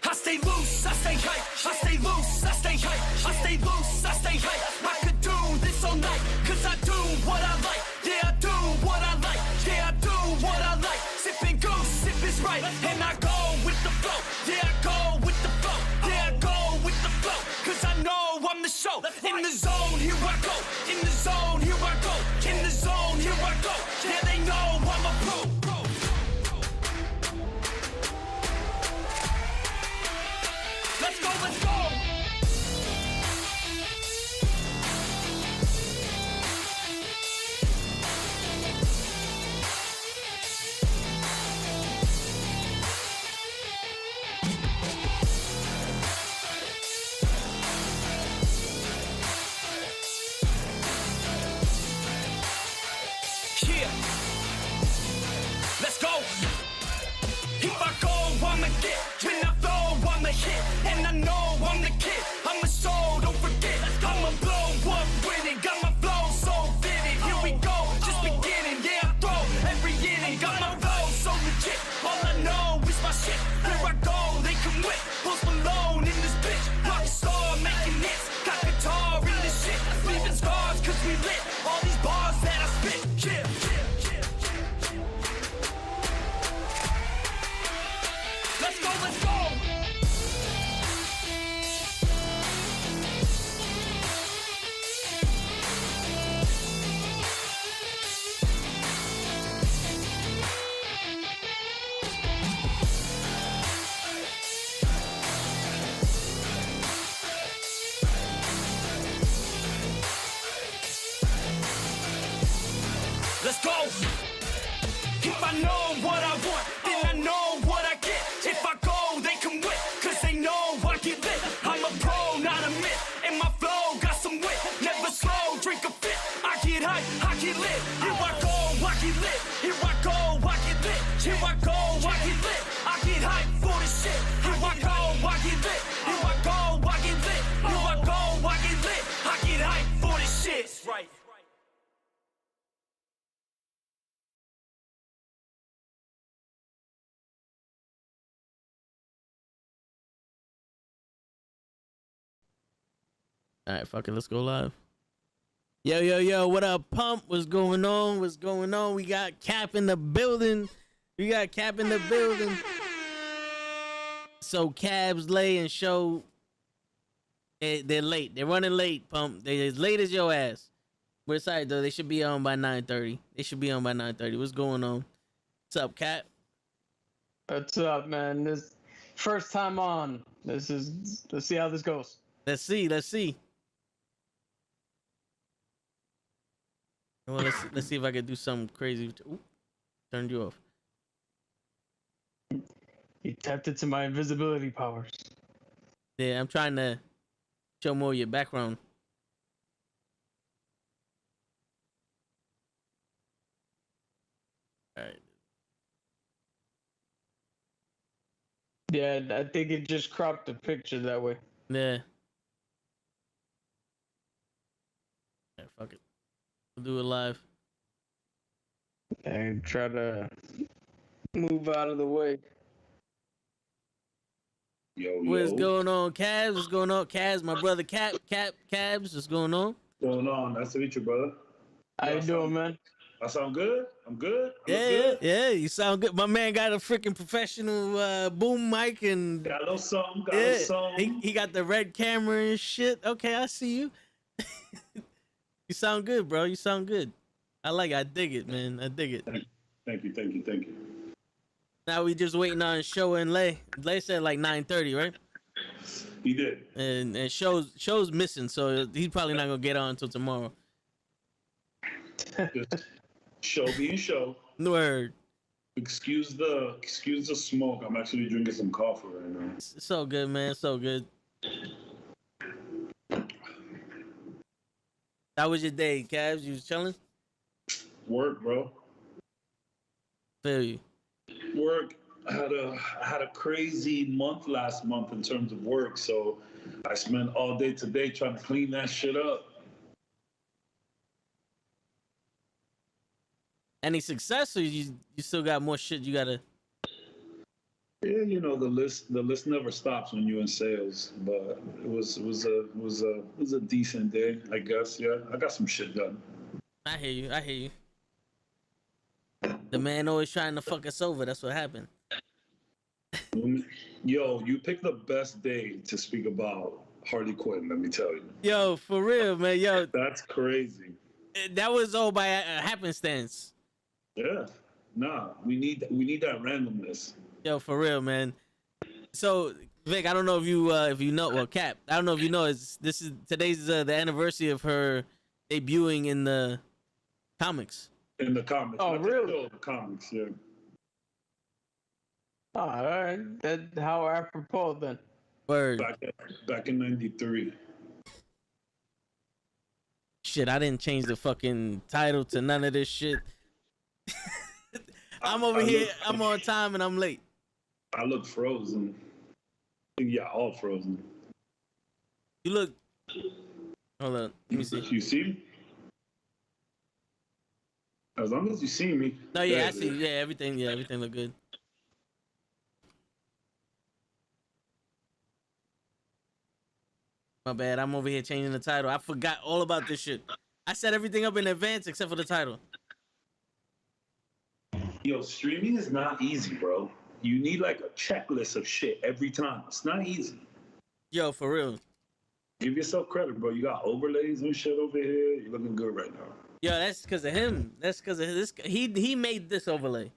I stay loose, I stay hype. I stay loose, I stay hype. I stay loose, I stay hype. I could do this all night, cause I do what I like. Yeah, I do what I like. Yeah, I do what I like. Sipping goose, sip is right. And I go with the flow. Yeah, I go with the flow. Yeah, I go with the flow. Cause I know I'm the show. In the zone, here I go. In the zone, here I go. In the zone, here I go. Yeah, they know I'm a pro. Let's go, let's go! Yeah! Let's go! If I go, I'ma get. When I flow, I'ma hit. And I know I'm the kid. I'm a soul, don't forget. I'ma blow up with it. Got my flow so vivid. Here we go, just beginning. Yeah, I throw every inning. Got my flow so legit. All I know is my shit. Here I go, they can whip. Post Malone in this bitch. Rock star making hits. Got guitar in this shit. Leaving scars cause we lit. All these bars that I spit. Yeah. Let's go, let's go! Let's go! If I know what I want, then I know what I get. If I go, they can whip, cause they know I get lit. I'm a pro, not a myth, and my flow got some wit. Never slow, drink a fit. I get hype, I get lit. Here I go, I get lit. Here I go, I get lit. Here I go, I get lit. I get hype for this shit. Here I go, I get lit. Here I go, I get lit. Here I go, I get lit. I get hype for this shit. Right. All right, fuck it, let's go live. Yo, yo, yo, what up, Pump? What's going on? What's going on? We got Cap in the building. We got Cap in the building. So Cabs lay and show. They're late. They're running late, Pump. They're as late as your ass. We're excited though. They should be on by 9:30. They should be on by 9:30. What's going on? What's up, Cap? What's up, man? This first time on. Let's see how this goes. Let's see. Let's see. Well, let's see if I can do something crazy. Ooh, turned you off. You tapped into my invisibility powers. Yeah, I'm trying to show more of your background. All right. Yeah, I think it just cropped the picture that way. Yeah. Yeah, fuck it. We'll do it live. And try to move out of the way. Yo, What's going on, Cabs? What's going on, Cabs? My brother Cabs. What's going on? What's going on? Nice to meet you, brother. How you doing, man? I sound good? I'm good? Yeah, you sound good. My man got a freaking professional boom mic and Got a little something, he got the red camera and shit. Okay, I see you. You sound good, bro. You sound good. I like it. I dig it, man. I dig it. Thank you. Now we just waiting on Show and Lay. Lay said like 9:30, right? He did. And Show's missing, so he's probably not gonna get on until tomorrow. Just show being show. Word. Excuse the smoke. I'm actually drinking some coffee right now. So good, man. So good. How was your day, Cavs? You was chilling? Work, bro. Feel you. Work. I had a crazy month last month in terms of work, so I spent all day today trying to clean that shit up. Any success, or you still got more shit you gotta? Yeah, you know the list never stops when you're in sales, but it was a decent day, I guess. Yeah, I got some shit done. I hear you. I hear you. The man always trying to fuck us over. That's what happened. Yo, you picked the best day to speak about Harley Quinn. Let me tell you, Yo, for real, man. Yo, that's crazy. that was all by happenstance. Yeah, nah, we need that randomness. Yo, for real, man. So, Vic, I don't know if you know, well, Cap, I don't know if you know, today's the anniversary of her debuting in the comics. In the comics. Oh, not the really? show, the comics, yeah. Oh, all right. That how apropos then. Word. Back in '93. Shit, I didn't change the fucking title to none of this shit. I'm over here. I'm on time and I'm late. I look frozen. Yeah, all frozen. You look. Hold on. Let me see. You see me? As long as you see me. No, yeah, I see. Yeah, everything look good. My bad. I'm over here changing the title. I forgot all about this shit. I set everything up in advance except for the title. Yo, streaming is not easy, bro. You need like a checklist of shit every time. It's not easy. Yo, for real. Give yourself credit, bro. You got overlays and shit over here. You're looking good right now. Yo, that's because of him. That's because of this. He made this overlay.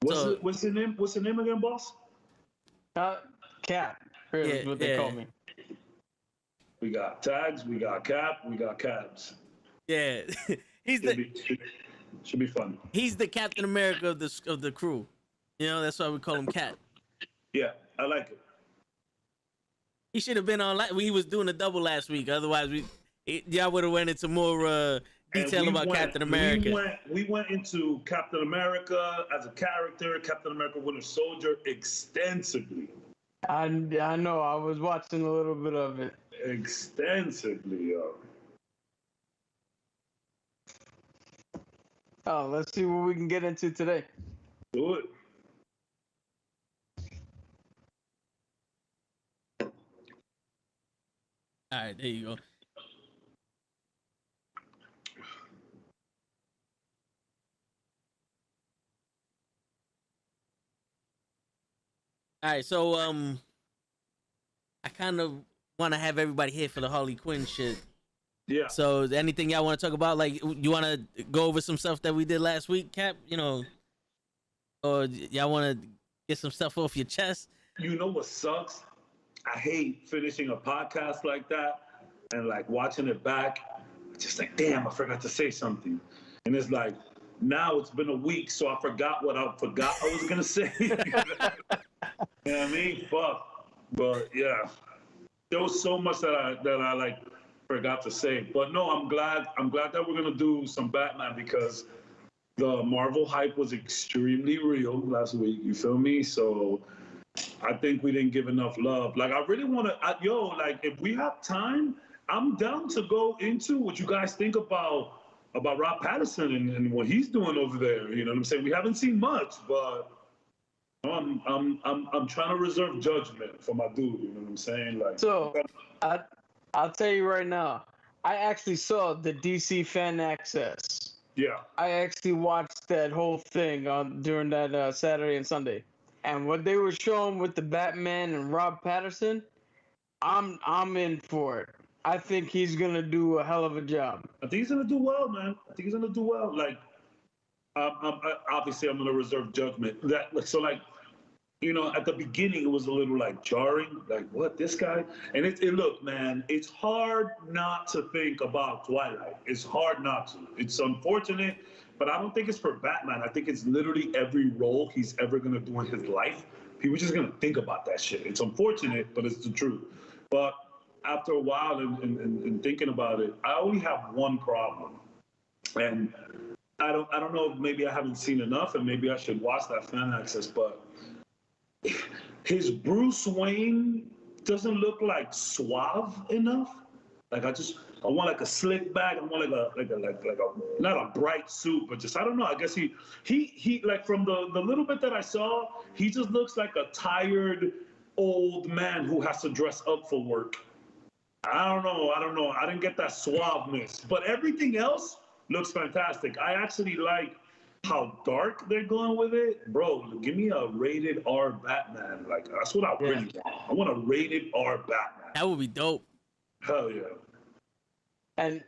What's the name? What's the name again, boss? Cap. Is what they call me. We got tags. We got cap. We got cabs. Yeah, Should be fun. he's the Captain America of the crew. You know, that's why we call him Cap. Yeah, I like it. He should have been on. He was doing a double last week. Otherwise, y'all would have went into more detail about Captain America. We went into Captain America as a character, Captain America Winter Soldier extensively. I know. I was watching a little bit of it. Extensively, yo. Oh, let's see what we can get into today. Do it. All right, there you go. All right, so I kind of want to have everybody here for the Harley Quinn shit. Yeah. So, anything y'all want to talk about? Like, you want to go over some stuff that we did last week, Cap? You know, or y'all want to get some stuff off your chest? You know what sucks? I hate finishing a podcast like that and like watching it back. Just like, damn, I forgot to say something. And it's like, now it's been a week, so I forgot what I was gonna say. You know what I mean? Fuck. But yeah, there was so much that I like forgot to say. But no, I'm glad that we're gonna do some Batman because the Marvel hype was extremely real last week. You feel me? So I think we didn't give enough love. Like I really want to, like if we have time, I'm down to go into what you guys think about Rob Patterson and what he's doing over there. You know what I'm saying? We haven't seen much, but I'm trying to reserve judgment for my dude. You know what I'm saying? Like, so I'll tell you right now. I actually saw the DC Fan Access. yeah, I actually watched that whole thing during that Saturday and Sunday, and what they were showing with the Batman and Rob Patterson, I'm in for it. I think he's gonna do a hell of a job. I think he's gonna do well, man. I think he's gonna do well. Like, obviously, I'm gonna reserve judgment. So like, you know, at the beginning it was a little like jarring, like what this guy. And it look, man, it's hard not to think about Twilight. It's hard not to. It's unfortunate, but I don't think it's for Batman. I think it's literally every role he's ever gonna do in his life. People just gonna think about that shit. It's unfortunate, but it's the truth. But after a while and thinking about it, I only have one problem, and I don't know if maybe I haven't seen enough, and maybe I should watch that fan access, but his Bruce Wayne doesn't look like suave enough. Like I I want like a slick back. I want like a not a bright suit, but just I don't know. I guess he like from the little bit that I saw, he just looks like a tired old man who has to dress up for work. I don't know. I didn't get that suaveness, but everything else looks fantastic. I actually like how dark they're going with it, bro. Give me a rated R Batman. Like that's what I really want. I want a rated R Batman. That would be dope. Hell yeah. And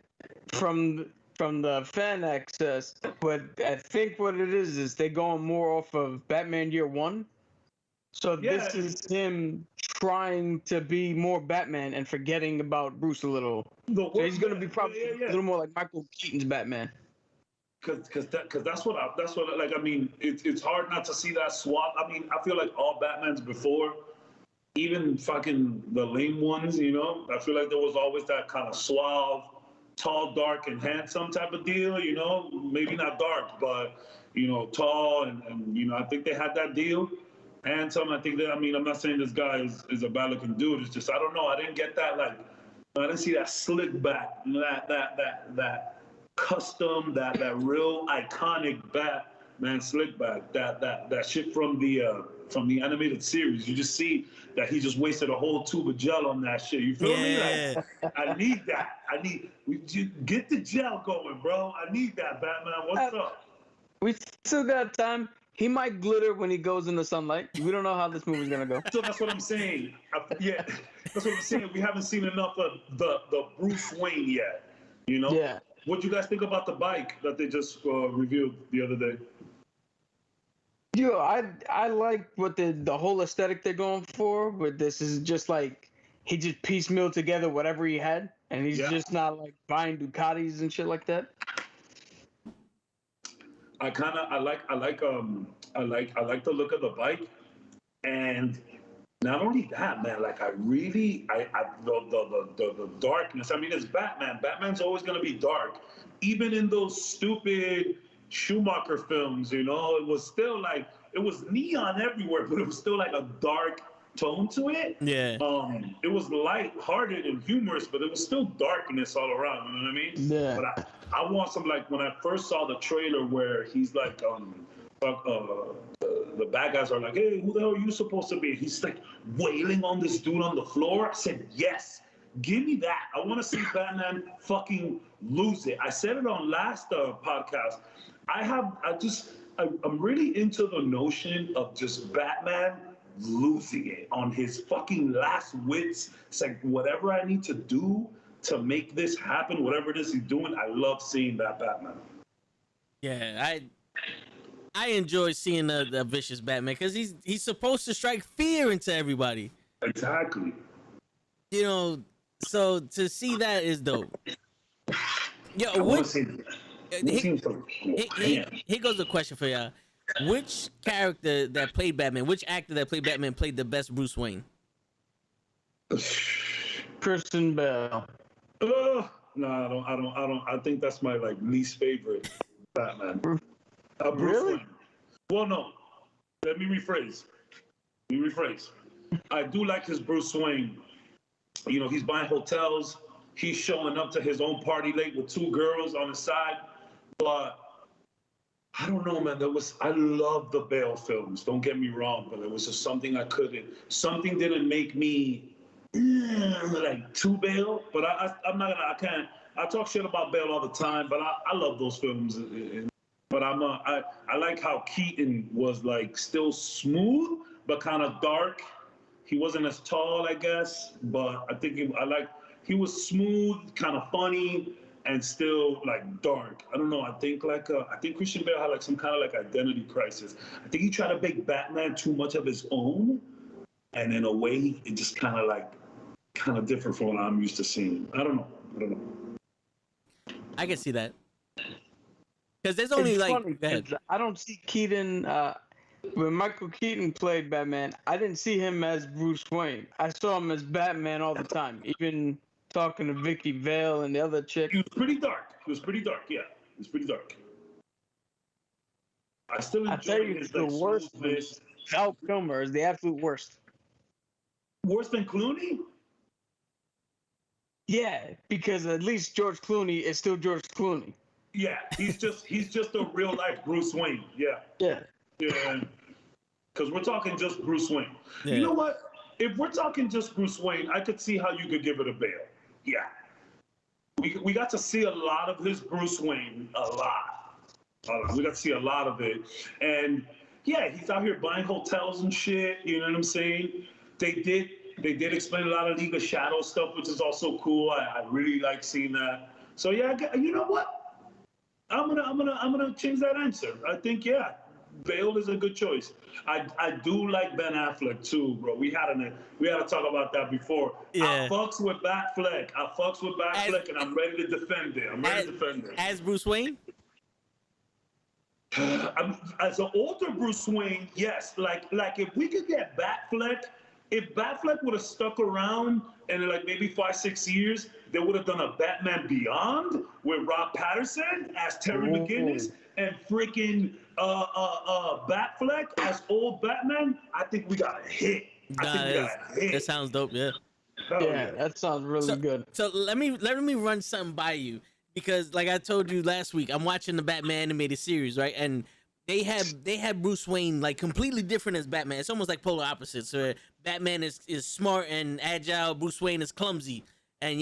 from the fan access, but I think what it is they're going more off of Batman Year One. So this is him trying to be more Batman and forgetting about Bruce a little. So he's gonna be probably a little more like Michael Keaton's Batman. Cause that's what like I mean it's hard not to see that swap. I mean I feel like all Batmans before, even fucking the lame ones, you know, I feel like there was always that kind of suave, tall, dark, and handsome type of deal, you know, maybe not dark, but you know, tall and you know, I think they had that deal. Handsome, I think that I mean I'm not saying this guy is a bad looking dude. It's just I don't know. I didn't get that like I didn't see that slick back, that custom, that real iconic Batman slick back, that shit from the animated series. You just see that he just wasted a whole tube of gel on that shit. You feel me? Like, I need that. Get the gel going, bro. I need that, Batman. What's up? We still got time. He might glitter when he goes in the sunlight. We don't know how this movie's gonna go. So that's what I'm saying. Yeah, that's what I'm saying. We haven't seen enough of the Bruce Wayne yet. You know? Yeah. What do you guys think about the bike that they just reviewed the other day? Yo, I like what the whole aesthetic they're going for, but this is just like he just piecemealed together whatever he had, and he's just not like buying Ducatis and shit like that. I like the look of the bike, and not only that, man. Like the darkness. I mean, it's Batman. Batman's always gonna be dark, even in those stupid Schumacher films. You know, it was still like it was neon everywhere, but it was still like a dark tone to it. Yeah. It was light-hearted and humorous, but it was still darkness all around. You know what I mean? Yeah. But I want some like when I first saw the trailer where he's like the bad guys are like, hey, who the hell are you supposed to be? He's like wailing on this dude on the floor. I said, yes, give me that. I want to see Batman fucking lose it. I said it on last podcast. I'm really into the notion of just Batman losing it on his fucking last wits. It's like whatever I need to do to make this happen, whatever it is he's doing, I love seeing that Batman. Yeah, I enjoy seeing the vicious Batman because he's supposed to strike fear into everybody. Exactly. You know, so to see that is dope. Yo, here goes a question for y'all. Which character that played Batman, which actor that played Batman played the best Bruce Wayne? Christian Bale. No, I don't. I think that's my like least favorite Batman. Bruce Really? Wayne. Well, no. Let me rephrase. I do like his Bruce Wayne. You know, he's buying hotels. He's showing up to his own party late with 2 girls on his side. But I don't know, man. I love the Bale films. Don't get me wrong, but it was just something something didn't make me like too Bale. But I talk shit about Bale all the time, but I love those films. But I like how Keaton was like still smooth, but kind of dark. He wasn't as tall, I guess, but I think he was smooth, kind of funny, and still like dark. I don't know. I think Christian Bale had like some kind of like identity crisis. I think he tried to make Batman too much of his own, and in a way, it just kind of different from what I'm used to seeing. I don't know. I can see that. Because there's only It's like funny, I don't see Keaton. When Michael Keaton played Batman, I didn't see him as Bruce Wayne. I saw him as Batman all the time. Even talking to Vicky Vale and the other chick. He was pretty dark. Yeah, he was pretty dark. I still enjoy his the worst. Val Kilmer is the absolute worst. Worse than Clooney? Yeah, because at least George Clooney is still George Clooney. Yeah, he's just a real life Bruce Wayne. Yeah. Yeah. Yeah. Because we're talking just Bruce Wayne. Yeah. You know what? If we're talking just Bruce Wayne, I could see how you could give it a bail. Yeah. We got to see a lot of his Bruce Wayne, a lot. We got to see a lot of it. And yeah, he's out here buying hotels and shit, you know what I'm saying? They did explain a lot of League of Shadows stuff, which is also cool. I really like seeing that. So yeah, you know what? I'm gonna change that answer. I think yeah, Bale is a good choice. I do like Ben Affleck too, bro. We had to talk about that before. Yeah. I fucks with Batfleck. And I'm ready to defend it. As Bruce Wayne? As an older Bruce Wayne, yes. Like if we could get Batfleck, if Batfleck would have stuck around and in like maybe 5-6 years, they would have done a Batman Beyond with Rob Patterson as Terry McGinnis and freaking Batfleck as old Batman. I think we got a hit. That sounds dope. Yeah. Yeah, that sounds really good. So let me run something by you, because like I told you last week, I'm watching the Batman animated series, right? And they have Bruce Wayne like completely different as Batman. It's almost like polar opposites. So Batman is smart and agile. Bruce Wayne is clumsy and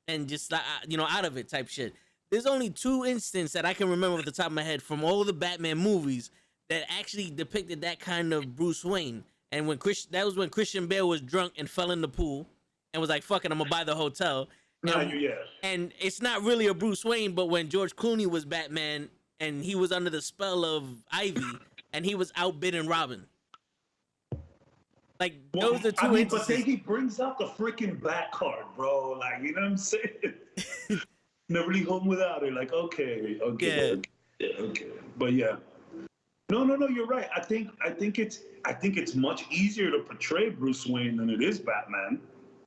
and just out of it type shit. There's only 2 instances that I can remember off the top of my head from all the Batman movies that actually depicted that kind of Bruce Wayne. And that was when Christian Bale was drunk and fell in the pool and was like, "Fuck it, I'm gonna buy the hotel." And it's not really a Bruce Wayne, but when George Clooney was Batman and he was under the spell of Ivy and he was outbidding Robin. Like, those are 2 instances. But then he brings out the freaking Bat card, bro. Like, you know what I'm saying? Never leave home without it. Like, okay. But yeah. No, you're right. I think it's much easier to portray Bruce Wayne than it is Batman.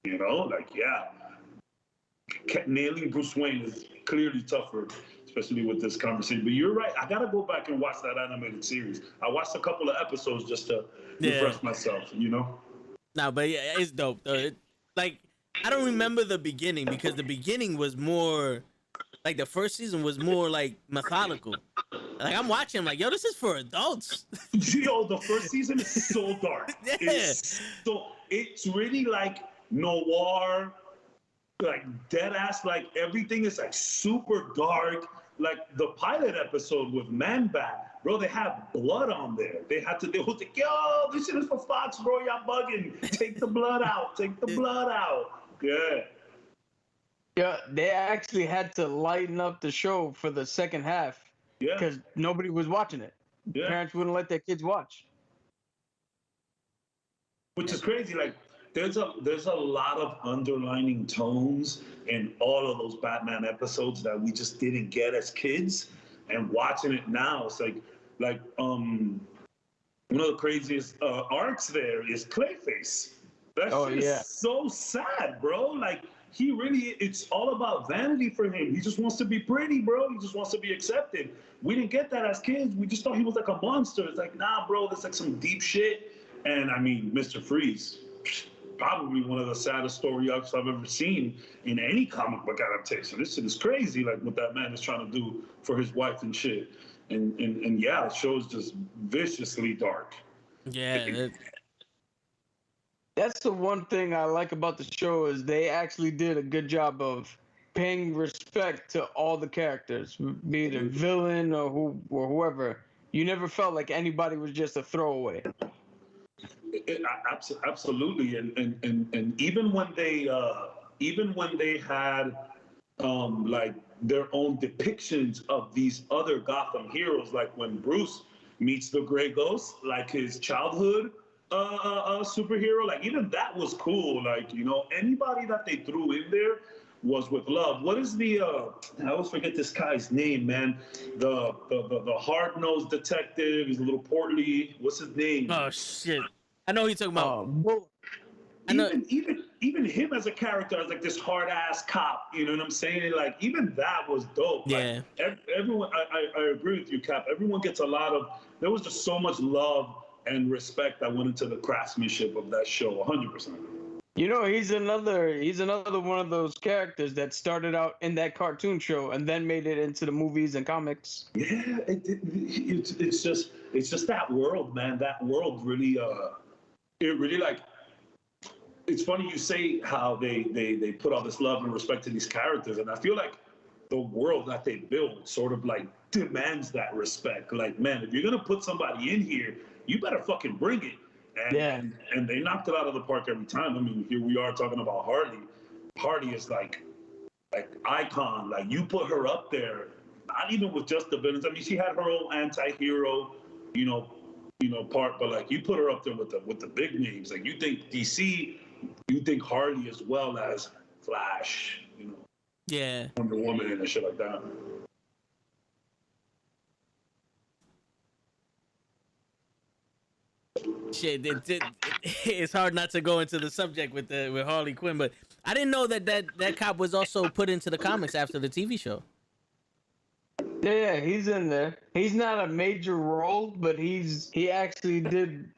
You know, like, yeah. Nailing Bruce Wayne is clearly tougher, especially with this conversation. But you're right. I gotta go back and watch that animated series. I watched a couple of episodes just to refresh myself, No, but yeah, it's dope though. I don't remember the beginning, because the beginning was more like the first season was more like methodical. Like I'm watching, like, yo, this is for adults. Yo, the first season is so dark. Yeah. It's really like noir, like dead ass. Like everything is like super dark. Like the pilot episode with Man Bat, bro, they have blood on there. They was like, yo, this shit is for Fox, bro. Y'all bugging. Take the blood out. Yeah. Yeah, they actually had to lighten up the show for the second half. Yeah. Because nobody was watching it. Yeah. Parents wouldn't let their kids watch. Which is crazy. Like, there's a lot of underlining tones in all of those Batman episodes that we just didn't get as kids. And watching it now, it's like one of the craziest arcs there is Clayface. That shit is so sad, bro. Like, it's all about vanity for him. He just wants to be pretty, bro. He just wants to be accepted. We didn't get that as kids. We just thought he was like a monster. It's like, nah, bro, that's like some deep shit. And I mean, Mr. Freeze, probably one of the saddest story arcs I've ever seen in any comic book adaptation. This shit is crazy, like what that man is trying to do for his wife and shit. And yeah, the show's just viciously dark. Yeah. That's the one thing I like about the show, is they actually did a good job of paying respect to all the characters, be it a villain or whoever. You never felt like anybody was just a throwaway. Absolutely, and even when they had like their own depictions of these other Gotham heroes, like when Bruce meets the Grey Ghost, like his childhood superhero, like even that was cool. Like, anybody that they threw in there was with love. What is the I always forget this guy's name, man. The hard-nosed detective. He's a little portly. What's his name? Oh shit, I know who you're talking about. Even him as a character, as like this hard-ass cop, you know what I'm saying? Like, even that was dope. Yeah. Like, everyone, I agree with you, Cap. Everyone gets there was just so much love and respect that went into the craftsmanship of that show, 100%. You know, he's another one of those characters that started out in that cartoon show and then made it into the movies and comics. Yeah, it's just that world, man. That world really, it really like. It's funny you say how they put all this love and respect to these characters, and I feel like the world that they build sort of like demands that respect. Like, man, if you're gonna put somebody in here, you better fucking bring it. And they knocked it out of the park every time. I mean, here we are talking about Harley. Harley is like icon. Like, you put her up there, not even with just the villains. I mean, she had her own anti-hero, part, but like you put her up there with the big names. Like, you think DC, you think Harley as well as Flash, Yeah. Wonder Woman and shit like that. Shit, it's hard not to go into the subject with Harley Quinn, but I didn't know that cop was also put into the comics after the TV show. Yeah, he's in there. He's not a major role, but he actually did.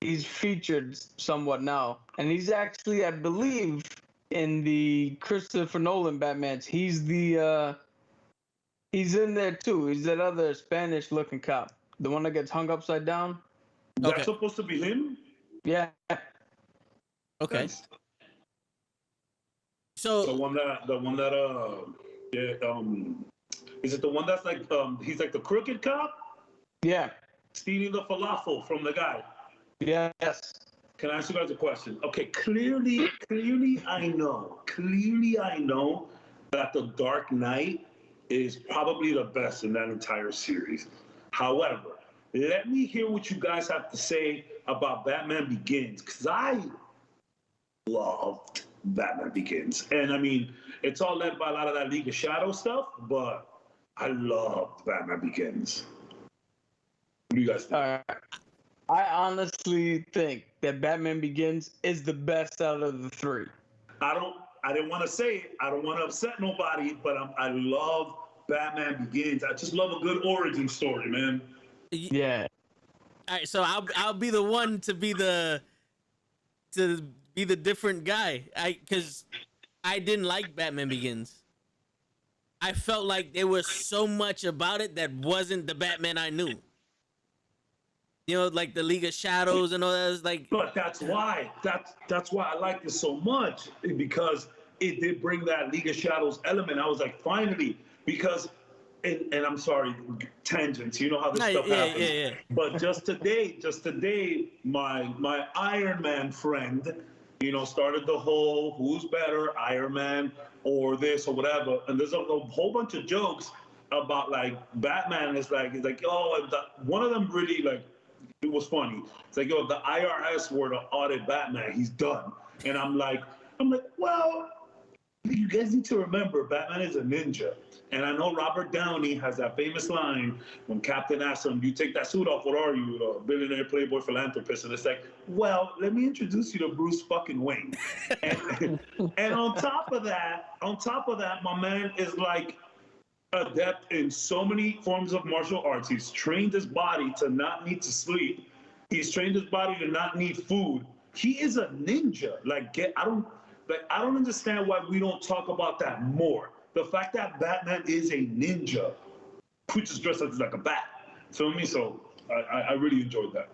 He's featured somewhat now, and he's actually, I believe, in the Christopher Nolan Batmans. He's in there too. He's that other Spanish-looking cop, the one that gets hung upside down. That's supposed to be him? Yeah. Okay. Nice. So the one that is it the one that's like he's like the crooked cop Yeah. stealing the falafel from the guy? Yes. Can I ask you guys a question? Okay, clearly I know that the Dark Knight is probably the best in that entire series. However, let me hear what you guys have to say about Batman Begins, because I loved Batman Begins. And I mean, it's all led by a lot of that League of Shadows stuff, but I loved Batman Begins. What do you guys think? I honestly think that Batman Begins is the best out of the three. I didn't want to say it. I don't want to upset nobody, but I love Batman Begins. I just love a good origin story, man. Yeah. all right, so I'll be the one to be the different guy. Because I didn't like Batman Begins. I felt like there was so much about it that wasn't the Batman I knew. Like the League of Shadows and all that. Was like, But that's why I liked it so much, because it did bring that League of Shadows element. I was like, finally, because, and I'm sorry, tangents. You know how this stuff happens. Yeah. But just today, my Iron Man friend, started the whole who's better, Iron Man or this or whatever. And there's a whole bunch of jokes about like Batman is like, oh, one of them really like. It was funny. It's like, yo, if the IRS were to audit Batman, he's done. And I'm like, well, you guys need to remember, Batman is a ninja. And I know Robert Downey has that famous line when Captain asks him, you take that suit off, what are you, a billionaire, playboy, philanthropist? And it's like, well, let me introduce you to Bruce fucking Wayne. and on top of that, my man is like, adept in so many forms of martial arts. He's trained his body to not need to sleep. He's trained his body to not need food. He is a ninja. I don't understand why we don't talk about that more. The fact that Batman is a ninja who just dressed up like a bat. Feel me? So I really enjoyed that.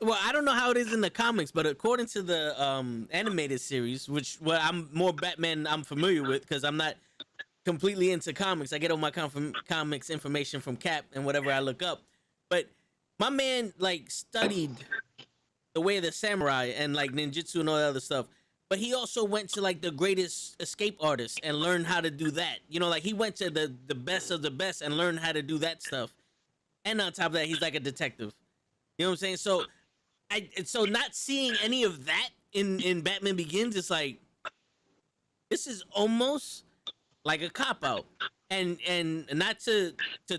well, I don't know how it is in the comics, but according to the animated series, which I'm more Batman I'm familiar with because I'm not completely into comics. I get all my comics information from Cap and whatever I look up. But my man like studied the way of the samurai and like ninjutsu and all that other stuff. But he also went to like the greatest escape artists and learned how to do that. Like he went to the best of the best and learned how to do that stuff. And on top of that, he's like a detective. You know what I'm saying? So not seeing any of that in Batman Begins, it's like this is almost like a cop-out. And not to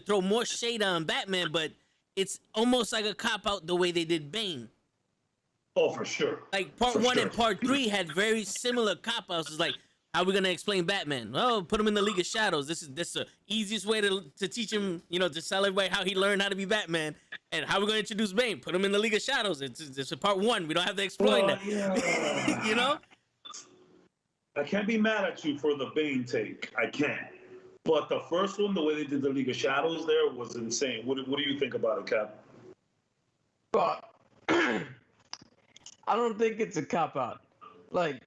throw more shade on Batman, but it's almost like a cop-out the way they did Bane. Oh, for sure. Like part 1 and part 3 had very similar cop-outs. It's like, How are we gonna explain Batman? Oh, put him in the League of Shadows. This is the easiest way to teach him, to tell everybody how he learned how to be Batman. And how are we gonna introduce Bane? Put him in the League of Shadows. It's a part one. We don't have to explain that. Yeah. I can't be mad at you for the Bane take. I can't. But the first one, the way they did the League of Shadows there was insane. What do you think about it, Cap? But I don't think it's a cop-out. Like,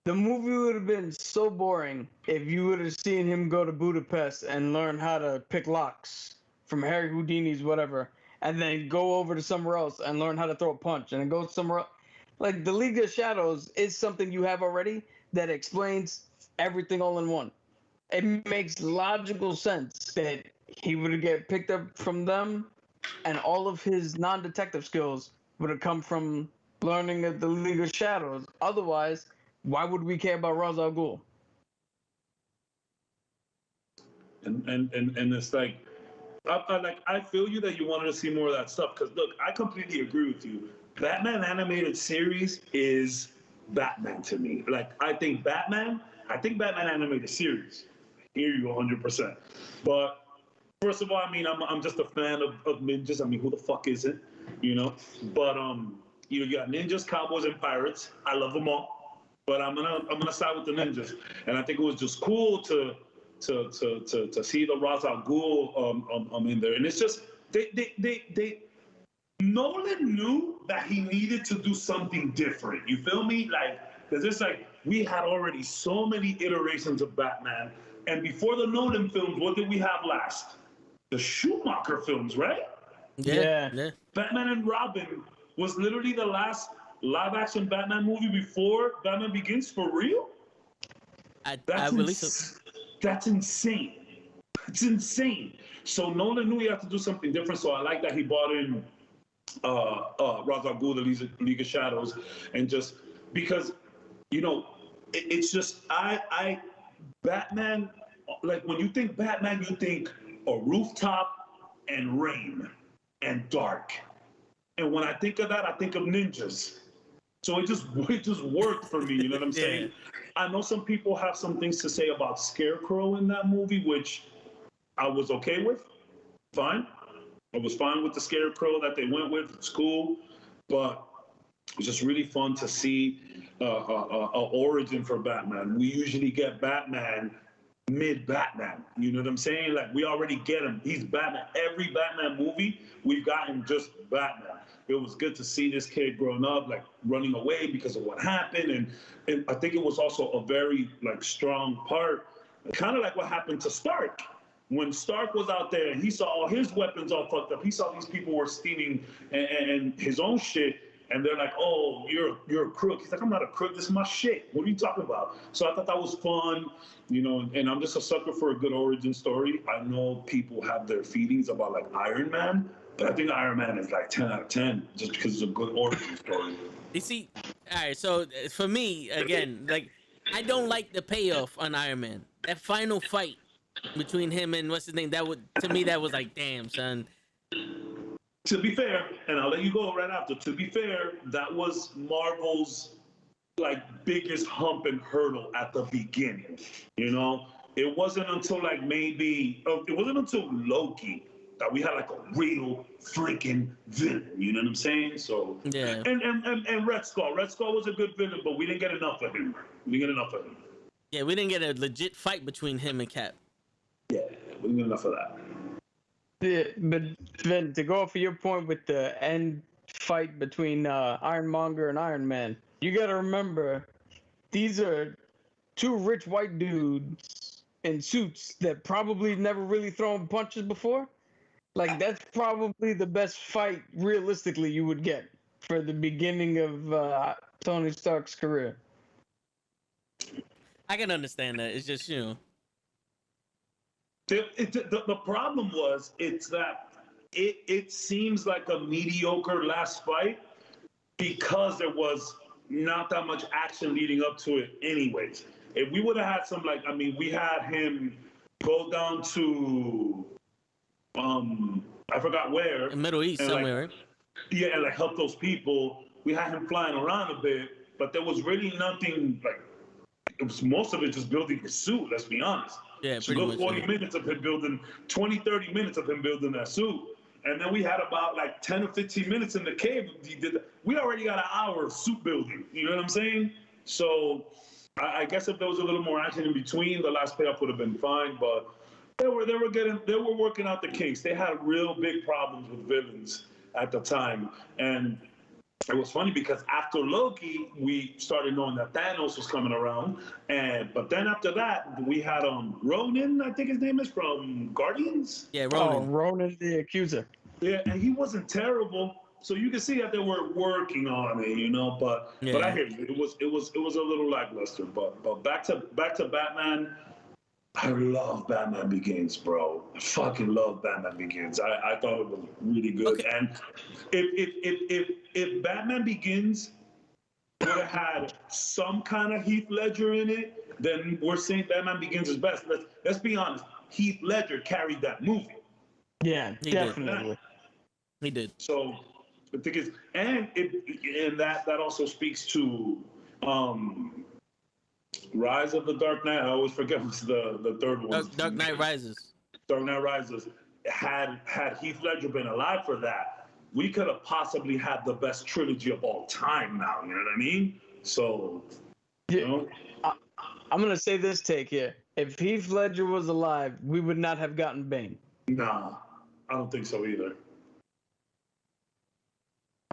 the movie would have been so boring if you would have seen him go to Budapest and learn how to pick locks from Harry Houdini's whatever, and then go over to somewhere else and learn how to throw a punch, and then go somewhere else. Like, the League of Shadows is something you have already that explains everything all in one. It makes logical sense that he would get picked up from them, and all of his non-detective skills would have come from learning at the League of Shadows. Otherwise, why would we care about Ra's al Ghul? And it's like, I feel you that you wanted to see more of that stuff. Because look, I completely agree with you. Batman animated series is Batman to me. Like, I think Batman animated series. I hear you 100%. But first of all, I mean, I'm just a fan of ninjas. I mean, who the fuck isn't? But you got ninjas, cowboys, and pirates. I love them all. But I'm gonna side with the ninjas, and I think it was just cool to see the Ra's al Ghul in there, and it's just they Nolan knew that he needed to do something different. You feel me? Like, because it's like we had already so many iterations of Batman, and before the Nolan films, what did we have last? The Schumacher films, right? Yeah. Batman and Robin was literally the last live-action Batman movie before Batman Begins, for real? I believe so. That's insane. It's insane. So Nolan knew he had to do something different, so I like that he brought in Ra's al Ghul, the League of Shadows, and just because, it's just, Batman, like when you think Batman, you think a rooftop and rain and dark. And when I think of that, I think of ninjas. So it just worked for me, you know what I'm saying? I know some people have some things to say about Scarecrow in that movie, which I was okay with. Fine. I was fine with the Scarecrow that they went with. It's cool. But it was just really fun to see a origin for Batman. We usually get Batman mid-Batman. You know what I'm saying? Like, we already get him. He's Batman. Every Batman movie, we've gotten just Batman. It was good to see this kid growing up, like, running away because of what happened. And I think it was also a very, like, strong part, kind of like what happened to Stark. When Stark was out there and he saw all his weapons all fucked up, he saw these people were stealing and his own shit, and they're like, oh, you're a crook. He's like, I'm not a crook. This is my shit. What are you talking about? So I thought that was fun, and I'm just a sucker for a good origin story. I know people have their feelings about, like, Iron Man, but I think Iron Man is like 10 out of 10 just because it's a good origin story. You see, all right, so for me, again, like, I don't like the payoff on Iron Man. That final fight between him and what's his name, to me that was like, damn, son. To be fair, and I'll let you go right after, to be fair, that was Marvel's, like, biggest hump and hurdle at the beginning, It wasn't until, like, it wasn't until Loki that we had, like, a real freaking villain, you know what I'm saying? So, yeah. And Red Skull. Red Skull was a good villain, but we didn't get enough of him. Yeah, we didn't get a legit fight between him and Cap. Yeah, we didn't get enough of that. Yeah, but then to go off of your point with the end fight between Ironmonger and Iron Man, you got to remember, these are two rich white dudes in suits that probably never really thrown punches before. Like, that's probably the best fight, realistically, you would get for the beginning of Tony Stark's career. I can understand that. It's just, The problem was, it's that it seems like a mediocre last fight because there was not that much action leading up to it anyways. If we would have had some, like, we had him go down to, I forgot where. in Middle East somewhere, like, right? Yeah, and, like, help those people. We had him flying around a bit, but there was really nothing, like, it was most of it just building his suit, let's be honest. Yeah, So pretty those much. 40 minutes of him building, 20, 30 minutes of him building that suit. And then we had about like 10 or 15 minutes in the cave. We already got an hour of suit building. You know what I'm saying? So I guess if there was a little more action in between, the last payoff would have been fine. But they were working out the kinks. They had real big problems with villains at the time. And it was funny because after Loki, we started knowing that Thanos was coming around, but then after that, we had Ronan, I think his name is, from Guardians. Yeah, Oh, Ronan. Ronan the Accuser. Yeah, and he wasn't terrible, so you can see that they were working on it, you know. But I hear you, it was a little lackluster. But back to Batman. I love Batman Begins, bro. I fucking love Batman Begins. I thought it was really good. Okay. And if Batman Begins would have had some kind of Heath Ledger in it, then we're saying Batman Begins is best. Let's be honest. Heath Ledger carried that movie. Yeah, He definitely. He did. So I think and that also speaks to Rise of the Dark Knight. I always forget what's the third one. Dark Knight Rises. Dark Knight Rises. Had Heath Ledger been alive for that, we could have possibly had the best trilogy of all time now. You know what I mean? So, you know. I'm gonna say this take here. If Heath Ledger was alive, we would not have gotten Bane. Nah, I don't think so either.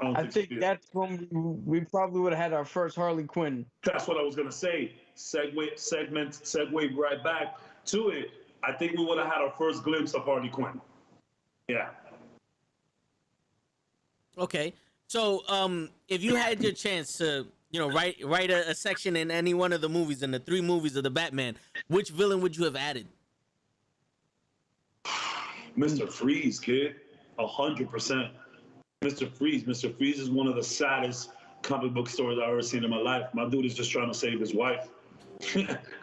I think that's when we probably would have had our first Harley Quinn. That's what I was gonna say. Segue right back to it. I think we would have had our first glimpse of Harley Quinn. Yeah. Okay. So, if you had your chance to, write a section in any one of the movies, in the 3 movies of the Batman, which villain would you have added? Mr. Freeze, kid. 100%. Mr. Freeze. Mr. Freeze is one of the saddest comic book stories I've ever seen in my life. My dude is just trying to save his wife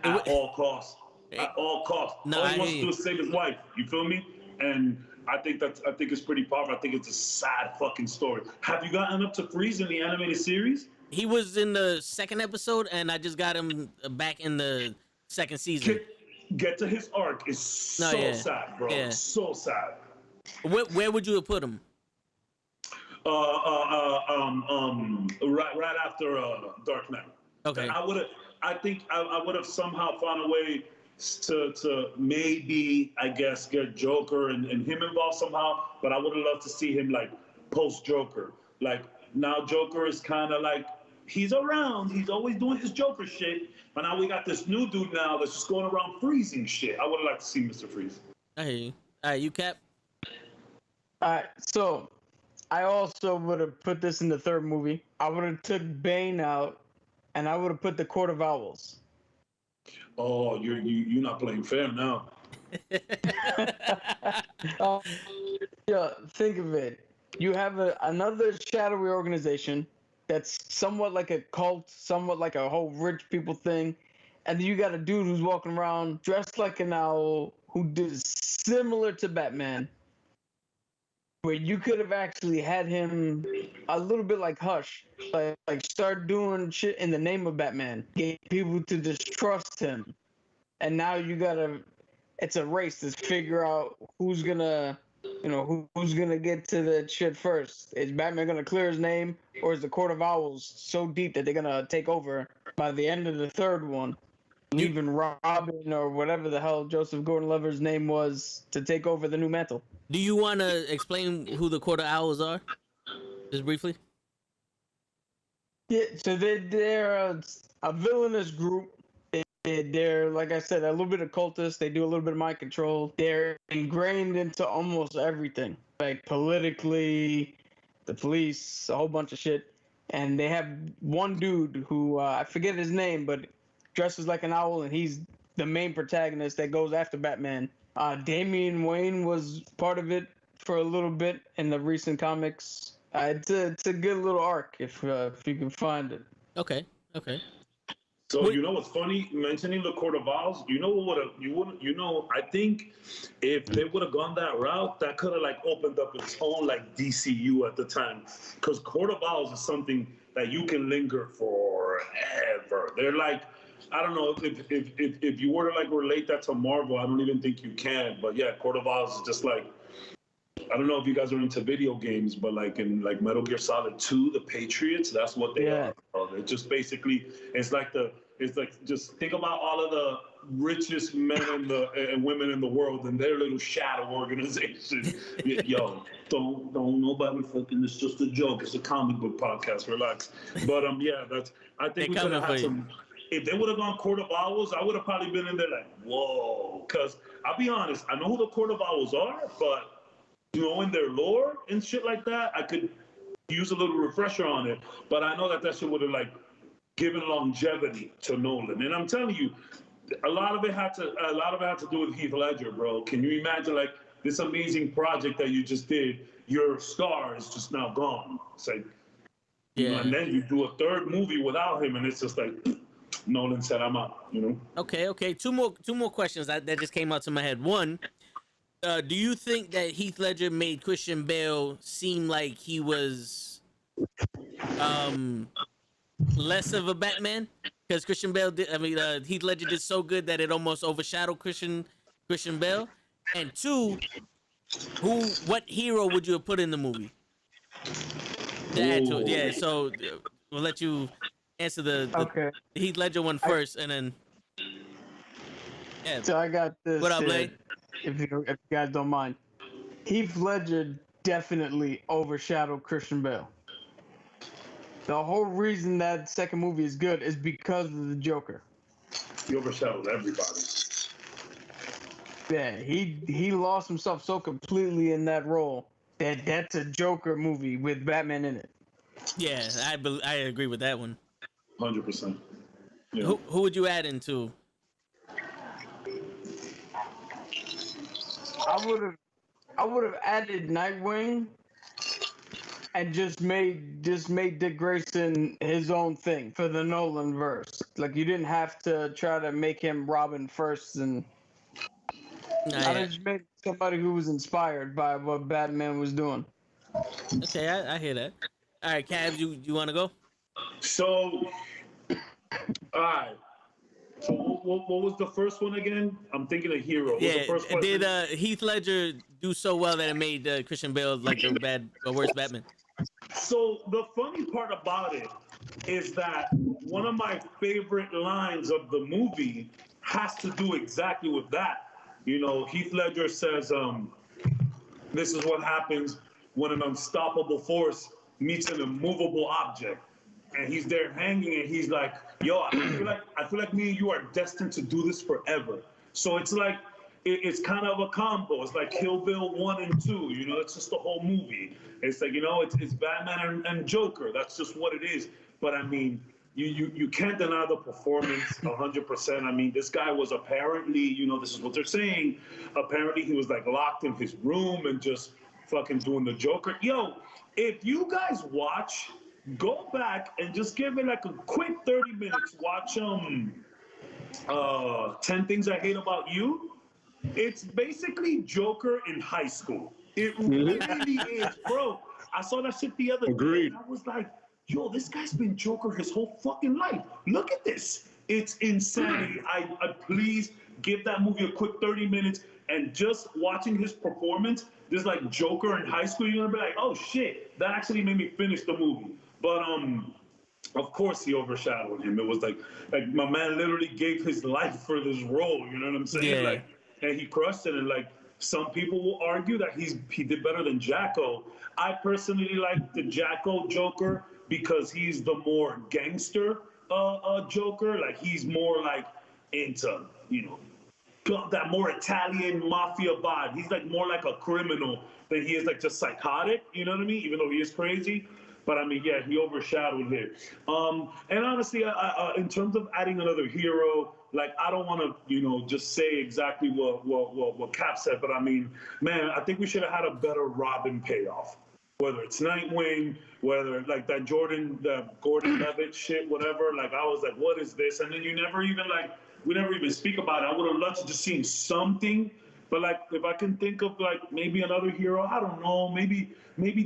at all costs. At all costs. No, all he I wants hear to do you. is save his wife. You feel me? And I think it's pretty powerful. I think it's a sad fucking story. Have you gotten up to Freeze in the animated series? He was in the 2nd episode, and I just got him back in the 2nd season. Get to his arc. It's so sad, bro. Yeah. So sad. Where would you have put him? Right after Dark Knight. Okay. I think I would have somehow found a way to maybe, I guess, get Joker and him involved somehow, but I would have loved to see him like post Joker. Like now Joker is kind of like, he's around, he's always doing his Joker shit, but now we got this new dude now that's just going around freezing shit. I would have liked to see Mr. Freeze. I hear you. All right, you Cap? All right, so I also would have put this in the 3rd movie. I would have took Bane out, and I would have put the Court of Owls. Oh, you're not playing fair now. Yeah, think of it. You have another shadowy organization that's somewhat like a cult, somewhat like a whole rich people thing, and then you got a dude who's walking around dressed like an owl who did similar to Batman, where you could have actually had him a little bit like Hush, like start doing shit in the name of Batman, get people to distrust him, and now it's a race to figure out who's gonna get to the shit first. Is Batman gonna clear his name, or is the Court of Owls so deep that they're gonna take over by the end of the 3rd one, leaving Robin or whatever the hell Joseph Gordon-Levitt's name was to take over the new mantle? Do you want to explain who the Court of Owls are? Just briefly. Yeah, so they're a villainous group. They're, like I said, a little bit occultist. They do a little bit of mind control. They're ingrained into almost everything, like politically, the police, a whole bunch of shit. And they have one dude who, I forget his name, but dresses like an owl, and he's the main protagonist that goes after Batman. Damian Wayne was part of it for a little bit in the recent comics. It's a good little arc if you can find it. Okay. So you know what's funny? Mentioning the Court of Owls, I think if they would have gone that route, that could have like opened up its own like DCU at the time. Because Court of Owls is something that you can linger forever. They're like I don't know if you were to like relate that to Marvel, I don't even think you can. But yeah, Court of Owls is just like, I don't know if you guys are into video games, but like in like Metal Gear Solid 2, the Patriots, that's what they are. It just basically, it's like just think about all of the richest men and women in the world and their little shadow organization. Yo, don't nobody fucking. It's just a joke. It's a comic book podcast. Relax. But yeah, I think we could have had some. If they would have gone Court of Owls, I would have probably been in there like, whoa. Because I'll be honest, I know who the Court of Owls are, but knowing their lore and shit like that, I could use a little refresher on it. But I know that shit would have like given longevity to Nolan. And I'm telling you, a lot of it had to do with Heath Ledger, bro. Can you imagine like this amazing project that you just did? Your star is just now gone. It's like, you know, and then you do a third movie without him, and it's just like Nolan said, "I'm out." You know. Okay. Two more questions that just came out to my head. One. Do you think that Heath Ledger made Christian Bale seem like he was less of a Batman? Because Heath Ledger did so good that it almost overshadowed Christian Bale. And two, what hero would you have put in the movie? Yeah, so we'll let you answer the Heath Ledger one first, and then So I got this. What up, Blade? If you guys don't mind, Heath Ledger definitely overshadowed Christian Bale. The whole reason that second movie is good is because of the Joker. He overshadowed everybody. Yeah, he lost himself so completely in that role that that's a Joker movie with Batman in it. Yeah, I agree with that one. 100%. Yeah. Who would you add into? I would have added Nightwing and just made Dick Grayson his own thing for the Nolan verse. Like you didn't have to try to make him Robin first, and I just made somebody who was inspired by what Batman was doing. Okay, I hear that. All right, Cavs, you want to go? So, all right. So what was the first one again? I'm thinking of Hero. What was the first one? Did Heath Ledger do so well that it made Christian Bale like a worse Batman? So the funny part about it is that one of my favorite lines of the movie has to do exactly with that. You know, Heath Ledger says, this is what happens when an unstoppable force meets an immovable object. And he's there hanging, and he's like, yo, I feel like me and you are destined to do this forever. So it's like, it's kind of a combo. It's like Kill Bill 1 and 2, you know, it's just the whole movie. It's like, you know, it's Batman and Joker. That's just what it is. But I mean, you can't deny the performance 100%. I mean, this guy was apparently, you know, this is what they're saying. Apparently he was like locked in his room and just fucking doing the Joker. Yo, if you guys watch, go back and just give it like a quick 30 minutes. Watch 10 Things I Hate About You. It's basically Joker in high school. It really is, bro. I saw that shit the other day. And I was like, yo, this guy's been Joker his whole fucking life. Look at this. It's insanity. I please give that movie a quick 30 minutes, and just watching his performance, just like Joker in high school, you're gonna be like, oh shit, that actually made me finish the movie. But of course he overshadowed him. It was like my man literally gave his life for this role. You know what I'm saying? Yeah. Like, and he crushed it. And like some people will argue that he did better than Jacko. I personally like the Jacko Joker because he's the more gangster Joker. Like he's more like into, you know, that more Italian mafia vibe. He's like more like a criminal than he is like just psychotic. You know what I mean? Even though he is crazy. But I mean, yeah, he overshadowed him. And honestly, in terms of adding another hero, like I don't want to, you know, just say exactly what Cap said, but I mean, man, I think we should have had a better Robin payoff. Whether it's Nightwing, whether like that Gordon Levitt shit, whatever. Like I was like, what is this? And then we never even speak about it. I would have loved to just seen something. But like, if I can think of like maybe another hero, I don't know, maybe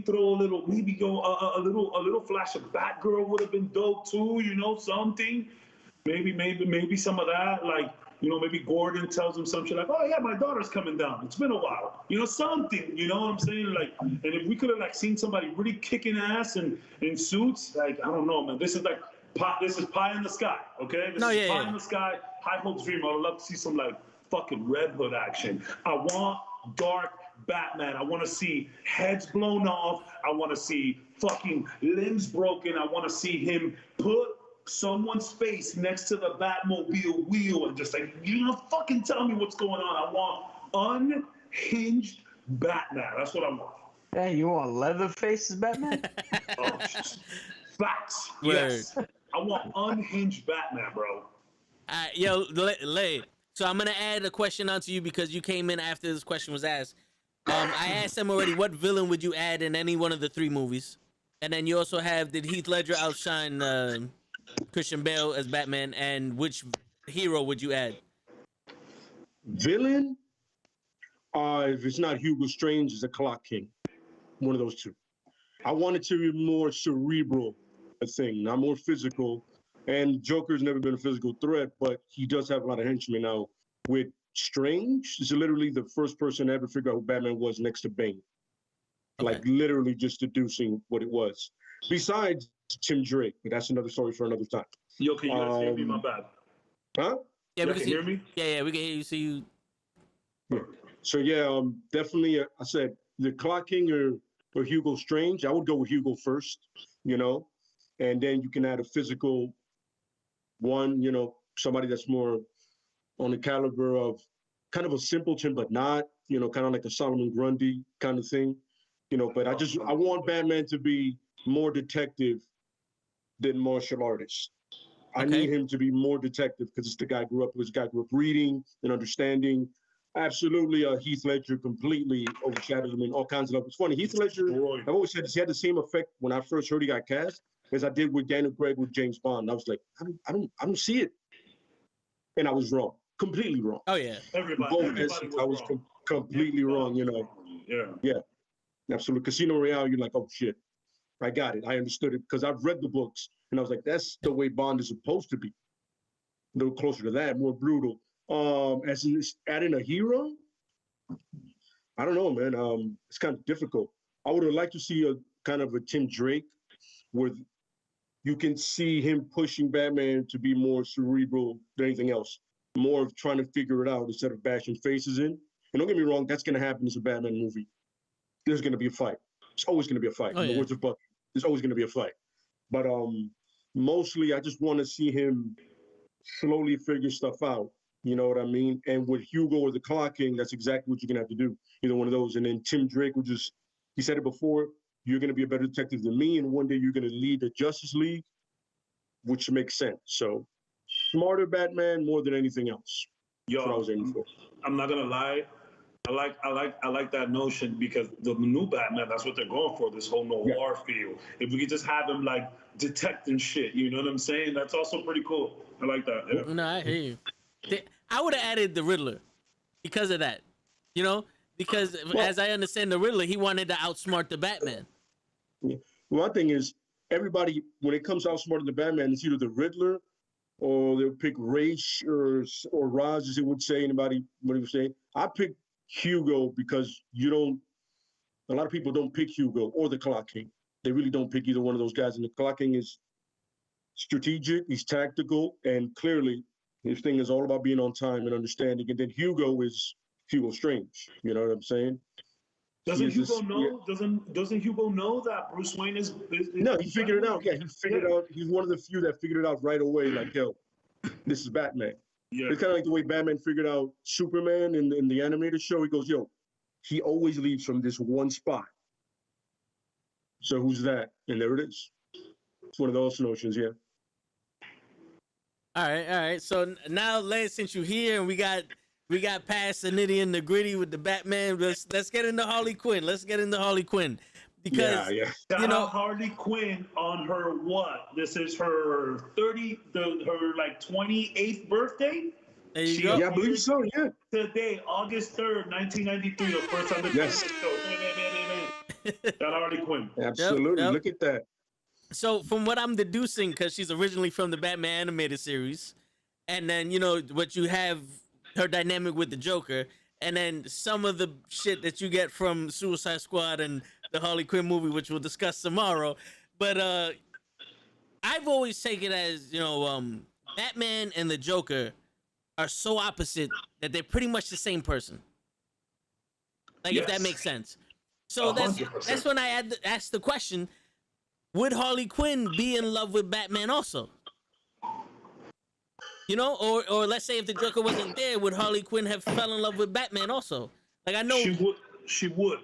throw a little, maybe go a little flash of Batgirl would have been dope too, you know, something. Maybe some of that, like, you know, maybe Gordon tells him some shit like, oh yeah, my daughter's coming down. It's been a while. You know, something, you know what I'm saying? Like, and if we could have like seen somebody really kicking ass and in suits, like, I don't know, man. This is like this is pie in the sky, okay? This is pie in the sky, high hopes dream. I would love to see some like fucking Red Hood action. I want dark Batman. I want to see heads blown off. I want to see fucking limbs broken. I want to see him put someone's face next to the Batmobile wheel and just like, you know, fucking tell me what's going on. I want unhinged Batman. That's what I want. Hey, you want Leatherface as Batman? Oh, facts. Yes. I want unhinged Batman, bro. Yo, Lay. So I'm gonna add a question onto you because you came in after this question was asked. I asked him already, what villain would you add in any one of the 3 movies? And then you also have, did Heath Ledger outshine Christian Bale as Batman, and which hero would you add? Villain? If it's not Hugo Strange, it's a Clock King. One of those 2. I want it to be more cerebral a thing, not more physical. And Joker's never been a physical threat, but he does have a lot of henchmen now. With Strange, is literally the first person to ever figure out who Batman was next to Bane. Okay. Like literally just deducing what it was. Besides Tim Drake, but that's another story for another time. Yo, can you guys hear me? My bad. Huh? Yeah, we can hear me. Yeah, we can hear you. See you. Yeah. So yeah, definitely. I said the Clock King or Hugo Strange. I would go with Hugo first, you know, and then you can add a physical one, you know, somebody that's more on the caliber of kind of a simpleton, but not, you know, kind of like a Solomon Grundy kind of thing, you know. But I want Batman to be more detective than martial artist. I need him to be more detective because it's the guy grew up reading and understanding. Absolutely, Heath Ledger completely overshadowed him in all kinds of levels. It's funny, Heath Ledger, I've always said this, he had the same effect when I first heard he got cast as I did with Daniel Craig with James Bond. I was like, I don't see it. And I was wrong, completely wrong. Oh yeah. Everybody I was completely wrong, you know. Yeah, absolutely. Casino Royale, you're like, oh shit, I got it. I understood it because I've read the books and I was like, that's the way Bond is supposed to be. A little closer to that, more brutal. As in adding a hero, I don't know, man. It's kind of difficult. I would have liked to see a kind of a Tim Drake where you can see him pushing Batman to be more cerebral than anything else, more of trying to figure it out instead of bashing faces in. And don't get me wrong, that's going to happen as a Batman movie. There's going to be a fight. It's always going to be a fight. In the words of Bucky, there's always going to be a fight. But mostly, I just want to see him slowly figure stuff out. You know what I mean? And with Hugo or the Clock King, that's exactly what you're going to have to do. Either one of those. And then Tim Drake will just, he said it before, you're going to be a better detective than me, and one day you're going to lead the Justice League, which makes sense. So, smarter Batman more than anything else. That's what I was aiming for. I'm not gonna lie, I like that notion because the new Batman, that's what they're going for. This whole noir feel. If we could just have him like detecting shit, you know what I'm saying? That's also pretty cool. I like that. Yeah. No, I hear you. I would have added the Riddler because of that, you know, because as I understand the Riddler, he wanted to outsmart the Batman. Yeah. Well, my thing is, everybody, when it comes to outsmarting the Batman, it's either the Riddler or they'll pick Ra's or Ra's, as it would say, anybody, what he would say. I pick Hugo because a lot of people don't pick Hugo or the Clock King. They really don't pick either one of those guys. And the Clock King is strategic, he's tactical, and clearly his thing is all about being on time and understanding. And then Hugo is Hugo Strange. You know what I'm saying? Doesn't Hugo know? Doesn't Hugo know that Bruce Wayne is no, he figured it out. Yeah, he figured it out. He's one of the few that figured it out right away. Like, yo, this is Batman. Yeah. It's kind of like the way Batman figured out Superman in the animated show. He goes, yo, he always leaves from this one spot. So who's that? And there it is. It's one of those notions, yeah. All right. So now, Lance, since you're here and we got past the nitty and the gritty with the Batman, let's get into Harley Quinn. Because Shout out Harley Quinn on her what? This is her 28th birthday. There you go. Yeah, I believe so. Yeah. Today, August 3rd, 1993, the first time the show. Shout out Harley Quinn. Absolutely. Yep. Look at that. So from what I'm deducing, because she's originally from the Batman animated series, and then what you have her dynamic with the Joker, and then some of the shit that you get from Suicide Squad and the Harley Quinn movie, which we'll discuss tomorrow. But I've always taken it as Batman and the Joker are so opposite that they're pretty much the same person. Like if that Yes. makes sense. So that's 100%. when I asked the question: would Harley Quinn be in love with Batman also? Or let's say if the Joker wasn't there, would Harley Quinn have fell in love with Batman also? Like I know She would,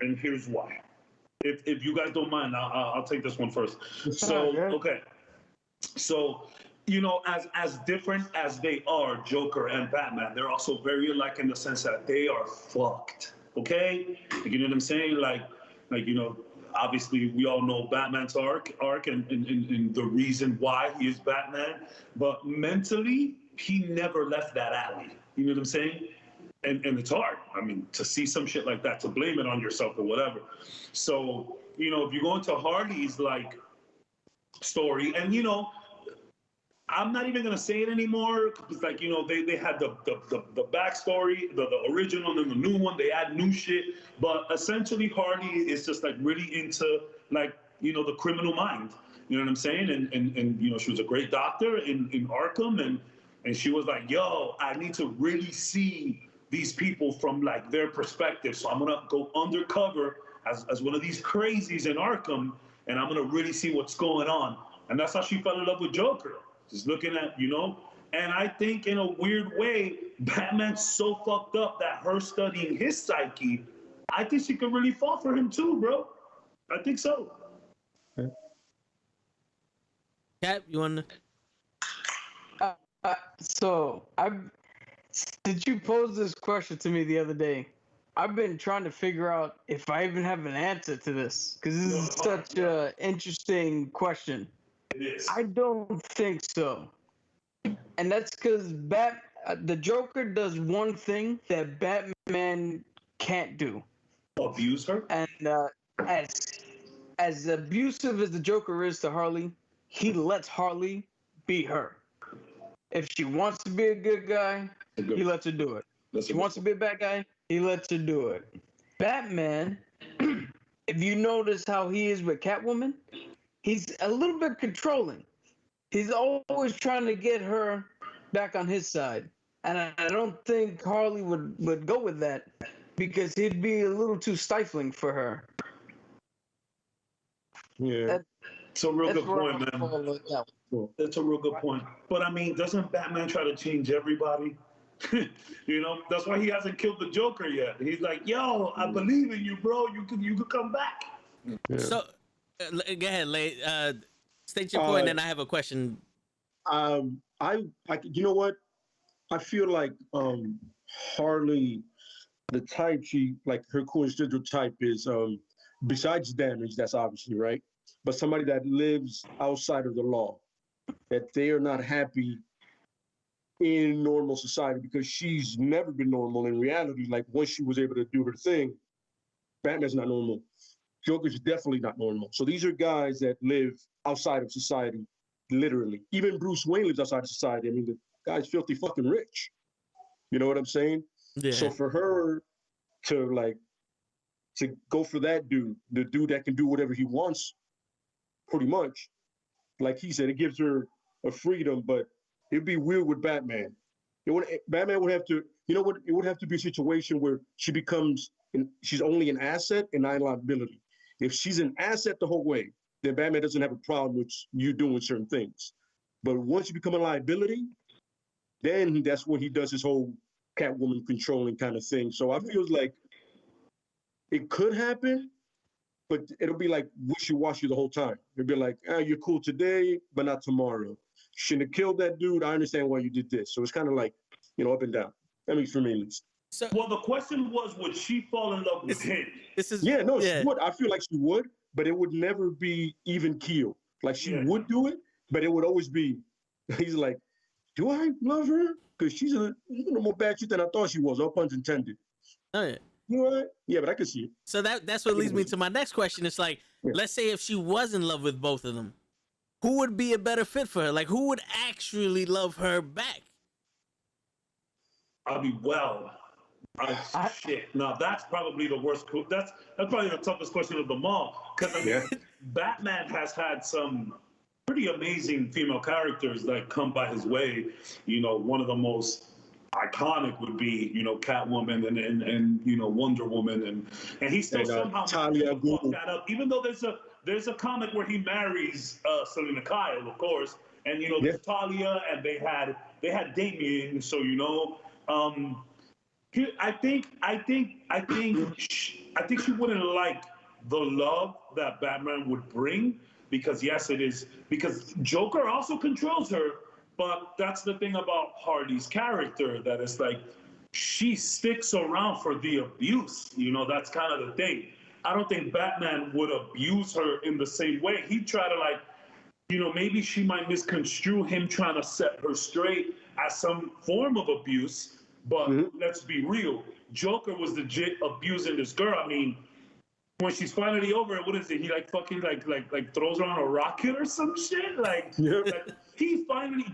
and here's why. If you guys don't mind, I'll take this one first. So okay, so as different as they are, Joker and Batman, they're also very alike in the sense that they are fucked. Okay, you know what I'm saying? Like obviously we all know Batman's arc and the reason why he is Batman, but mentally he never left that alley. You know what I'm saying? And it's hard. I mean, to see some shit like that, to blame it on yourself or whatever. So, if you go into Harley's like story, and I'm not even gonna say it anymore because like they had the backstory, the original and the new one. They add new shit, but essentially Harley is just like really into like the criminal mind. You know what I'm saying? And she was a great doctor in Arkham, and she was like, yo, I need to really see these people from like their perspective. So I'm gonna go undercover as one of these crazies in Arkham, and I'm gonna really see what's going on. And that's how she fell in love with Joker. Just looking at, and I think in a weird way, Batman's so fucked up that her studying his psyche, I think she could really fall for him too, bro. I think so. Cap, you want to? So did you pose this question to me the other day? I've been trying to figure out if I even have an answer to this because this is such an interesting question. It is. I don't think so, and that's because the Joker does one thing that Batman can't do. Abuse her? And as abusive as the Joker is to Harley, he lets Harley be her. If she wants to be a good guy, he lets her do it. If she wants to be a bad guy, he lets her do it. Batman, if you notice how he is with Catwoman, he's a little bit controlling. He's always trying to get her back on his side. And I don't think Harley would go with that because he'd be a little too stifling for her. Yeah. It's a real good point, man. That's a real good point. But I mean, doesn't Batman try to change everybody? That's why he hasn't killed the Joker yet. He's like, yo, I believe in you, bro. You could come back. Yeah. So, go ahead, Lay. State your point, and I have a question. You know what? I feel like Harley, the type she like her coincidental type is besides damage, that's obviously right, but somebody that lives outside of the law, that they are not happy in normal society because she's never been normal in reality. Like once she was able to do her thing, Batman's not normal. Joker's definitely not normal. So these are guys that live outside of society, literally. Even Bruce Wayne lives outside of society. I mean, the guy's filthy fucking rich. You know what I'm saying? Yeah. So for her to go for that dude, the dude that can do whatever he wants, pretty much, like he said, it gives her a freedom, but it'd be weird with Batman. Batman would have to, it would have to be a situation where she's only an asset and not a liability. If she's an asset the whole way, then Batman doesn't have a problem with you doing certain things. But once you become a liability, then that's when he does his whole Catwoman controlling kind of thing. So I feel like it could happen, but it'll be like wishy-washy the whole time. It'll be like, you're cool today, but not tomorrow. Shouldn't have killed that dude. I understand why you did this. So it's kind of like, up and down. I mean, for me at least. So, well, the question was, would she fall in love with him? She would. I feel like she would, but it would never be even keel. Like she would do it, but it would always be, he's like, do I love her? Because she's a little more bad shit than I thought she was, all puns intended. Oh, yeah. You know what? Yeah, but I can see it. So that's what leads me to my next question. It's like, Yeah. let's say if she was in love with both of them, who would be a better fit for her? Like, who would actually love her back? I'll be shit. Now that's probably the worst. That's probably the toughest question of them all. Because I mean, Batman has had some pretty amazing female characters that come by his way. You know, one of the most iconic would be, you know, Catwoman and you know, Wonder Woman, and he still somehow fucked that up. Even though there's a comic where he marries Selena Kyle, of course, and you know, there's Talia, and they had Damien. So you know, I think she wouldn't like the love that Batman would bring, because yes, it is, because Joker also controls her. But that's the thing about Harley's character, that it's like she sticks around for the abuse. You know, that's kind of the thing. I don't think Batman would abuse her in the same way. He'd try to, like, you know, maybe she might misconstrue him trying to set her straight as some form of abuse. But let's be real. Joker was legit abusing this girl. I mean, when she's finally over it, what is it? He like fucking like throws her on a rocket or some shit. Like,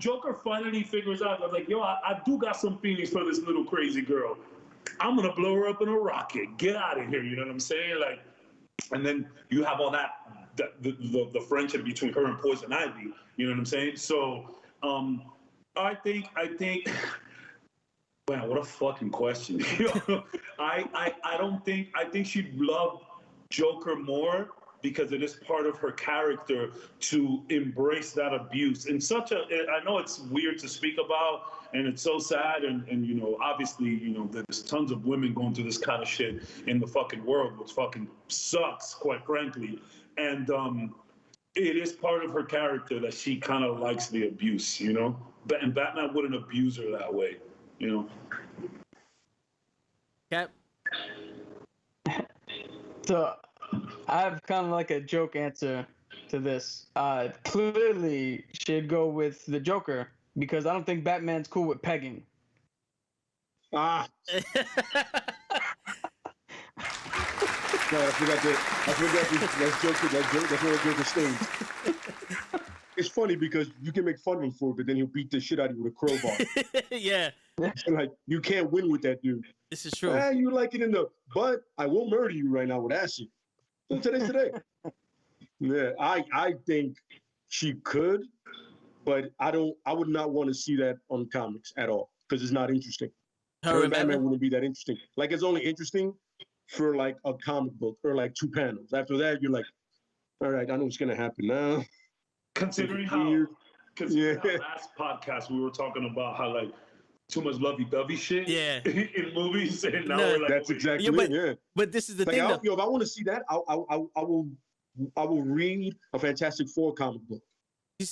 Joker finally figures out. I'm like, yo, I do got some feelings for this little crazy girl. I'm gonna blow her up in a rocket. Get out of here. You know what I'm saying? Like, and then you have all the friendship between her and Poison Ivy. You know what I'm saying? So, I think. Man, what a fucking question. I think she'd love Joker more, because it is part of her character to embrace that abuse in such a, I know it's weird to speak about, and it's so sad, and you know, obviously, you know, there's tons of women going through this kind of shit in the fucking world, which fucking sucks, quite frankly. And it is part of her character that she kind of likes the abuse, you know? And Batman wouldn't abuse her that way, you know? Cap? So I have kind of like a joke answer to this. Clearly, she'd go with the Joker, because I don't think Batman's cool with pegging. Ah. No, I forgot that's Joker. That's what Joker stays. It's funny because you can make fun of him for it, but then he'll beat the shit out of you with a crowbar. Yeah. Like, you can't win with that dude. This is true. You like it but I will murder you right now with acid. So today's today. Yeah, I think she could, but I would not want to see that on comics at all, because it's not interesting. Her and Batman wouldn't be that interesting. Like, it's only interesting for like a comic book or like 2 panels. After that, you're like, all right, I know what's gonna happen now. Considering how last podcast we were talking about how like too much lovey-dovey shit in movies, and now we're like, that's exactly it. But this is the like, thing, if I want to see that, I will read a Fantastic Four comic book. You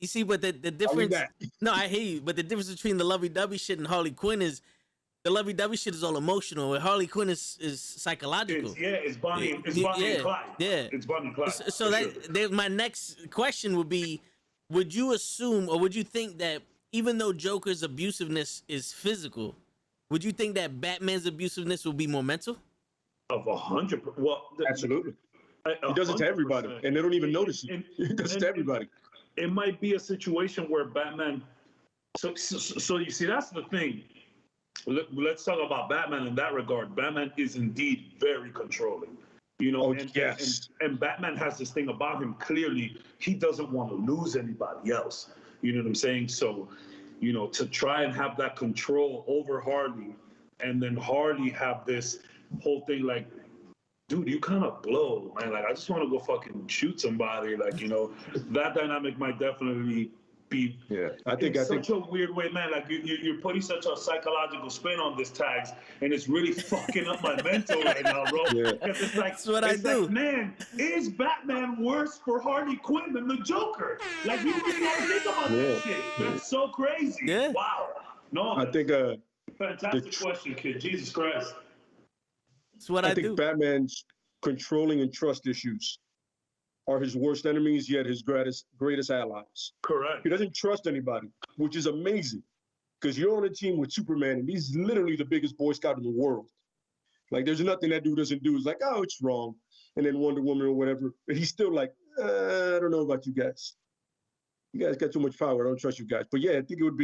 see, but the difference. No, I hear you, but the difference between the lovey-dovey shit and Harley Quinn is the lovey-dovey shit is all emotional, and Harley Quinn is psychological. It's Bonnie and Clyde. Yeah, it's Bonnie and Clyde. So my next question would be: would you assume, or would you think that even though Joker's abusiveness is physical, would you think that Batman's abusiveness will be more mental? Of 100%. Well, absolutely. He does it to everybody, and they don't even notice it. He does it to everybody. It might be a situation where Batman. So you see, that's the thing. Let's talk about Batman in that regard. Batman is indeed very controlling, you know. And Batman has this thing about him. Clearly, he doesn't want to lose anybody else. You know what I'm saying? So, you know, to try and have that control over Harley, and then Harley have this whole thing like, dude, you kind of blow, man. Like, I just want to go fucking shoot somebody. Like, you know, that dynamic might definitely be. Yeah, I think such a weird way, man. Like, you're putting such a psychological spin on this tags, and it's really fucking up my mental right now, bro. Yeah. Because it's like, that's what I do. Like, man, is Batman worse for Harley Quinn than the Joker? Like, you really don't think about that shit. That's so crazy. Yeah. Wow. No, I think fantastic question, kid. Jesus Christ. That's what I do. I think Batman's controlling and trust issues are his worst enemies, yet his greatest allies. Correct. He doesn't trust anybody, which is amazing, because you're on a team with Superman, and he's literally the biggest Boy Scout in the world. Like, there's nothing that dude doesn't do. It's like, oh, it's wrong. And then Wonder Woman or whatever. But he's still like, I don't know about you guys. You guys got too much power. I don't trust you guys. But yeah, I think it would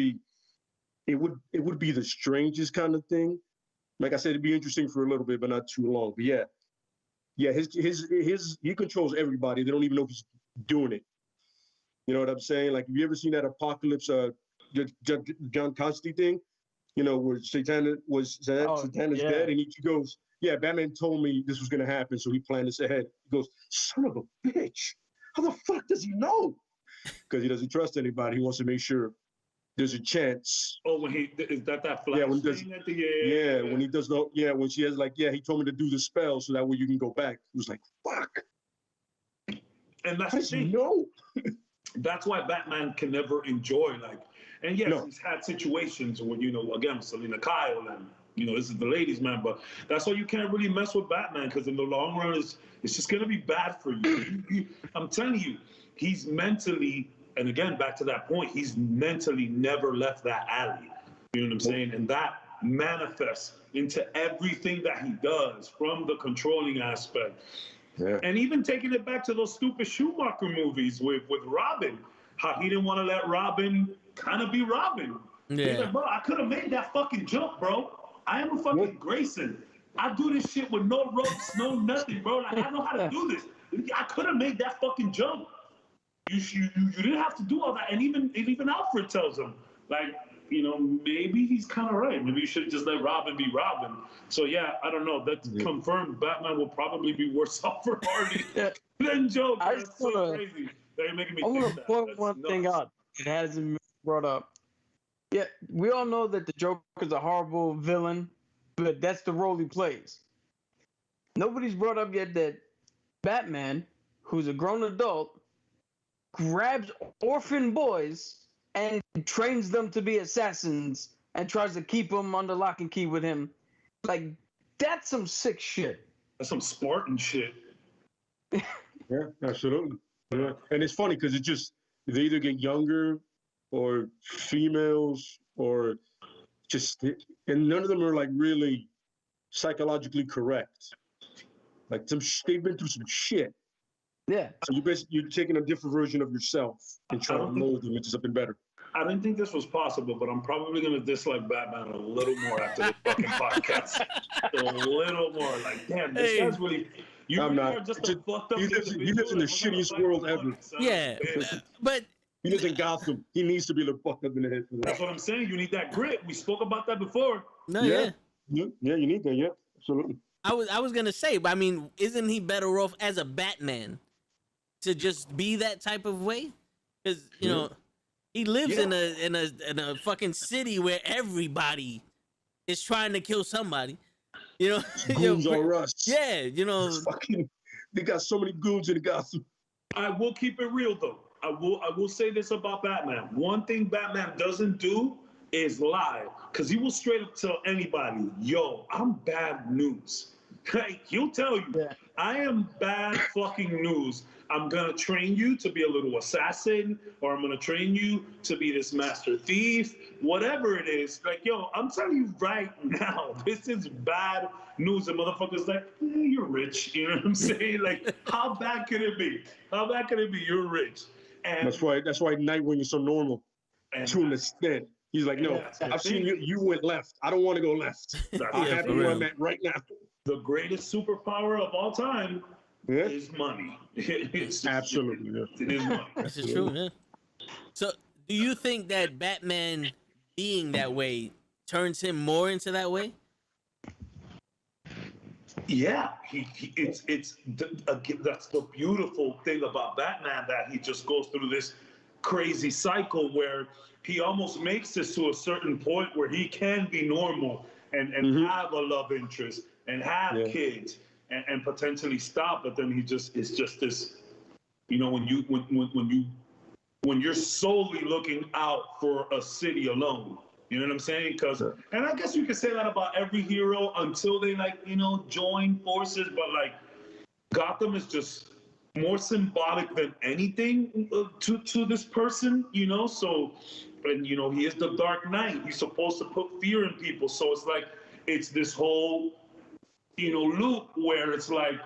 be the strangest kind of thing. Like I said, it'd be interesting for a little bit, but not too long. But yeah, he controls everybody. They don't even know if he's doing it. You know what I'm saying? Like, have you ever seen that Apocalypse John Constantine thing? You know, where Satana's dead, and he goes, yeah, Batman told me this was gonna happen, so he planned this ahead. He goes, son of a bitch, how the fuck does he know? Because he doesn't trust anybody. He wants to make sure there's a chance. Oh, when is that flash thing at the end? When he does when she has like, he told me to do the spell so that way you can go back. It was like, fuck. And that's the thing. No. That's why Batman can never enjoy, like, and yes, he's had situations when, again, Selena Kyle, and, this is the ladies' man, but that's why you can't really mess with Batman, because in the long run, it's just going to be bad for you. I'm telling you, he's mentally, and again, back to that point, he's mentally never left that alley. You know what I'm saying? And that manifests into everything that he does, from the controlling aspect. Yeah. And even taking it back to those stupid Schumacher movies with Robin, how he didn't want to let Robin kind of be Robin. Yeah. He's like, bro, I could have made that fucking jump, bro. I am a fucking Grayson. I do this shit with no ropes, no nothing, bro. Like, I know how to do this. I could have made that fucking jump. You didn't have to do all that. And even Alfred tells him, like, maybe he's kind of right. Maybe you should just let Robin be Robin. So, yeah, I don't know. That's confirmed. Batman will probably be worse off for Harley than Joker. That's so crazy. They're making me think that. I want to point one thing out. It hasn't been brought up. Yeah, we all know that the Joker's a horrible villain, but that's the role he plays. Nobody's brought up yet that Batman, who's a grown adult, grabs orphan boys and trains them to be assassins and tries to keep them under lock and key with him. Like, that's some sick shit. That's some Spartan shit. Yeah, absolutely. Yeah. And it's funny because they either get younger or females or just, and none of them are like really psychologically correct. Like, they've been through some shit. Yeah. So you're taking a different version of yourself and trying to mold them into something better. I didn't think this was possible, but I'm probably going to dislike Batman a little more after this fucking podcast. A little more. Like, damn, this guy's really... I'm not. Just a fucked up he lives in the shittiest world ever. Yeah, but... He lives in Gotham. He needs to be the fucked up in the head for that. That's what I'm saying. You need that grit. We spoke about that before. No, yeah, you need that. Yeah, absolutely. I was gonna say, but I mean, isn't he better off as a Batman to just be that type of way? Because he lives in a fucking city where everybody is trying to kill somebody. Goons are us. Yeah, they got so many goons in Gotham. I will keep it real though. I will say this about Batman. One thing Batman doesn't do is lie, because he will straight up tell anybody, yo, I'm bad news. He'll tell you, I am bad fucking news. I'm going to train you to be a little assassin, or I'm going to train you to be this master thief, whatever it is. Like, yo, I'm telling you right now, this is bad news. And motherfuckers like, you're rich. You know what I'm saying? Like, how bad could it be? How bad could it be? You're rich. And that's why Nightwing is so normal to an extent. He's like, no, I've seen you. You went left. I don't want to go left. I have to run that right now. The greatest superpower of all time is money. Absolutely. It is money. This is true, yeah. So, do you think that Batman being that way turns him more into that way? Yeah, that's the beautiful thing about Batman, that he just goes through this crazy cycle where he almost makes this to a certain point where he can be normal and have a love interest and have kids and potentially stop, but then it's just this, when you're solely looking out for a city alone. You know what I'm saying? And I guess you could say that about every hero until they join forces. But like, Gotham is just more symbolic than anything to this person, So, and he is the Dark Knight. He's supposed to put fear in people. So it's like, it's this whole loop where it's like,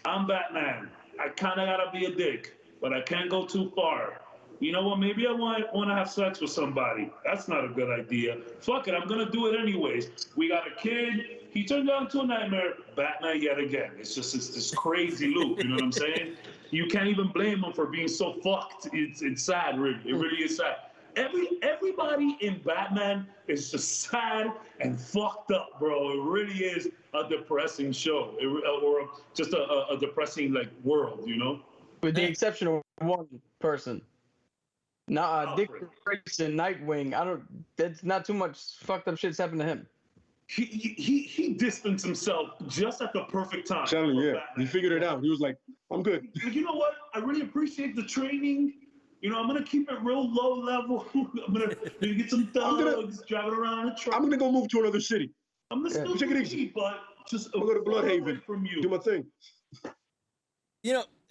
I'm Batman. I kind of gotta be a dick, but I can't go too far. You know what? Maybe I want to have sex with somebody. That's not a good idea. Fuck it, I'm gonna do it anyways. We got a kid. He turned out into a nightmare. Batman yet again. It's this crazy loop. You know what I'm saying? You can't even blame him for being so fucked. It's sad, really. It really is sad. Everybody in Batman is just sad and fucked up, bro. It really is a depressing show, or just a depressing world, With the exception of one person. Dick Grayson, Nightwing. That's not too much fucked up shit's happened to him. He distanced himself just at the perfect time. Telling you, he figured it out. He was like, I'm good. You know what? I really appreciate the training. I'm gonna keep it real low level. I'm gonna get some thugs driving around in a truck. I'm gonna go move to another city. I'm gonna still take it easy, but just I'll go to Bloodhaven from you. Do my thing.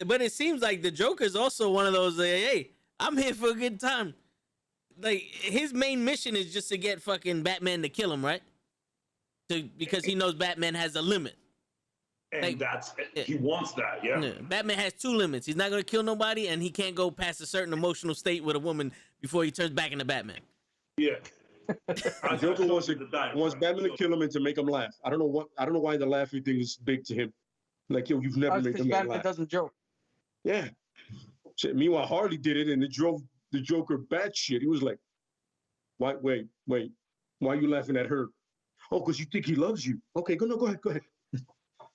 But it seems like the Joker's also one of those. Hey, I'm here for a good time. Like his main mission is just to get fucking Batman to kill him, right? Because he knows Batman has a limit. And he wants that, yeah. Batman has 2 limits. He's not gonna kill nobody, and he can't go past a certain emotional state with a woman before he turns back into Batman. Yeah. Joker wants Batman to kill him and to make him laugh. I don't know why the laughing thing is big to him. Like, yo, you've never made him Batman laugh. doesn't joke. Yeah. Meanwhile, Harley did it, and it drove the Joker batshit. He was like, wait, why are you laughing at her? Oh, because you think he loves you. Okay, go ahead.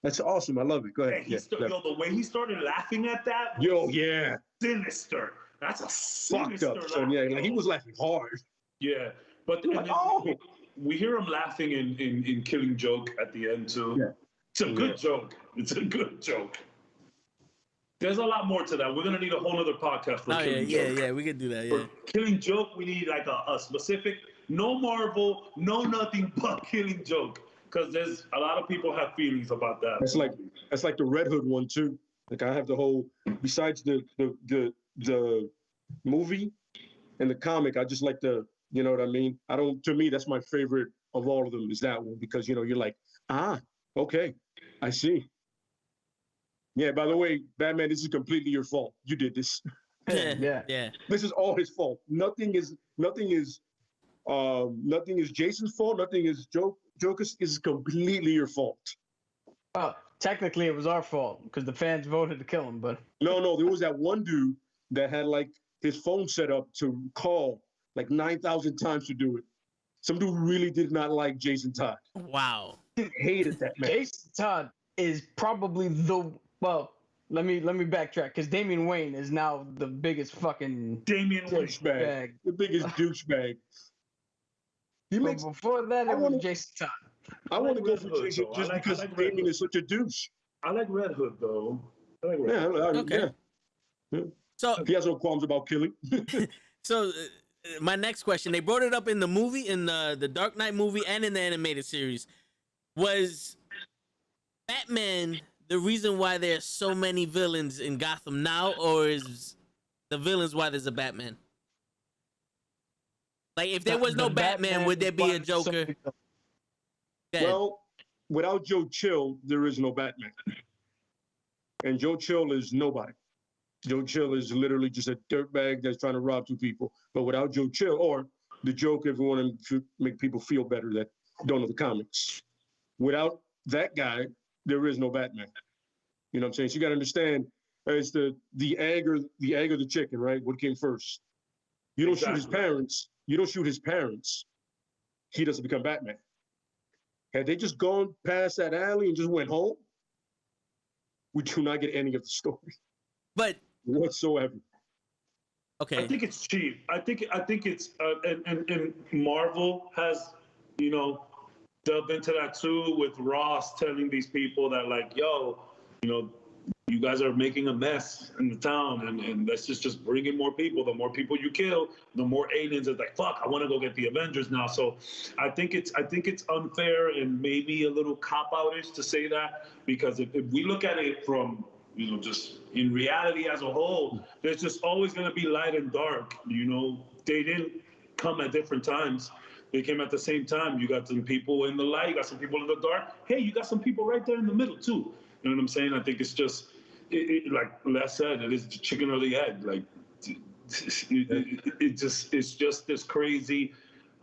That's awesome. I love it. Go ahead. The way he started laughing at that. Yeah. Sinister. That's a fucked sinister up. So, yeah, like he was laughing hard. Yeah, but we hear him laughing in Killing Joke at the end too. Yeah. It's a good joke. It's a good joke. There's a lot more to that. We're gonna need a whole other podcast for Killing Joke. Yeah, we could do that. For Killing Joke, we need like a specific, no Marvel, no nothing but Killing Joke. Because there's a lot of people have feelings about that. That's like the Red Hood one too. Like I have the whole, besides the movie and the comic, I just like you know what I mean? To me, that's my favorite of all of them is that one because, you're like, okay, I see. Yeah, by the way, Batman, this is completely your fault. You did this. Yeah. This is all his fault. Nothing is Jason's fault. Nothing is Joker's. Is completely your fault. Technically, it was our fault because the fans voted to kill him. But no, there was that one dude that had like his phone set up to call like 9,000 times to do it. Some dude really did not like Jason Todd. Wow. Hated that man. Jason Todd is probably let me backtrack because Damian Wayne is now the biggest fucking douchebag. The biggest douchebag. But before that, it was Jason Todd. I want to go for Jason just because Damian is such a douche. I like Red Hood though. Okay. Yeah. So he has no qualms about killing. So my next question, they brought it up in the movie, in the Dark Knight movie and in the animated series. Was Batman the reason why there's so many villains in Gotham now, or is the villains why there's a Batman? Like, if there was no Batman, would there be a Joker? Well, without Joe Chill, there is no Batman. And Joe Chill is nobody. Joe Chill is literally just a dirtbag that's trying to rob 2 people. But without Joe Chill, or the Joker, if you want to make people feel better that don't know the comics, without that guy, there is no Batman. You know what I'm saying? So you got to understand, it's the egg or the chicken, right? What came first? You don't shoot his parents. You don't shoot his parents. He doesn't become Batman. Had they just gone past that alley and just went home, we do not get any of the story. But whatsoever. Okay. I think it's cheap. I think it's and Marvel has, delved into that too with Ross telling these people that like, yo, you guys are making a mess in the town and let's just bring in more people. The more people you kill, the more aliens is like, fuck, I want to go get the Avengers now. So I think it's unfair and maybe a little cop-out-ish to say that, because if we look at it from, just in reality as a whole, there's just always going to be light and dark. They didn't come at different times. They came at the same time. You got some people in the light, you got some people in the dark. Hey, you got some people right there in the middle too. You know what I'm saying? I think it's just, like Les said, it is the chicken or the egg. Like, it's just this crazy,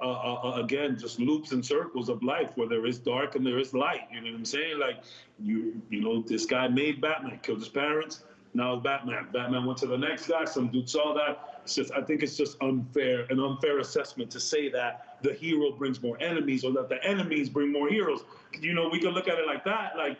again, just loops and circles of life where there is dark and there is light. You know what I'm saying? Like, you know, this guy made Batman, killed his parents. Now it's Batman. Batman went to the next guy. Some dude saw that. It's just, I think it's just an unfair assessment to say that the hero brings more enemies or that the enemies bring more heroes. You know, we can look at it like that. Like,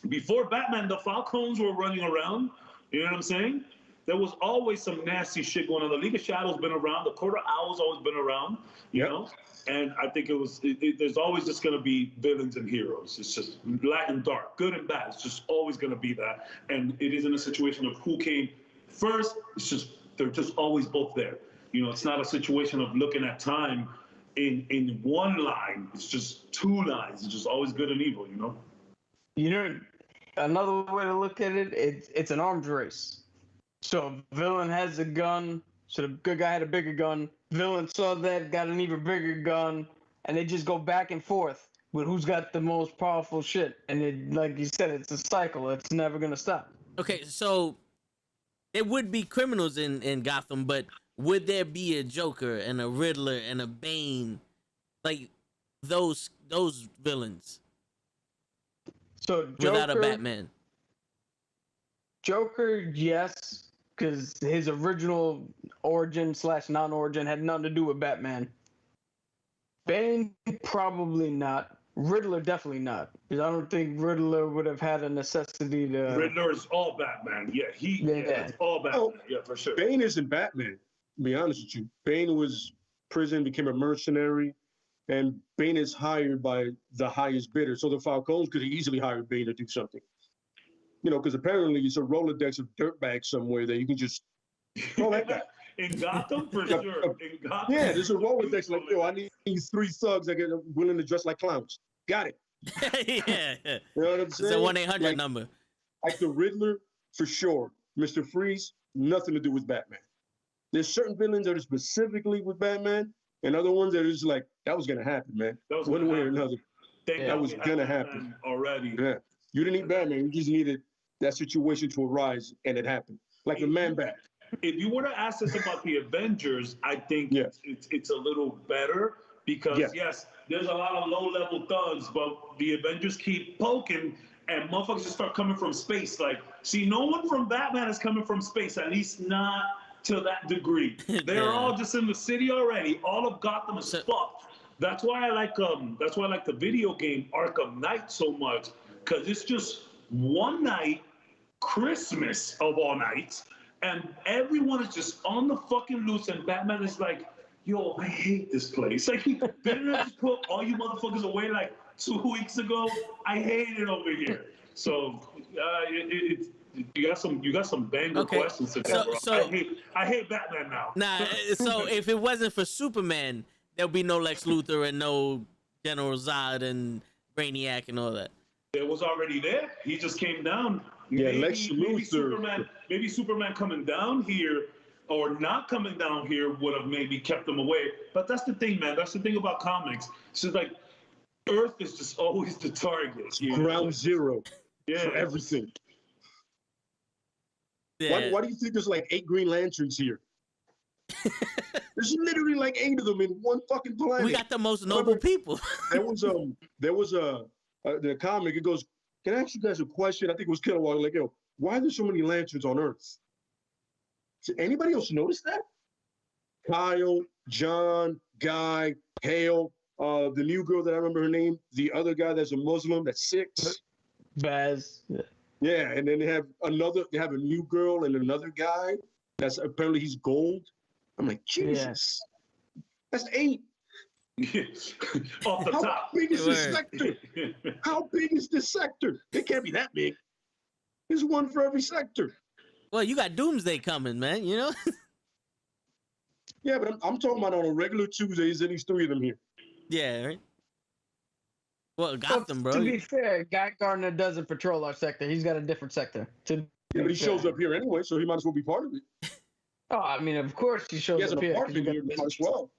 before Batman, the Falcons were running around. You know what I'm saying? There was always some nasty shit going on. The League of Shadows been around. The Court of Owls always been around. You know? And I think there's always just going to be villains and heroes. It's just light and dark, good and bad. It's just always going to be that. And it isn't a situation of who came first. It's just, they're just always both there. You know, it's not a situation of looking at time in one line. It's just two lines. It's just always good and evil, you know? You know, another way to look at it, it's an arms race. So villain has a gun, so the good guy had a bigger gun. Villain saw that, got an even bigger gun, and they just go back and forth with who's got the most powerful shit. And it, like you said, it's a cycle. It's never gonna stop. Okay, so there would be criminals in Gotham, but would there be a Joker and a Riddler and a Bane, like those villains? So Joker, without a Batman. Joker, yes, because his original origin / non-origin had nothing to do with Batman. Bane, probably not. Riddler, definitely not. Because I don't think Riddler would have had a necessity to. Riddler is all Batman. Yeah, it's all Batman. Oh, yeah, for sure. Bane isn't Batman, to be honest with you. Bane was prison, became a mercenary, and Bane is hired by the highest bidder. So the Falcons could easily hire Bane to do something. You know, because apparently it's a Rolodex of dirtbags somewhere that you can just throw that guy. In Gotham, for sure. In Gotham. Yeah, there's a Rolodex like, yo, I need 3 thugs that are willing to dress like clowns. Got it. Yeah. You know what I'm saying? It's a 1-800 number. Like the Riddler, for sure. Mr. Freeze, nothing to do with Batman. There's certain villains that are specifically with Batman, and other ones that are just like, that was going to happen, man. One way or another. That was going to happen. Already. Yeah. You didn't need Batman. You just needed that situation to arise, and it happened. Like the Man Bat. If you were to ask us about the Avengers, I think it's a little better because, yes, there's a lot of low-level thugs, but the Avengers keep poking, and motherfuckers just start coming from space. Like, see, no one from Batman is coming from space, at least not to that degree. They're all just in the city already. All of Gotham is fucked. That's why I like the video game Arkham Knight so much, because it's just one night, Christmas of all nights, and everyone is just on the fucking loose, and Batman is like, yo, I hate this place. Like, didn't I just put all you motherfuckers away like 2 weeks ago? I hate it over here. So you got some banger questions today, bro. So I hate Batman now. Nah, so if it wasn't for Superman, there'd be no Lex Luthor and no General Zod and Brainiac and all that. It was already there. He just came down. Yeah, Lex Luthor. Maybe Superman coming down here or not coming down here would have maybe kept them away. But that's the thing, man. That's the thing about comics. It's just like Earth is just always the target. Ground zero for everything. Yeah. Why do you think there's like 8 Green Lanterns here? There's literally like 8 of them in one fucking planet. We got the most noble people. There was the comic. It goes, can I ask you guys a question? I think it was Kilowog. Like, yo, why are there so many lanterns on Earth? Did anybody else notice that? Kyle, John, Guy, Hale, the new girl that I remember her name, the other guy that's a Muslim, that's 6. Baz. Yeah, and then they have a new girl and another guy that's apparently he's gold. I'm like, Jesus, that's 8. Off the top. How big is this sector? How big is this sector? It can't be that big. There's one for every sector. Well, you got Doomsday coming, man, you know? Yeah, but I'm talking about on a regular Tuesday, there's at least 3 of them here. Yeah, right? Well, Gotham, bro. To be fair, Guy Gardner doesn't patrol our sector. He's got a different sector. Yeah, but he shows up here anyway, so he might as well be part of it. Oh, I mean, of course he shows up here. He has an apartment here, might as well.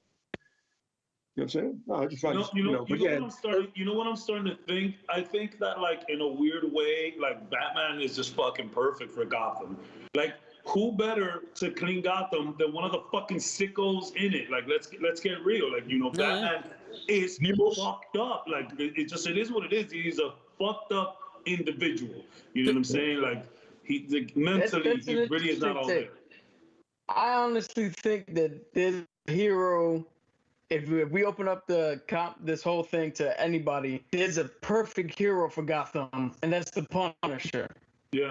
what I'm saying? No, I just find, What I'm starting. You know what I'm starting to think? I think that like in a weird way, like Batman is just fucking perfect for Gotham. Like, who better to clean Gotham than one of the fucking sickos in it? Like, let's get real. Like, Batman is fucked up. Like, it is what it is. He's a fucked up individual. You know what I'm saying? Like, mentally, he really is not all there. I honestly think that this hero, if we open up this whole thing to anybody, there's a perfect hero for Gotham, and that's the Punisher. Yeah.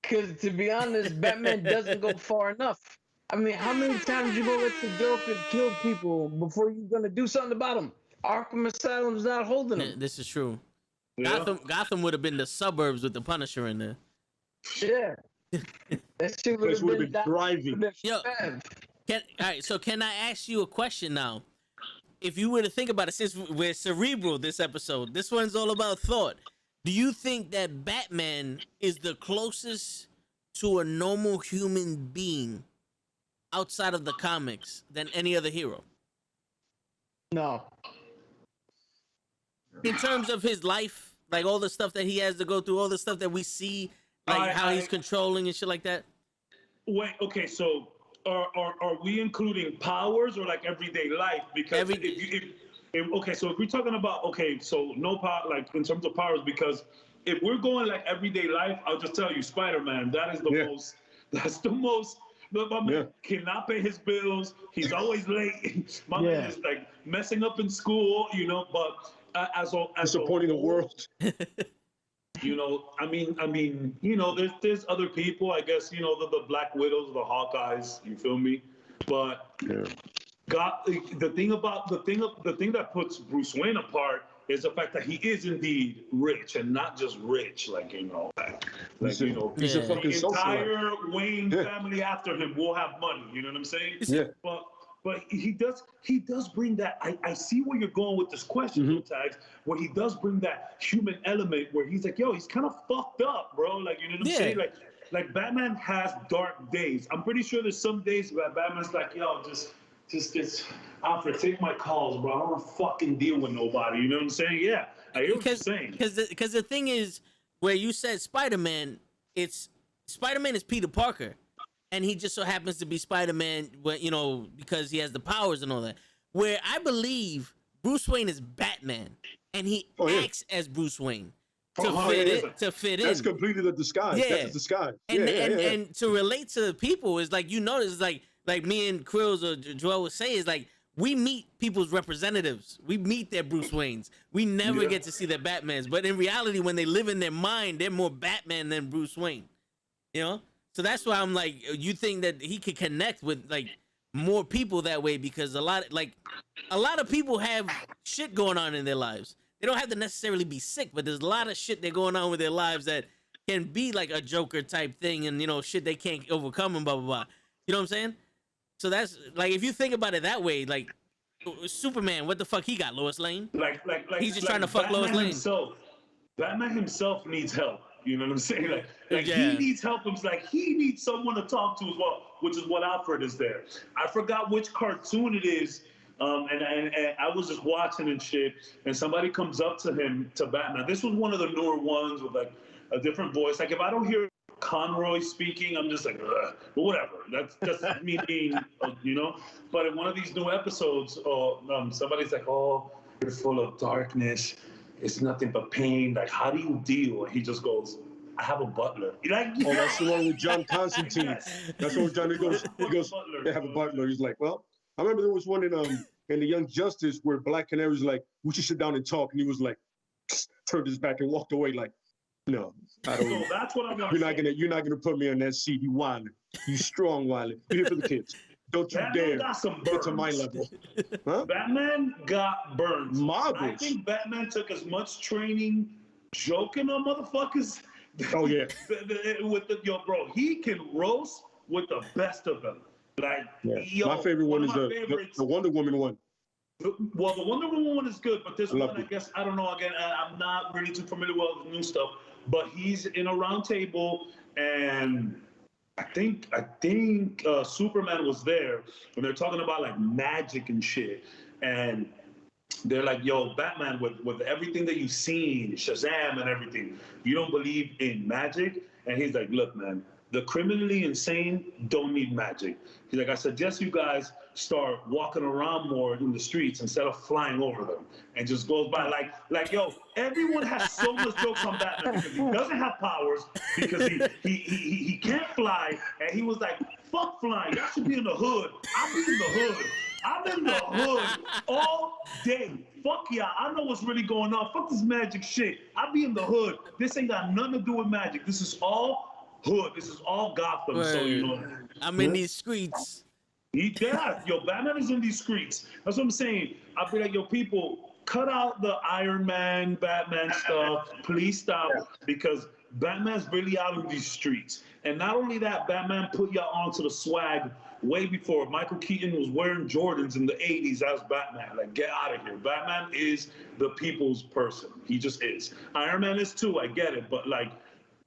Because to be honest, Batman doesn't go far enough. I mean, how many times you gonna let the Joker kill people before you're gonna do something about them? Arkham Asylum's not holding him. This is true. Yeah. Gotham would have been the suburbs with the Punisher in there. Yeah. That shit would have been driving. Yo, all right, so can I ask you a question now? If you were to think about it, since we're cerebral this episode, this one's all about thought. Do you think that Batman is the closest to a normal human being outside of the comics than any other hero? No. In terms of his life, like all the stuff that he has to go through, all the stuff that we see, like how he's controlling and shit like that? Wait, okay, so are we including powers or like everyday life? Because if we're talking about, so no power, like in terms of powers, because if we're going like everyday life, I'll just tell you, Spider-Man, that is the most, that's the most, my man cannot pay his bills. He's always late. My man is like messing up in school, but as supporting the world. I mean, there's other people, I guess, the Black Widows, the Hawkeyes, you feel me? But the thing that puts Bruce Wayne apart is the fact that he is indeed rich, and not just rich, he's a fucking socialite. The entire Wayne family after him will have money. You know what I'm saying? Yeah. But he does bring that. I see where you're going with this question, Tags, where he does bring that human element where he's like, yo, he's kind of fucked up, bro. Like, you know what I'm saying? Like Batman has dark days. I'm pretty sure there's some days where Batman's like, yo, just Alfred, take my calls, bro. I don't want to fucking deal with nobody. You know what I'm saying? Yeah, I hear what you're saying. Because the thing is, where you said Spider-Man is Peter Parker. And he just so happens to be Spider-Man, because he has the powers and all that. Where I believe Bruce Wayne is Batman, and he acts as Bruce Wayne to fit in. That's completely the disguise. Yeah. That's the disguise. And to relate to the people is like, it's like me and Quills or Joel would say, is like we meet people's representatives. We meet their Bruce Waynes. We never get to see their Batmans. But in reality, when they live in their mind, they're more Batman than Bruce Wayne. So that's why I'm like, you think that he could connect with like more people that way, because a lot of people have shit going on in their lives. They don't have to necessarily be sick, but there's a lot of shit that going on with their lives that can be like a Joker type thing, and shit they can't overcome and blah blah blah. You know what I'm saying? So that's like, if you think about it that way, like Superman, what the fuck he got? Lois Lane? Like he's just trying to fuck Batman Lois Lane. Batman himself needs help. You know what I'm saying? He needs help. It's like he needs someone to talk to as well, which is what Alfred is there. I forgot which cartoon it is, and I was just watching and shit, and somebody comes up to him, to Batman. This was one of the newer ones with like a different voice. Like if I don't hear Conroy speaking, I'm just like, ugh. But whatever. That's me being, But in one of these new episodes, somebody's like, oh, you're full of darkness. It's nothing but pain. Like, how do you deal? And he just goes, I have a butler. Oh, that's the one with John Constantine. That's what Johnny goes. He goes, they have a butler. He's like, well, I remember there was one in the Young Justice where Black Canary's like, we should sit down and talk. And he was like, turned his back and walked away like, no, I don't. So that's what I'm gonna You're not gonna put me on that seat. You wildin'. You strong wildin'. Be here for the kids. Don't you dare get to my level. Huh? Batman got burned. Marbles. I think Batman took as much training joking on motherfuckers. Oh yeah. Bro, he can roast with the best of them. Like, my favorite one is the Wonder Woman one. Well, the Wonder Woman one is good, but this one, I guess, I don't know. Again, I'm not really too familiar with the new stuff. But he's in a round table, and I think Superman was there, and they're talking about like magic and shit. And they're like, yo, Batman, with everything that you've seen, Shazam and everything, you don't believe in magic? And he's like, look, man, the criminally insane don't need magic. He's like, I suggest you guys start walking around more in the streets instead of flying over them. And just goes by like, yo, everyone has so much jokes on Batman because he doesn't have powers, because he can't fly. And he was like, fuck flying, y'all should be in the hood. I'll be in the hood. I'm in the hood all day. Fuck yeah, I know what's really going on. Fuck this magic shit. I'll be in the hood. This ain't got nothing to do with magic. This is all hood. This is all Gotham. Word. So, you know. I'm in these streets. Yeah, yo, Batman is in these streets. That's what I'm saying. I'll be like, yo, people, cut out the Iron Man, Batman stuff. Please stop, because Batman's really out in these streets. And not only that, Batman put y'all onto the swag way before. Michael Keaton was wearing Jordans in the 80s as Batman. Like, get out of here. Batman is the people's person. He just is. Iron Man is too, I get it. But, like,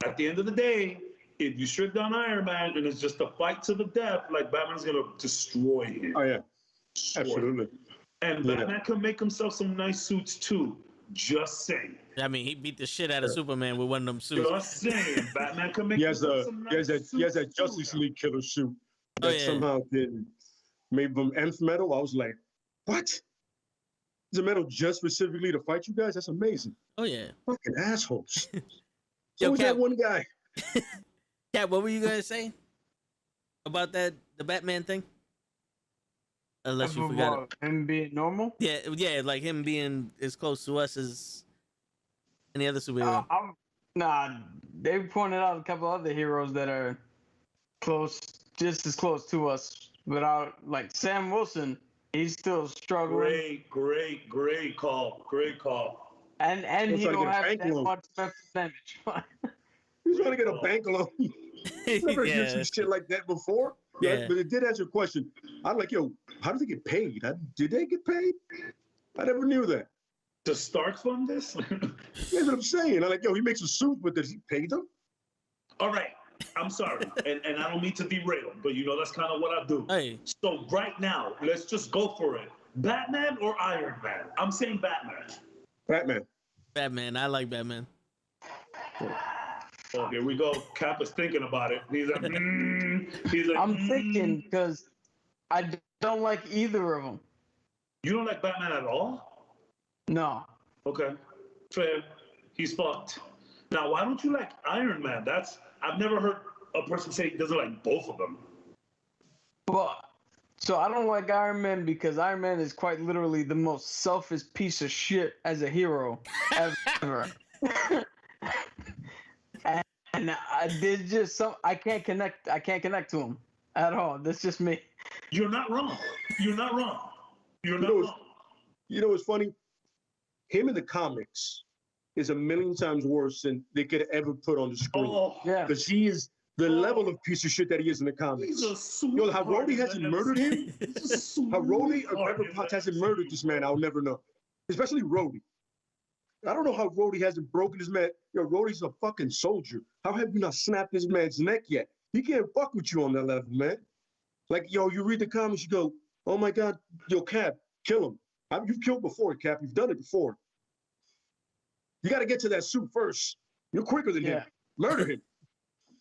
at the end of the day, if you strip down Iron Man and it's just a fight to the death, like, Batman's going to destroy him. Oh, yeah. Absolutely. And Batman can make himself some nice suits, too. Just saying. I mean, he beat the shit out of Superman with one of them suits. Just saying. Batman can make himself some nice suits, he has that too, Justice League killer suit Oh, that yeah. somehow made from nth metal. I was like, what? Is a metal just specifically to fight you guys? That's amazing. Oh yeah. Fucking assholes. Yo, So was Cap- that one guy? Cat, what were you gonna say about the Batman thing? Unless you forgot it. Him being normal? Yeah, like him being as close to us as any other superhero. Nah, they pointed out a couple other heroes that are close, just as close to us. Without, like, Sam Wilson, he's still struggling. Great call. Great call. And He's he trying to don't get a have bank that loan. much Memphis damage. He's trying to get a bank loan. Never heard Yeah. some shit like that before. Yeah. Right? But it did answer a question. I'm like, yo, how did they get paid? Did they get paid? I never knew that. Does Stark fund this? That's what I'm saying. I'm like, yo, he makes a suit, but does he pay them? All right. I'm sorry. and I don't mean to derail, but you know, that's kind of what I do. Hey, So right now, let's just go for it. Batman or Iron Man? I'm saying Batman. Batman. I like Batman. Oh, here we go. Cap is thinking about it. He's like, He's like, I'm thinking because I don't like either of them. You don't like Batman at all? No. Okay. Fair. He's fucked. Now, why don't you like Iron Man? I've never heard a person say he doesn't like both of them. But so I don't like Iron Man because Iron Man is quite literally the most selfish piece of shit as a hero ever. and there's just I can't connect to him at all. That's just me. You're not wrong. You're not wrong. You're not wrong. You know what's funny? Him in the comics is a million times worse than they could ever put on the screen. Oh, Yeah. Because he is the level of piece of shit that he is in the comics. he's a sweet. Yo, how Rhodey hasn't murdered him? How Rhodey or Pepper Pepper Potts hasn't murdered this man, I'll never know. Especially Rhodey. I don't know how Rhodey hasn't broken his man. Yo, Rhodey's a fucking soldier. How have you not snapped this man's neck yet? He can't fuck with you on that level, man. Like, yo, you read the comments, you go, oh my God, yo, Cap, kill him. You've killed before, Cap. You've done it before. You got to get to that suit first. You're quicker than him. Murder him.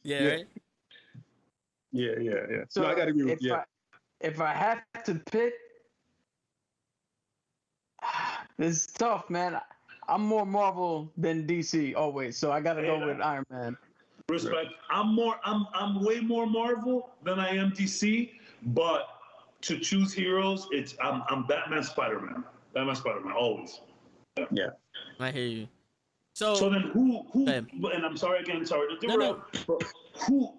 Yeah, Yeah. right? Yeah. So no, I got to agree with you. if I have to pick, this is tough, man. I'm more Marvel than DC always, so I got to go with Iron Man. Respect. I'm way more Marvel than I am DC, but to choose heroes, I'm Batman, Spider-Man. Always. Yeah. I hear you. So then who ahead. and I'm sorry to No. derail, but who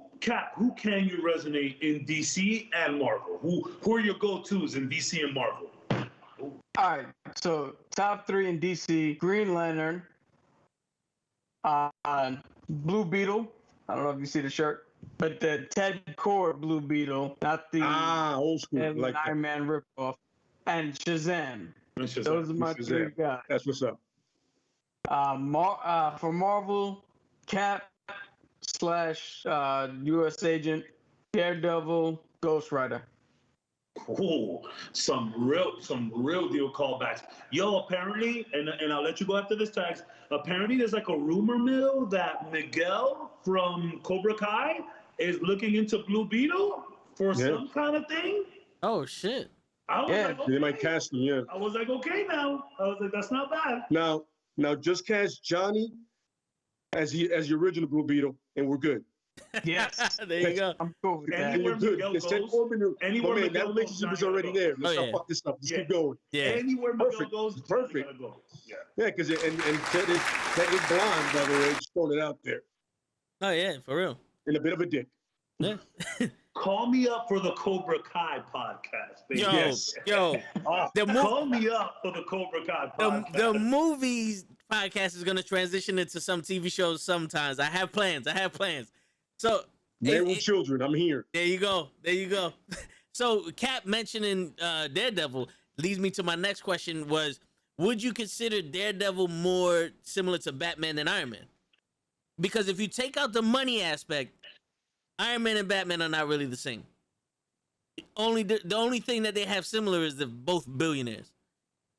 can you resonate in DC and Marvel? Who are your go-tos in DC and Marvel? All right, so top 3 in DC: Green Lantern, Blue Beetle. I don't know if you see the shirt, but the Ted Kord Blue Beetle, not the Old school. Like Iron Man ripoff, and Shazam. It's just Those are my 3 guys. that's what's up. For Marvel, Cap / U.S. Agent, Daredevil, Ghost Rider. Cool. Some real deal callbacks. Yo, apparently, and I'll let you go after this text. Apparently, there's like a rumor mill that Miguel from Cobra Kai is looking into Blue Beetle for some kind of thing. Oh shit. I was like, okay. They might cast him. Yeah. I was like, okay, now. I was like, that's not bad. Now, just cast Johnny as the original Blue Beetle, and we're good. Yes. There you go. I'm cool with that. Anywhere Miguel goes, that relationship is already there. Let's not fuck this up. Let's keep going. Yeah. Anywhere Miguel goes, Perfect. Go. Yeah. Yeah, because and Ted is blonde, by the way. Just throwing it out there. Oh yeah, for real. And a bit of a dick. Yeah. Call me up for the Cobra Kai podcast. Baby. Yo. Call me up for the Cobra Kai podcast. The movies podcast is gonna transition into some TV shows sometimes. I have plans. So Man with children, I'm here. There you go. So Cap mentioning Daredevil leads me to my next question was, would you consider Daredevil more similar to Batman than Iron Man? Because if you take out the money aspect, Iron Man and Batman are not really the same. The only thing that they have similar is they're both billionaires.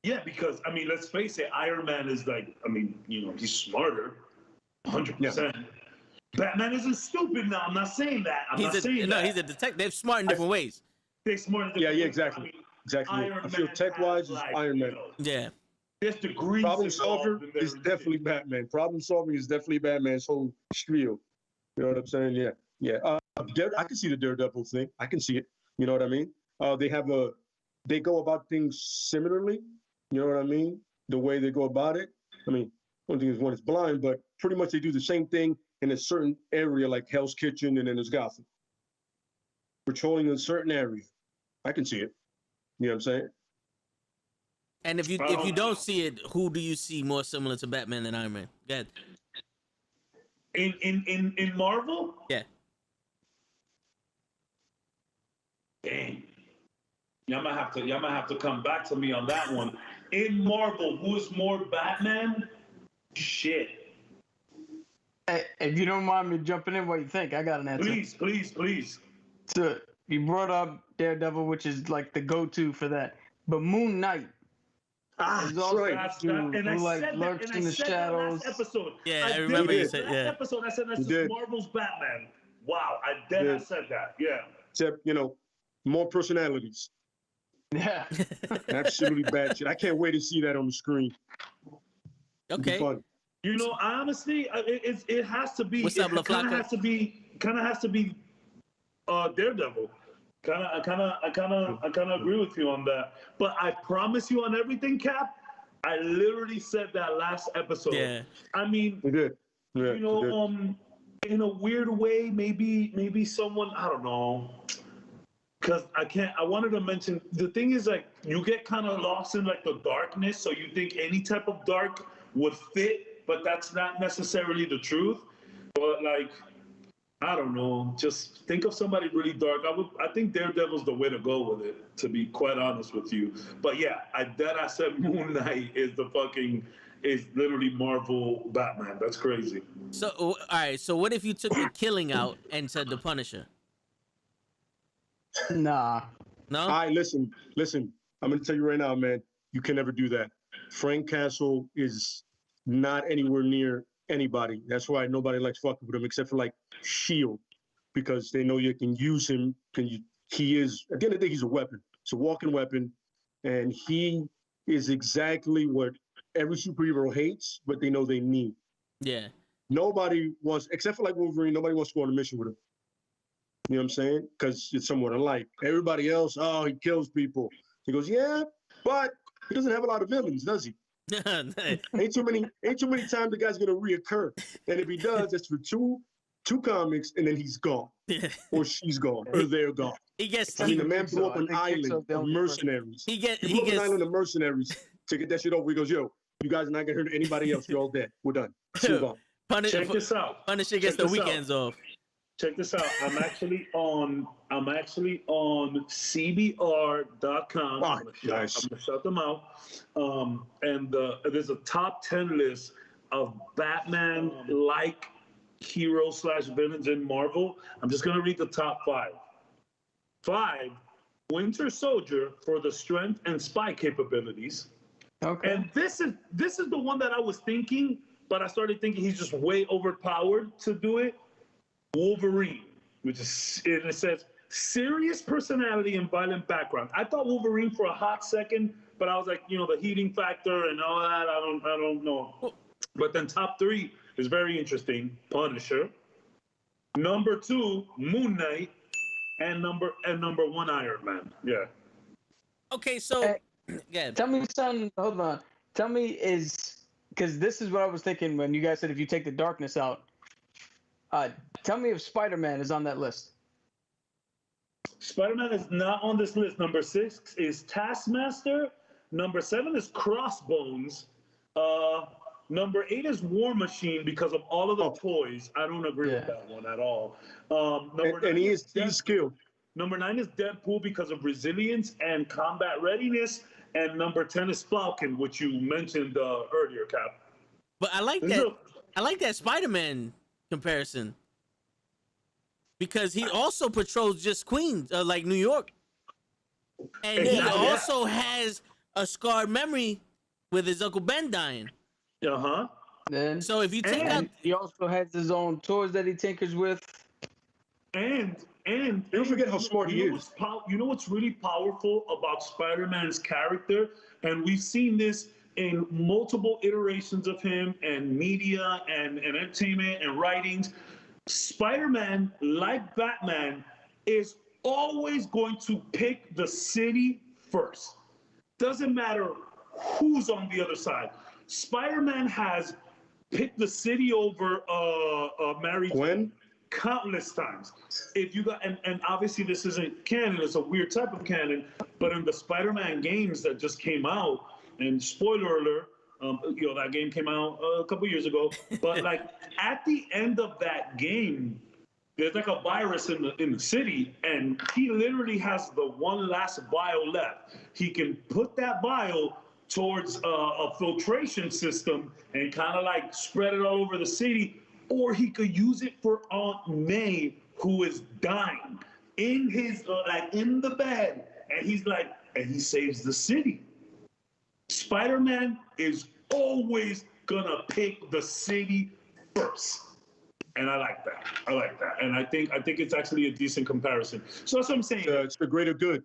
Yeah, because I mean, let's face it, Iron Man is like, I mean, he's smarter, 100%. Batman isn't stupid now. I'm not saying that. He's a detective. They're smart in different ways. They're smart in different ways. Exactly. I mean, Exactly. I feel tech-wise, it's Iron Man. Yeah. There's degrees. Problem solver is definitely Batman. Problem solving is definitely Batman's whole spiel. You know what I'm saying? Yeah. Yeah. I can see the Daredevil thing. I can see it. You know what I mean? They go about things similarly. You know what I mean? The way they go about it. I mean, one thing is one is blind, but pretty much they do the same thing in a certain area like Hell's Kitchen, and then there's Gotham. Patrolling a certain area. I can see it. You know what I'm saying? And if you don't see it, who do you see more similar to Batman than Iron Man? Go ahead. In Marvel? Yeah. Dang. Y'all might have to come back to me on that one. In Marvel, who is more Batman? Shit. Hey, if you don't mind me jumping in, what do you think? I got an answer. Please. So you brought up Daredevil, which is like the go-to for that. But Moon Knight is also lurks in the shadows. Episode. Yeah, I remember you said episode. I said that's just Marvel's Batman. Wow, I said that. Yeah. Except more personalities. Yeah. Absolutely bad shit. I can't wait to see that on the screen. Okay. Honestly, it has to be. What's up, it kind of has to be Daredevil. I kind of agree with you on that. But I promise you on everything, Cap. I literally said that last episode. Yeah. I mean, you did. Yeah, in a weird way, maybe someone, I don't know. Because I wanted to mention, the thing is, like, you get kind of lost in, like, the darkness, so you think any type of dark would fit, but that's not necessarily the truth. But, like, I don't know, just think of somebody really dark. I think Daredevil's the way to go with it, to be quite honest with you. But, yeah, I said Moon Knight is literally Marvel Batman. That's crazy. So, all right, so what if you took the Killing out and said the Punisher? Nah. No? All right, listen. I'm going to tell you right now, man, you can never do that. Frank Castle is not anywhere near anybody. That's why nobody likes fucking with him except for, like, S.H.I.E.L.D. because they know you can use him. He is, at the end of the day, he's a weapon. It's a walking weapon, and he is exactly what every superhero hates, but they know they need. Yeah. Nobody wants, except for, like, Wolverine, nobody wants to go on a mission with him. You know what I'm saying? Because it's somewhat alike. Everybody else, he kills people. He goes, yeah, but he doesn't have a lot of villains, does he? ain't too many times the guy's gonna reoccur. And if he does, that's for two comics, and then he's gone, or she's gone, or they're gone. The man blew up an island of mercenaries. He blew up an island of mercenaries to get that shit over. He goes, yo, you guys are not gonna hurt anybody else. You're all dead. We're done. Move on. Check this out. Punisher gets the weekends off. Check this out. I'm actually on CBR.com. I'm gonna shout them out. And there's a top 10 list of Batman-like heroes / villains in Marvel. I'm just gonna read the top 5. 5 Winter Soldier for the strength and spy capabilities. Okay. And this is the one that I was thinking, but I started thinking he's just way overpowered to do it. Wolverine, which is, it says serious personality and violent background. I thought Wolverine for a hot second, but I was like, the heating factor and all that. I don't know. But then top 3 is very interesting. Punisher. Number 2, Moon Knight, and number 1, Iron Man. Yeah. Okay, so yeah. Tell me something. Hold on. Tell me because this is what I was thinking when you guys said if you take the darkness out. Tell me if Spider-Man is on that list. Spider-Man is not on this list. Number 6 is Taskmaster. Number 7 is Crossbones. Number 8 is War Machine because of all of the toys. I don't agree with that one at all. And he's skilled. Number 9 is Deadpool because of resilience and combat readiness. And number 10 is Falcon, which you mentioned earlier, Cap. But I like that. I like that Spider-Man comparison because he also patrols just Queens, like New York, and he also has a scarred memory with his Uncle Ben dying. Then, So if you take out, he also has his own toys that he tinkers with. And don't forget how smart he is. You know what's really powerful about Spider-Man's character, and we've seen this in multiple iterations of him and media and entertainment and writings. Spider-Man, like Batman, is always going to pick the city first. Doesn't matter who's on the other side. Spider-Man has picked the city over Mary Gwen countless times. If you got and obviously this isn't canon, it's a weird type of canon, but in the Spider-Man games that just came out, and spoiler alert, that game came out a couple years ago, but like at the end of that game, there's like a virus in the city, and he literally has the one last vial left. He can put that vial towards a filtration system and kind of like spread it all over the city, or he could use it for Aunt May, who is dying in his in the bed, and he saves the city. Spider-Man is always gonna pick the city first, and I like that. And I think it's actually a decent comparison. So that's what I'm saying. it's the greater good.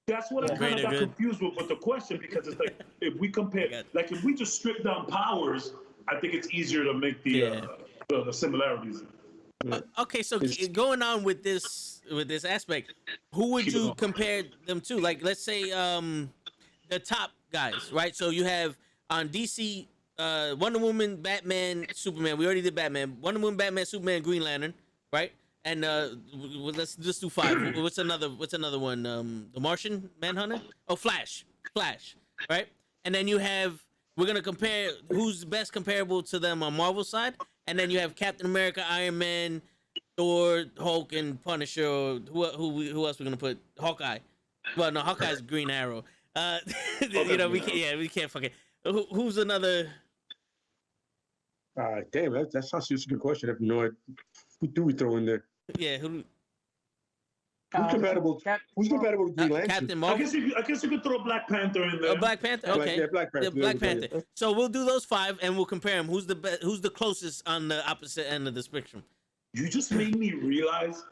That's what I kind of got confused with the question, because it's like if we compare, like if we just strip down powers, I think it's easier to make the similarities. Okay, so going on with this aspect, who would you compare them to? Like, let's say the top guys, right? So you have on DC, Wonder Woman, Batman, Superman. We already did Batman. Wonder Woman, Batman, Superman, Green Lantern, right? And let's just do 5. What's another one? The Martian Manhunter? Oh, Flash, right? And then you have, we're gonna compare who's best comparable to them on Marvel side, and then you have Captain America, Iron Man, Thor, Hulk, and Punisher. Or who else we're gonna put? Hawkeye. Well, no, Hawkeye's Green Arrow. We can't fucking. Who's another? Damn, that's such a good question. I have no idea. Who do we throw in there? Yeah, who's compatible? Who's compatible with Green Lantern? Captain Marvel. I guess you could throw Black Panther in there. Black Panther. Okay. Black Panther. Black Panther. So we'll do those 5 and we'll compare them. Who's the closest on the opposite end of the spectrum? You just made me realize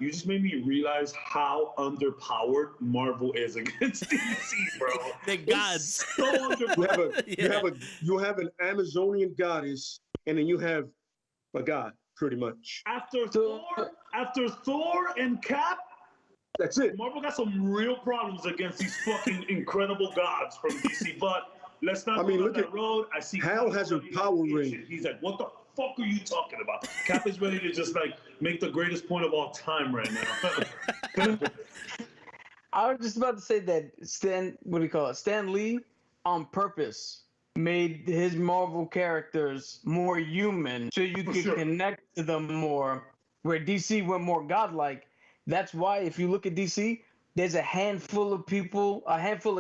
how underpowered Marvel is against DC, bro. They're gods. So underpowered. You have an Amazonian goddess, and then you have a god, pretty much. After Thor and Cap, that's it. Marvel got some real problems against these fucking incredible gods from DC. But let's not go down that road. I see Hal has a power ring. He's like, what the fuck are you talking about? Cap is ready to just like make the greatest point of all time right now. I was just about to say that Stan Lee on purpose made his Marvel characters more human so you could connect to them more, where DC went more godlike. That's why if you look at DC, there's a handful of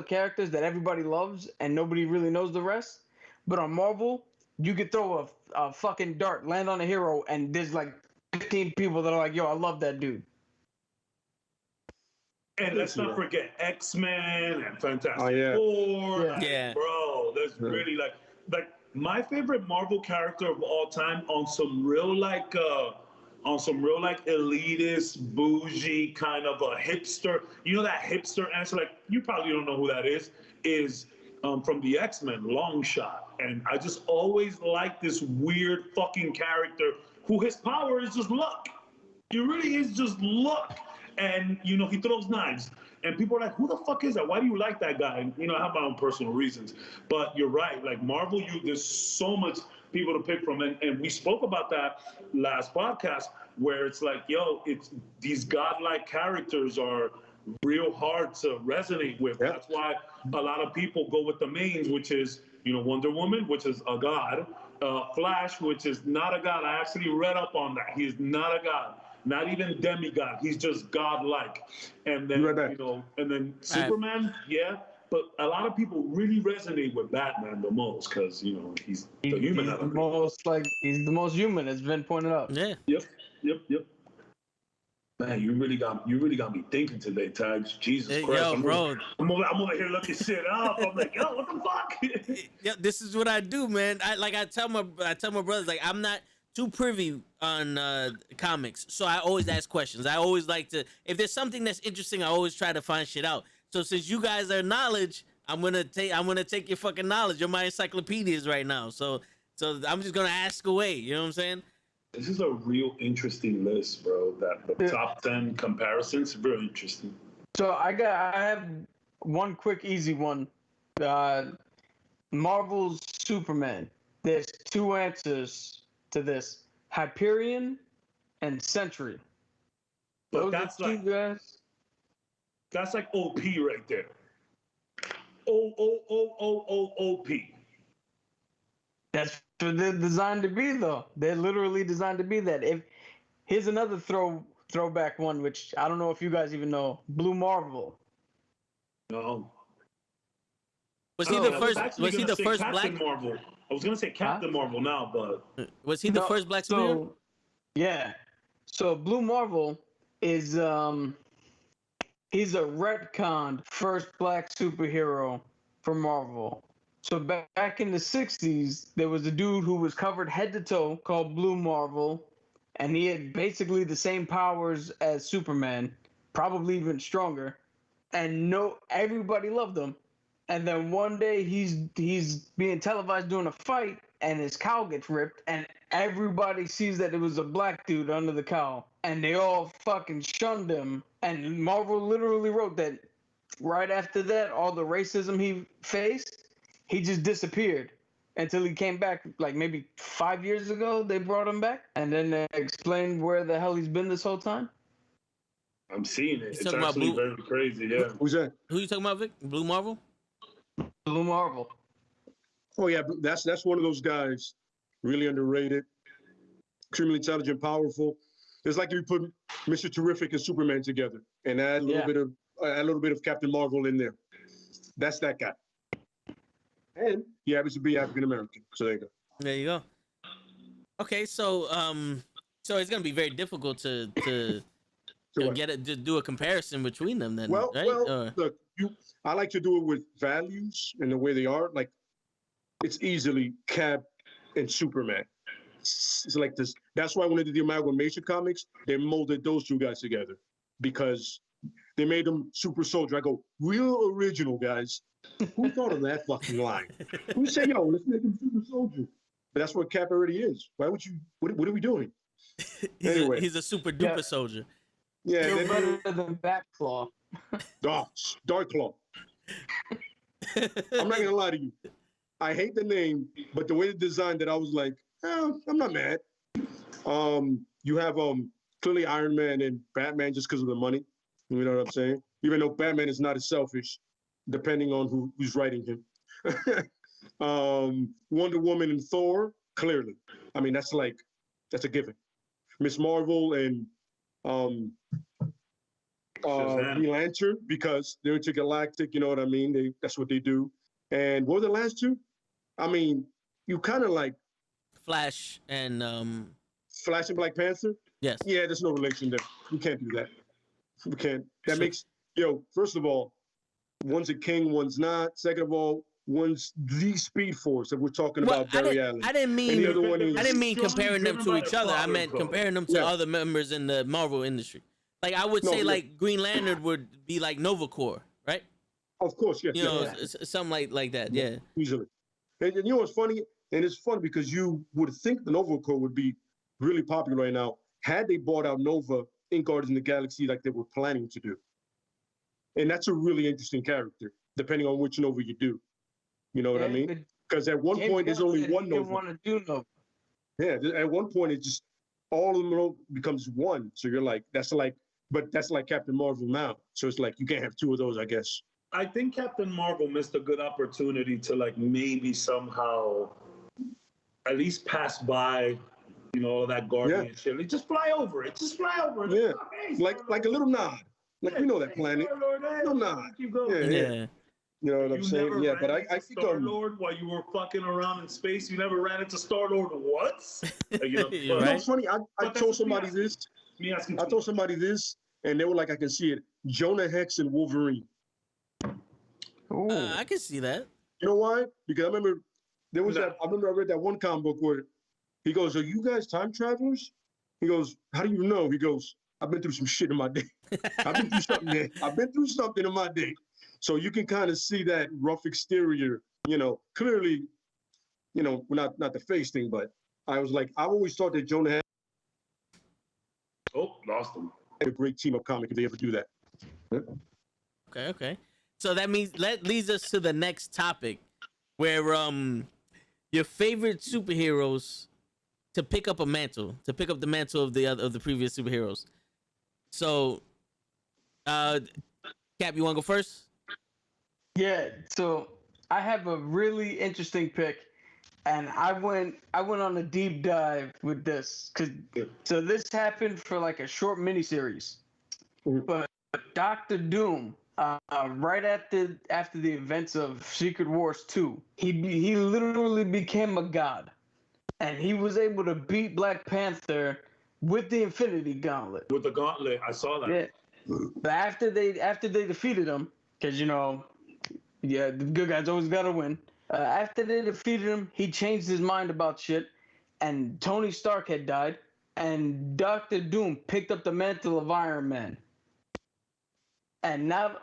characters that everybody loves and nobody really knows the rest. But on Marvel, you could throw a fucking dart, land on a hero, and there's like 15 people that are like, yo, I love that dude. And let's not forget X-Men and Fantastic Four. Yeah. Bro, that's really like my favorite Marvel character of all time on some real elitist, bougie kind of a hipster. You know that hipster answer, like you probably don't know who that is from the X-Men, Longshot. And I just always like this weird fucking character who his power is just luck. It really is just luck. And, you know, he throws knives. And people are like, who the fuck is that? Why do you like that guy? And, you know, I have my own personal reasons. But you're right. Like, Marvel, there's so much people to pick from. And we spoke about that last podcast where it's like, yo, it's these godlike characters are real hard to resonate with. That's why a lot of people go with the mains, which is, you know, Wonder Woman, which is a god. Flash, which is not a god. I actually read up on that. He is not a god. Not even demigod. He's just godlike. And then, you know, and then Superman, but a lot of people really resonate with Batman the most because, you know, he's the human. He's the most human. It's been pointed out. Yeah. Yep. Man, you really got me thinking today, Tags. Jesus Christ. Yo, bro. I'm over here looking shit up. I'm like, yo, what the fuck? Yeah, this is what I do, man. I tell my brothers, like, I'm not too privy on comics, so I always ask questions. I always like to, if there's something that's interesting, I always try to find shit out. So since you guys are knowledge, I'm gonna take your fucking knowledge. You're my encyclopedias right now. So I'm just gonna ask away. You know what I'm saying? This is a real interesting list, bro. That the top 10 comparisons, very interesting. So I have one quick, easy one. Marvel's Superman. There's two answers to this: Hyperion and Sentry. But that's like guys. That's like OP right there. OP. That's what they're designed to be, though. They're literally designed to be that. Here's another throwback one, which I don't know if you guys even know. Blue Marvel. No. Was he the first Captain black Marvel? I was gonna say Captain Marvel now, but was he the first black superhero? Yeah. So Blue Marvel is he's a retconned first black superhero for Marvel. So back in the 60s, there was a dude who was covered head to toe called Blue Marvel, and he had basically the same powers as Superman, probably even stronger. And everybody loved him. And then one day he's being televised doing a fight, and his cowl gets ripped, and everybody sees that it was a black dude under the cowl, and they all fucking shunned him. And Marvel literally wrote that right after that, all the racism he faced, he just disappeared until he came back, like maybe 5 years ago. They brought him back, and then they explained where the hell he's been this whole time. I'm seeing it. It's actually very crazy. Yeah. Who's that? Who you talking about, Vic? Blue Marvel? Blue Marvel. Oh yeah, that's one of those guys, really underrated, extremely intelligent, powerful. It's like if you put Mr. Terrific and Superman together and add a little bit of Captain Marvel in there. That's that guy. And he happens to be African American. So there you go. There you go. Okay, so it's gonna be very difficult to do a comparison between them then. Well, right? Look, I like to do it with values and the way they are. Like, it's easily Cap and Superman. It's like this. That's why when they did the amalgamation comics, they molded those two guys together because they made them super soldier. I go, real original, guys. Who thought of that fucking line? Who said, yo, let's make him super soldier? But that's what Cap already is. Why would you? What are we doing? Anyway, he's a super duper soldier. Yeah, you're better than Batclaw. Darkclaw. I'm not gonna lie to you. I hate the name, but the way they designed it, I was like, I'm not mad. You have clearly Iron Man and Batman just because of the money. You know what I'm saying? Even though Batman is not as selfish, depending on who's writing him. Wonder Woman and Thor, clearly. I mean, that's a given. Miss Marvel and Green Lantern, because they're intergalactic, you know what I mean? That's what they do. And what were the last two? I mean, you kind of like Flash and Flash and Black Panther? Yes. Yeah, there's no relation there. You can't do that. You can't. That makes yo, first of all, one's a king, one's not. Second of all, one's the Speed Force if we're talking Well, about Barry Allen. I didn't mean And the other one is I didn't mean Strongly comparing them driven to by each the other. I father, meant bro. comparing them to Yeah. other members in the Marvel industry. Like I would No, say, yeah. like Green Lantern would be like Nova Corps, right? Of course, yes, You yes, know, yes, something like that. Yeah. easily. And you know what's funny? And it's fun because you would think the Nova Corps would be really popular right now had they bought out Nova in Guardians of the Galaxy like they were planning to do. And that's a really interesting character, depending on which Nova you do. You know what I mean? Because at one point, there's only one Nova. Nova. Want to do Nova. Yeah, at one point, it just all of them becomes one. So you're like, but that's like Captain Marvel now. So it's like you can't have two of those, I guess. I think Captain Marvel missed a good opportunity to like maybe somehow at least pass by, you know, all that Guardian shit. Like, just fly over it. Just fly over it. Yeah, Hey, like a little nod. Like we know that planet. Star-Lord, hey, Little nod. keep going. Yeah. You know what I'm You saying? never Yeah, ran but I into think Star-Lord while you were fucking around in space. You never ran into Star-Lord once. You know, You're You know right. what's funny? I But told that's somebody me this. Me asking I too told much. somebody this, and they were like, I can see it. Jonah Hex and Wolverine. I can see that. You know why? Because I remember there was No. that. I remember I read that one comic book where he goes, "Are you guys time travelers?" He goes, "How do you know?" He goes, "I've been through some shit in my day. I've been through something. Man. I've been through something in my day." So you can kind of see that rough exterior. You know, clearly, you know, not the face thing, but I was like, I've always thought that Jonah had Oh, lost him. a great team up comic if they ever do that. Okay. So that means that leads us to the next topic, where your favorite superheroes to pick up the mantle of the previous superheroes. So, Cap, you want to go first? Yeah, so I have a really interesting pick, and I went on a deep dive with this so this happened for like a short miniseries, but Doctor Doom, right after the events of Secret Wars 2, he literally became a god, and he was able to beat Black Panther with the Infinity Gauntlet. With the gauntlet, I saw that. Yeah, but after they defeated him, because the good guys always gotta win. After they defeated him, he changed his mind about shit, and Tony Stark had died, and Doctor Doom picked up the mantle of Iron Man. And now,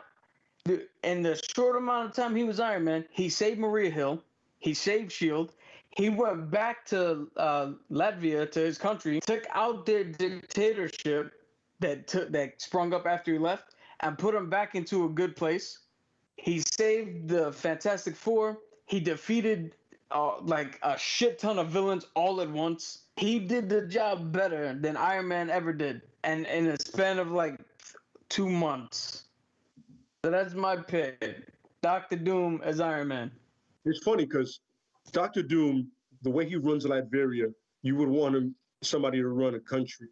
in the short amount of time he was Iron Man, he saved Maria Hill, he saved S.H.I.E.L.D., he went back to Latvia, to his country, took out their dictatorship that sprung up after he left, and put him back into a good place. He saved the Fantastic Four. He defeated like a shit ton of villains all at once. He did the job better than Iron Man ever did, and in a span of like 2 months. So that's my pick. Doctor Doom as Iron Man. It's funny because Doctor Doom, the way he runs Latveria, you would want somebody to run a country.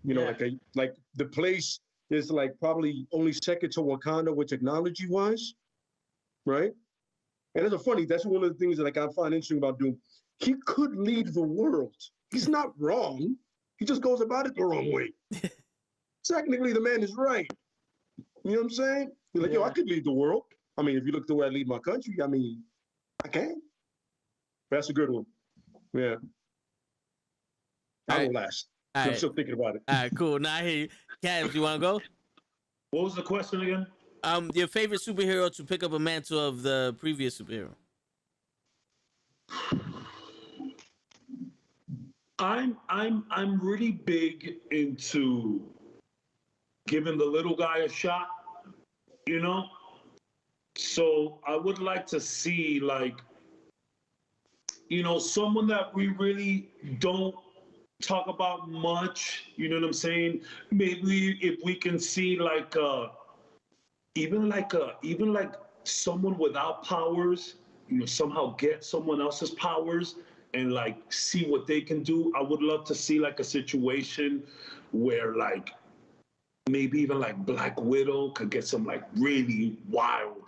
You know, Yeah. like the place is like probably only second to Wakanda with technology wise, right? And it's funny. That's one of the things that like I find interesting about Doom. He could lead the world. He's not wrong. He just goes about it the wrong way. Technically, the man is right. You know what I'm saying? He's like, yo, I could lead the world. I mean, if you look at the way I lead my country, I mean, I can. That's a good one. Yeah. I will last. I'm still thinking about it. All right, cool. Now I hear you. Cavs, you want to go? What was the question again? Your favorite superhero to pick up a mantle of the previous superhero. I'm really big into giving the little guy a shot, you know? So I would like to see like, you know, someone that we really don't talk about much, you know what I'm saying? Maybe if we can see like even like someone without powers, you know, somehow get someone else's powers and like see what they can do. I would love to see like a situation where like maybe even like Black Widow could get some like really wild,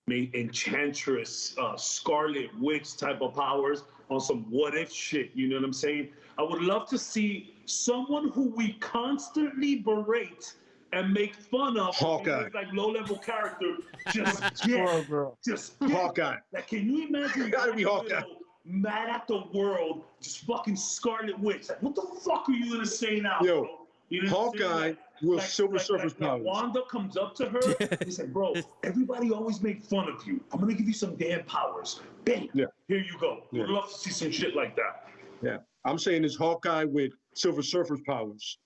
maybe Enchantress, Scarlet Witch type of powers on some what if shit, you know what I'm saying? I would love to see someone who we constantly berate and make fun of Hawkeye. his, like low-level character. Just Hawkeye. Like, can you imagine? Gotta be Black Hawkeye. Widow mad at the world, just fucking Scarlet Witch. Like, what the fuck are you gonna say now, Yo, bro? You know what I'm saying? Hawkeye will Silver Surfer's powers. Wanda comes up to her. He's like, bro, everybody always make fun of you. I'm gonna give you some damn powers. Bang. Yeah. Here you go. Yeah. Would love to see some shit like that. Yeah. I'm saying it's Hawkeye with Silver Surfer's powers.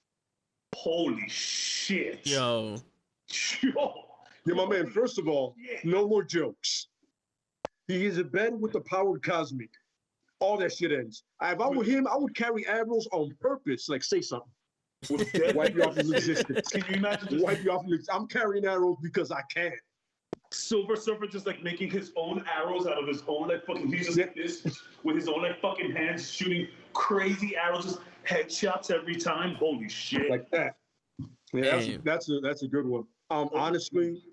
Holy shit. Yo. Yo. Yeah, my man, first of all, no more jokes. He is in bed with the powered cosmic. All that shit ends. If I were him, I would carry arrows on purpose. Like, say something. Wipe you off his existence. Can you imagine? Wipe you off his I'm carrying arrows because I can. Silver Surfer just like making his own arrows out of his own like fucking, he's just like this with his own like fucking hands shooting crazy arrows, just headshots every time. Holy shit. Like that. Yeah, that's a good one. Honestly,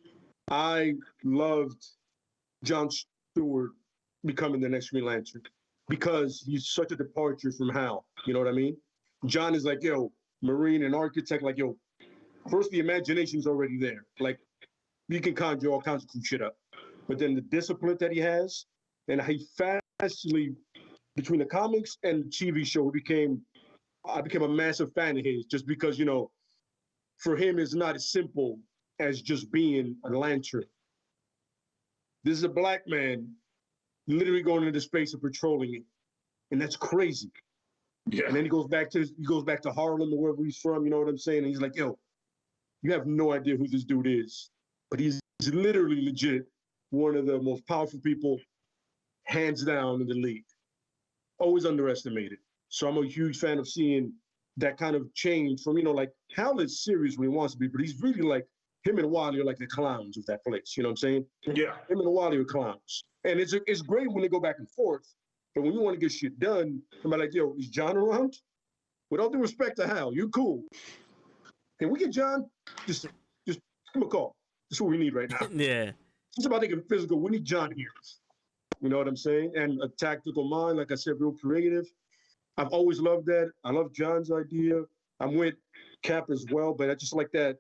I loved John Stewart becoming the next Green Lantern because he's such a departure from Hal. You know what I mean? John is like, yo, Marine and architect, like, yo, first the imagination's already there. Like, you can conjure all kinds of cool shit up. But then the discipline that he has, and he fastly, between the comics and the TV show, I became a massive fan of his just because, you know, for him, it's not as simple as just being a lantern. This is a black man literally going into space and patrolling it. And that's crazy. Yeah. And then he goes back to Harlem or wherever he's from, you know what I'm saying? And he's like, yo, you have no idea who this dude is. But he's literally legit one of the most powerful people, hands down, in the league. Always underestimated. So I'm a huge fan of seeing that kind of change from, you know, like, Hal is serious when he wants to be, but he's really like, him and Wally are like the clowns of that place, you know what I'm saying? Yeah. Him and Wally are clowns. And it's great when they go back and forth, but when you want to get shit done, I'm like, yo, is John around? With all due respect to Hal, you cool. Can we get John? Just give him a call. That's what we need right now. Yeah. It's about taking physical. We need John here. You know what I'm saying? And a tactical mind, like I said, real creative. I've always loved that. I love John's idea. I'm with Cap as well, but I just like that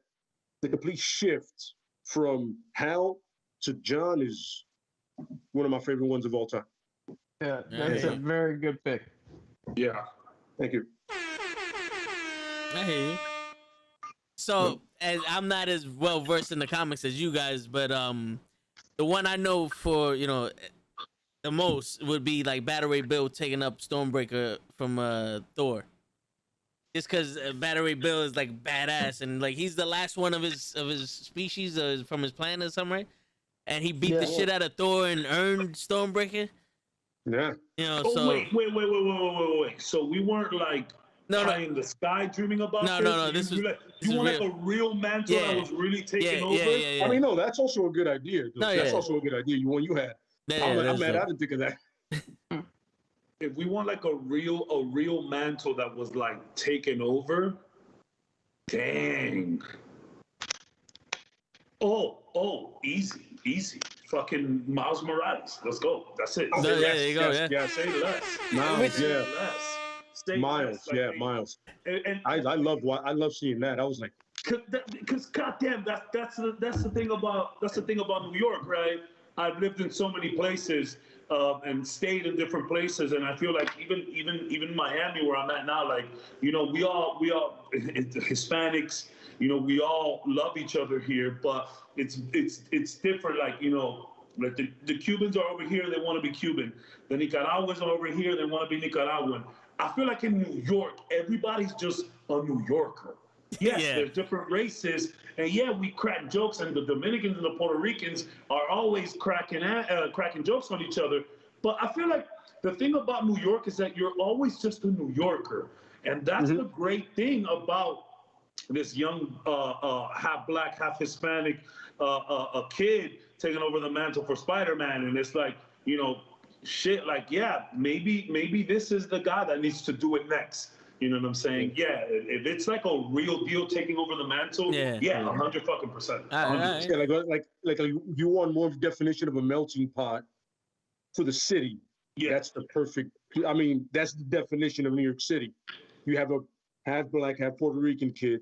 the complete shift from Hal to John is one of my favorite ones of all time. Yeah, that's a very good pick. Yeah. Thank you. I hear you. So, as I'm not as well versed in the comics as you guys, but the one I know for, you know, the most would be like Battery Bill taking up Stormbreaker from Thor. Just because Battery Bill is like badass and like he's the last one of his species from his planet or something, right? And he beat the shit out of Thor and earned Stormbreaker. Yeah. You know, Oh, so wait. So we weren't like in the sky dreaming about this? No. This was you want like a real mantle that was really taking over? Yeah. I mean, no, that's also a good idea. No, that's also a good idea. You had. I'm mad I didn't think of that. If we want like a real mantle that was like taken over, dang. Oh, easy. Fucking Miles Morales. Let's go. That's it. There you go. Yeah. Say less. Miles, yeah. Less. Say Miles, less. yeah, Miles. And I love seeing that. I was like, because goddamn, that's the thing about New York, right? I've lived in so many places and stayed in different places, and I feel like even Miami, where I'm at now, like, you know, we all Hispanics, you know, we all love each other here, but it's different. Like, you know, like the Cubans are over here, they want to be Cuban. The Nicaraguans are over here, they want to be Nicaraguan. I feel like in New York, everybody's just a New Yorker. Yes, there's different races, and we crack jokes, and the Dominicans and the Puerto Ricans are always cracking jokes on each other. But I feel like the thing about New York is that you're always just a New Yorker, and that's the great thing about this young, half black, half Hispanic kid taking over the mantle for Spider-Man, and it's like, you know, shit, like, maybe this is the guy that needs to do it next. You know what I'm saying? Yeah, if it's like a real deal taking over the mantle, 100%. Right. Like you want more definition of a melting pot for the city. Yeah, that's the perfect. I mean, that's the definition of New York City. You have a half black, half Puerto Rican kid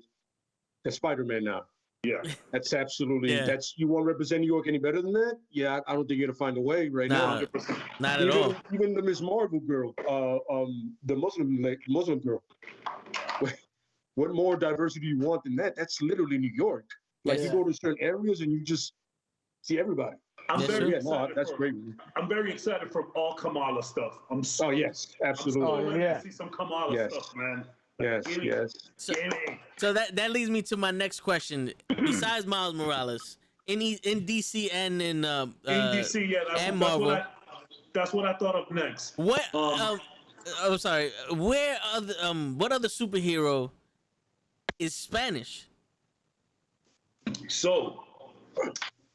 that's Spider-Man now. Yeah. That's absolutely Yeah. that's you want to represent New York any better than that? Yeah, I don't think you're gonna find a way right Nah, now. 100%. not at all. Even the Miss Marvel girl, the Muslim girl. What more diversity you want than that? That's literally New York. Like Yes. you go to certain areas and you just see everybody. I'm That's very true. Yeah, no, excited. that's for, great. I'm very excited for all Kamala stuff. I'm so, Oh yes, I'm so absolutely. ready yeah. to see some Kamala Yes. stuff, man. Yes, Give me- yes. give me. So that leads me to my next question. Besides Miles Morales, in DC and in In DC, yeah, and Marvel, that's what I thought of next. what I'm Um, sorry, where other what other superhero is Spanish? So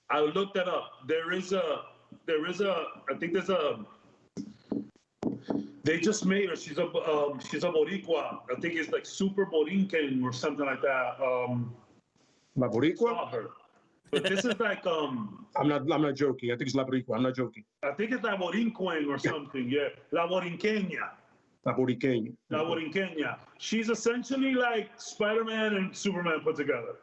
I looked that up. There is a, I think there's a. They just made her. She's a Boricua. I think it's like Super Borinquen or something like that. La Boricua? Saw her. But this is like I'm not joking. I think it's La Boricua. I'm not joking. I think it's La Borinquen or something. Yeah, La Borinqueña. La Boriqueña. La Borinqueña. She's essentially like Spider-Man and Superman put together.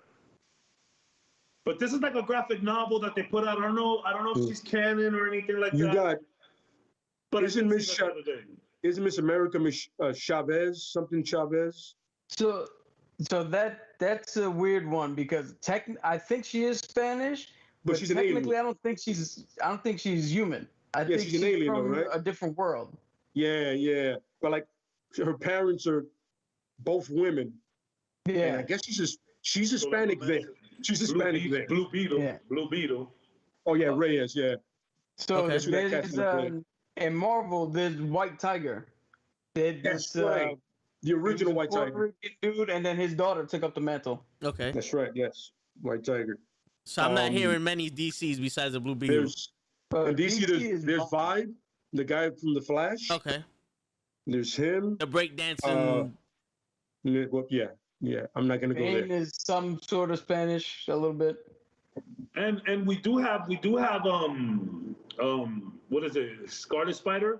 But this is like a graphic novel that they put out. I don't know if she's canon or anything like You that. got But isn't it's Miss isn't Miss America Miss Chavez, something Chavez? So that's a weird one because I think she is Spanish, But but she's an technically alien. I don't think she's human. I Yeah, think she's an alien, though, from right? a different world. Yeah, yeah. But like her parents are both women. And I Yeah. guess she's Hispanic then. She's Hispanic then. Blue Beetle. Yeah. Blue Beetle. Oh yeah, Reyes, yeah. So Okay. That's who that cat's there's gonna play. in Marvel there's White Tiger. That's right. The original White Puerto Tiger. Rican dude, and then his daughter took up the mantle. Okay, That's right, yes. White Tiger. so I'm not Um, hearing many DCs besides the Blue Beetle. There's But in DC, is there's Vaughn. Vibe, the guy from the Flash. Okay, There's him. the breakdancing. Well, yeah. I'm not gonna go Bane there. is some sort of Spanish, a little bit. And we do have what is it? Scarlet Spider?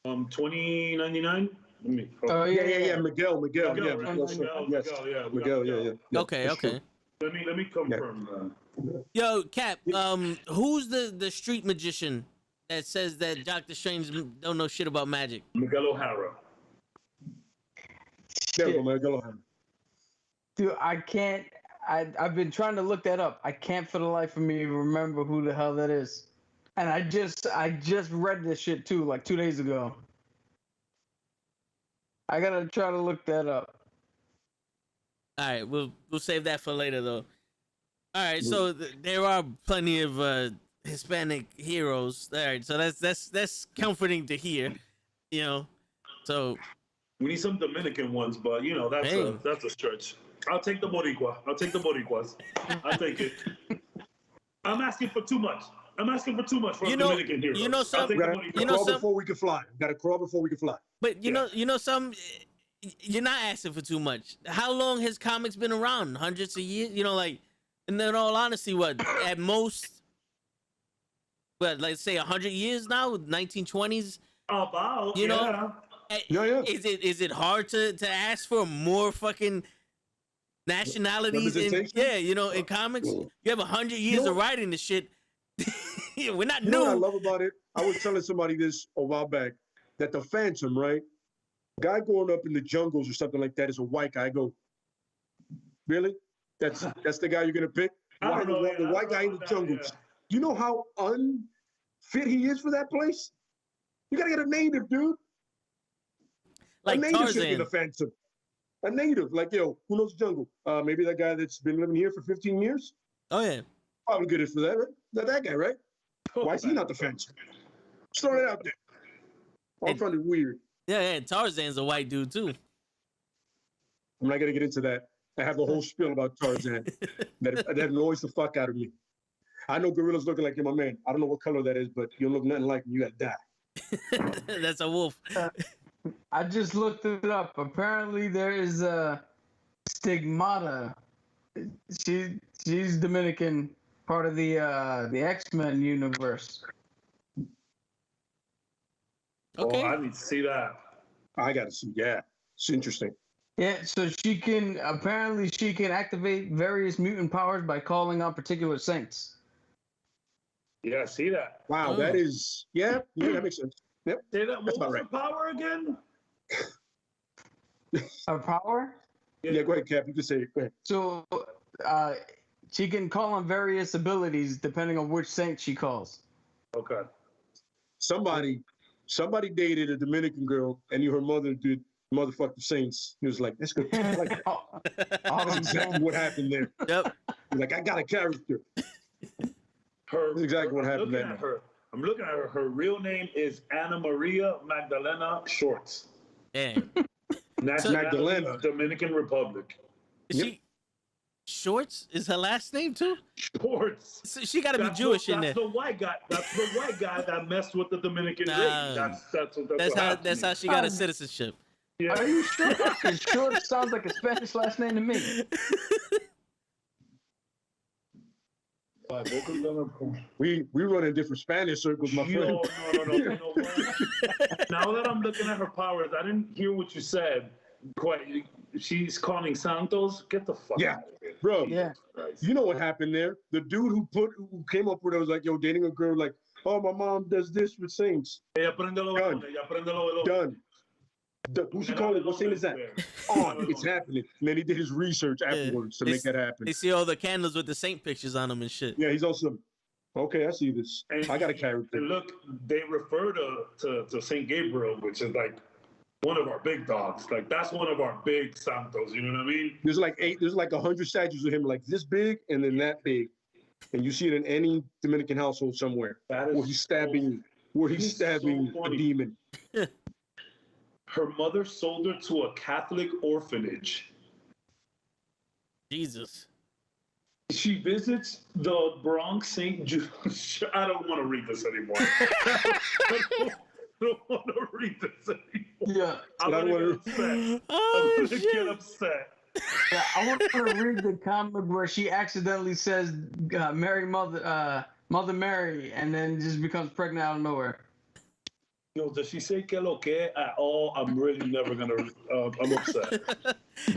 2099? Let me Oh Yeah. Miguel. Miguel, Yeah, right? Miguel, sir. Miguel, Yes. Miguel, yeah, we got Miguel, yeah. Okay, That's true. okay. Let me confirm that. Yo, Cap, who's the street magician that says that Doctor Strange don't know shit about magic? Miguel O'Hara. There we go, Miguel. Dude, I can't. I've been trying to look that up. I can't for the life of me remember who the hell that is. And I just read this shit too, like 2 days ago. I gotta try to look that up. All right, we'll save that for later though. All right, so there are plenty of Hispanic heroes. All right, so that's comforting to hear, you know. So We need some Dominican ones, but you know that's a stretch. I'll take the Boricua. I'll take the Boricuas. I'll take it. I'm asking for too much. I'm asking for too much for a Dominican hero. You know some. Before we can fly. Gotta crawl before we can fly. But you know some. You're not asking for too much. How long has comics been around? Hundreds of years. You know, like, and in all honesty, what at most, what, let's say 100 years now, 1920s. About You know, Yeah. Is it hard to ask for more fucking nationalities in in comics? You have 100 years of writing this shit. We're not You new. know what I love about it? I was telling somebody this a while back that the Phantom, right? Guy growing up in the jungles or something like that is a white guy. I go, really? That's the guy you're gonna pick? I don't know, The white guy in the jungles. yeah. You know how unfit he is for that place? You gotta get a native, dude. Like a native should be Tarzan. the Phantom. A native, like, yo, who knows the jungle? Maybe that guy that's been living here for 15 years? Oh yeah. Probably good for that, right? That guy, right? Why is he not the Phantom? Just throwing it out there. I find it weird. Yeah. Tarzan's a white dude too. I'm not gonna get into that. I have a whole spiel about Tarzan that annoys the fuck out of me. I know gorillas looking like you're my man. I don't know what color that is, but you don't look nothing like him. You gotta die. That's a wolf. I just looked it up. Apparently, there is a Stigmata. She's Dominican, part of the X-Men universe. Okay. Oh, I need to see that. I gotta see. Yeah, it's interesting. Yeah, so she can activate various mutant powers by calling on particular saints. Yeah, see that. Wow, that is that makes sense. Yep. Say that. That's What about was the power again? Her power? Yeah, go ahead, Cap. You can say it. Go ahead. So she can call on various abilities depending on which saint she calls. Okay. Somebody dated a Dominican girl and knew her mother did motherfucking saints. He was like, that's good. Like, that's exactly what happened there. Yep. He's like, I got a character. That's exactly what happened there. I'm looking at her. Her real name is Ana Maria Magdalena Shorts. Damn. Magdalena. Dominican Republic. Is she Shorts is her last name too? Shorts. So she got to be Jewish in there. That's the white guy. That's the white guy that messed with the Dominican lady. That's how she got a citizenship. Yeah. Are you sure? Because Short sounds like a Spanish last name to me. We run in different Spanish circles, my friend. No. You know what? Now that I'm looking at her powers, I didn't hear what you said. Quite. She's calling Santos. Get the fuck out of here. Bro. Yeah. You know what happened there? The dude who came up with it was like, yo, dating a girl, like, oh, my mom does this with saints. Done. Who should call it? What saint is that? It's happening. And then he did his research afterwards to make that happen. They see all the candles with the saint pictures on them and shit. Yeah, he's also, okay, I see this. I got a character. And look, they refer to Saint Gabriel, which is like one of our big dogs. Like that's one of our big santos. You know what I mean? There's like 100 statues of him like this big and then that big, and you see it in any Dominican household somewhere where he's stabbing a demon. Her mother sold her to a Catholic orphanage. Jesus. She visits the Bronx St. Jude. I don't want to read this anymore. I don't want to read this anymore. Yeah. I'm going to get upset. Yeah, I want to read the comic where she accidentally says Mary Mother Mary and then just becomes pregnant out of nowhere. Yo, does she say que lo que at all? I'm really never gonna. I'm upset.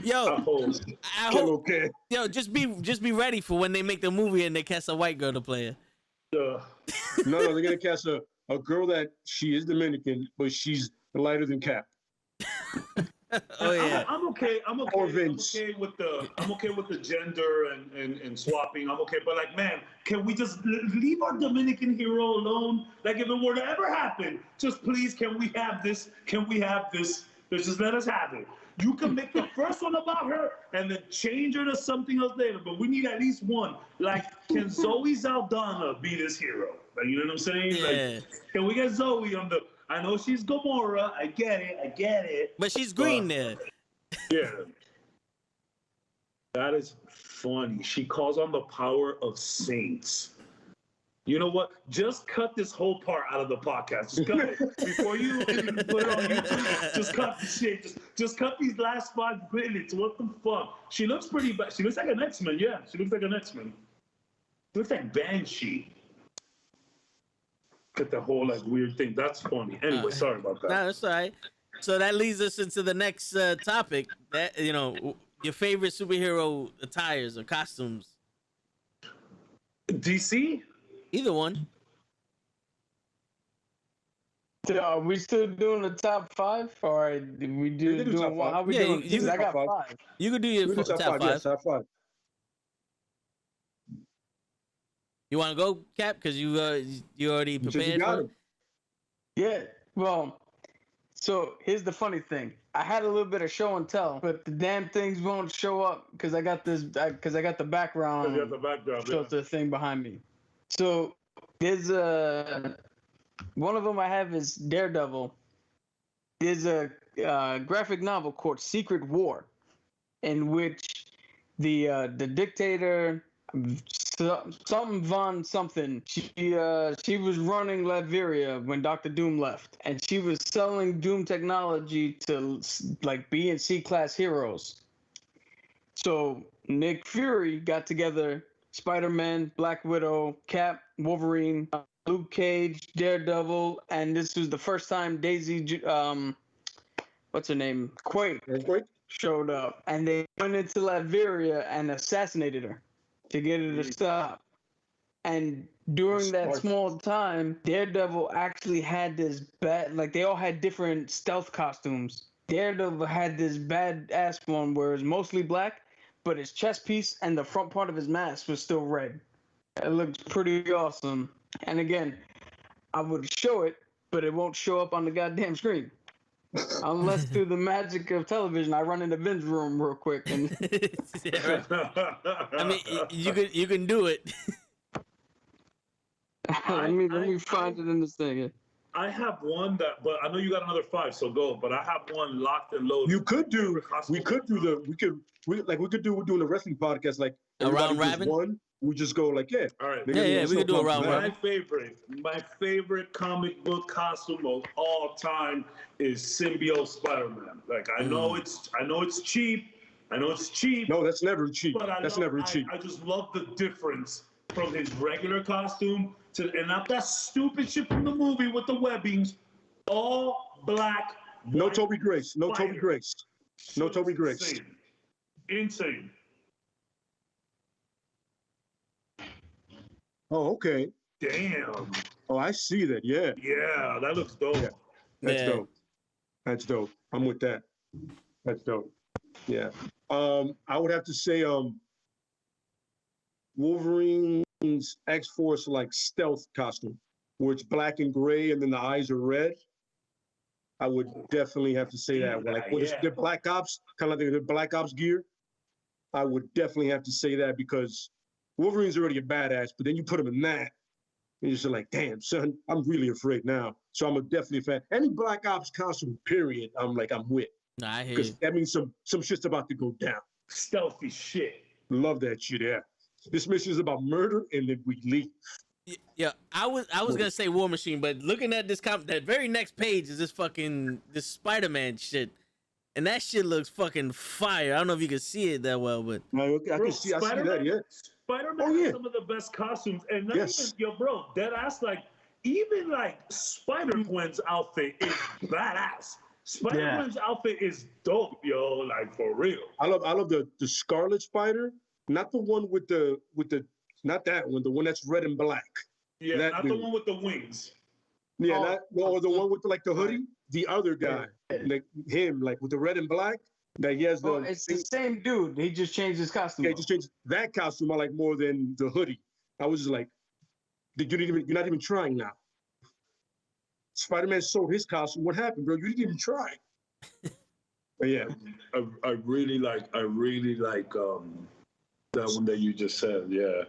Yo, I hope. Okay. Yo, just be ready for when they make the movie and they cast a white girl to play it. No, they're gonna cast a girl that she is Dominican, but she's lighter than Cap. Oh yeah. I'm okay. Or Vince. I'm okay with the gender and swapping. I'm okay, but like, man, can we just leave our Dominican hero alone? Like, if it were to ever happen, just please, can we have this? Just let us have it. You can make the first one about her and then change her to something else later, but we need at least one. Like, can Zoe Saldana be this hero? Like, you know what I'm saying? Yeah. Like, can we get Zoe on the? I know she's Gamora. I get it. But she's green there. Yeah. That is funny. She calls on the power of saints. You know what? Just cut this whole part out of the podcast. Just cut it. Before you put it on YouTube, just cut the shit. Just cut these last 5 minutes. What the fuck? She looks pretty bad. She looks like an X-Men. Yeah, she looks like an X-Men. She looks like Banshee. Get the whole like weird thing. That's funny. Anyway, sorry about that. No, that's all right. So that leads us into the next topic. That your favorite superhero attires or costumes. DC? Either one. So are we still doing the top 5, or did we do top one? 5. How we Yeah, doing? you 'Cause I got top 5. You could do your top five. Yes, top 5. You want to go, Cap? Because you already prepared for it. Yeah. Well, so here's the funny thing. I had a little bit of show and tell, but the damn things won't show up because I got this. Because I got the background. You got the background. filter thing behind me. So there's one of them I have is Daredevil. There's a graphic novel called Secret War, in which the dictator something von something she was running Latveria when Dr. Doom left, and she was selling Doom technology to like B and C class heroes. So Nick Fury got together Spider-Man, Black Widow, Cap, Wolverine, Luke Cage, Daredevil, and this was the first time Daisy what's her name? Quake. showed up, and they went into Latveria and assassinated her to get her to stop. And during that small time, Daredevil actually had this bad, like they all had different stealth costumes. Daredevil had this badass one where it's mostly black, but his chest piece and the front part of his mask was still red. It looked pretty awesome. And again, I would show it, but it won't show up on the goddamn screen. Unless through the magic of television, I run in the binge room real quick and Yeah, right. I mean, you can do it. let me find it in this thing. I have one that, but I know you got another 5, so go. But I have one locked and loaded. We're doing the wrestling podcast like A round everybody robin? one. We just go like, yeah. All right. Yeah, we can do a round robin. My favorite comic book costume of all time is Symbiote Spider-Man. Like I know it's cheap. No, that's never cheap. But I just love the difference from his regular costume and not that stupid shit from the movie with the webbings. All black. No Toby Grace. No Toby Grace. No Toby Grace. Insane. Oh, okay. Damn. Oh, I see that. Yeah. Yeah, that looks dope. Yeah. That's dope. That's dope. I'm with that. That's dope. Yeah. I would have to say Wolverine's X-Force like stealth costume, where it's black and gray and then the eyes are red. I would definitely have to say that. Like what is the Black Ops, kind of like the Black Ops gear. I would definitely have to say that because Wolverine's already a badass, but then you put him in that, and you're just like, damn, son, I'm really afraid now. So I'm definitely a fan. Any Black Ops costume, period, I'm with. Nah, I hear Because you. that means some shit's about to go down. Stealthy shit. Love that shit, yeah. This mission is about murder, and then we leave. Yeah, I was gonna say War Machine, but looking at this that very next page is this Spider-Man shit, and that shit looks fucking fire. I don't know if you can see it that well, but I can see that, yeah. Spider-Man has some of the best costumes, and not even, bro, dead ass, like, even like Spider-Gwen's outfit is badass. Spider-Gwen's outfit is dope, yo, like for real. I love the Scarlet Spider, not the one with the not that one, the one that's red and black. Yeah, that not dude. the one with the wings. Yeah, or the one with like the hoodie, the other guy, like him, like with the red and black. That he has the. It's the same dude. He just changed his costume. Yeah, he just changed that costume. I like more than the hoodie. I was just like, you're not even trying now. Spider-Man sold his costume. What happened, bro? You didn't even try. But yeah, I really like that one that you just said. Yeah.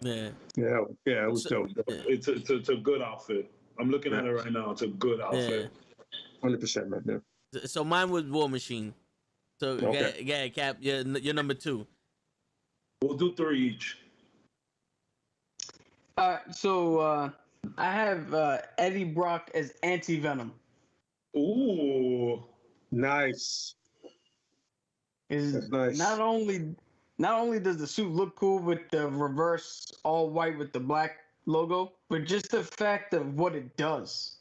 It was dope. It's a good outfit. I'm looking at it right now. It's a good outfit. 100%, man. Yeah. So mine was War Machine. So Okay. Cap, you're number 2. We'll do 3 each. I have Eddie Brock as Anti-Venom. Ooh, nice. That's nice. Not only does the suit look cool with the reverse all white with the black logo, but just the fact of what it does.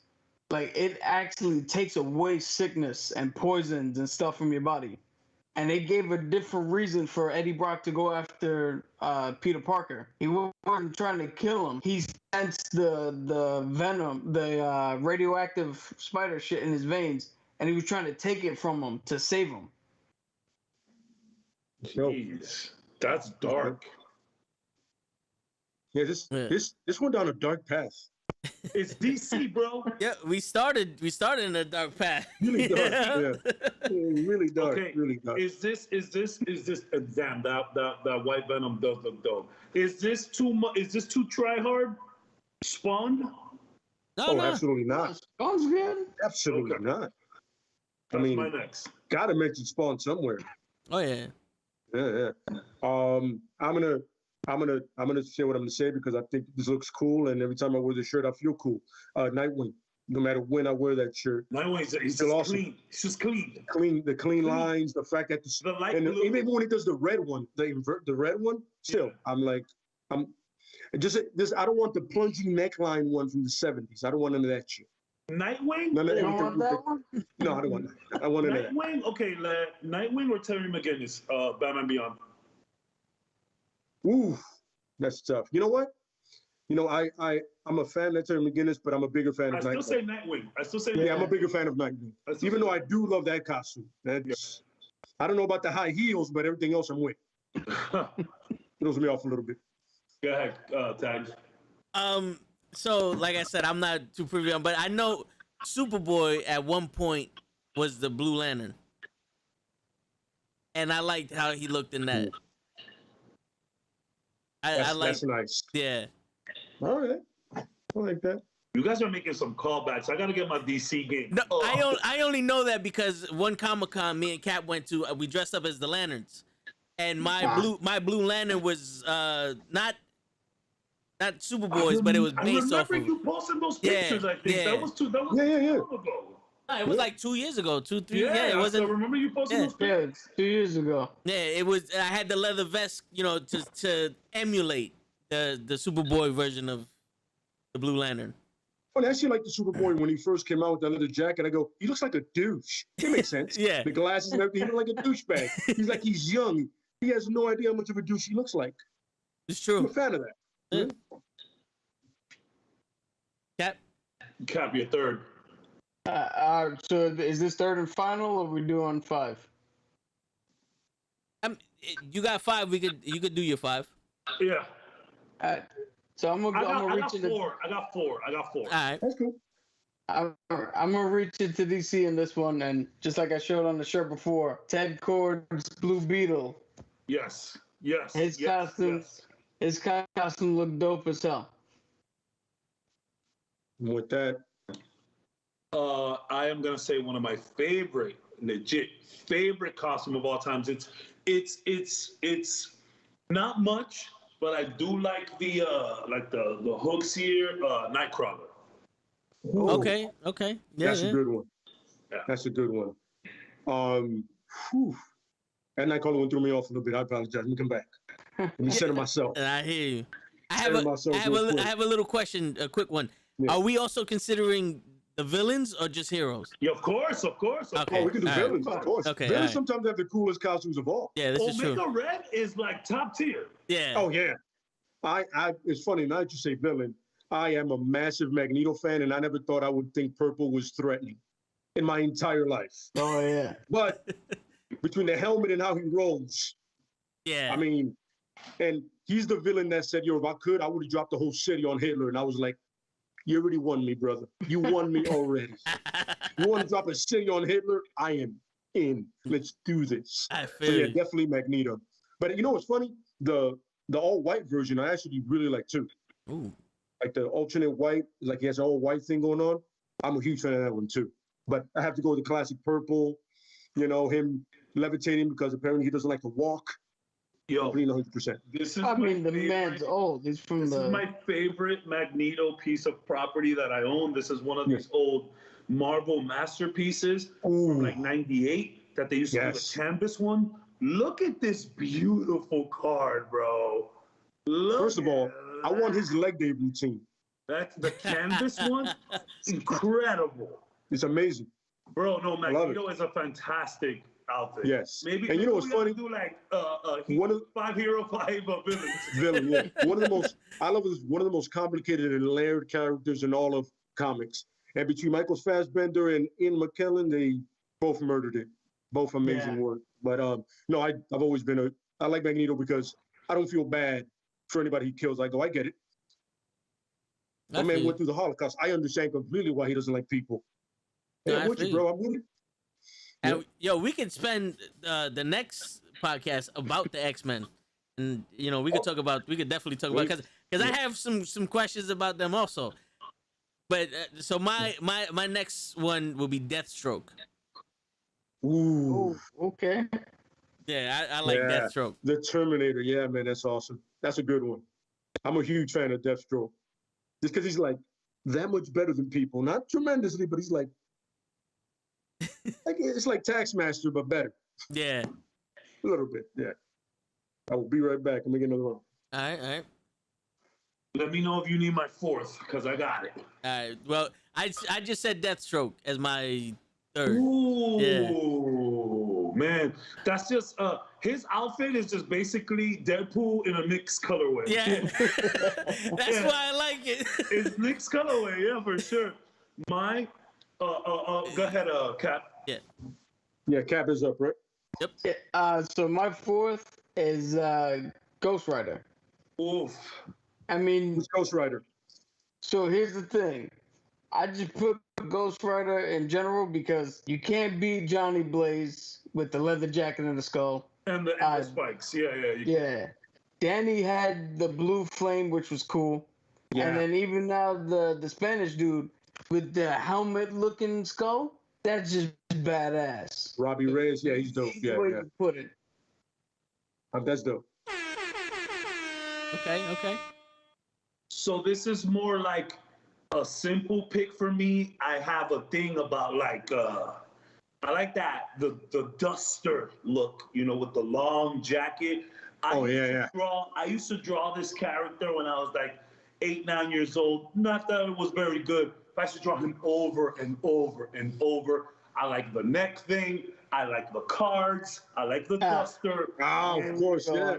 Like, it actually takes away sickness and poisons and stuff from your body. And they gave a different reason for Eddie Brock to go after Peter Parker. He wasn't trying to kill him. He sensed the venom, the radioactive spider shit in his veins, and he was trying to take it from him to save him. Jeez, that's dark. Yeah, this went down a dark path. It's DC, bro. Yeah, we started in a dark path. Really dark. Yeah. Really dark. Okay. Really dark. Is this damn that white Venom does look dope. Is this too much? Is this too try hard? Spawn? No. Absolutely not. Spawn's good. Absolutely not. That's my next. Gotta mention Spawn somewhere. Oh yeah. Yeah. I'm gonna say what I'm gonna say because I think this looks cool, and every time I wear the shirt, I feel cool. Nightwing. No matter when I wear that shirt, Nightwing's he's still just awesome. clean. It's just clean. The clean lines, the fact that The light and blue. even when he does the red one, the red one, still, Yeah. I'm just I don't want the plunging neckline one from the 70s. I don't want none of that shit. Nightwing? None of You that. don't want that one? No, I don't want that. I want none of that. Nightwing? Okay, Nightwing or Terry McGinnis? Batman Beyond. Ooh, that's tough. You know what? I'm a fan of Terry McGinnis, but I'm a bigger fan I of still Nightwing. say Nightwing. I still say Yeah, I'm a bigger fan of Nightwing. Even though I do love that costume. That's I don't know about the high heels, but everything else I'm with. Throws me off a little bit. Go ahead, Tag. So like I said, I'm not too privy on, but I know Superboy at one point was the Blue Lantern, and I liked how he looked in that. I like. That's nice. Yeah. All right, I like that. You guys are making some callbacks. I gotta get my DC game. No, I only know that because one Comic-Con me and Cap went to, we dressed up as the Lanterns, and my Blue Lantern was not Superboy's, but it was based off I remember of. you posted those pictures. I think that was Yeah. long ago. It was like 2 years ago, 2, 3. Yeah, it wasn't. I remember you posting those Yeah, pictures. it's 2 years ago. Yeah, it was. I had the leather vest, to emulate the Superboy version of the Blue Lantern. Well, actually, like the Superboy when he first came out with that leather jacket, I go, he looks like a douche. It makes sense. Yeah. The glasses and everything, he looks like a douchebag. He's like he's young. He has no idea how much of a douche he looks like. It's I'm a true. fan of that. Yeah. Cap. Cap, your third. So is this third and final, or we doing 5? You got 5. You could do your 5. Yeah. So I'm gonna I reach got into. four. I got four. All right. That's cool. I'm gonna reach into DC in this one, and just like I showed on the shirt before, Ted Kord's Blue Beetle. Yes. His costume looked dope as hell. With that, I am gonna say one of my legit favorite costume of all times. It's not much, but I do like the hooks here, Nightcrawler. Okay. Yeah. that's a good one. Yeah. That's a good one. That Nightcrawler one threw me off a little bit. I apologize. Let me come back. Let me center myself. And I hear you. I have Center myself real quick. I have a little question, a quick one. Yeah. Are we also considering the villains or just heroes? Yeah, of course. Okay. Oh, we can do All villains, of course. Okay, Villains all right. sometimes have the coolest costumes of all. Yeah, this is true. Omega Red is like top tier. Yeah. Oh yeah. It's funny now that you say villain. I am a massive Magneto fan, and I never thought I would think purple was threatening in my entire life. Oh yeah. But between the helmet and how he rolls, Yeah. I mean, and he's the villain that said, "Yo, if I could, I would have dropped the whole city on Hitler." And I was like, "You already won me, brother. You won me already. You want to drop a city on Hitler? I am in. Let's do this." I So feel yeah, you. definitely Magneto. But you know what's funny? The all white version I actually really like too. Ooh. Like the alternate white, like he has an all white thing going on. I'm a huge fan of that one too. But I have to go with the classic purple. Him levitating because apparently he doesn't like to walk. Yo, Completely 100%. this is I my mean, the favorite- man's old. He's from This the. is my favorite Magneto piece of property that I own. This is one of these old Marvel masterpieces from like '98 that they used to do the Yes. canvas one. Look at this beautiful card, bro. First of all, I want his leg day routine. That's the canvas one. Incredible. It's amazing. Bro, no, love it. Magneto is a fantastic outfit. Yes. Maybe And you know what's we gotta funny? do like One of- 5 hero, 5 villains. Villain, yeah. One of the most complicated and layered characters in all of comics. And between Michael Fassbender and Ian McKellen, they both murdered it. Both amazing work. But no, I've always been I like Magneto because I don't feel bad for anybody he kills. I go, I get it. I My man feel went through the Holocaust. I understand completely why he doesn't like people. No, Yeah, I I'm with you, feel bro. I'm with you. And, yo, we could spend the next podcast about the X-Men, and we could definitely talk about because I have some questions about them also. But so my next one will be Deathstroke. Ooh. Oh, okay. Yeah, I like Yeah. Deathstroke. The Terminator. Yeah, man, that's awesome. That's a good one. I'm a huge fan of Deathstroke. Just because he's like that much better than people. Not tremendously, but he's like it's like Taxmaster, but better. Yeah. A little bit, yeah. I will be right back. Let me get another one. All right. Let me know if you need my fourth, because I got it. All right. Well, I just said Deathstroke as my third. Ooh, man, that's just his outfit is just basically Deadpool in a mixed colorway. Yeah. That's Yeah. why I like it. It's mixed colorway, yeah, for sure. My go ahead, Cap. Yeah. Yeah, Cap is up, right? So my fourth is Ghost Rider. Oof. I mean, Who's Ghost Rider? so here's the thing. I just put Ghost Rider in general because you can't beat Johnny Blaze with the leather jacket and the skull. And the spikes, yeah. Yeah. Danny had the blue flame, which was cool. Yeah. And then even now the Spanish dude with the helmet looking skull, that's just badass. Robbie Reyes, yeah, he's dope. Either way you put it. That's dope. Okay. So this is more like a simple pick for me. I have a thing about like I like that the duster look, you know, with the long jacket. I used to draw this character when I was like 8, 9 years old. Not that it was very good, but I used to draw him over and over and over. I like the neck thing. I like the cards. I like the duster. Oh, of course, yeah.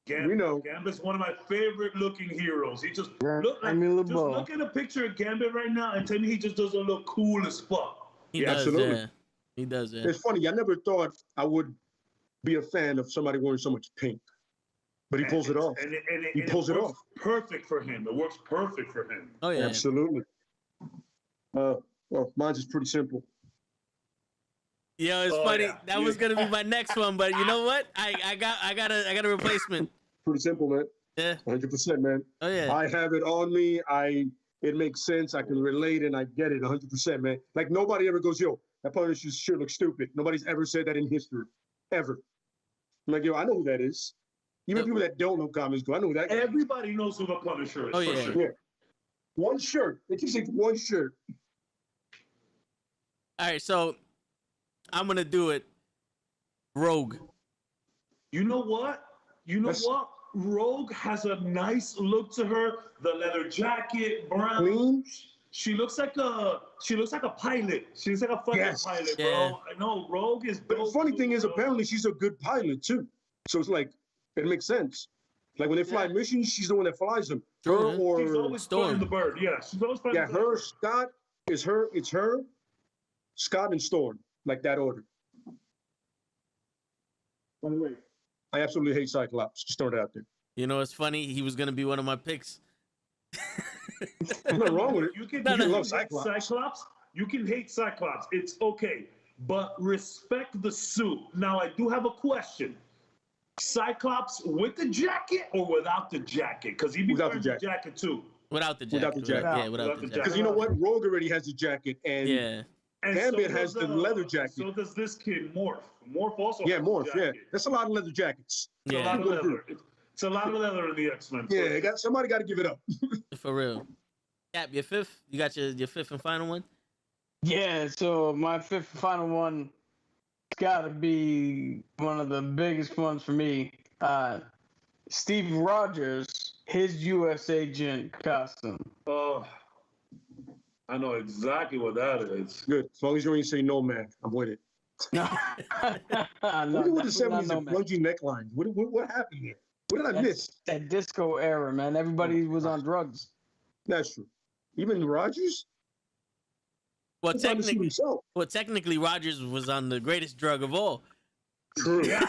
We know. Gambit's one of my favorite looking heroes. He just look at a picture of Gambit right now and tell me he just doesn't look cool as fuck. He does, absolutely. Yeah. He does, yeah. It's funny. I never thought I would be a fan of somebody wearing so much pink, but he pulls it off. He pulls it off. Perfect for him. It works perfect for him. Oh yeah. Absolutely. Well, mine's is pretty simple. Yo, it's funny. Yeah. That was gonna be my next one, but you know what? I got a replacement. Pretty simple, man. Yeah. 100%, man. Oh yeah. I have it on me. It makes sense. I can relate and I get it 100%, man. Like nobody ever goes, yo, that Punisher's shirt looks stupid. Nobody's ever said that in history, ever. I'm like, yo, I know who that is. Even people that don't know comics go, I know who that guy is. Everybody knows who the Punisher is. Oh yeah. Sure. Yeah. One shirt. It just takes one shirt. All right, so I'm gonna do it. Rogue. You know what? Rogue has a nice look to her. The leather jacket, brown. Clean. She looks like a pilot. She looks like a fucking pilot, bro. Yeah. I know Rogue is. But the funny thing is, apparently she's a good pilot too. So it's like it makes sense. Like when they fly missions, she's the one that flies them. Her or she's always flying the bird. Yeah, she's always flying. Yeah, her, Scott is her. It's her, Scott and Storm, like that order. By the way, I absolutely hate Cyclops. Just throw it out there. You know, it's funny. He was gonna be one of my picks. There's nothing wrong with it. You can love Cyclops. You can hate Cyclops. It's okay, but respect the suit. Now, I do have a question. Cyclops with the jacket or without the jacket? Because he be wearing the jacket too. Without the jacket. Without the jacket. Yeah, without the jacket. Because you know what? Rogue already has the jacket, and Gambit so has the leather jacket. So does this kid Morph. Morph also. Yeah, has Morph. the Yeah, jacket. that's a lot of leather jackets. It's a lot of leather. It's a lot of leather in the X-Men. Yeah, somebody got to give it up. For real. Cap, your fifth? You got your fifth and final one? Yeah, so my fifth and final one, it's got to be one of the biggest ones for me. Steve Rogers, his U.S. agent costume. Oh, I know exactly what that is. Good. As long as you don't say no, man, I'm with it. No, Look at what the 70s and plungy necklines. What happened there? What did I miss? That disco era, man. Everybody was on drugs. That's true. Even Rogers? Well, technically, Rogers was on the greatest drug of all. True. Yeah.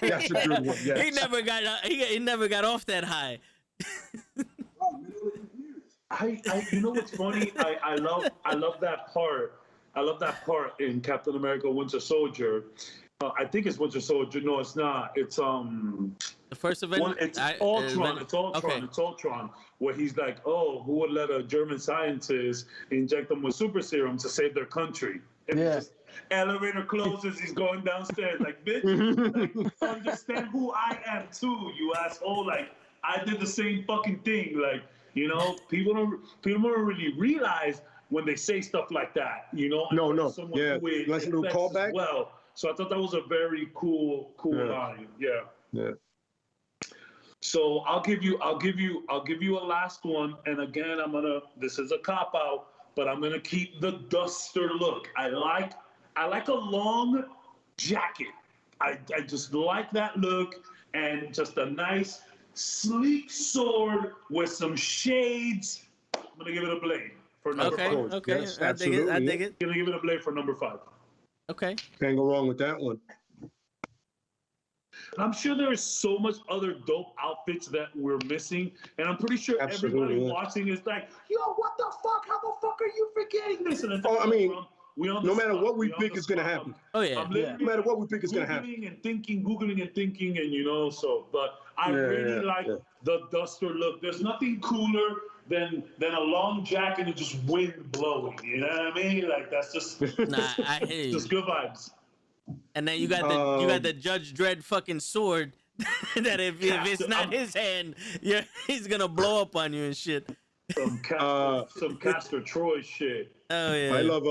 That's a good one. Yes. He never got off that high. You know what's funny? I love that part. I love that part in Captain America: Winter Soldier. I think it's Winter Soldier. No, it's not. It's the first event. It's Ultron. It's Ultron. Okay. It's Ultron. Where he's like, oh, who would let a German scientist inject them with super serum to save their country? And just elevator closes. He's going downstairs. Like, bitch, like, understand who I am too, you asshole. Like, I did the same fucking thing. Like, you know, people don't really realize when they say stuff like that. You know, no. Yeah, nice little callback. Well, so I thought that was a very cool line. Yeah. So I'll give you a last one. And again, this is a cop out, but I'm gonna keep the duster look. I like a long jacket. I just like that look, and just a nice sleek sword with some shades. I'm gonna give it a blade for number Okay, 5. okay. Yes, I dig it. I absolutely, dig yeah. it. I'm gonna give it a blade for number 5. Okay. Can't go wrong with that one. I'm sure there's so much other dope outfits that we're missing, and I'm pretty sure Absolutely, everybody yeah. watching is like, "Yo, what the fuck? How the fuck are you forgetting this?" And it's Oh, like, I mean, we on the no matter spot. what we on pick the is gonna spot. happen. Oh yeah. I'm literally No matter what we pick is gonna happen. Googling and thinking, and so. But I really like yeah. the duster look. There's nothing cooler than a long jacket and just wind blowing. You know what I mean? Like that's just Nah, I hear you. just good vibes. And then you got the Judge Dredd fucking sword that if it's not his hand, he's gonna blow up on you and shit. Some Castor Troy shit. Oh yeah. I love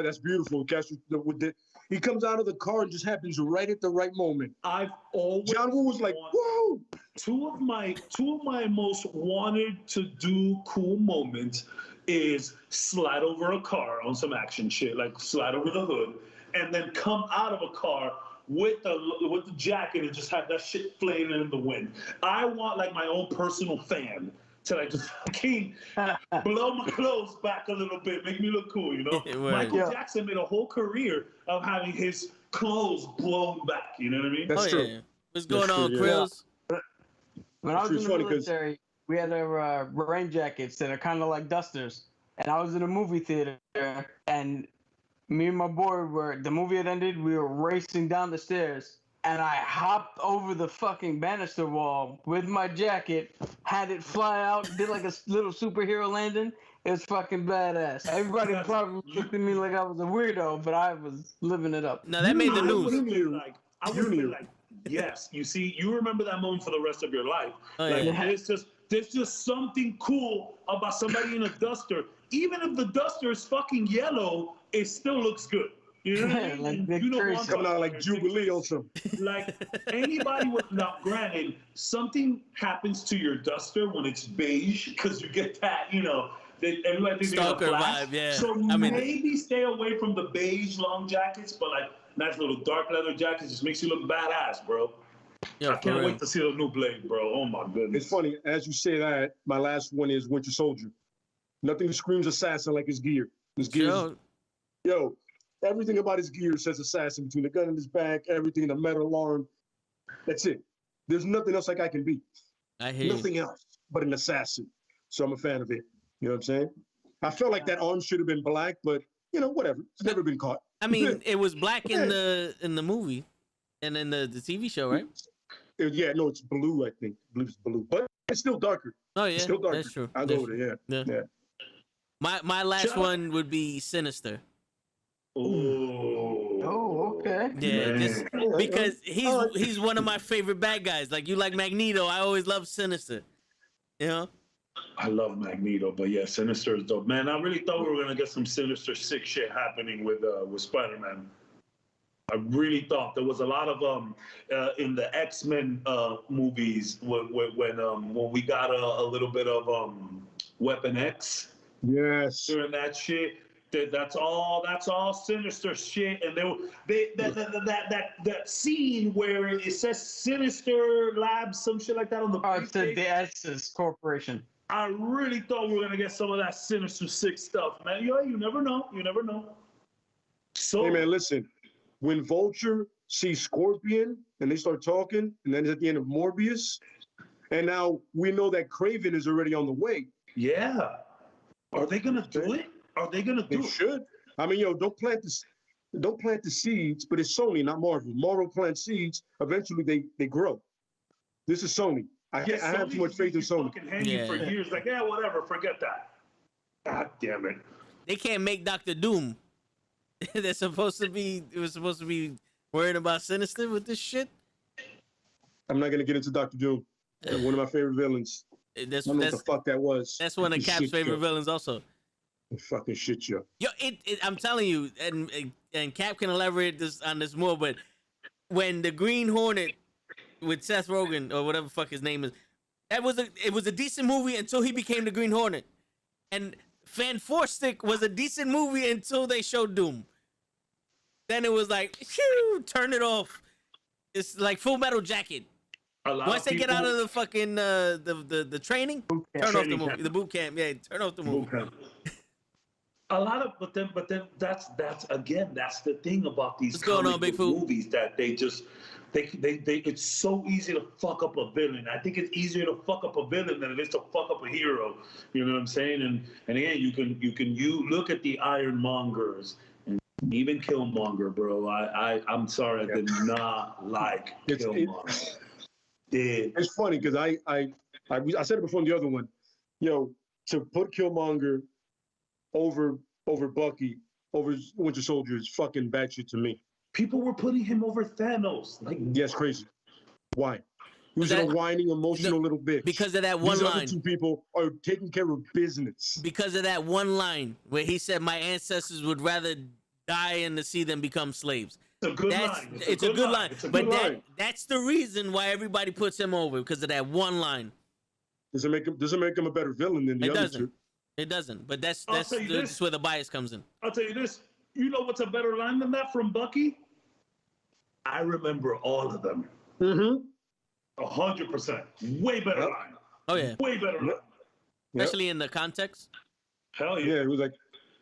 that's beautiful. He comes out of the car and just happens right at the right moment. I've always John Woo was like, whoa. Two of my most wanted to do cool moments is slide over a car on some action shit, like slide over the hood, and then come out of a car with the jacket and just have that shit flailing in the wind. I want like my own personal fan to like just fucking blow my clothes back a little bit, make me look cool, you know? Michael Jackson made a whole career of having his clothes blown back, you know what I mean? That's true. Yeah. What's going That's on, true, yeah. Krills? When I was in the funny 'cause- military, we had rain jackets that are kind of like dusters. And I was in a movie theater, and me and my boy the movie had ended, we were racing down the stairs, and I hopped over the fucking banister wall with my jacket, had it fly out, did like a little superhero landing. It was fucking badass. Everybody probably looked at me like I was a weirdo, but I was living it up. No, that made the I news. would have been like, yes, you see, you remember that moment for the rest of your life. Oh, like, yeah. there's just something cool about somebody in a duster. Even if the duster is fucking yellow, it still looks good. You know what I mean? Like And Dick you know Tracy. what I'm Coming out talking like Jubilee or something. like anybody with now granted something happens to your duster when it's beige because you get that that everybody thinks they're Stalker gonna flash. vibe, yeah. So I mean- maybe stay away from the beige long jackets, but like nice little dark leather jackets just makes you look badass, bro. Yo, I for can't real. wait to see the new blade, bro. Oh my goodness. It's funny, as you say that, my last one is Winter Soldier. Nothing screams assassin like his gear. His gear, Sure. yo, everything about his gear says assassin, between the gun in his back, everything, the metal arm. That's it. There's nothing else like I can be. I hear you. Nothing else but an assassin. So I'm a fan of it. You know what I'm saying? I felt like that arm should have been black, but whatever. It's never been caught. I mean, it was black in the movie and in the TV show, right? No, it's blue, I think. Blue's blue. But it's still darker. Oh yeah, It's still darker. that's true. I'll That's go with true. it, yeah. My last Shut up. one would be Sinister. Oh. Oh, okay. Yeah, Man. just because he's one of my favorite bad guys. Like you like Magneto, I always love Sinister. You know? I love Magneto, but yeah, Sinister is dope. Man, I really thought we were gonna get some Sinister sick shit happening with Spider-Man. I really thought there was a lot of in the X-Men movies when we got a little bit of Weapon X Yes. during that shit. That's all Sinister shit, and that scene where it says Sinister Labs, some shit like that on the. Oh, it's the briefcase. Estes Corporation. I really thought we were gonna get some of that Sinister Six stuff, man. You never know. You never know. So, Hey, man, listen. When Vulture sees Scorpion and they start talking, and then at the end of Morbius, and now we know that Craven is already on the way. yeah, are they gonna do it? Are they gonna They do it? should. I mean, don't plant the seeds, but it's Sony, not Marvel. Marvel plants seeds. Eventually, they grow. This is Sony. I have too much faith in Sony. Fucking hanging for years, like whatever, forget that. God damn it. They can't make Doctor Doom. It was supposed to be worrying about Sinister with this shit. I'm not gonna get into Dr. Doom. One of my favorite villains. That's I don't know what the fuck that was. that's one of Fucking Cap's shit favorite show. villains also. Fucking shit show. Yo, I'm telling you, and Cap can elaborate on this more, but when the Green Hornet with Seth Rogen or whatever the fuck his name is. It was a decent movie until he became the Green Hornet, and Fantastic was a decent movie until they showed Doom. Then it was like, phew, turn it off. It's like Full Metal Jacket. Once they get out of the fucking the training, turn off the movie. The boot camp, yeah, turn off the movie. A lot of, but then that's the thing about these What's going on, Big Food? movies that they just they it's so easy to fuck up a villain. I think it's easier to fuck up a villain than it is to fuck up a hero. You know what I'm saying? And again, you look at the Ironmongers and even Killmonger, bro. I'm sorry, I did not like Killmonger. It's funny because I said it before in the other one. Yo, to put Killmonger over Bucky, over Winter Soldier is fucking bad shit to me. People were putting him over Thanos. Like, yes, crazy. Why? He was a whining, emotional little bitch. Because of that one These line. other two people are taking care of business. Because of that one line where he said, "My ancestors would rather die and to see them become slaves." It's a good line. It's a good line. But line. That's the reason why everybody puts him over, because of that one line. Doesn't make him a better villain than the other two. It doesn't. But that's where the bias comes in. I'll tell you this. You know what's a better line than that from Bucky? I remember all of them. 100%. Way better line. Oh yeah. Way better line. Especially in the context. Hell yeah. Yeah, it was like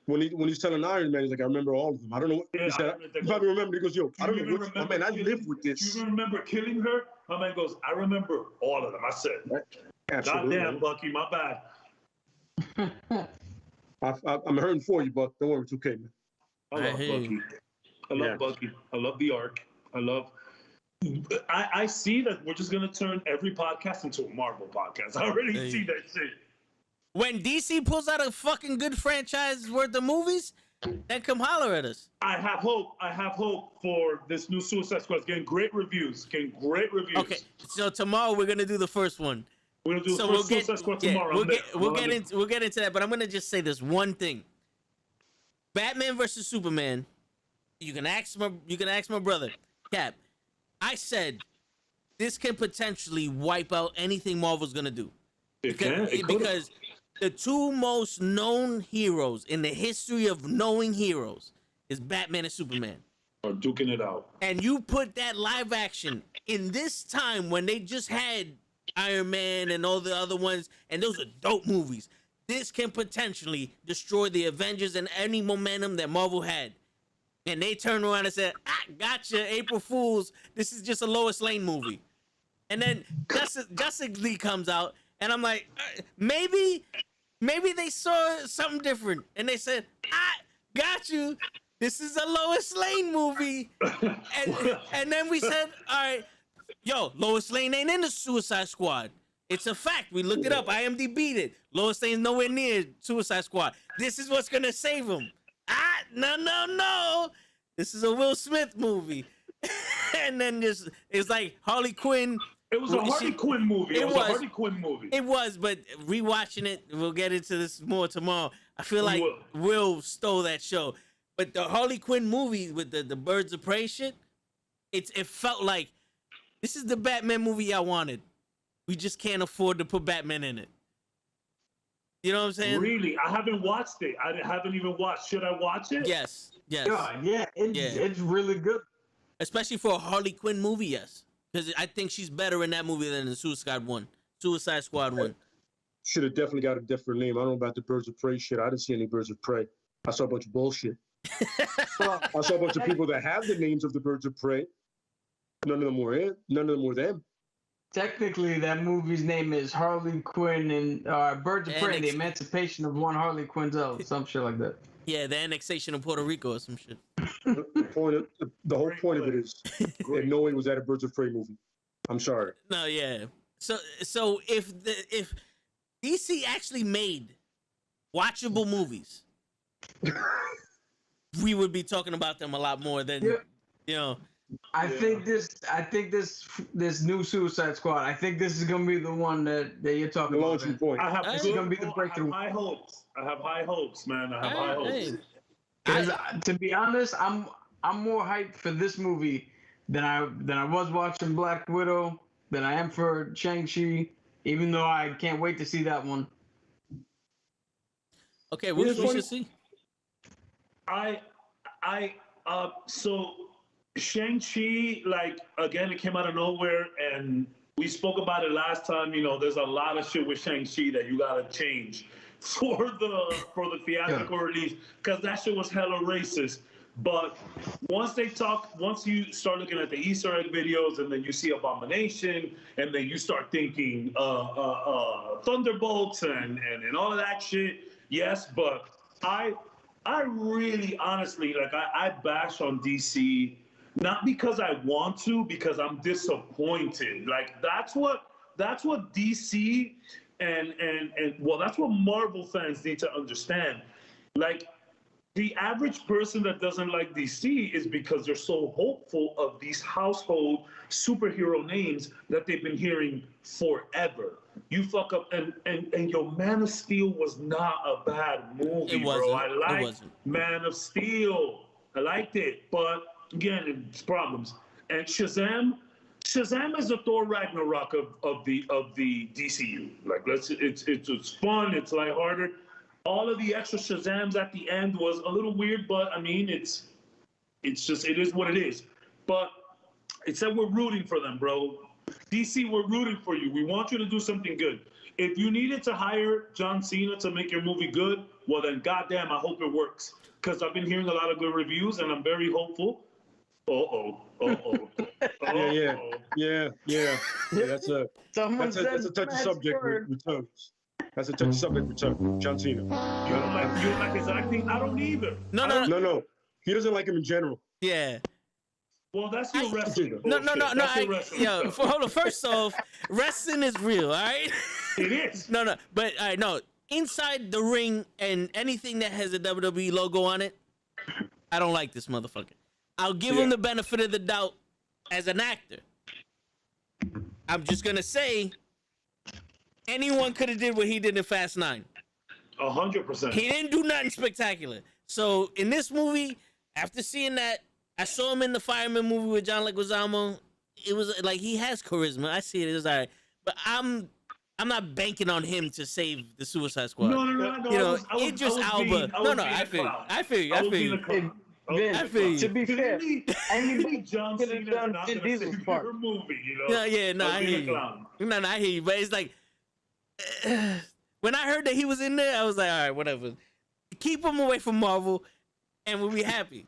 when he's telling Iron Man, he's like, I remember all of them. I don't know what he said. You probably remember. He goes, yo, I don't know which. Oh man, I live with this. You remember killing her? My man goes, I remember all of them. I said, Absolutely. goddamn, Bucky, my bad. I'm hurting for you, Buck. Don't worry, it's okay, man. I love Bucky. I love Bucky. I love the arc. I see that we're just gonna turn every podcast into a Marvel podcast. I already see that shit. When DC pulls out a fucking good franchise worth of movies, then come holler at us. I have hope for this new Suicide Squad. It's getting great reviews. Okay, so tomorrow we're gonna do the first one. We're gonna do the first Suicide Squad tomorrow. We'll get into that, but I'm gonna just say this one thing. Batman versus Superman. You can ask my brother, Cap. I said this can potentially wipe out anything Marvel's gonna do. Because the two most known heroes in the history of knowing heroes is Batman and Superman. Are duking it out. And you put that live action in this time when they just had Iron Man and all the other ones, and those are dope movies. This can potentially destroy the Avengers and any momentum that Marvel had. And they turned around and said, gotcha, April Fools. This is just a Lois Lane movie. And then Justice League comes out, and I'm like, maybe they saw something different. And they said, got you. This is a Lois Lane movie. and then we said, all right, yo, Lois Lane ain't in the Suicide Squad. It's a fact. We looked it up. IMDb'd it. Lois Lane's nowhere near Suicide Squad. This is what's going to save him. No. This is a Will Smith movie. And then it's like Harley Quinn. It was a Harley Quinn movie. It was a Harley Quinn movie. It was, but rewatching it, we'll get into this more tomorrow. I feel like Will stole that show. But the Harley Quinn movie with the Birds of Prey shit, it felt like this is the Batman movie I wanted. We just can't afford to put Batman in it. You know what I'm saying? Really? I haven't watched it. I haven't even watched. Should I watch it? Yes. It's really good. Especially for a Harley Quinn movie, yes. Because I think she's better in that movie than in Suicide Squad 1. Should have definitely got a different name. I don't know about the Birds of Prey shit. I didn't see any Birds of Prey. I saw a bunch of bullshit. I saw a bunch of people that have the names of the Birds of Prey. None of them were it. None of them were them. Technically, that movie's name is Harley Quinn and Birds of Prey, the Emancipation of One Harley Quinzel, some shit like that. Yeah, the annexation of Puerto Rico or some shit. The whole point of it is that no one was at a Birds of Prey movie. I'm sorry. No, yeah. So if DC actually made watchable movies, we would be talking about them a lot more than you know. I think this new Suicide Squad. I think this is gonna be the one that you're talking about. The launching point. This is gonna be the breakthrough. I have high hopes, man. I have high hopes. To be honest, I'm more hyped for this movie than I was watching Black Widow than I am for Shang-Chi, even though I can't wait to see that one. Okay, we Here's should one- see. So Shang-Chi, like, again, it came out of nowhere, and we spoke about it last time. You know, there's a lot of shit with Shang-Chi that you gotta change for the theatrical release, because that shit was hella racist. But once you start looking at the Easter egg videos, and then you see Abomination, and then you start thinking Thunderbolts and all of that shit. Yes, but I really, honestly, like, I bash on DC, not because I want to, because I'm disappointed. Like, that's what DC and well, that's what Marvel fans need to understand. Like, the average person that doesn't like DC is because they're so hopeful of these household superhero names that they've been hearing forever. You fuck up, and your Man of Steel was not a bad movie, It wasn't. bro. I It liked wasn't. Man of Steel. I liked it, but again, it's problems. And Shazam is the Thor Ragnarok of the DCU. Like, it's fun, it's lighthearted. All of the extra Shazams at the end was a little weird, but I mean, it is what it is. But it said we're rooting for them, bro. DC, we're rooting for you. We want you to do something good. If you needed to hire John Cena to make your movie good, well then, goddamn, I hope it works. Because I've been hearing a lot of good reviews, and I'm very hopeful. Yeah. That's a touchy subject with Tones. That's a touchy subject with John Cena. You don't like his acting? I don't either. No. He doesn't like him in general. Yeah. Well, that's your wrestling. No. That's your wrestling. Hold on. First off, wrestling is real, all right? It is. No. But, all right, no. Inside the ring and anything that has a WWE logo on it, I don't like this motherfucker. I'll give him the benefit of the doubt as an actor. I'm just going to say, anyone could have did what he did in Fast 9. 100%. He didn't do nothing spectacular. So in this movie, after seeing that, I saw him in the Fireman movie with John Leguizamo. It was like, he has charisma. I see it. It was all right. But I'm not banking on him to save the Suicide Squad. No. You know, Idris Alba. I feel you. Vince, to be fair, anybody John Cena done not Vin gonna Diesel's save part. your movie, you know? I hear you. No, I hear you. But it's like, when I heard that he was in there, I was like, all right, whatever. Keep him away from Marvel, and we'll be happy.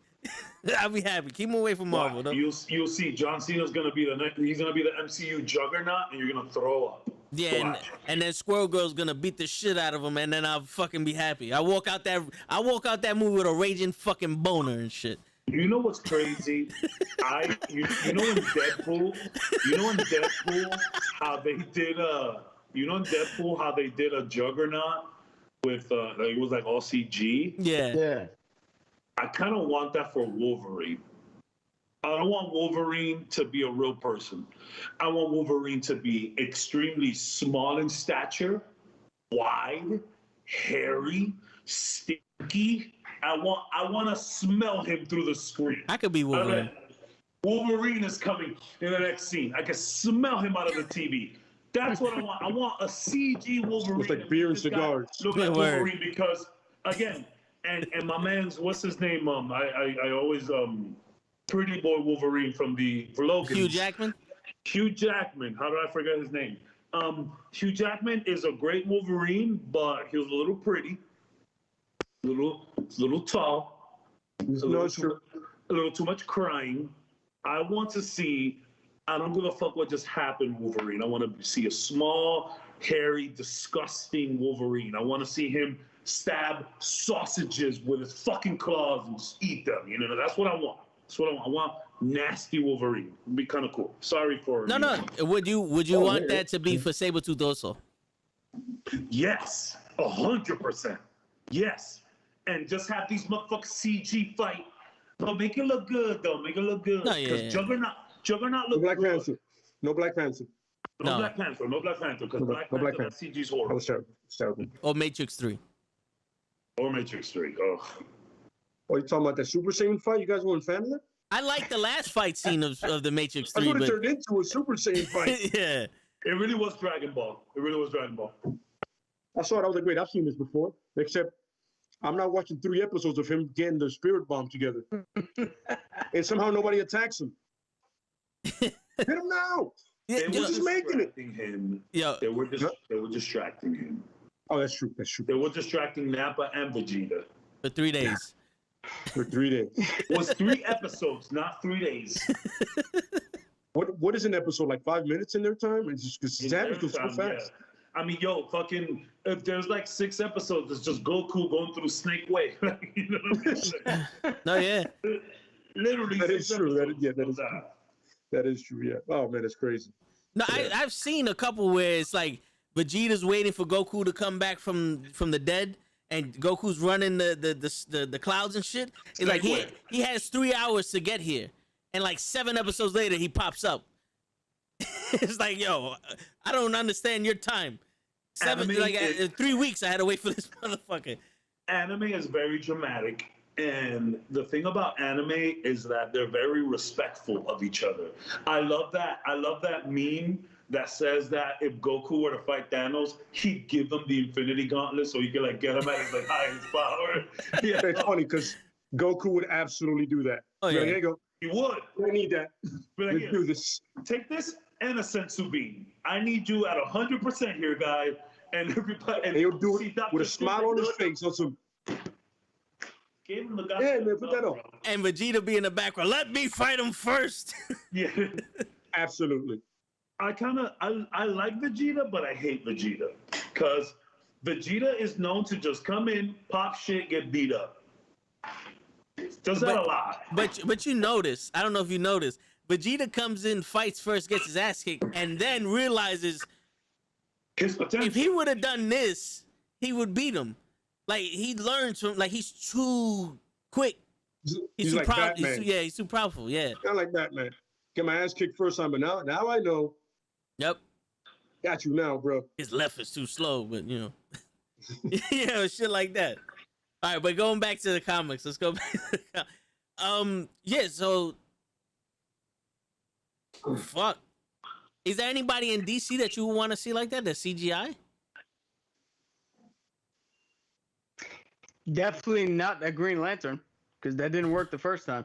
I'll be happy. Keep him away from Marvel. Wow. You'll see. John Cena's gonna be he's gonna be the MCU juggernaut, and you're gonna throw up. Yeah, and then Squirrel Girl's gonna beat the shit out of him, and then I'll fucking be happy. I walk out that movie with a raging fucking boner and shit. You know what's crazy? You know in Deadpool how they did a juggernaut with it was like all CG. Yeah. I kind of want that for Wolverine. I don't want Wolverine to be a real person. I want Wolverine to be extremely small in stature, wide, hairy, stinky. I want to smell him through the screen. I could be Wolverine. Wolverine is coming in the next scene. I can smell him out of the TV. That's what I want. I want a CG Wolverine. It's like beer and cigars. Look like Wolverine because, again, and my man's, what's his name? I always Pretty Boy Wolverine for Logan. Hugh Jackman. Hugh Jackman. How did I forget his name? Hugh Jackman is a great Wolverine, but he was a little pretty, a little tall, a little too much crying. I want to see. I don't give a fuck what just happened, Wolverine. I want to see a small, hairy, disgusting Wolverine. I want to see him stab sausages with his fucking claws and just eat them. You know, that's what I want. I want nasty Wolverine. It'd be kind of cool. Sorry for No. Would you want that to be for Sabretooth also? Yes, 100%. Yes, and just have these motherfuckers CG fight, but make it look good though. Make it look good. No, yeah. Juggernaut look Black good. Panther. No Black Panther. No Black Panther. Because Black Panther, that CG's horrible. That was terrible. Or Matrix 3. Or Matrix 3. Oh. Oh, you talking about that Super Saiyan fight? You guys weren't fan of that? I like the last fight scene of the Matrix That's 3, what it but turned into, a Super Saiyan fight. yeah. It really was Dragon Ball. It really was Dragon Ball. I saw it. I was like, wait, I've seen this before. Except I'm not watching 3 episodes of him getting the spirit bomb together. And somehow nobody attacks him. Hit him now. They were just making it. distracting him. Yo, They were distracting him. Oh, that's true. That's true. They were distracting Nappa and Vegeta. for 3 days. For 3 days. It was 3 episodes, not 3 days. What is an episode, like 5 minutes in their time? It's just because In it's their happening so time, fast. I mean, yo, fucking, if there's like 6 episodes, it's just Goku going through Snake Way. You know what I mean? No, yeah. Literally, That is 6 true. That episodes is of that. That is true. Yeah. Oh man, that's crazy. No, I've seen a couple where it's like Vegeta's waiting for Goku to come back from the dead, and Goku's running the clouds and shit. It's like he has 3 hours to get here, and like 7 episodes later he pops up. It's like, yo, I don't understand your time. 3 weeks I had to wait for this motherfucker. Anime is very dramatic, and the thing about anime is that they're very respectful of each other. I love that meme that says that if Goku were to fight Thanos, he'd give him the Infinity Gauntlet so he could like get him at his like highest power. Yeah, It's funny because Goku would absolutely do that. Oh, yeah. Like, here you go. he would. I need that. Be like, Let's "Here, do this. take this and a sensu beam. I need you at 100% here, guy." And everybody, And he'll do see it Dr. with a smile on his Seuss face. On some, Gave him the yeah, man, put that on. And Vegeta be in the background. Let me fight him first. Yeah. Absolutely. I like Vegeta, but I hate Vegeta. Because Vegeta is known to just come in, pop shit, get beat up. Does that a lot. But you notice, I don't know if you notice, Vegeta comes in, fights first, gets his ass kicked, and then realizes His potential. if he would have done this, he would beat him. Like he learns from, like he's too quick. He's too like powerful. Batman. He's too powerful. Yeah. Kind of like Batman. Get my ass kicked first time, but now I know. Yep. Got you now, bro. His left is too slow, but you know, shit like that. All right, but going back to the comics, let's go back. To the yeah. So, fuck. Is there anybody in DC that you want to see like that? The CGI? Definitely not a Green Lantern, because that didn't work the first time.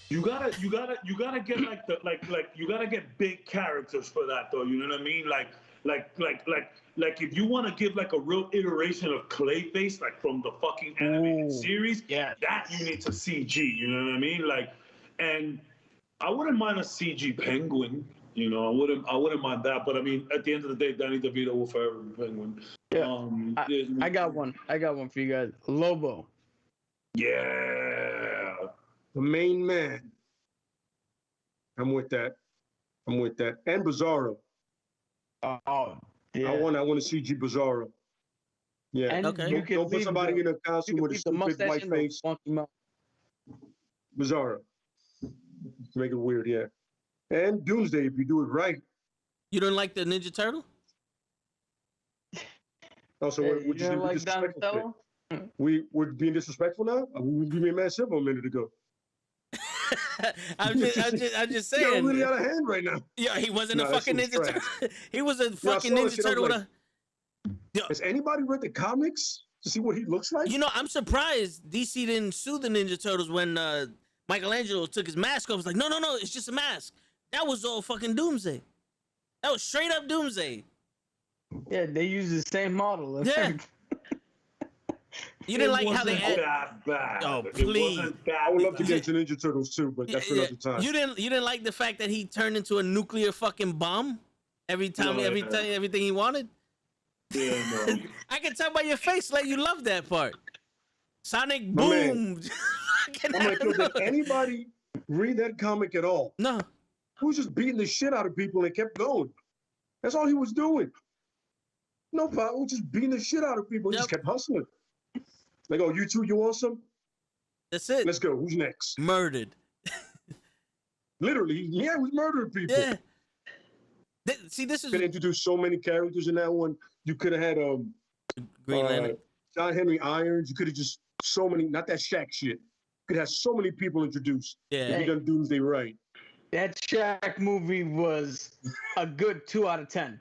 You gotta get you gotta get big characters for that though. You know what I mean? Like if you want to give like a real iteration of Clayface, like from the fucking animated series, yeah, that you need to CG. You know what I mean? Like, and I wouldn't mind a CG Penguin. You know, I wouldn't mind that. But I mean, at the end of the day, Danny DeVito will forever be Penguin. Yeah. I got one for you guys. Lobo. Yeah. The main man. I'm with that. And Bizarro. Oh, yeah. I want to CG Bizarro. Yeah. And Okay. you can Don't put leave somebody in a you costume can with a leave the stupid mustache white and the face. funky mouth. Bizarro. Make it weird, yeah. And Doomsday, if you do it right. You don't like the Ninja Turtle? Also, Hey, we're you just don't gonna be like disrespectful. Donatello? We're being disrespectful now? We being mad simple a minute ago. I'm just You're saying. really out of hand right now. Yeah, he wasn't No, a that fucking shit Ninja was Turtle. He was a I fucking saw that Ninja shit, I was Turtle with like, a. Has anybody read the comics to see what he looks like? You know, I'm surprised DC didn't sue the Ninja Turtles when Michelangelo took his mask off. It's like, no, it's just a mask. That was all fucking Doomsday. That was straight up Doomsday. Yeah, they use the same model. Yeah. You didn't like how they had had. that bad. Oh, It please. wasn't that I would love to bad. get to Ninja Turtles too, but that's for another time. You didn't like the fact that he turned into a nuclear fucking bomb everything he wanted. Yeah, no. I can tell by your face like you love that part. Sonic My boom. I'm like, yo, did anybody read that comic at all? No. He was just beating the shit out of people and kept going. That's all he was doing. No problem. He was just beating the shit out of people. He just kept hustling. Like, oh, you two, you want some? That's it. Let's go. Who's next? Murdered. Literally, yeah, he was murdering people. Yeah. See, this is Could introduce so many characters in that one. You could have had Green Lantern. John Henry Irons. You could have just so many. Not that Shaq shit. could have so many people introduced. Yeah. If you done Doomsday right. That Shaq movie was a good 2 out of 10.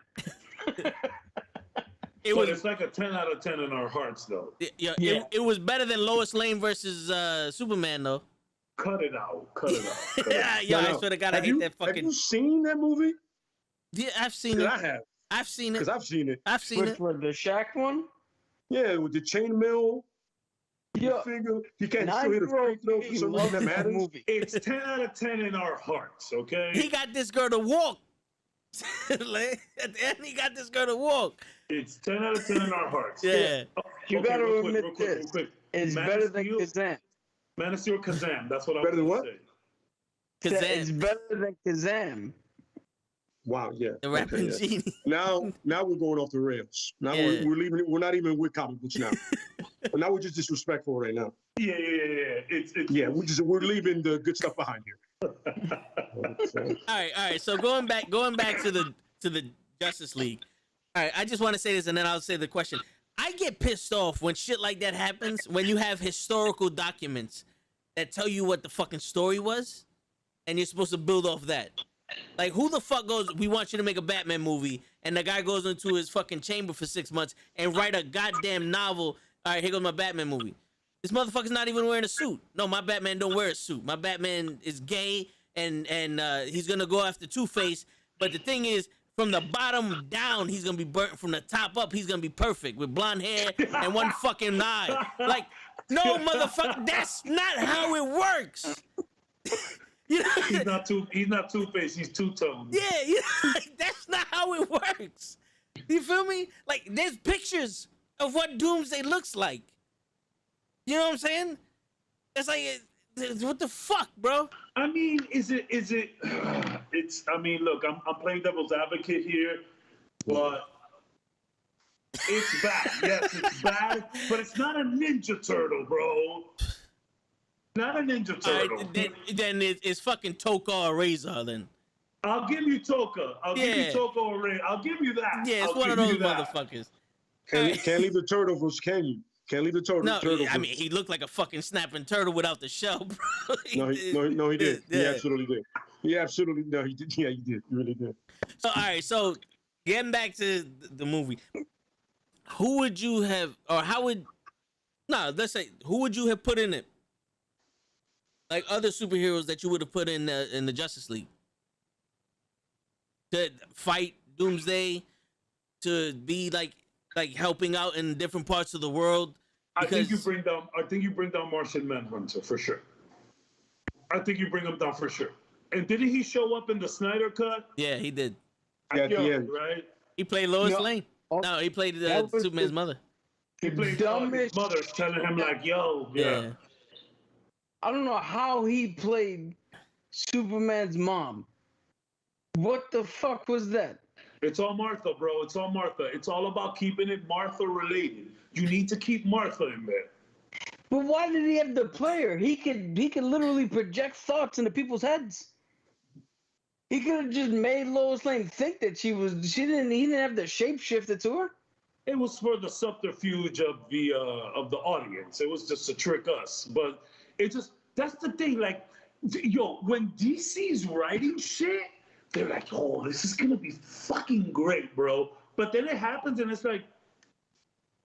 It's like a 10 out of 10 in our hearts, though. Yeah. Yeah. It was better than Lois Lane versus Superman, though. Cut it out. Cut it out. Cut it out. Yeah, I No. swear to God, I Have hate you, that fucking. Have you seen that movie? Yeah, I've seen Because it. I have. I've seen Because it. I've seen it. I've seen Which it. was the Shaq one? Yeah, with the chainmail. Yeah. Figure. He can't still hit a free throw for some reason that matters. movie. It's 10 out of 10 in our hearts, okay? He got this girl to walk. At the end, he got this girl to walk. It's 10 out of 10 in our hearts. Yeah. You gotta real quick, admit real quick, this. real quick. It's Man better of than Steel- Kazam. Man of Steel Kazam. That's what I Better than was what? going to say. It's Kazam, better than Kazam. Wow, yeah. the rapping Okay, yeah. genie. Now we're going off the rails. Now Yeah. we're leaving. We're not even with comic books now. But now we're just disrespectful right now. Yeah. It's Yeah, we're leaving the good stuff behind here. All right. So going back to the Justice League. All right, I just want to say this, and then I'll say the question. I get pissed off when shit like that happens. When you have historical documents that tell you what the fucking story was, and you're supposed to build off that. Like, who the fuck goes, we want you to make a Batman movie, and the guy goes into his fucking chamber for 6 months and write a goddamn novel. All right, here goes my Batman movie. This motherfucker's not even wearing a suit. No, my Batman don't wear a suit. My Batman is gay, and he's gonna go after Two-Face. But the thing is, from the bottom down, he's gonna be burnt. From the top up, he's gonna be perfect with blonde hair and one fucking eye. Like, no, motherfucker, that's not how it works. You know? He's not Two-Face, he's Two-Tone. Yeah, like, that's not how it works. You feel me? Like, there's pictures of what Doomsday looks like. You know what I'm saying? It's like, what the fuck, bro? I mean, is it it's, I mean, look, I'm playing devil's advocate here, but it's bad. Yes, it's bad, but it's not a Ninja Turtle, bro. Not a Ninja All Turtle. right, then it's fucking Toka or Razor, then. I'll give you Toka. I'll give you Toka or Ray. I'll give you that. Yeah, it's I'll one of give those you that. motherfuckers. Can't leave the turtle versus can you? Can't leave the turtle. No, turtle I mean, he looked like a fucking snapping turtle without the shell, bro. No, he did. He Yeah. absolutely did. He did. Yeah, he did. He really did. So, all right, so getting back to the movie, who would you have, or how would, let's say, who would you have put in it? Like other superheroes that you would have put in the Justice League to fight Doomsday, to be like helping out in different parts of the world. I think you bring down Martian Manhunter for sure. I think you bring him down for sure. And didn't he show up in the Snyder cut? Yeah, he did. Yeah, at the end. Right? He played Lois No. Lane. No, he played That was Superman's the- mother. He played his Dumbest. mother telling him like, yo, Yeah. I don't know how he played Superman's mom. What the fuck was that? It's all Martha, bro. It's all Martha. It's all about keeping it Martha related. You need to keep Martha in there. But why did he have the player? He could literally project thoughts into people's heads. He could have just made Lois Lane think that he didn't have the shapeshifter to her. It was for the subterfuge of the audience. It was just to trick us. But it just, that's the thing. Like, yo, when DC's writing shit, they're like, oh, this is gonna be fucking great, bro. But then it happens and it's like,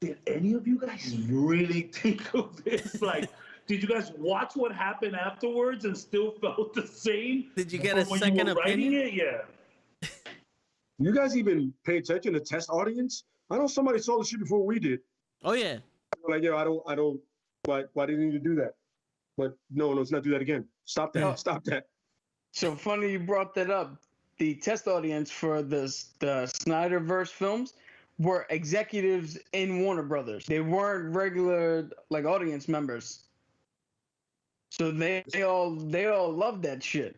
did any of you guys really think of this? Like, did you guys watch what happened afterwards and still felt the same? Did you get a from when second you were writing opinion? it? Yeah. You guys even pay attention to test audience? I know somebody saw the shit before we did. Oh yeah. Like, yo, I don't. Why did you need to do that? But no, let's not do that again. Stop that. No. Stop that. So funny you brought that up. The test audience for the Snyderverse films were executives in Warner Brothers. They weren't regular like audience members. So they all loved that shit.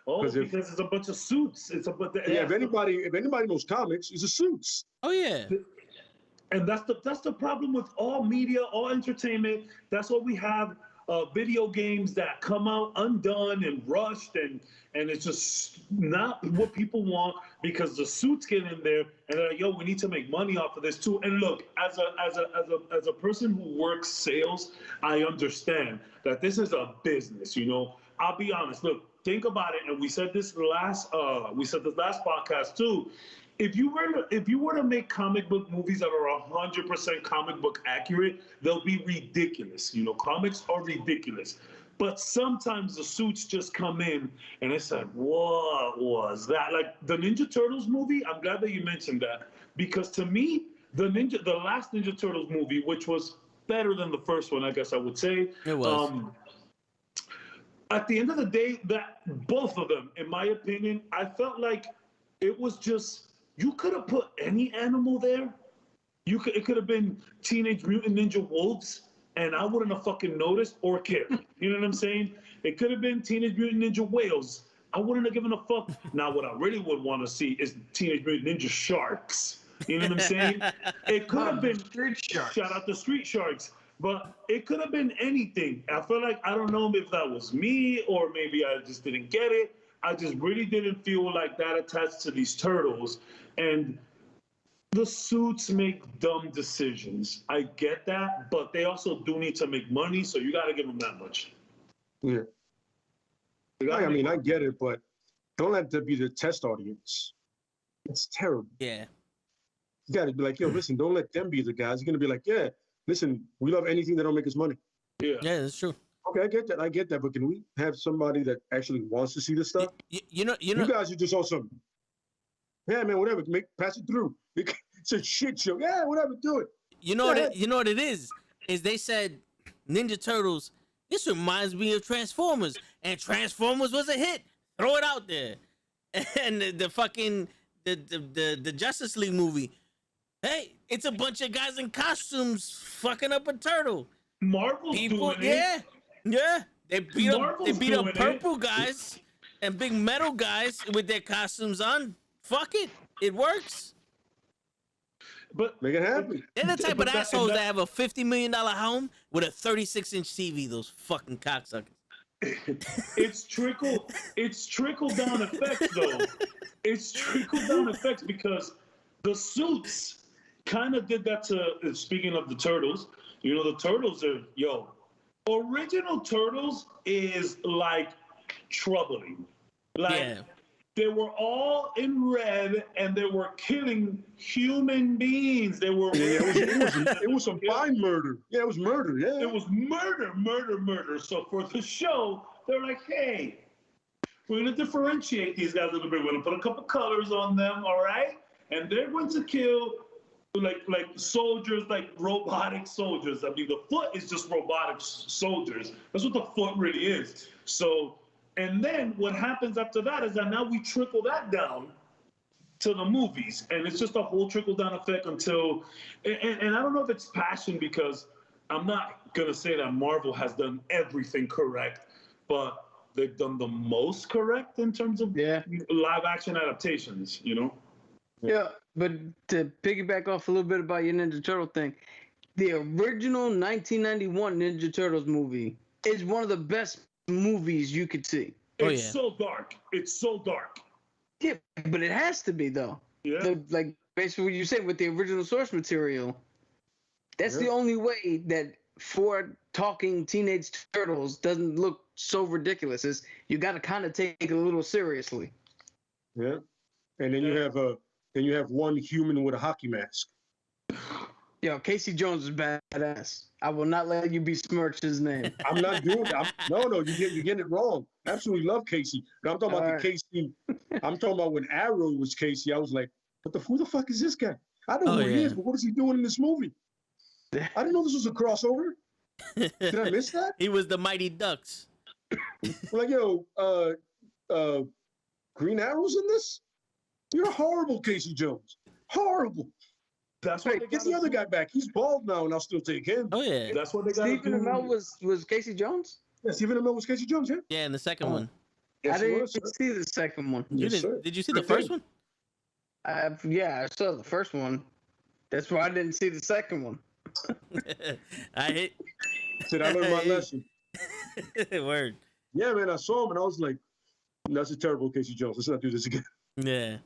Oh, 'Cause because it's a bunch of suits. It's a bunch. Yeah, if anybody knows comics, it's the suits. Oh yeah. And that's the problem with all media, all entertainment. That's what we have video games that come out undone and rushed, and it's just not what people want because the suits get in there and they're like, yo, we need to make money off of this too. And look, as a person who works sales, I understand that this is a business. You know, I'll be honest. Look, think about it, and we said this last podcast too. If you were to make comic book movies that are 100% comic book accurate, they'll be ridiculous. You know, comics are ridiculous. But sometimes the suits just come in and it's like, what was that? Like the Ninja Turtles movie, I'm glad that you mentioned that. Because to me, the last Ninja Turtles movie, which was better than the first one, I guess I would say. It was. At the end of the day, that both of them, in my opinion, I felt like it was just, you could have put any animal there. It could have been Teenage Mutant Ninja Wolves, and I wouldn't have fucking noticed or cared. You know what I'm saying? It could have been Teenage Mutant Ninja Whales. I wouldn't have given a fuck. Now, what I really would want to see is Teenage Mutant Ninja Sharks. You know what I'm saying? It could have been Street Sharks. Shout out to Street Sharks. But it could have been anything. I feel like, I don't know if that was me or maybe I just didn't get it. I just really didn't feel like that attached to these turtles. And the suits make dumb decisions. I get that, but they also do need to make money, so you got to give them that much. Yeah. I mean, I get it, but don't let that be the test audience. It's terrible. Yeah. You got to be like, yo, listen, don't let them be the guys. You're going to be like, yeah, listen, we love anything that don't make us money. Yeah. Yeah, that's true. Okay, I get that, but can we have somebody that actually wants to see this stuff? You know. You guys are just on some, yeah, man, whatever, pass it through. It's a shit show. Yeah, whatever, do it. You know what it is? Is they said Ninja Turtles. This reminds me of Transformers, and Transformers was a hit. Throw it out there. And the fucking the Justice League movie. Hey, it's a bunch of guys in costumes fucking up a turtle. Marvel's doing it. Yeah. They beat up purple it. guys and big metal guys with their costumes on. Fuck it. It works. But make it happen. They're the type of assholes that have a $50 million home with a 36-inch TV. Those fucking cocksuckers. It's trickle down effects though. It's trickle down effects because the suits kind of did that to. Speaking of the turtles, you know the turtles are original turtles is like troubling. Like Yeah. they were all in red and they were killing human beings. They were it was some fine murder. Yeah, it was murder. Yeah, it was murder. So for the show, they're like, hey, we're gonna differentiate these guys a little bit. We're gonna put a couple colors on them, all right? And they're going to kill like soldiers, like robotic soldiers. I mean, the foot is just robotic soldiers. That's what the foot really is. So, and then what happens after that is that now we trickle that down to the movies, and it's just a whole trickle down effect until, and I don't know if it's passion because I'm not gonna say that Marvel has done everything correct, but they've done the most correct in terms of live action adaptations, you know? Yeah, but to piggyback off a little bit about your Ninja Turtle thing, the original 1991 Ninja Turtles movie is one of the best movies you could see. It's so dark. It's so dark. Yeah, but it has to be though. Yeah. Like basically what you said with the original source material, that's the only way that 4 talking teenage turtles doesn't look so ridiculous. Is you got to kind of take it a little seriously. Yeah, and then you have one human with a hockey mask. Yo, Casey Jones is badass. I will not let you besmirch his name. I'm not doing that. No, you're getting it wrong. Absolutely love Casey. But I'm talking about the Casey. I'm talking about when Arrow was Casey. I was like, who the fuck is this guy? I know who he is, but what is he doing in this movie? I didn't know this was a crossover. Did I miss that? He was the Mighty Ducks. Like, Green Arrow's in this? You're horrible, Casey Jones. Horrible. That's what get the other guy back. He's bald now, and I'll still take him. Oh yeah. That's what they got to do. Stephen Amell was Casey Jones? Yeah, Stephen Amell was Casey Jones, yeah? Yeah, in the second one. Yes, I didn't see the second one. Did you see the first one? Yeah, I saw the first one. That's why I didn't see the second one. I Said I learned my lesson. Word. Yeah, man, I saw him and I was like, that's a terrible Casey Jones. Let's not do this again. Yeah.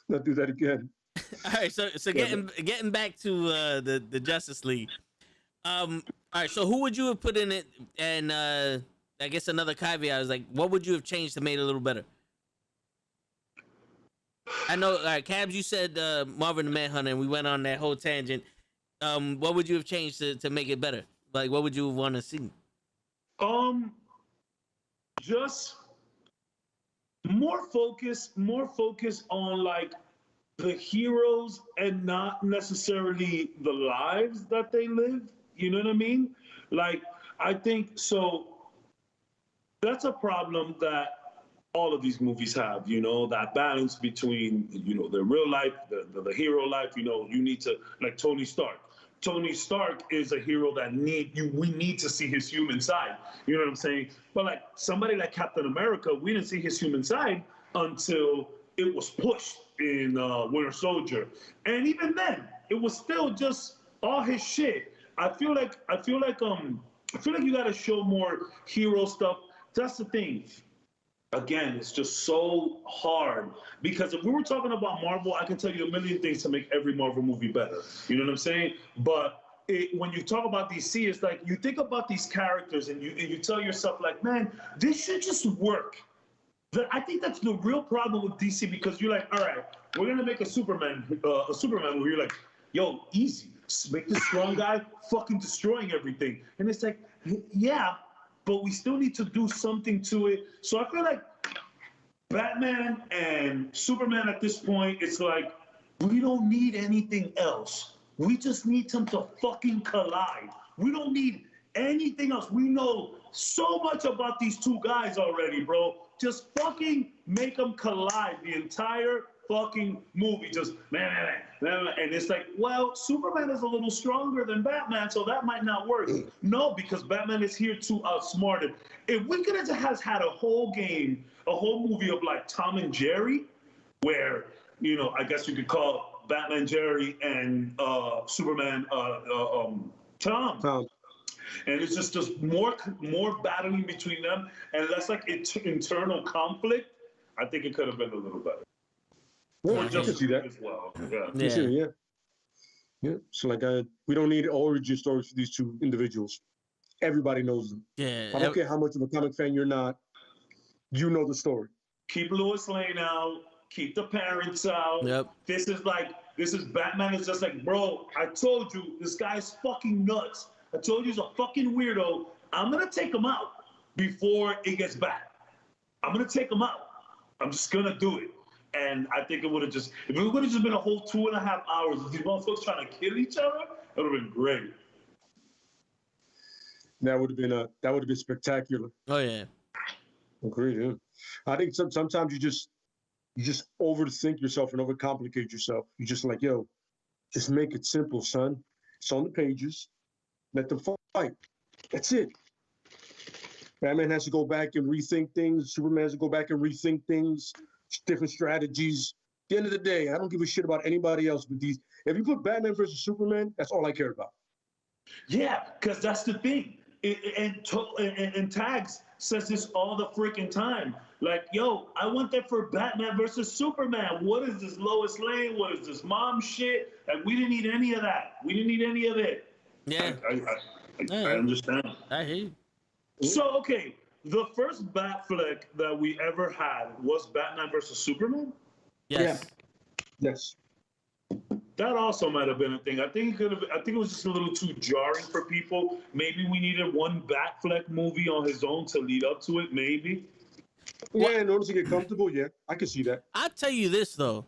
Not do that again. All right, so getting back to the Justice League. All right, so who would you have put in it? And I guess another caveat is like, what would you have changed to make it a little better? I know, all right, Cabs, you said Marvin the Manhunter, and we went on that whole tangent. What would you have changed to make it better? Like, what would you want to see? Just more focus on like the heroes and not necessarily the lives that they live. You know what I mean? Like, I think so. That's a problem that all of these movies have, you know, that balance between, you know, the real life, the hero life. You know, you need to, like Tony Stark. Tony Stark is a hero that we need to see his human side. You know what I'm saying? But like somebody like Captain America, we didn't see his human side until it was pushed in Winter Soldier. And even then, it was still just all his shit. I feel like you gotta show more hero stuff. That's the thing. Again, it's just so hard because if we were talking about Marvel, I can tell you a million things to make every Marvel movie better. You know what I'm saying? But when you talk about DC, it's like you think about these characters and you tell yourself like, man, this should just work. I think that's the real problem with DC because you're like, all right, we're gonna make a Superman movie. You're like, yo, easy. Make this strong guy fucking destroying everything, and it's like, yeah. But we still need to do something to it. So I feel like Batman and Superman at this point, it's like, we don't need anything else. We just need them to fucking collide. We don't need anything else. We know so much about these two guys already, bro. Just fucking make them collide the entire fucking movie. Just, man. And it's like, well, Superman is a little stronger than Batman, so that might not work. No, because Batman is here to outsmart him. If we could have just had a whole movie of like Tom and Jerry, where, you know, I guess you could call Batman Jerry and Superman Tom. And it's just more battling between them and less like internal conflict. I think it could have been a little better. Yeah, I can see that as well. Yeah. Yeah. So like, we don't need origin stories for these two individuals. Everybody knows them. Yeah. I don't care how much of a comic fan you're not. You know the story. Keep Lois Lane out. Keep the parents out. Yep. This is Batman is just like, bro, I told you this guy's fucking nuts. I told you he's a fucking weirdo. I'm gonna take him out before it gets bad. I'm gonna take him out. I'm just gonna do it. And I think it would have just, if it would have just been a whole 2.5 hours of these motherfuckers trying to kill each other, it would have been great. That would have been spectacular. Oh yeah. Agreed. Yeah. I think sometimes you just overthink yourself and overcomplicate yourself. You just like, yo, just make it simple, son. It's on the pages. Let them fight. That's it. Batman has to go back and rethink things. Superman has to go back and rethink things. Different strategies. At the end of the day, I don't give a shit about anybody else but these. If you put Batman versus Superman, that's all I care about. Yeah, because that's the thing. And Tags says this all the freaking time. Like, yo, I want that for Batman versus Superman. What is this Lois Lane? What is this mom shit? Like, we didn't need any of that. We didn't need any of it. Yeah. I understand. I hear you. So, okay. The first Bat flick that we ever had was Batman versus Superman? Yes. Yeah. Yes. That also might have been a thing. I think it was just a little too jarring for people. Maybe we needed one Bat flick movie on his own to lead up to it, maybe. Yeah, in order to get comfortable, yeah. I can see that. I'll tell you this though.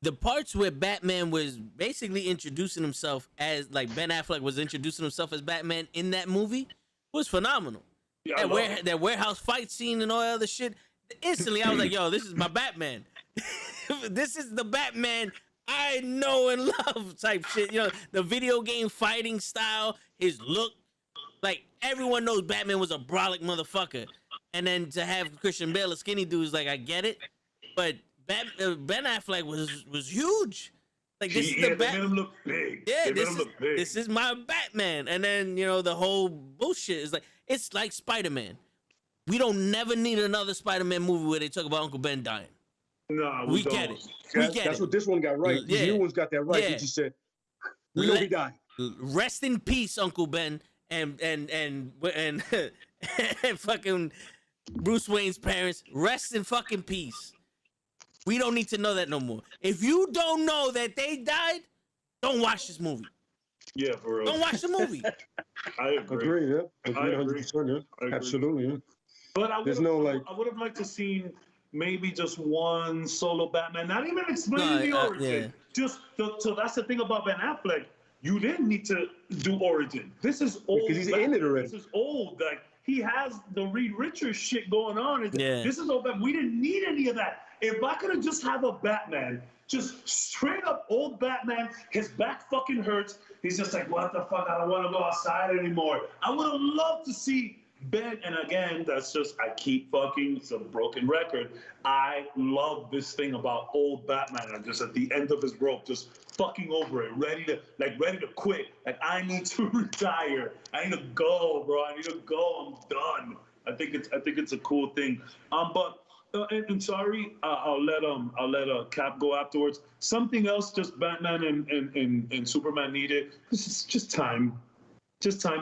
The parts where Batman was basically introducing himself as, like, Ben Affleck was introducing himself as Batman in that movie was phenomenal. Yeah, that warehouse fight scene and all that other shit. Instantly, I was like, yo, this is my Batman. This is the Batman I know and love type shit. You know, the video game fighting style, his look. Like, everyone knows Batman was a brolic motherfucker. And then to have Christian Bale, a skinny dude, is like, I get it. But Ben Affleck was huge. Like, this is the Batman. They made him look big. Yeah, this is my Batman. And then, you know, the whole bullshit is like, It's like Spider-Man. We don't never need another Spider-Man movie where they talk about Uncle Ben dying. No, We don't. get it. We get That's it. what this one got right. Yeah. The new one's got that right. Yeah. He just said, "We know he died." Rest in peace, Uncle Ben, and fucking Bruce Wayne's parents. Rest in fucking peace. We don't need to know that no more. If you don't know that they died, don't watch this movie. Yeah, for real. Don't watch the movie. I agree. Agree, yeah. I agree. 100%, yeah. I agree. Absolutely, yeah. But I There's would no, like- have liked to seen maybe just one solo Batman, not even explaining the origin. yeah. So that's the thing about Ben Affleck. You didn't need to do origin. This is old. Because he's Batman. in it already. This is old. Like he has the Reed Richards shit going on. Yeah. This is old Batman. We didn't need any of that. If I could have just have a Batman, just straight up old Batman, his back fucking hurts. He's just like, what the fuck? I don't want to go outside anymore. I would have loved to see Ben, and again, that's just, I keep fucking, it's a broken record. I love this thing about old Batman. I'm just at the end of his rope, just fucking over it, ready to quit. Like, I need to retire. I need to go, bro. I need to go. I'm done. I think it's a cool thing. And sorry, I'll let Cap go afterwards. Something else, just Batman and Superman needed. This is just time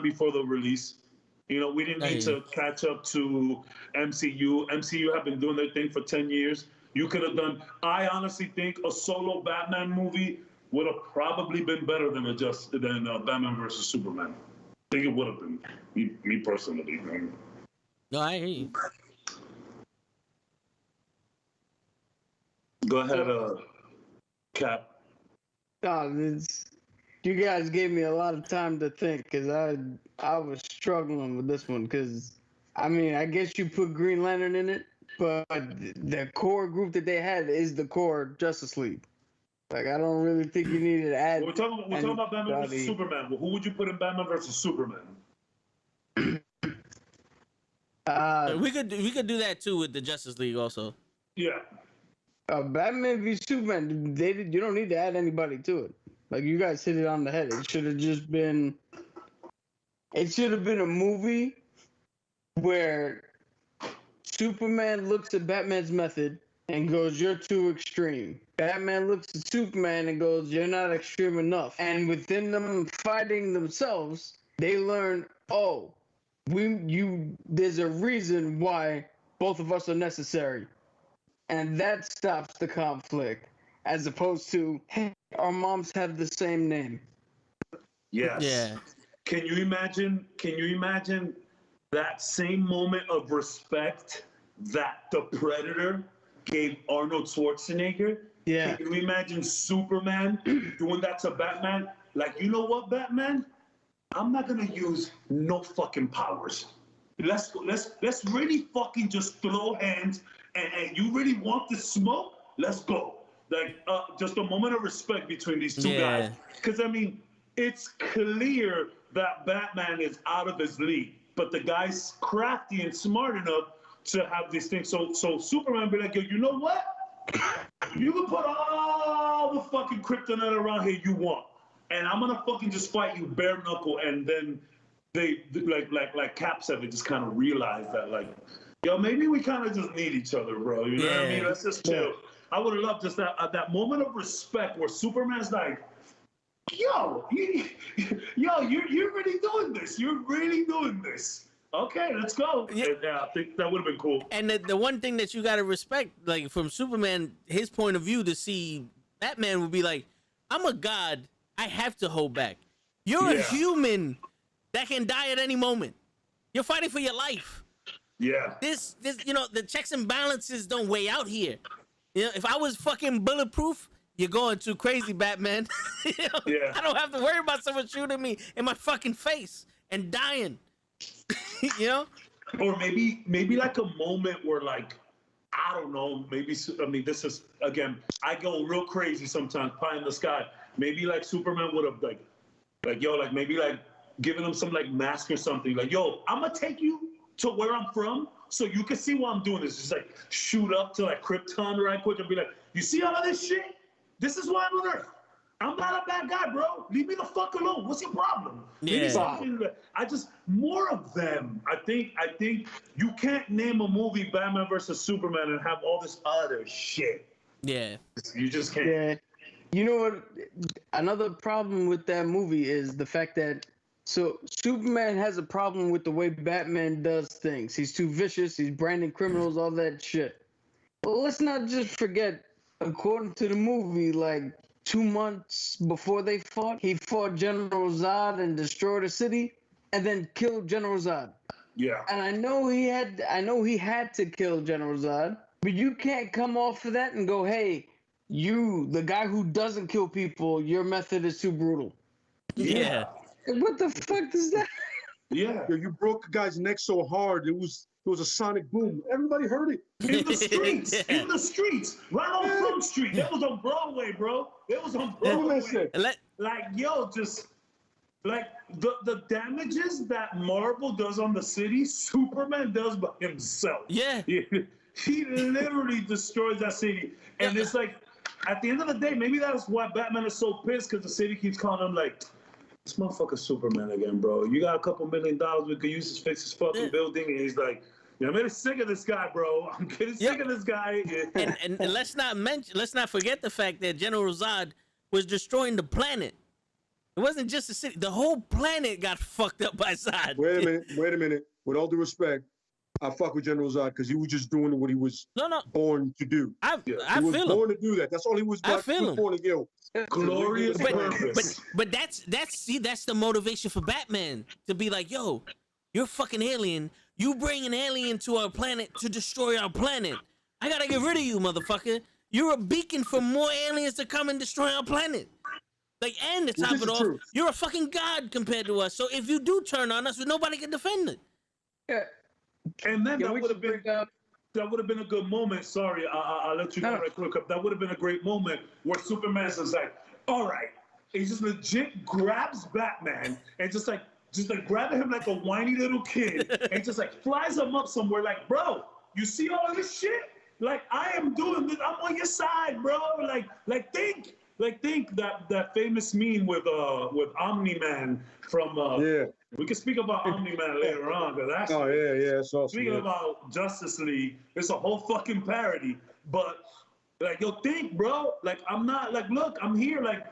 before the release. You know, we didn't need to catch up to MCU. MCU have been doing their thing for 10 years. You could have done. I honestly think a solo Batman movie would have probably been better than Batman versus Superman. I think it would have been. Me personally. Man. No, I hear you. Go ahead, Cap. You guys gave me a lot of time to think because I was struggling with this one because, I mean, I guess you put Green Lantern in it, but the core group that they had is the core Justice League. Like, I don't really think you needed to add. We're talking about Batman versus Superman. Well, who would you put in Batman versus Superman? We could do that too with the Justice League also. Yeah. Batman v Superman. You don't need to add anybody to it. Like, you guys hit it on the head. It should have just been. It should have been a movie where Superman looks at Batman's method and goes, "You're too extreme." Batman looks at Superman and goes, "You're not extreme enough." And within them fighting themselves, they learn, "Oh, there's a reason why both of us are necessary." And that stops the conflict, as opposed to, "Hey, our moms have the same name." Yes. Yeah. Can you imagine that same moment of respect that the Predator gave Arnold Schwarzenegger? Yeah. Can you imagine Superman doing that to Batman? Like, you know what, Batman? I'm not gonna use no fucking powers. Let's really fucking just throw hands, and you really want the smoke? Let's go. Like, just a moment of respect between these two guys. Because, I mean, it's clear that Batman is out of his league, but the guy's crafty and smart enough to have these things. So Superman be like, yo, you know what? You can put all the fucking kryptonite around here you want, and I'm gonna fucking just fight you bare knuckle. And then they like Cap said, they just kind of realized that, like, yo, maybe we kind of just need each other, bro. You know what I mean? Let's just chill. I would have loved just that moment of respect where Superman's like, yo, you're really doing this. You're really doing this. Okay, let's go. Yeah. And, I think that would have been cool. And the one thing that you gotta respect, like from Superman, his point of view, to see Batman would be like, I'm a god, I have to hold back. You're a human that can die at any moment. You're fighting for your life. Yeah. This, you know, the checks and balances don't weigh out here. You know, if I was fucking bulletproof, you're going too crazy, Batman. You know? Yeah. I don't have to worry about someone shooting me in my fucking face and dying. You know? Or maybe like a moment where, like, I don't know, maybe, I mean, this is, again, I go real crazy sometimes, pie in the sky. Maybe like Superman would have like yo, like maybe like giving him some like mask or something. Like, yo, I'm gonna take you to where I'm from so you can see why I'm doing this. Just like shoot up to like Krypton right quick and be like, you see all of this shit? This is why I'm on Earth. I'm not a bad guy, bro. Leave me the fuck alone. What's your problem? Maybe Yeah. something more of them. I think you can't name a movie Batman versus Superman and have all this other shit. Yeah. You just can't. Yeah. You know what? Another problem with that movie is the fact that Superman has a problem with the way Batman does things. He's too vicious. He's branding criminals, all that shit. But let's not just forget, according to the movie, like 2 months before they fought, he fought General Zod and destroyed a city, and then killed General Zod. Yeah. And I know he had to kill General Zod, but you can't come off of that and go, hey, you, the guy who doesn't kill people, your method is too brutal. Yeah. What the fuck is that? Yeah. Yo, you broke a guy's neck so hard, it was a sonic boom. Everybody heard it. In the streets, right on Front Street. That was on Broadway, bro. It was on Broadway. Like, yo, just like the damages that Marvel does on the city, Superman does by himself. Yeah. He literally destroys that city, and it's like, at the end of the day, maybe that's why Batman is so pissed, because the city keeps calling him like, this motherfucker Superman again, bro. You got a couple $1 million we could use to fix this fucking building, and he's like, yeah, I'm getting sick of this guy, bro. I'm getting sick of this guy. And let's not forget the fact that General Zod was destroying the planet. It wasn't just the city. The whole planet got fucked up by Zod. Wait a minute. With all due respect, I fuck with General Zod because he was just doing what he was born to do. I he feel was him. born to do that. That's all he was. I feel him. Born to do. Glorious purpose. But that's the motivation for Batman to be like, yo, you're a fucking alien. You bring an alien to our planet to destroy our planet. I gotta get rid of you, motherfucker. You're a beacon for more aliens to come and destroy our planet. Like, and to top it off, you're a fucking god compared to us. So if you do turn on us, nobody can defend it. Yeah. And then that would have been a good moment. Sorry, I'll let you go right quick. That would have been a great moment where Superman is like, all right. He just legit grabs Batman and just like grabbing him like a whiny little kid and just like flies him up somewhere like, bro, you see all this shit? Like, I am doing this. I'm on your side, bro. Like think that famous meme with Omni-Man from we can speak about Omni-Man later on, because actually, speaking about Justice League, it's a whole fucking parody. But like, yo, think, bro. Like, I'm not like, look, I'm here, like,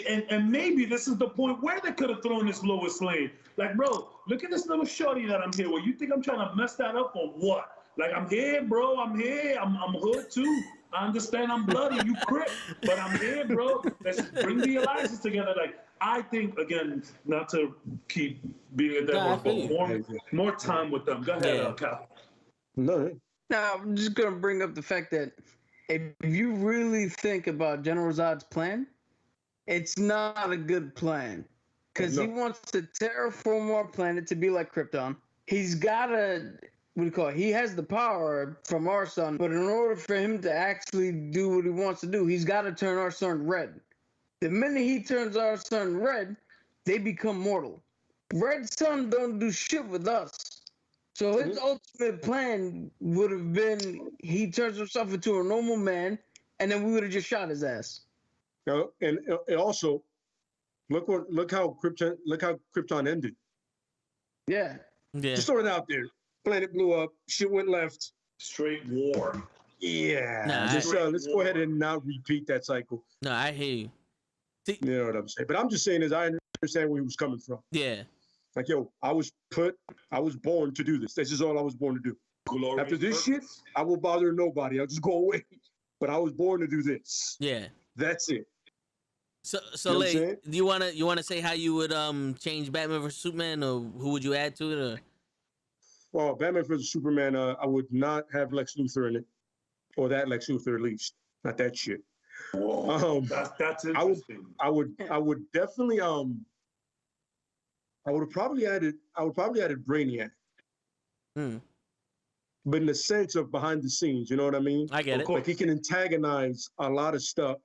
and maybe this is the point where they could have thrown this Lois Lane. Like, bro, look at this little shorty that I'm here with. You think I'm trying to mess that up or what? Like, I'm here, bro. I'm here. I'm hood too. I understand I'm bloody, you crip, but I'm here, bro. Let's just bring the alliances together. Like, I think, again, not to keep being a devil, but more time with them. Go ahead, Cal. No. Now, I'm just going to bring up the fact that if you really think about General Zod's plan, it's not a good plan. Because he wants to terraform our planet to be like Krypton. He's got to, he has the power from our sun, but in order for him to actually do what he wants to do, he's got to turn our sun red. The minute he turns our sun red, they become mortal. Red sun don't do shit with us. So his ultimate plan would have been he turns himself into a normal man, and then we would have just shot his ass. And also, look how Krypton ended. Yeah. Just throw it out there. Planet blew up. Shit went left. Straight war. Yeah. Let's go ahead and not repeat that cycle. No, I hear you. You know what I'm saying? But I'm just saying is I understand where he was coming from. Yeah. Like, yo, I was born to do this. This is all I was born to do. Glorious After this shit, I will bother nobody. I'll just go away. But I was born to do this. Yeah. That's it. So you know like, do you wanna say how you would change Batman vs Superman, or who would you add to it? Or? Well, Batman vs Superman, I would not have Lex Luthor in it, or that Lex Luthor at least, not that shit. Whoa, that's interesting. I would definitely I would have probably added Brainiac. But in the sense of behind the scenes, you know what I mean? I get it. Like he can antagonize a lot of stuff,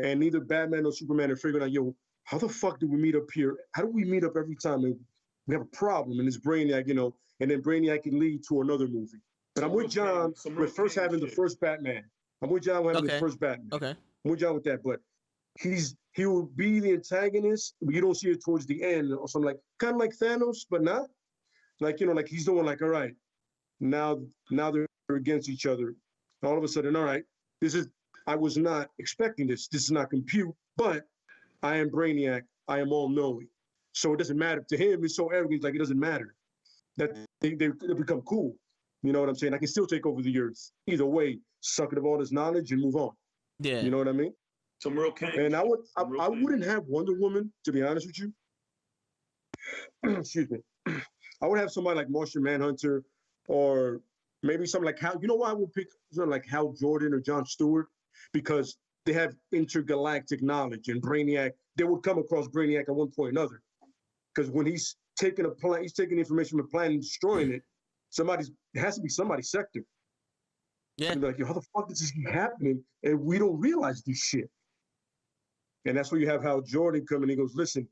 and neither Batman or Superman are figuring out, yo, how the fuck do we meet up here? How do we meet up every time we have a problem? And it's Brainiac, you know, and then Brainiac can lead to another movie. But I'm with John with first having the first Batman. I'm with John with having the first Batman. Okay. I'm with John with that, but he will be the antagonist, but you don't see it towards the end or something, like kind of like Thanos, but not like, like he's the one, like, all right, now they're against each other. All of a sudden, all right, I was not expecting this. This is not compute, but I am Brainiac. I am all knowing. So it doesn't matter to him. He's so arrogant, like it doesn't matter. That they become cool. You know what I'm saying? I can still take over the earth. Either way, suck it of all this knowledge and move on. Yeah. You know what I mean? Some real king. And I wouldn't have Wonder Woman, to be honest with you. Excuse me. I would have somebody like Martian Manhunter, or maybe something like Hal. You know why I would pick something like Hal Jordan or John Stewart? Because they have intergalactic knowledge, and Brainiac, they would come across Brainiac at one point or another. Because when he's taking he's taking information from a planet and destroying it, it has to be somebody's sector. Yeah. Like, how the fuck is this happening? And we don't realize this shit. And that's where you have Hal Jordan come and he goes, listen,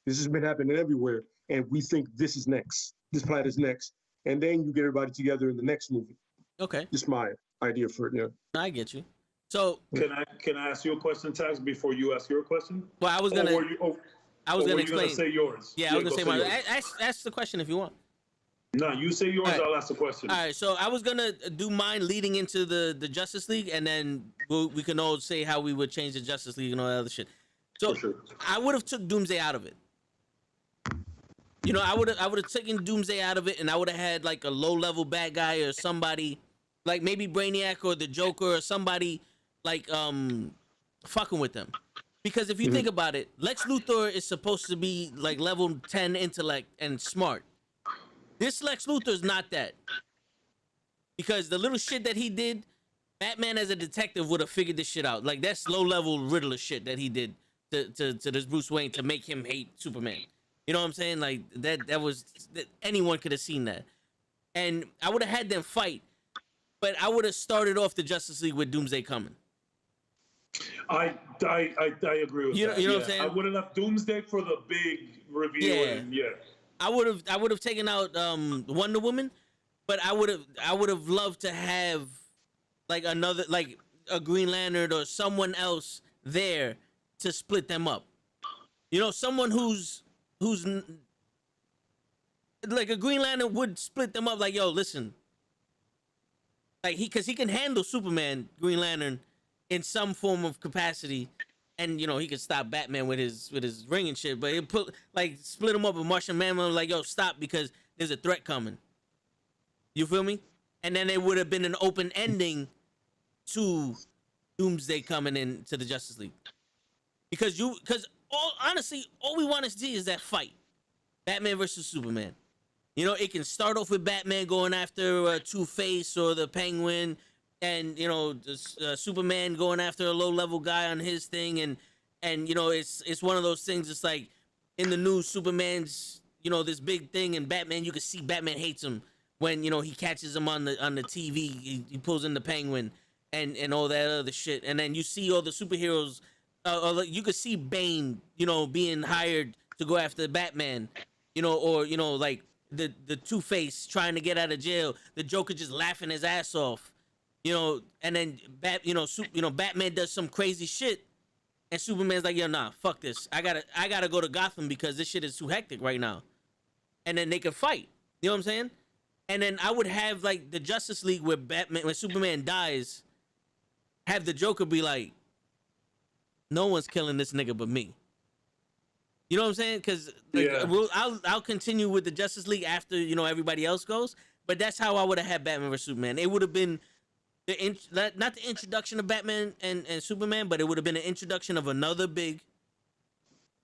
this has been happening everywhere, and we think this is next. This planet is next. And then you get everybody together in the next movie. Okay. Just my idea for it, yeah. I get you. So can I ask you a question, Tax, before you ask your question? Well, I was gonna explain. Say yours. Yeah, I was gonna say mine. Ask the question if you want. No, you say yours. Right. I'll ask the question. All right. So I was gonna do mine leading into the Justice League, and then we can all say how we would change the Justice League and all that other shit. So sure. I would have took Doomsday out of it. I would have taken Doomsday out of it, and I would have had like a low level bad guy or somebody, like maybe Brainiac or the Joker or somebody like fucking with them. Because if you think about it, Lex Luthor is supposed to be like level 10 intellect and smart. This Lex Luthor is not that. Because the little shit that he did, Batman as a detective would have figured this shit out. Like, that's low level Riddler shit that he did to this Bruce Wayne to make him hate Superman. You know what I'm saying? Like, anyone could have seen that. And I would have had them fight, but I would have started off the Justice League with Doomsday coming. I agree with that. You know what I'm saying? I would have left Doomsday for the big reveal. Yeah. And yeah. I would have taken out Wonder Woman, but I would have loved to have like another, like a Green Lantern or someone else there to split them up. Someone who's like a Green Lantern would split them up. Like, yo, listen, like because he can handle Superman, Green Lantern, in some form of capacity, and he can stop Batman with his ring and shit. But it split him up with Martian Manhunter, like, yo, stop because there's a threat coming. You feel me? And then it would have been an open ending to Doomsday coming into the Justice League. Because honestly, all we want to see is that fight, Batman versus Superman. It can start off with Batman going after Two-Face or the Penguin, and Superman going after a low-level guy on his thing, and it's one of those things. It's like in the news, Superman's this big thing, and Batman, you can see Batman hates him when he catches him on the TV. He pulls in the Penguin and all that other shit, and then you see all the superheroes. You could see Bane, being hired to go after Batman, or like the Two-Face trying to get out of jail, the Joker just laughing his ass off, and then Batman does some crazy shit, and Superman's like, yo, nah, fuck this, I gotta go to Gotham because this shit is too hectic right now, and then they can fight. You know what I'm saying? And then I would have like the Justice League where when Superman dies, have the Joker be like, no one's killing this nigga but me. You know what I'm saying? Because I'll continue with the Justice League after everybody else goes. But that's how I would have had Batman vs Superman. It would have been not the introduction of Batman and Superman, but it would have been an introduction of another big.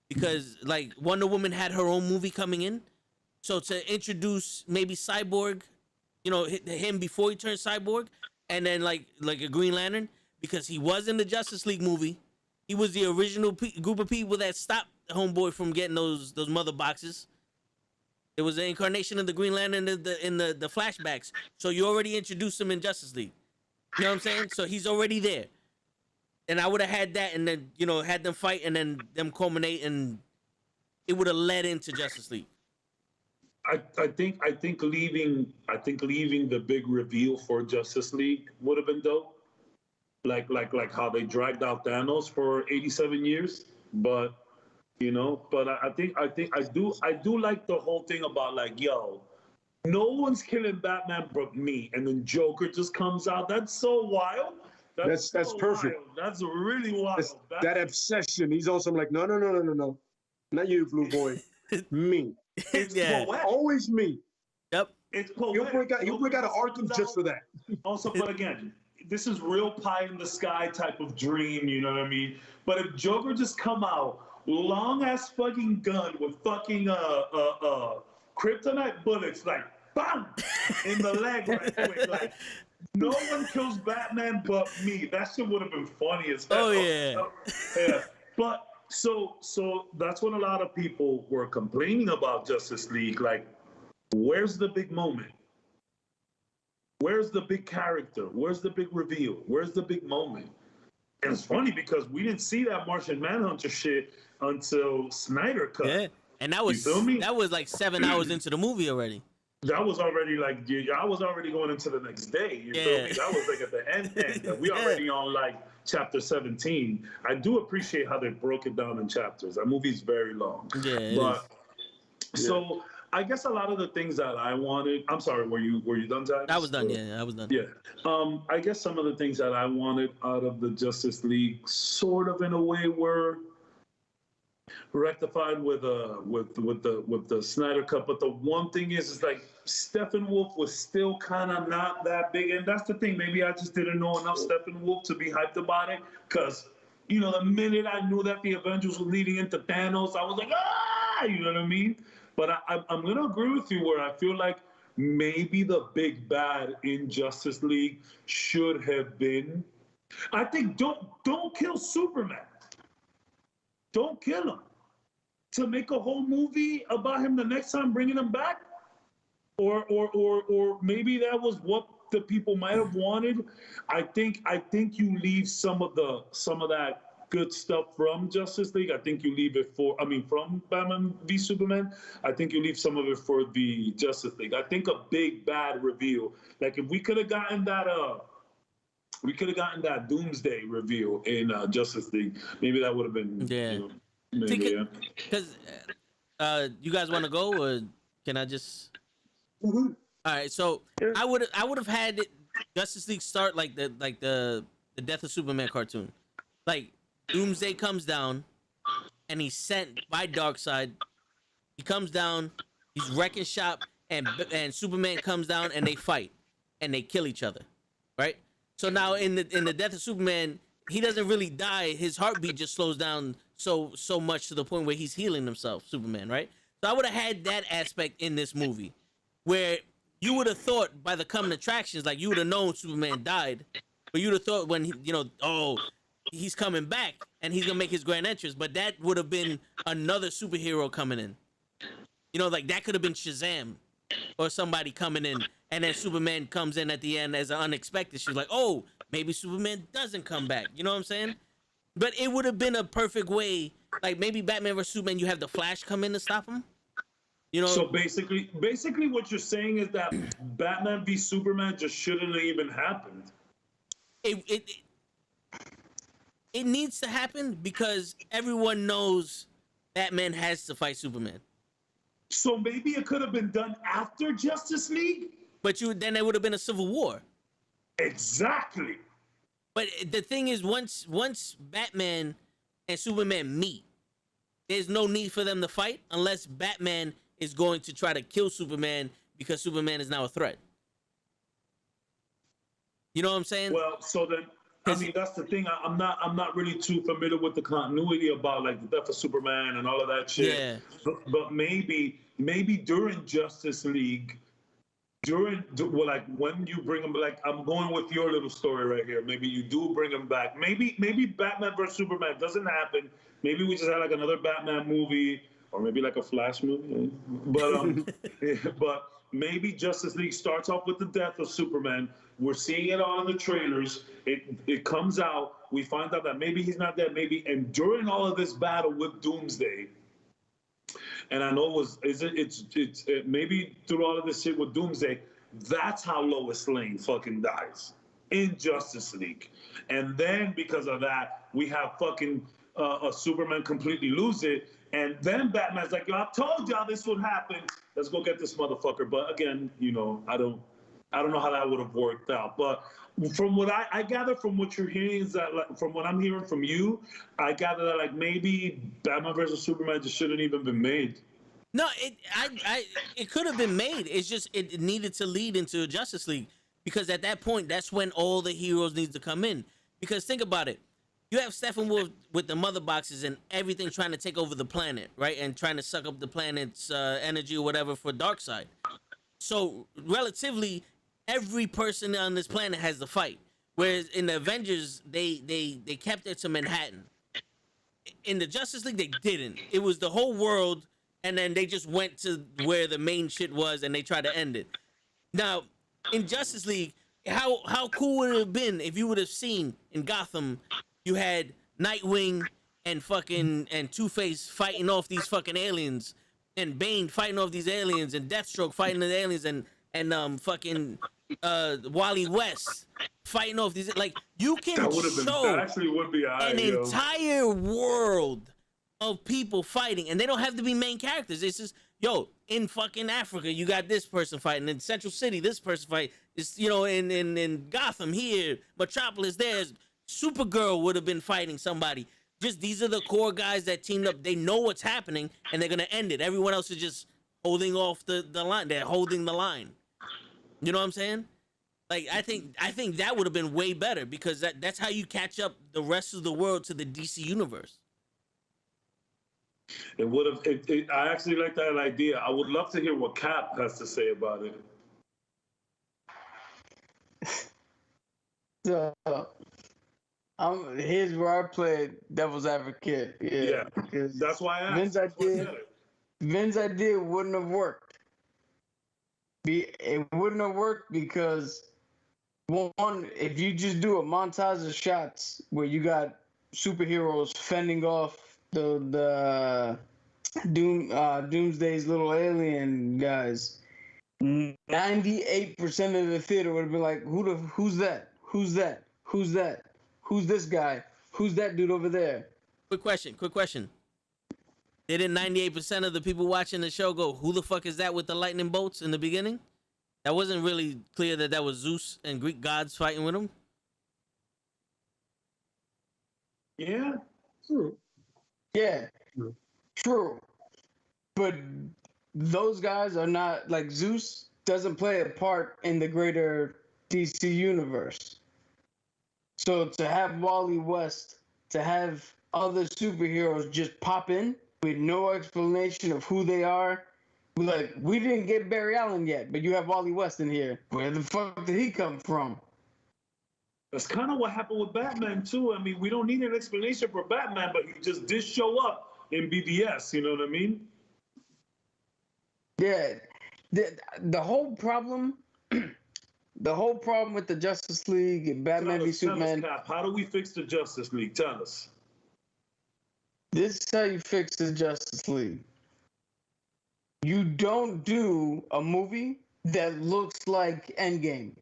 Because like Wonder Woman had her own movie coming in, so to introduce maybe Cyborg, him before he turned Cyborg, and then like a Green Lantern, because he was in the Justice League movie. He was the original group of people that stopped Homeboy from getting those mother boxes. It was the incarnation of the Green Lantern in the flashbacks. So you already introduced him in Justice League. You know what I'm saying? So he's already there. And I would have had that, and then had them fight, and then them culminate, and it would have led into Justice League. I think leaving the big reveal for Justice League would have been dope. like how they dragged out Thanos for 87 years. But but I think I do like the whole thing about like, yo, no one's killing Batman but me, and then Joker just comes out. That's so wild. That's so perfect. Wild. That's really wild. That obsession. He's also like, no, not you, Blue Boy, me. It's Yeah. poetic. Always me. Yep. It's He'll break out an Arkham just for that. Also, but again, this is real pie in the sky type of dream, you know what I mean? But if Joker just come out, long ass fucking gun with fucking kryptonite bullets, like bam in the leg right quick, like no one kills Batman but me. That shit would have been funny as hell. Oh yeah. Yeah. But so that's what a lot of people were complaining about Justice League. Like, where's the big moment? Where's the big character? Where's the big reveal? Where's the big moment? And it's funny because we didn't see that Martian Manhunter shit until Snyder cut. Yeah. And that was like 7 hours into the movie already. That was already like, I was already going into the next day. You feel me? That was like at the end. We already on like chapter 17. I do appreciate how they broke it down in chapters. That movie's very long. Yeah. So I guess a lot of the things that I wanted. I'm sorry, were you done, Ty? I was done. Yeah, I was done. Yeah. I guess some of the things that I wanted out of the Justice League, sort of in a way, were rectified with the Snyder Cut. But the one thing is like Steppenwolf was still kind of not that big, and that's the thing. Maybe I just didn't know enough Steppenwolf to be hyped about it, because the minute I knew that the Avengers were leading into Thanos, I was like, ah, you know what I mean? But I'm gonna agree with you where I feel like maybe the big bad in Justice League should have been, I think, don't kill Superman. Don't kill him. To make a whole movie about him the next time, bringing him back, or maybe that was what the people might have wanted. I think you leave some of that good stuff from Justice League. I think you leave it from Batman v Superman. I think you leave some of it for the Justice League. I think a big bad reveal, like if we could have gotten that Doomsday reveal in Justice League, maybe that would have been Because you guys want to go, or can I just? Mm-hmm. All right, so I would have had Justice League start like the Death of Superman cartoon, like Doomsday comes down, and he's sent by Darkseid. He comes down, he's wrecking shop, and Superman comes down, and they fight, and they kill each other, right? So now in the Death of Superman, he doesn't really die. His heartbeat just slows down so much to the point where he's healing himself, Superman, right? So I would have had that aspect in this movie, where you would have thought by the coming attractions, like you would have known Superman died, but you'd have thought when he's coming back and he's gonna make his grand entrance, but that would have been another superhero coming in. Like that could have been Shazam or somebody coming in, and then Superman comes in at the end as an unexpected. She's like, oh, maybe Superman doesn't come back. You know what I'm saying? But it would have been a perfect way. Like maybe Batman vs Superman, you have the Flash come in to stop him. So basically, what you're saying is that Batman v Superman just shouldn't have even happened. It needs to happen because everyone knows Batman has to fight Superman. So maybe it could have been done after Justice League. But then there would have been a civil war. Exactly. But the thing is, once Batman and Superman meet, there's no need for them to fight unless Batman is going to try to kill Superman because Superman is now a threat. You know what I'm saying? Well, so then, that's the thing. I'm not really too familiar with the continuity about like the death of Superman and all of that shit. Yeah. But maybe during Justice League, when you bring him, like I'm going with your little story right here. Maybe you do bring him back. Maybe Batman vs Superman doesn't happen. Maybe we just had like another Batman movie, or maybe like a Flash movie. But maybe Justice League starts off with the death of Superman. We're seeing it all in the trailers. It comes out. We find out that maybe he's not dead. And during all of this battle with Doomsday, and I know it's maybe through all of this shit with Doomsday, that's how Lois Lane fucking dies. in Justice League. And then because of that, we have fucking a Superman completely lose it. And then Batman's like, yo, I told y'all this would happen. Let's go get this motherfucker. But again, you know, I don't know how that would have worked out. But from what I gather from what you're hearing is that, like, from what I'm hearing from you, I gather that like maybe Batman versus Superman just shouldn't even been made. No, it could have been made. It's just it needed to lead into Justice League, because at that point, that's when all the heroes need to come in. Because think about it, you have Steppenwolf with the mother boxes and everything trying to take over the planet, right, and trying to suck up the planet's energy or whatever for Darkseid. So relatively, every person on this planet has to fight. Whereas in the Avengers, they kept it to Manhattan. In the Justice League, they didn't. It was the whole world. And then they just went to where the main shit was and they tried to end it. Now, in Justice League, how cool would it have been if you would have seen in Gotham, you had Nightwing and Two-Face fighting off these fucking aliens, and Bane fighting off these aliens, and Deathstroke fighting the aliens, and Wally West fighting off these. Like, you can show an entire world of people fighting, and they don't have to be main characters. It's just, yo, in fucking Africa, you got this person fighting. In Central City, this person fight. It's, you know, in Gotham here, Metropolis, there's Supergirl would have been fighting somebody. Just, these are the core guys that teamed up. They know what's happening, and they're gonna end it. Everyone else is just holding off the line. They're holding the line. You know what I'm saying? Like, I think that would have been way better, because that's how you catch up the rest of the world to the DC universe. It would have. I actually like that idea. I would love to hear what Cap has to say about it. So, here's where I played devil's advocate. Yeah, that's why I asked. Vin's idea wouldn't have worked. It wouldn't have worked because, one, if you just do a montage of shots where you got superheroes fending off the Doomsday's little alien guys, 98% of the theater would have been like, who's that? Who's that? Who's that? Who's this guy? Who's that dude over there? Quick question. Didn't 98% of the people watching the show go, who the fuck is that with the lightning bolts in the beginning? That wasn't really clear that was Zeus and Greek gods fighting with him. Yeah. True. Yeah, true. But those guys are not, like, Zeus doesn't play a part in the greater DC universe. So to have Wally West, to have other superheroes just pop in with no explanation of who they are, like, we didn't get Barry Allen yet, but you have Wally West in here. Where the fuck did he come from? That's kind of what happened with Batman, too. I mean, we don't need an explanation for Batman, but he just did show up in BVS, you know what I mean? Yeah. The whole problem with the Justice League and Batman v Superman. Tell us, Cap, how do we fix the Justice League? Tell us. This is how you fix the Justice League. You don't do a movie that looks like Endgame.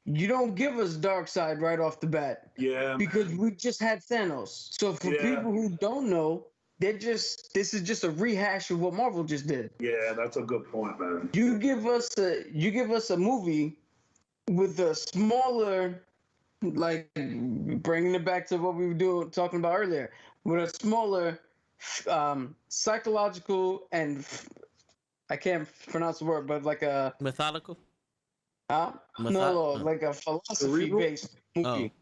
You don't give us Darkseid right off the bat. Yeah. Because we just had Thanos. So for people who don't know, this is just a rehash of what Marvel just did. Yeah, that's a good point, man. You give us a movie with a smaller, like, bringing it back to what we were talking about earlier, with a smaller psychological and I can't pronounce the word, but like a methodical. No, like a philosophy-based movie,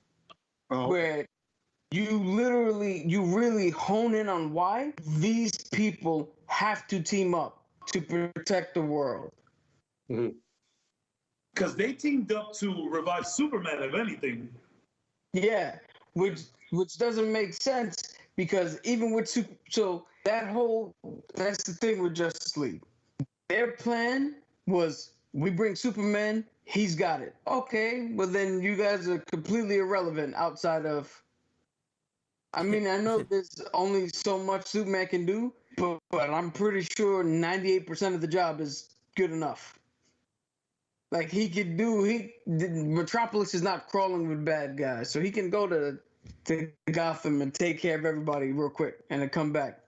where you really hone in on why these people have to team up to protect the world. Because they teamed up to revive Superman, if anything. Yeah, which doesn't make sense, because even with that's the thing with Justice League. Their plan was, we bring Superman, he's got it. Okay, well then you guys are completely irrelevant outside of... I mean, I know there's only so much Superman can do, but I'm pretty sure 98% of the job is good enough. Like Metropolis is not crawling with bad guys, so he can go to Gotham and take care of everybody real quick and then come back.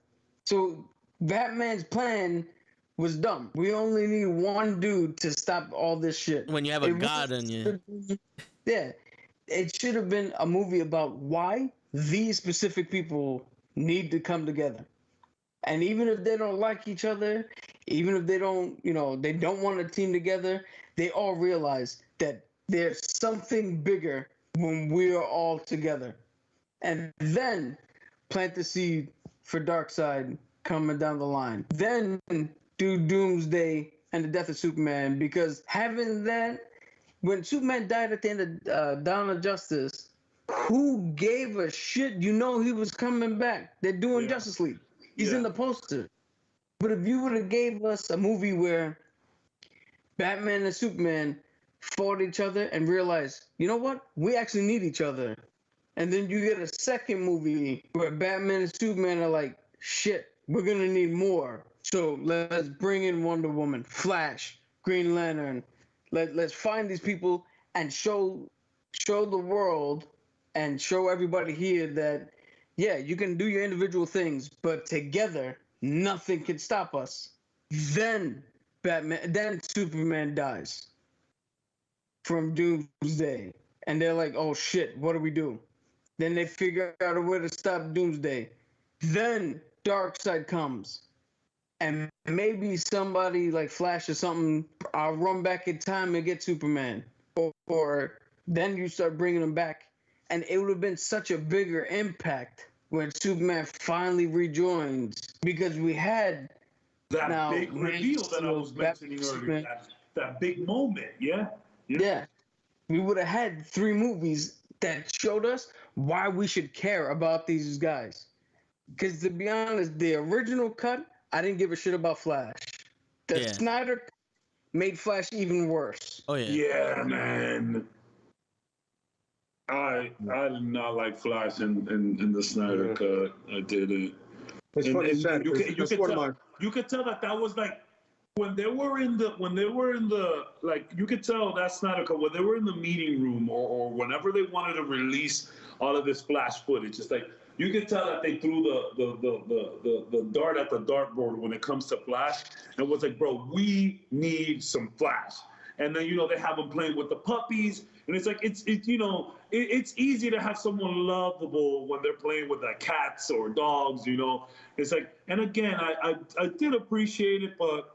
So Batman's plan was dumb. We only need one dude to stop all this shit. When you have a god on you. Yeah. It should have been a movie about why these specific people need to come together. And even if they don't like each other, even if they don't, they don't want to team together, they all realize that there's something bigger when we're all together. And then plant the seed for Darkseid coming down the line. Then do Doomsday and the death of Superman, because having that, when Superman died at the end of Dawn of Justice, who gave a shit? He was coming back. They're doing Justice League. He's in the poster. But if you would have gave us a movie where Batman and Superman fought each other and realized, you know what? We actually need each other. And then you get a second movie where Batman and Superman are like, shit, we're going to need more. So let's bring in Wonder Woman, Flash, Green Lantern. Let's find these people and show the world and show everybody here that, yeah, you can do your individual things, but together, nothing can stop us. Then Superman dies from Doomsday. And they're like, oh shit, what do we do? Then they figure out a way to stop Doomsday. Then Darkseid comes. And maybe somebody like Flash or something, I'll run back in time and get Superman. Or then you start bringing them back. And it would have been such a bigger impact when Superman finally rejoins. Because we had that big reveal that I was mentioning earlier. That big moment, yeah? Yeah. We would have had 3 movies that showed us why we should care about these guys. Because to be honest, the original cut, I didn't give a shit about Flash. The Snyder made Flash even worse. Oh yeah. Yeah, man. I did not like Flash in the Snyder cut. I didn't. It's funny. You could tell that was like when they were in the like, you could tell that Snyder cut when they were in the meeting room or whenever they wanted to release all of this Flash footage. It's like you could tell that they threw the dart at the dartboard when it comes to Flash, and was like, bro, we need some Flash. And then they have him playing with the puppies, and it's like it's easy to have someone lovable when they're playing with like cats or dogs. It's like, and again, I did appreciate it, but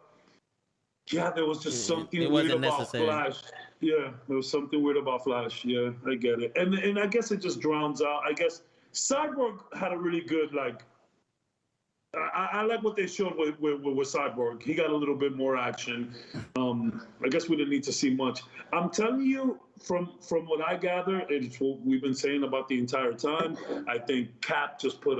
yeah, there was just something weird about Flash. Yeah, there was something weird about Flash. Yeah, I get it, and I guess it just drowns out. I guess Cyborg had a really good like. I like what they showed with Cyborg. He got a little bit more action. I guess we didn't need to see much. I'm telling you, from what I gather, it's what we've been saying about the entire time. I think Cap just put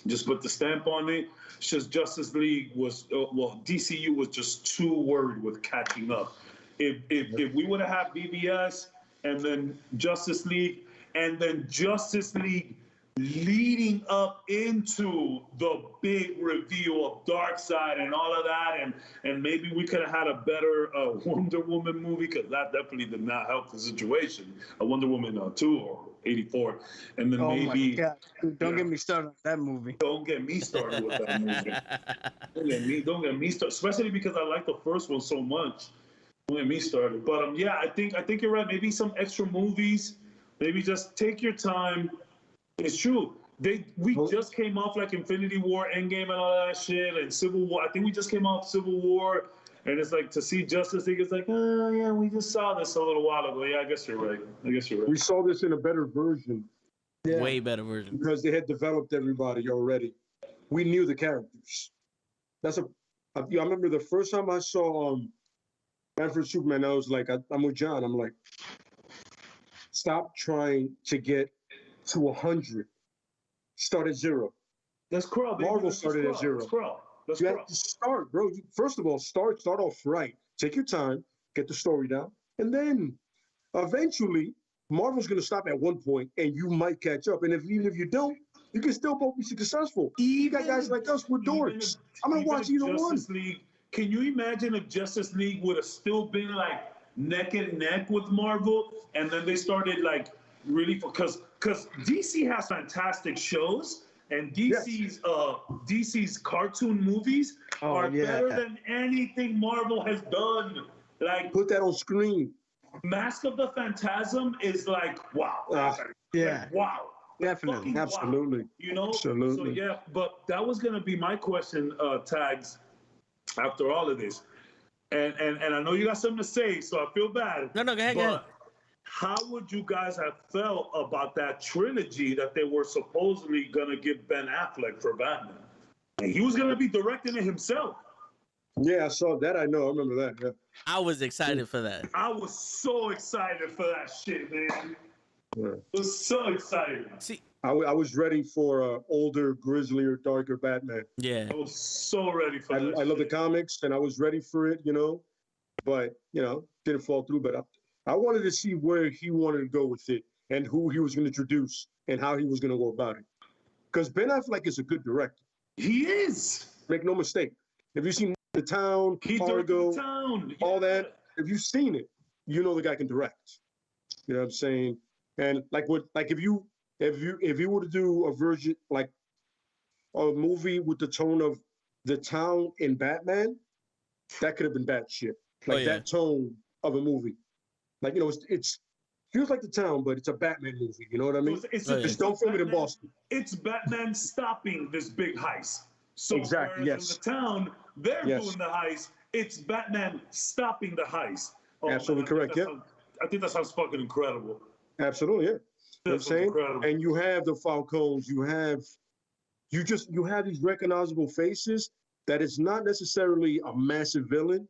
the stamp on it. It's just Justice League was DCU was just too worried with catching up. If we would have had BVS and then Justice League and then Justice League leading up into the big reveal of Darkseid and all of that, and maybe we could have had a better Wonder Woman movie, because that definitely did not help the situation. A Wonder Woman 2 or 84, and then maybe. Oh my God! Don't get me started on that movie. Don't get me started with that movie. Don't get me started, especially because I like the first one so much. Don't get me started. But yeah, I think you're right. Maybe some extra movies. Maybe just take your time. It's true. We just came off like Infinity War, Endgame, and all that shit, and Civil War. I think we just came off Civil War, and it's like to see Justice League. It's like, oh yeah, we just saw this a little while ago. Yeah, I guess you're right. We saw this in a better version. Yeah. Way better version. Because they had developed everybody already. We knew the characters. I remember the first time I saw Manfred Superman, I was like, I'm with John. I'm like, stop trying to get to 100. Start at 0. Let's crawl, baby. Marvel started at 0. You have to start, bro. First of all, start off right. Take your time, get the story down, and then eventually Marvel's going to stop at one point, and you might catch up. And even if you don't, you can still both be successful. You got guys like us, we're dorks. I'm going to watch either one. League, can you imagine if Justice League would have still been like neck and neck with Marvel, and then they started like really because DC has fantastic shows, and DC's cartoon movies are better than anything Marvel has done. Like, put that on screen. Mask of the Phantasm is like, wow. Yeah. Like, wow. Definitely. Absolutely. Wow. You know? Absolutely. So, yeah, but that was going to be my question, Tags, after all of this. And I know you got something to say, so I feel bad. No, go ahead, go ahead. How would you guys have felt about that trilogy that they were supposedly going to give Ben Affleck for Batman? And he was going to be directing it himself. Yeah, I saw that. I know. I remember that. Yeah. I was excited for that. I was so excited for that shit, man. Yeah. I was so excited. See, I was ready for older, grislier, darker Batman. yeah. I was so ready for that. I love the comics, and I was ready for it, but didn't fall through. But I wanted to see where he wanted to go with it, and who he was going to introduce, and how he was going to go about it. Because Ben Affleck is a good director. He is. Make no mistake. Have you seen The Town, He Fargo, directed The Town. all that? If you've seen it, you know the guy can direct. You know what I'm saying? And if you were to do a version like a movie with the tone of The Town in Batman, that could have been bad shit. That tone of a movie. Like, it's feels like The Town, but it's a Batman movie. You know what I mean? Just don't film it in Boston. It's Batman stopping this big heist. So Exactly, whereas yes. in The Town, they're doing the heist. It's Batman stopping the heist. Oh, Absolutely correct, yeah. I think that sounds fucking incredible. Absolutely, yeah. You know what I'm saying? Incredible. And you have the Falcons, you have these recognizable faces that is not necessarily a massive villain,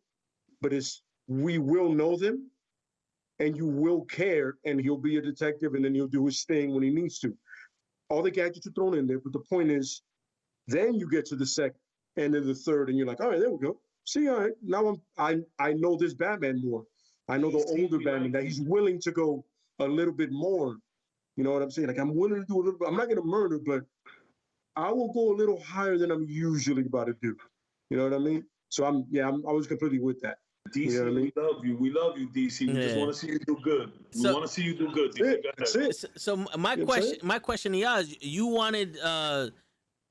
but we will know them, and you will care, and he'll be a detective, and then he'll do his thing when he needs to. All the gadgets are thrown in there, but the point is, then you get to the second and then the third, and you're like, all right, there we go. See, all right, now I know this Batman more. I know the older Batman, that he's willing to go a little bit more. You know what I'm saying? Like, I'm willing to do a little bit. I'm not going to murder, but I will go a little higher than I'm usually about to do. You know what I mean? So I was completely with that. DC, you know what I mean? We love you. We love you, DC. We just want to see you do good. We want to see you do good, DC. That's it. So my question to y'all is, you wanted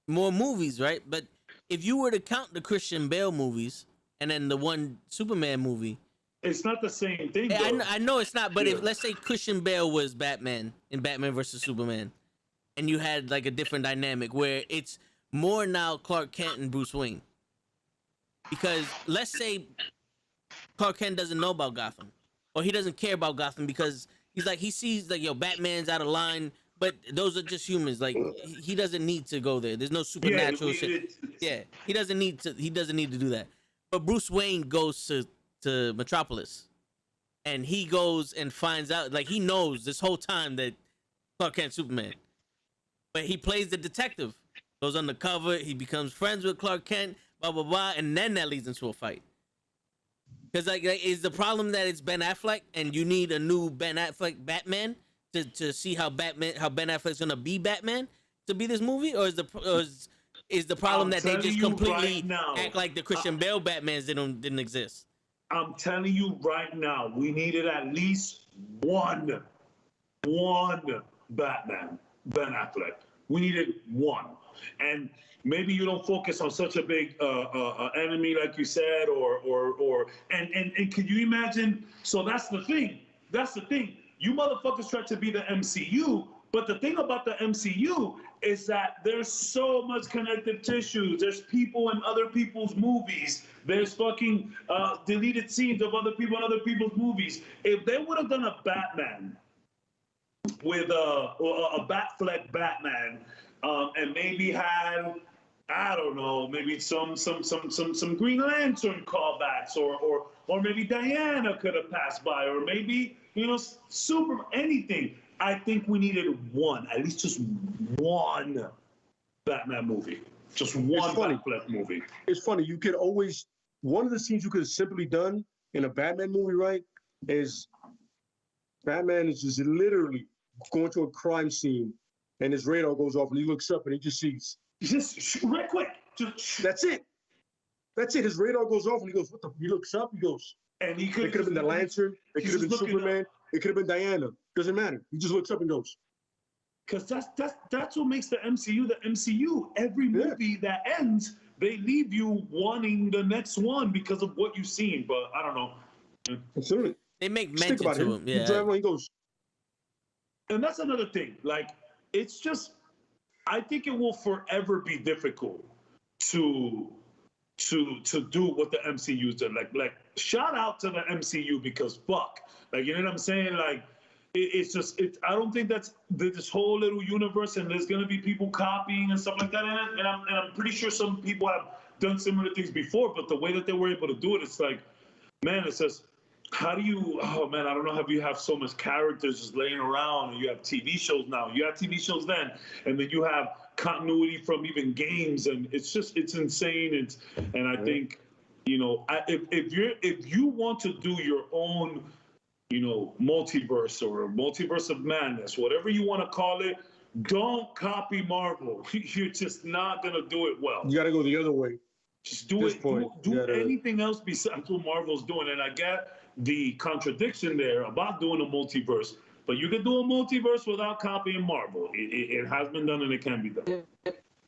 more movies, right? But if you were to count the Christian Bale movies and then the one Superman movie, it's not the same thing. I know it's not, but if, let's say, Christian Bale was Batman in Batman versus Superman, and you had like a different dynamic where it's more now Clark Kent and Bruce Wayne, because let's say Clark Kent doesn't know about Gotham, or he doesn't care about Gotham because he sees like, Batman's out of line, but those are just humans. Like, he doesn't need to go there. There's no supernatural shit. Yeah, he doesn't need to do that. But Bruce Wayne goes to Metropolis, and he goes and finds out, like, he knows this whole time that Clark Kent's Superman, but he plays the detective, goes undercover, he becomes friends with Clark Kent, blah blah blah, and then that leads into a fight. Because like is the problem that it's Ben Affleck, and you need a new Ben Affleck Batman to see how Ben Affleck's gonna be Batman to be this movie, or is the problem that they just completely act like the Christian Bale Batmans didn't exist? I'm telling you right now, we needed at least one Batman, Ben Affleck. We needed one. And maybe you don't focus on such a big enemy, like you said, and can you imagine? So that's the thing. You motherfuckers try to be the MCU, but the thing about the MCU is that there's so much connective tissue. There's people in other people's movies. There's fucking deleted scenes of other people in other people's movies. If they would have done a Batman with a Batfleck Batman, and maybe had, I don't know, maybe some Green Lantern callbacks, or maybe Diana could have passed by, or maybe Superman, anything. I think we needed at least just one Batman movie. Just one Batfleck movie. It's funny. You could always, one of the scenes you could have simply done in a Batman movie, right, is Batman is just literally going to a crime scene, and his radar goes off, and he looks up, and he just sees. Just real quick. That's it. That's it. His radar goes off and he goes, what the? He looks up, he goes, And he it could have been the Lantern, it could have been Superman, it could have been Diana. Doesn't matter. He just looks up and goes. Because that's what makes the MCU the MCU. Every movie that ends, they leave you wanting the next one because of what you've seen. But I don't know. Absolutely. They make Just think mention about to him. him. Yeah. He drives on, he goes. And that's another thing. Like, it's just, I think it will forever be difficult to do what the MCU's done. Like shout out to the MCU because fuck. Like, you know what I'm saying? Like, it's just, I don't think that's this whole little universe, and there's gonna be people copying and stuff like that. And I'm pretty sure some people have done similar things before, but the way that they were able to do it, it's like, man, it's just, how do you, oh man, I don't know how you have so much characters just laying around, and you have TV shows now, you have TV shows then, and then you have continuity from even games, and it's just, it's insane. And I think, you know, if you want to do your own, you know, multiverse or multiverse of madness, whatever you want to call it, don't copy Marvel. You're just not gonna do it well. You got to go the other way. Just do it. Do anything else besides what Marvel's doing. And I get the contradiction there about doing a multiverse, but you can do a multiverse without copying Marvel. It has been done and it can be done.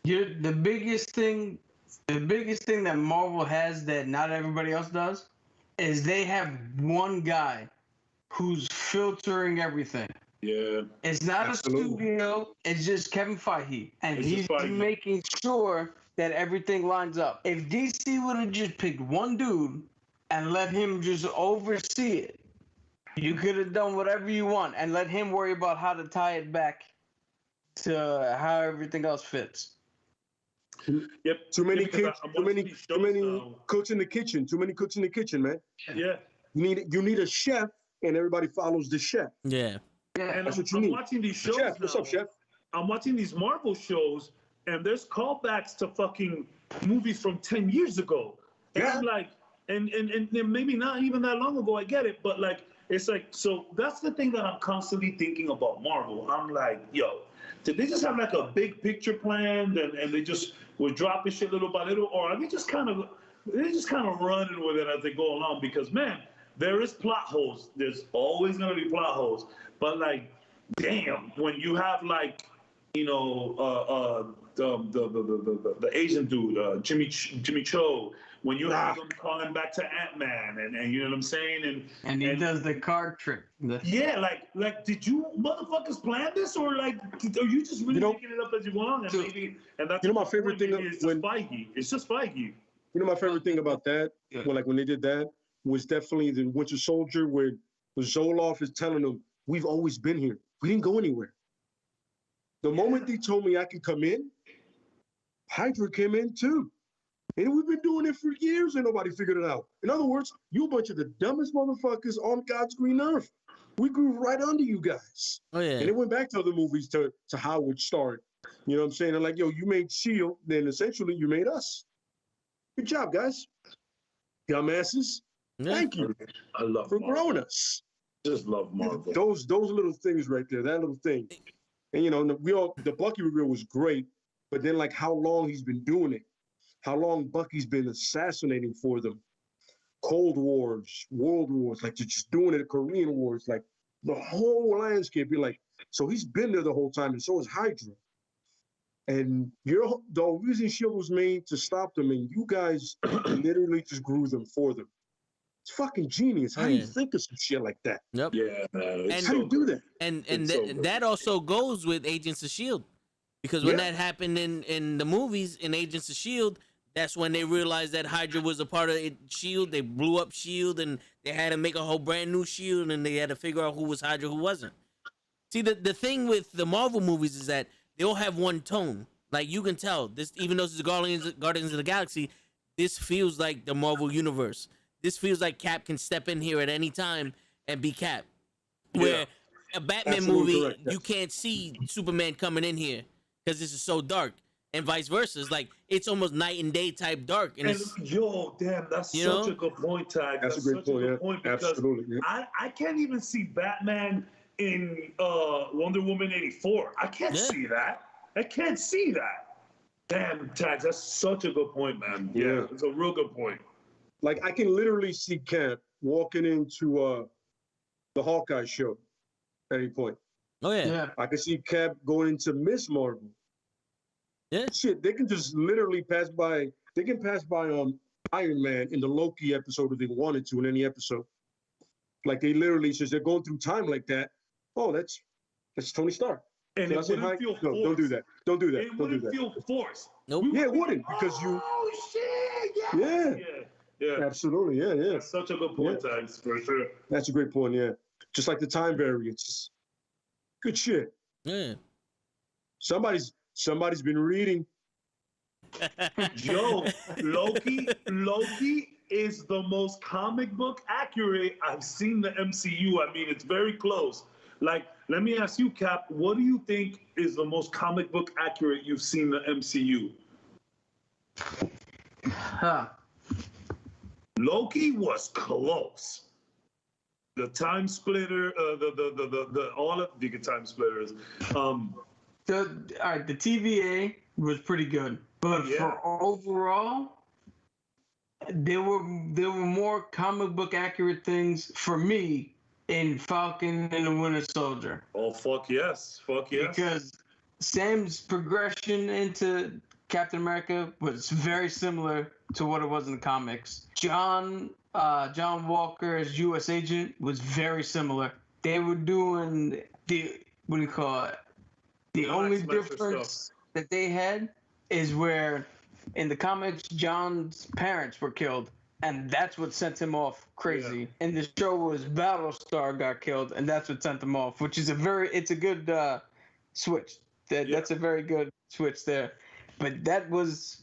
The biggest thing that Marvel has that not everybody else does is they have one guy who's filtering everything. Yeah. It's not Absolutely. a studio, it's just Kevin Feige. And It's he's just Feige. making sure that everything lines up. If DC would have just picked one dude and let him just oversee it, you could have done whatever you want and let him worry about how to tie it back to how everything else fits. Yep. Too many Yeah, because kids, I'm too watching many these shows now. cooks in the kitchen. Too many cooks in the kitchen, man. Yeah. You need a chef, and everybody follows the chef. Yeah. And That's what you I'm need. watching these shows Chef, now. what's up, chef? I'm watching these Marvel shows, and there's callbacks to fucking movies from 10 years ago. And Yeah. I'm like, and maybe not even that long ago, I get it, but like, it's like, so that's the thing that I'm constantly thinking about Marvel. I'm like, yo, did they just have like a big picture planned and they just were dropping shit little by little, or are they just kind of running with it as they go along? Because man, there is plot holes. There's always gonna be plot holes. But like, damn, when you have like, you know, the Asian dude, Jimmy Cho, when you have him calling back to Ant-Man, and you know what I'm saying, And he does the card trick. yeah, like, did you motherfuckers plan this, or like, are you just really making it up as you go along? And that's my favorite thing it's just Feige. It's just Feige. You know, my favorite thing about that, when they did that, was definitely the Winter Soldier, where Zoloff is telling them, "We've always been here. We didn't go anywhere." The moment they told me I could come in, Hydra came in too. And we've been doing it for years and nobody figured it out. In other words, you a bunch of the dumbest motherfuckers on God's green earth. We grew right under you guys. Oh yeah. And it went back to other movies to how it started. You know what I'm saying? And like, yo, you made S.H.I.E.L.D., then essentially you made us. Good job, guys. Dumbasses. Yeah. Thank you I love for Marvel. growing us. Just love Marvel. Those little things right there, that little thing. And you know, the Bucky reveal was great, but then like how long he's been doing it, how long Bucky's been assassinating for them. Cold Wars, World Wars, like just doing it, Korean Wars, like the whole landscape. You're like, so he's been there the whole time, and so is Hydra. And the reason S.H.I.E.L.D. was made to stop them, and you guys literally just grew them for them. It's fucking genius. How do you think of some shit like that? Yep. Yeah, man. And- How do you do that? And It's that also goes with Agents of S.H.I.E.L.D. Because when that happened in the movies, in Agents of S.H.I.E.L.D., that's when they realized that Hydra was a part of S.H.I.E.L.D. They blew up S.H.I.E.L.D. and they had to make a whole brand new S.H.I.E.L.D. and they had to figure out who was Hydra, who wasn't. See, the thing with the Marvel movies is that they all have one tone. Like, you can tell, this, even though this is Guardians of the Galaxy, this feels like the Marvel Universe. This feels like Cap can step in here at any time and be Cap. Where a Batman Absolutely movie, correct, yes. you can't see Superman coming in here because this is so dark. And vice versa. It's like, it's almost night and day type dark. And it's, Yo, damn, that's You such know? a good point, Tag. That's a great point, yeah. Because Absolutely, yeah. I can't even see Batman in Wonder Woman 84. I can't Yeah. see that. I can't see that. Damn, Tags, that's such a good point, man. Yeah, it's a real good point. Like I can literally see Cap walking into the Hawkeye show at any point. Oh yeah. Yeah. I can see Cap going into Miss Marvel. Yeah. Shit, they can just literally pass by. They can pass by Iron Man in the Loki episode if they wanted to in any episode. Like they literally, since they're going through time like that. Oh, that's Tony Stark. And Can I it say wouldn't hi? feel No, forced. don't do that. Don't do that. It Don't do wouldn't that. feel forced. Nope. Yeah, it wouldn't because you. Oh shit! Yeah. Yeah. Absolutely. Yeah. That's such a good point, Tags, for sure. That's a great point. Yeah. Just like the time variance. Good shit. Yeah. Somebody's been reading. Yo, Loki is the most comic book accurate I've seen the MCU. I mean, it's very close. Like, let me ask you, Cap, what do you think is the most comic book accurate you've seen the MCU? Huh. Loki was close. The time splitter, all of the time splitters. All right, the TVA was pretty good, but for overall, there were more comic book accurate things for me in Falcon and the Winter Soldier. Oh fuck yes. Because Sam's progression into Captain America was very similar to what it was in the comics. John Walker's U.S. agent was very similar. They were doing the the only difference that they had is where in the comics John's parents were killed, and that's what sent him off crazy. Yeah. In the show was Battlestar got killed, and that's what sent him off, which is a good switch. That's a very good switch there. But that was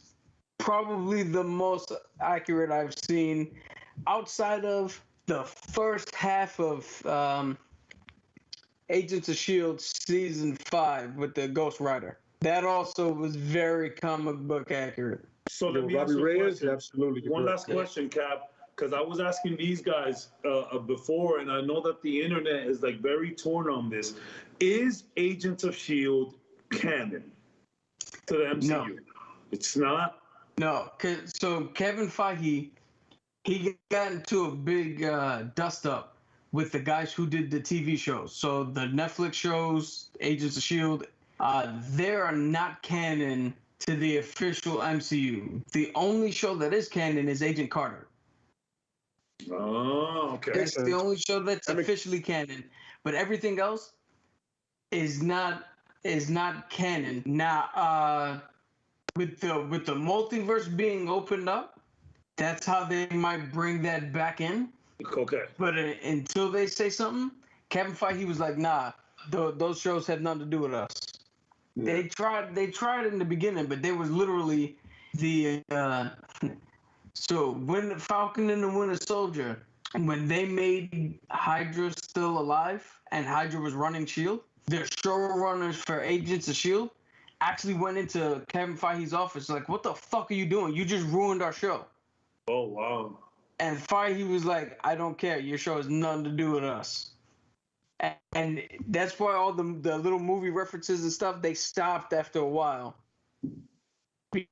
probably the most accurate I've seen outside of the first half of Agents of S.H.I.E.L.D. Season 5 with the Ghost Rider. That also was very comic book accurate. So let me ask you a question. Absolutely. One last question, Cap, because I was asking these guys before, and I know that the internet is like very torn on this. Is Agents of S.H.I.E.L.D. canon to the MCU? No. It's not? No. So Kevin Feige, he got into a big dust-up with the guys who did the TV shows. So the Netflix shows, Agents of S.H.I.E.L.D., they are not canon to the official MCU. The only show that is canon is Agent Carter. Oh, okay. That's the only show that's officially canon. But everything else is not canon. Now, with the multiverse being opened up, that's how they might bring that back in. Okay. But until they say something, Kevin Feige was like, nah, those shows have nothing to do with us. Yeah. They tried in the beginning, but they was literally the so when Falcon and the Winter Soldier, when they made Hydra still alive and Hydra was running S.H.I.E.L.D., the showrunners for Agents of S.H.I.E.L.D. actually went into Kevin Feige's office like, what the fuck are you doing? You just ruined our show. Oh, wow. And Feige was like, I don't care. Your show has nothing to do with us. And that's why all the little movie references and stuff, they stopped after a while.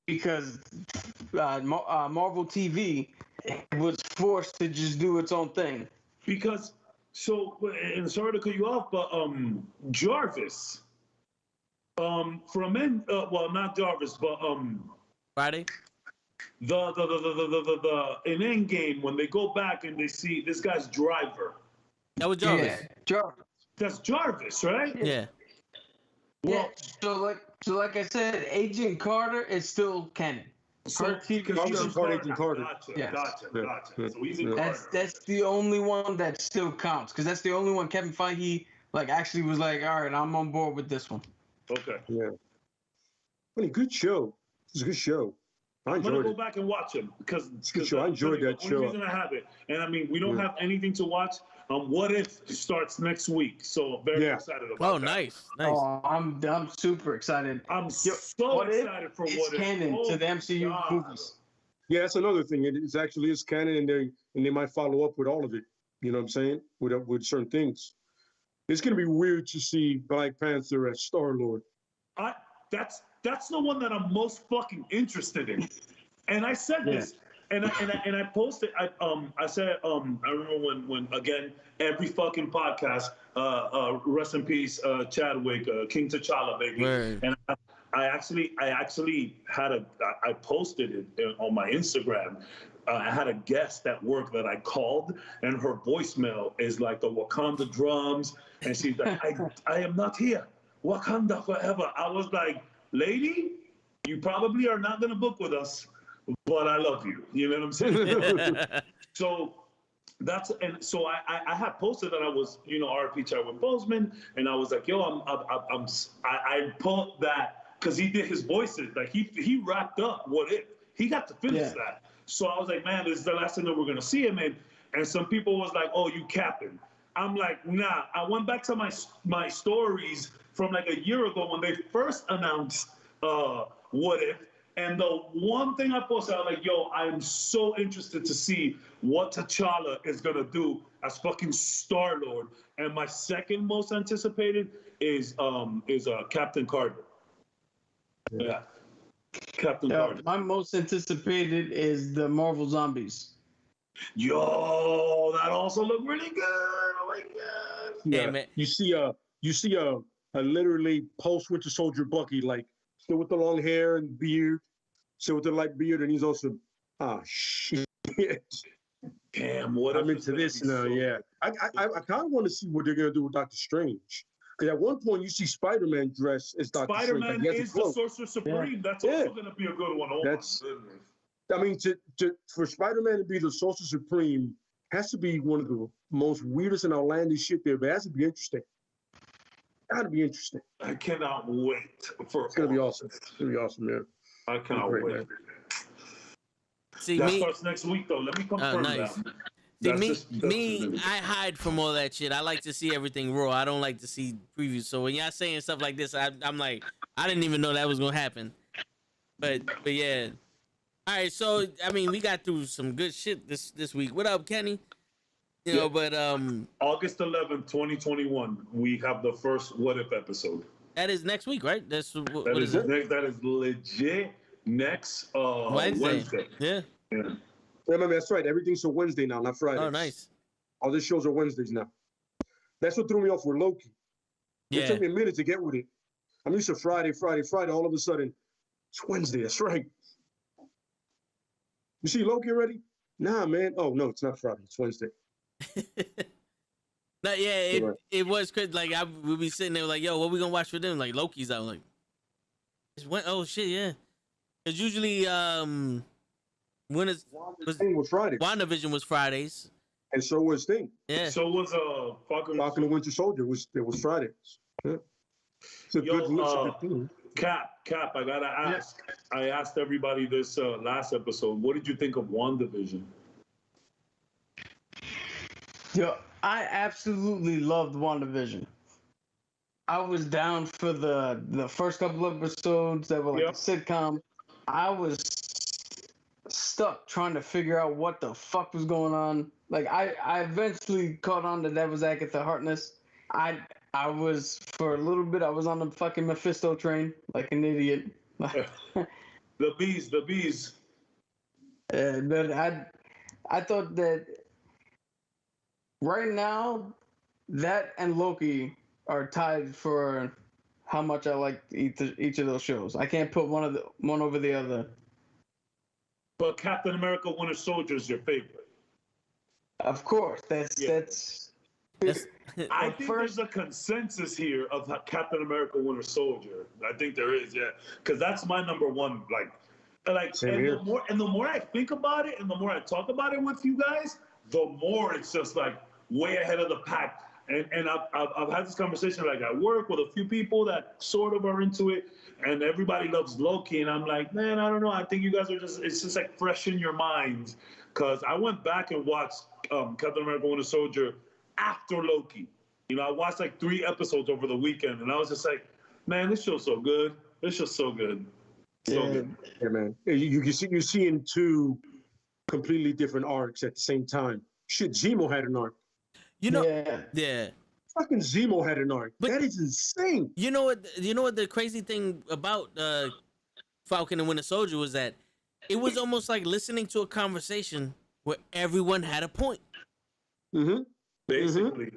Because Marvel TV was forced to just do its own thing. Because, and sorry to cut you off, but Jarvis, well, not Jarvis, but Friday? The in Endgame, when they go back and they see this guy's driver. That was Jarvis. Yeah, Jarvis. That's Jarvis, right? Yeah. Well, yeah. So like I said, Agent Carter is still canon. So Agent Carter. Gotcha. Yes. Gotcha. So he's in Carter. That's the only one that still counts, because that's the only one Kevin Feige actually was like, all right, I'm on board with this one. Okay. Yeah. Really good show. It's a good show. I'm gonna go back and watch him because I enjoyed that show. The reason I have it, and I mean, we don't have anything to watch. What If starts next week, so very excited about that. Oh, nice. Oh, I'm super excited. I'm so excited for It's canon to the MCU movies. Yeah, that's another thing. It's actually is canon, and they might follow up with all of it. You know what I'm saying? With certain things. It's gonna be weird to see Black Panther as Star-Lord. that's the one that I'm most fucking interested in. And I said this, and I posted. I said I remember when again every fucking podcast. Rest in peace, Chadwick, King T'Challa, baby. Word. And I actually had I posted it on my Instagram. I had a guest at work that I called, and her voicemail is like the Wakanda drums, and she's like, I am not here. Wakanda forever. I was like, lady, you probably are not gonna book with us, but I love you. You know what I'm saying? So so I had posted that I was, RP Chadwick Boseman, and I was like, yo, I put that because he did his voices, like he wrapped up What If. He got to finish that. So I was like, man, this is the last time that we're gonna see him. And some people was like, oh, you capping. I'm like, nah. I went back to my stories from like a year ago when they first announced What If. And the one thing I posted, I was like, yo, I'm so interested to see what T'Challa is gonna do as fucking Star-Lord. And my second most anticipated is Captain Carter. Yeah. Captain Carter. My most anticipated is the Marvel Zombies. Yo, that also looked really good. Oh my god. Yeah, man. You see a literally post Winter Soldier Bucky, like still with the long hair and beard, still with the light beard, and he's also shit. Damn, what I'm into this now. Yeah, I kind of want to see what they're gonna do with Doctor Strange. Because at one point you see Spider-Man dressed as Doctor Strange. Spider-Man is the Sorcerer Supreme. Yeah. That's also gonna be a good one. Oh, that's. I mean, for Spider-Man to be the Sorcerer Supreme has to be one of the most weirdest and outlandish shit there, but it has to be interesting. Gotta be interesting. I cannot wait for. It's gonna be awesome. It's gonna be awesome, man. I cannot wait. Man. See, that starts next week, though. Let me confirm that. See, I hide from all that shit. I like to see everything raw. I don't like to see previews. So when y'all saying stuff like this, I'm like, I didn't even know that was gonna happen. But yeah. All right, so I mean, we got through some good shit this week. What up, Kenny? You know, but August 11th, 2021, we have the first What If episode. That is next week, right? That is legit next Wednesday. Yeah. Yeah, that's right. Everything's a Wednesday now, not Friday. Oh, nice. All the shows are Wednesdays now. That's what threw me off with Loki. It took me a minute to get with it. I'm used to Friday. All of a sudden, it's Wednesday. That's right. You see Loki already? Nah, man. Oh, no, it's not Friday. It's Wednesday. It was crazy. Like, we'd be sitting there like, yo, what we gonna watch for them? Like, Loki's out. Like, oh, shit, yeah. Because usually, Thing was Friday. WandaVision was Fridays. And so was Thing. Yeah. So was Falcon and Winter Soldier. It was Fridays. Yeah. It's a good thing. Cap, I gotta ask. Yeah. I asked everybody this last episode. What did you think of WandaVision? Yo, I absolutely loved WandaVision. I was down for the first couple of episodes that were like a sitcom. I was stuck trying to figure out what the fuck was going on. Like I eventually caught on that was Agatha Harkness. I was for a little bit. I was on the fucking Mephisto train like an idiot. The bees. But I thought that right now that and Loki are tied for how much I like each of those shows. I can't put one over the other. But Captain America: Winter Soldier is your favorite. Of course, that's I think there's a consensus here of Captain America: Winter Soldier. I think there is, because that's my number one. The more I think about it, and the more I talk about it with you guys, the more it's just like way ahead of the pack. And I've had this conversation like at work with a few people that sort of are into it, and everybody loves Loki, and I'm like, man, I don't know. I think you guys are it's just like fresh in your minds, because I went back and watched Captain America: Winter Soldier after Loki. I watched like 3 episodes over the weekend, and I was just like, man, this show's so good. This show's so good. So good. Yeah, man. You're seeing 2 completely different arcs at the same time. Shit, Zemo had an arc. Yeah. Fucking Zemo had an arc. But- That is insane. You know what? You know what the crazy thing about Falcon and Winter Soldier was that it was almost like listening to a conversation where everyone had a point. Mm-hmm. Basically.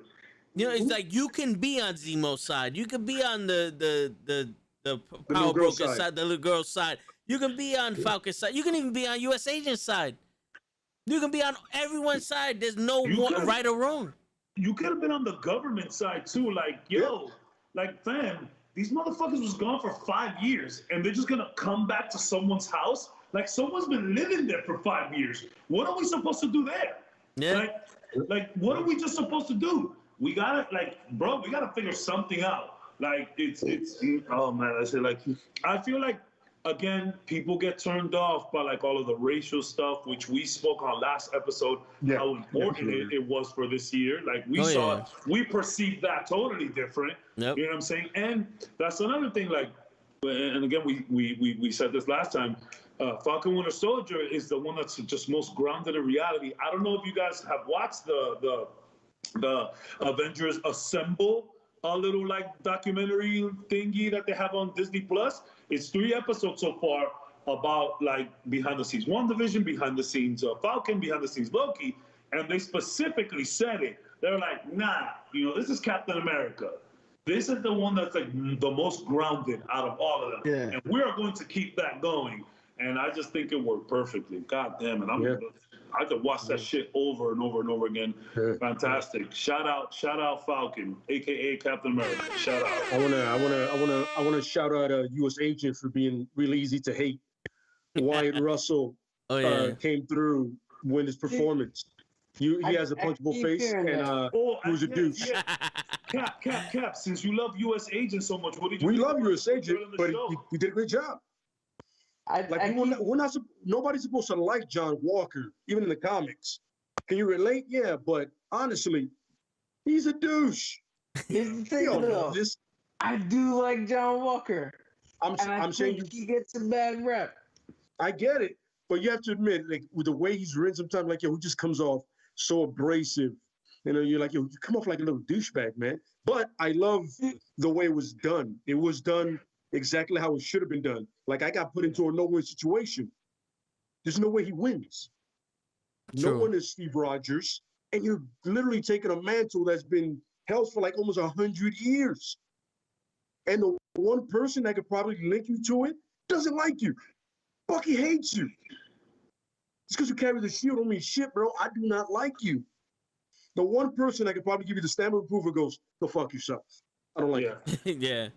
You know, it's like you can be on Zemo's side, you can be on the power little girl broker side, the little girl's side. You can be on Falcon's side. You can even be on U.S. Agent's side. You can be on everyone's side. There's no right or wrong. You could have been on the government side too. Like, yo, like, fam, these motherfuckers was gone for 5 years and they're just gonna come back to someone's house? Like, someone's been living there for 5 years. What are we supposed to do there? Yeah. Like, what are we just supposed to do? We gotta, like, bro, we gotta figure something out. Like, it's, oh man, I say, like, I feel like, again, people get turned off by like all of the racial stuff, which we spoke on last episode, how important it was for this year. Like we saw it, we perceived that totally different. Yep. You know what I'm saying? And that's another thing, like, and again, we said this last time, Falcon Winter Soldier is the one that's just most grounded in reality. I don't know if you guys have watched the Avengers Assemble, a little like documentary thingy that they have on Disney Plus. It's 3 episodes so far about like behind the scenes WandaVision, behind the scenes Falcon, behind the scenes Loki, and they specifically said it. They're like, nah, you know, this is Captain America. This is the one that's like the most grounded out of all of them, and we are going to keep that going. And I just think it worked perfectly. God damn it, I could watch that shit over and over and over again. Fantastic. Shout out Falcon, aka Captain America. Shout out. I wanna shout out U.S. Agent for being really easy to hate. Wyatt Russell came through with his performance. He has a punchable face and he was a douche. Cap. Since you love U.S. Agent so much, what did you? We love U.S. Agent, but he did a great job. Nobody's supposed to like John Walker, even in the comics. Can you relate? Yeah, but honestly, he's a douche. Here's the thing, though. I do like John Walker. I'm saying he gets a bad rep. I get it, but you have to admit, like with the way he's written, sometimes like he just comes off so abrasive. You know, you're like, you come off like a little douchebag, man. But I love the way it was done. It was done exactly how it should have been done. Like I got put into a no-win situation. There's no way he wins. True. No one is Steve Rogers, and you're literally taking a mantle that's been held for like almost 100 years. And the one person that could probably link you to it doesn't like you. Bucky hates you. Just because you carry the shield don't mean shit, bro. I do not like you. The one person that could probably give you the stamp of approval goes, go fuck yourself. I don't like you. Yeah.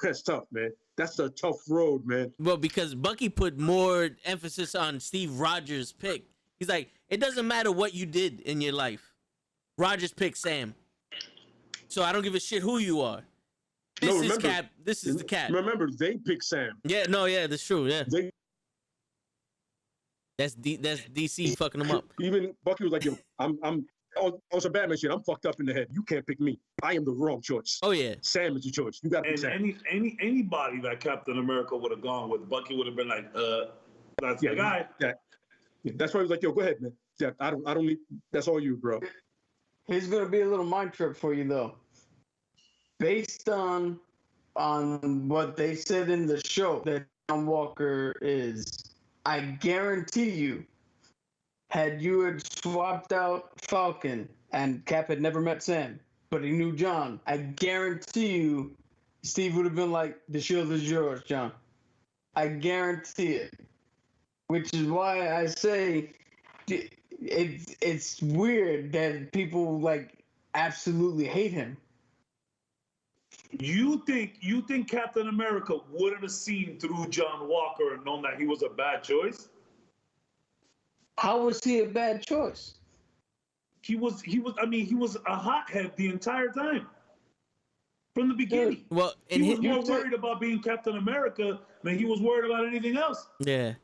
That's tough, man. That's a tough road, man. Well, because Bucky put more emphasis on Steve Rogers' pick. He's like, it doesn't matter what you did in your life. Rogers picked Sam. So I don't give a shit who you are. This is Cap. This is the Cap. Remember, they picked Sam. Yeah, that's true. Yeah. That's DC fucking them up. Even Bucky was like, yo, I'm on some Batman shit. I'm fucked up in the head. You can't pick me. I am the wrong choice. Oh yeah. Sam is your choice. You got to pick Sam. Anybody that Captain America would have gone with, Bucky would have been like, that's the guy. Yeah. That's why he was like, yo, go ahead, man. Yeah, I don't need. That's all you, bro. Here's gonna be a little mind trip for you though. Based on what they said in the show that John Walker is, I guarantee you, had you had swapped out Falcon and Cap had never met Sam, but he knew John, I guarantee you, Steve would have been like, the shield is yours, John. I guarantee it. Which is why I say it's weird that people like absolutely hate him. You think Captain America wouldn't have seen through John Walker and known that he was a bad choice? How was he a bad choice? He was a hothead the entire time. From the beginning. Well, he was more worried about being Captain America than he was worried about anything else. Yeah.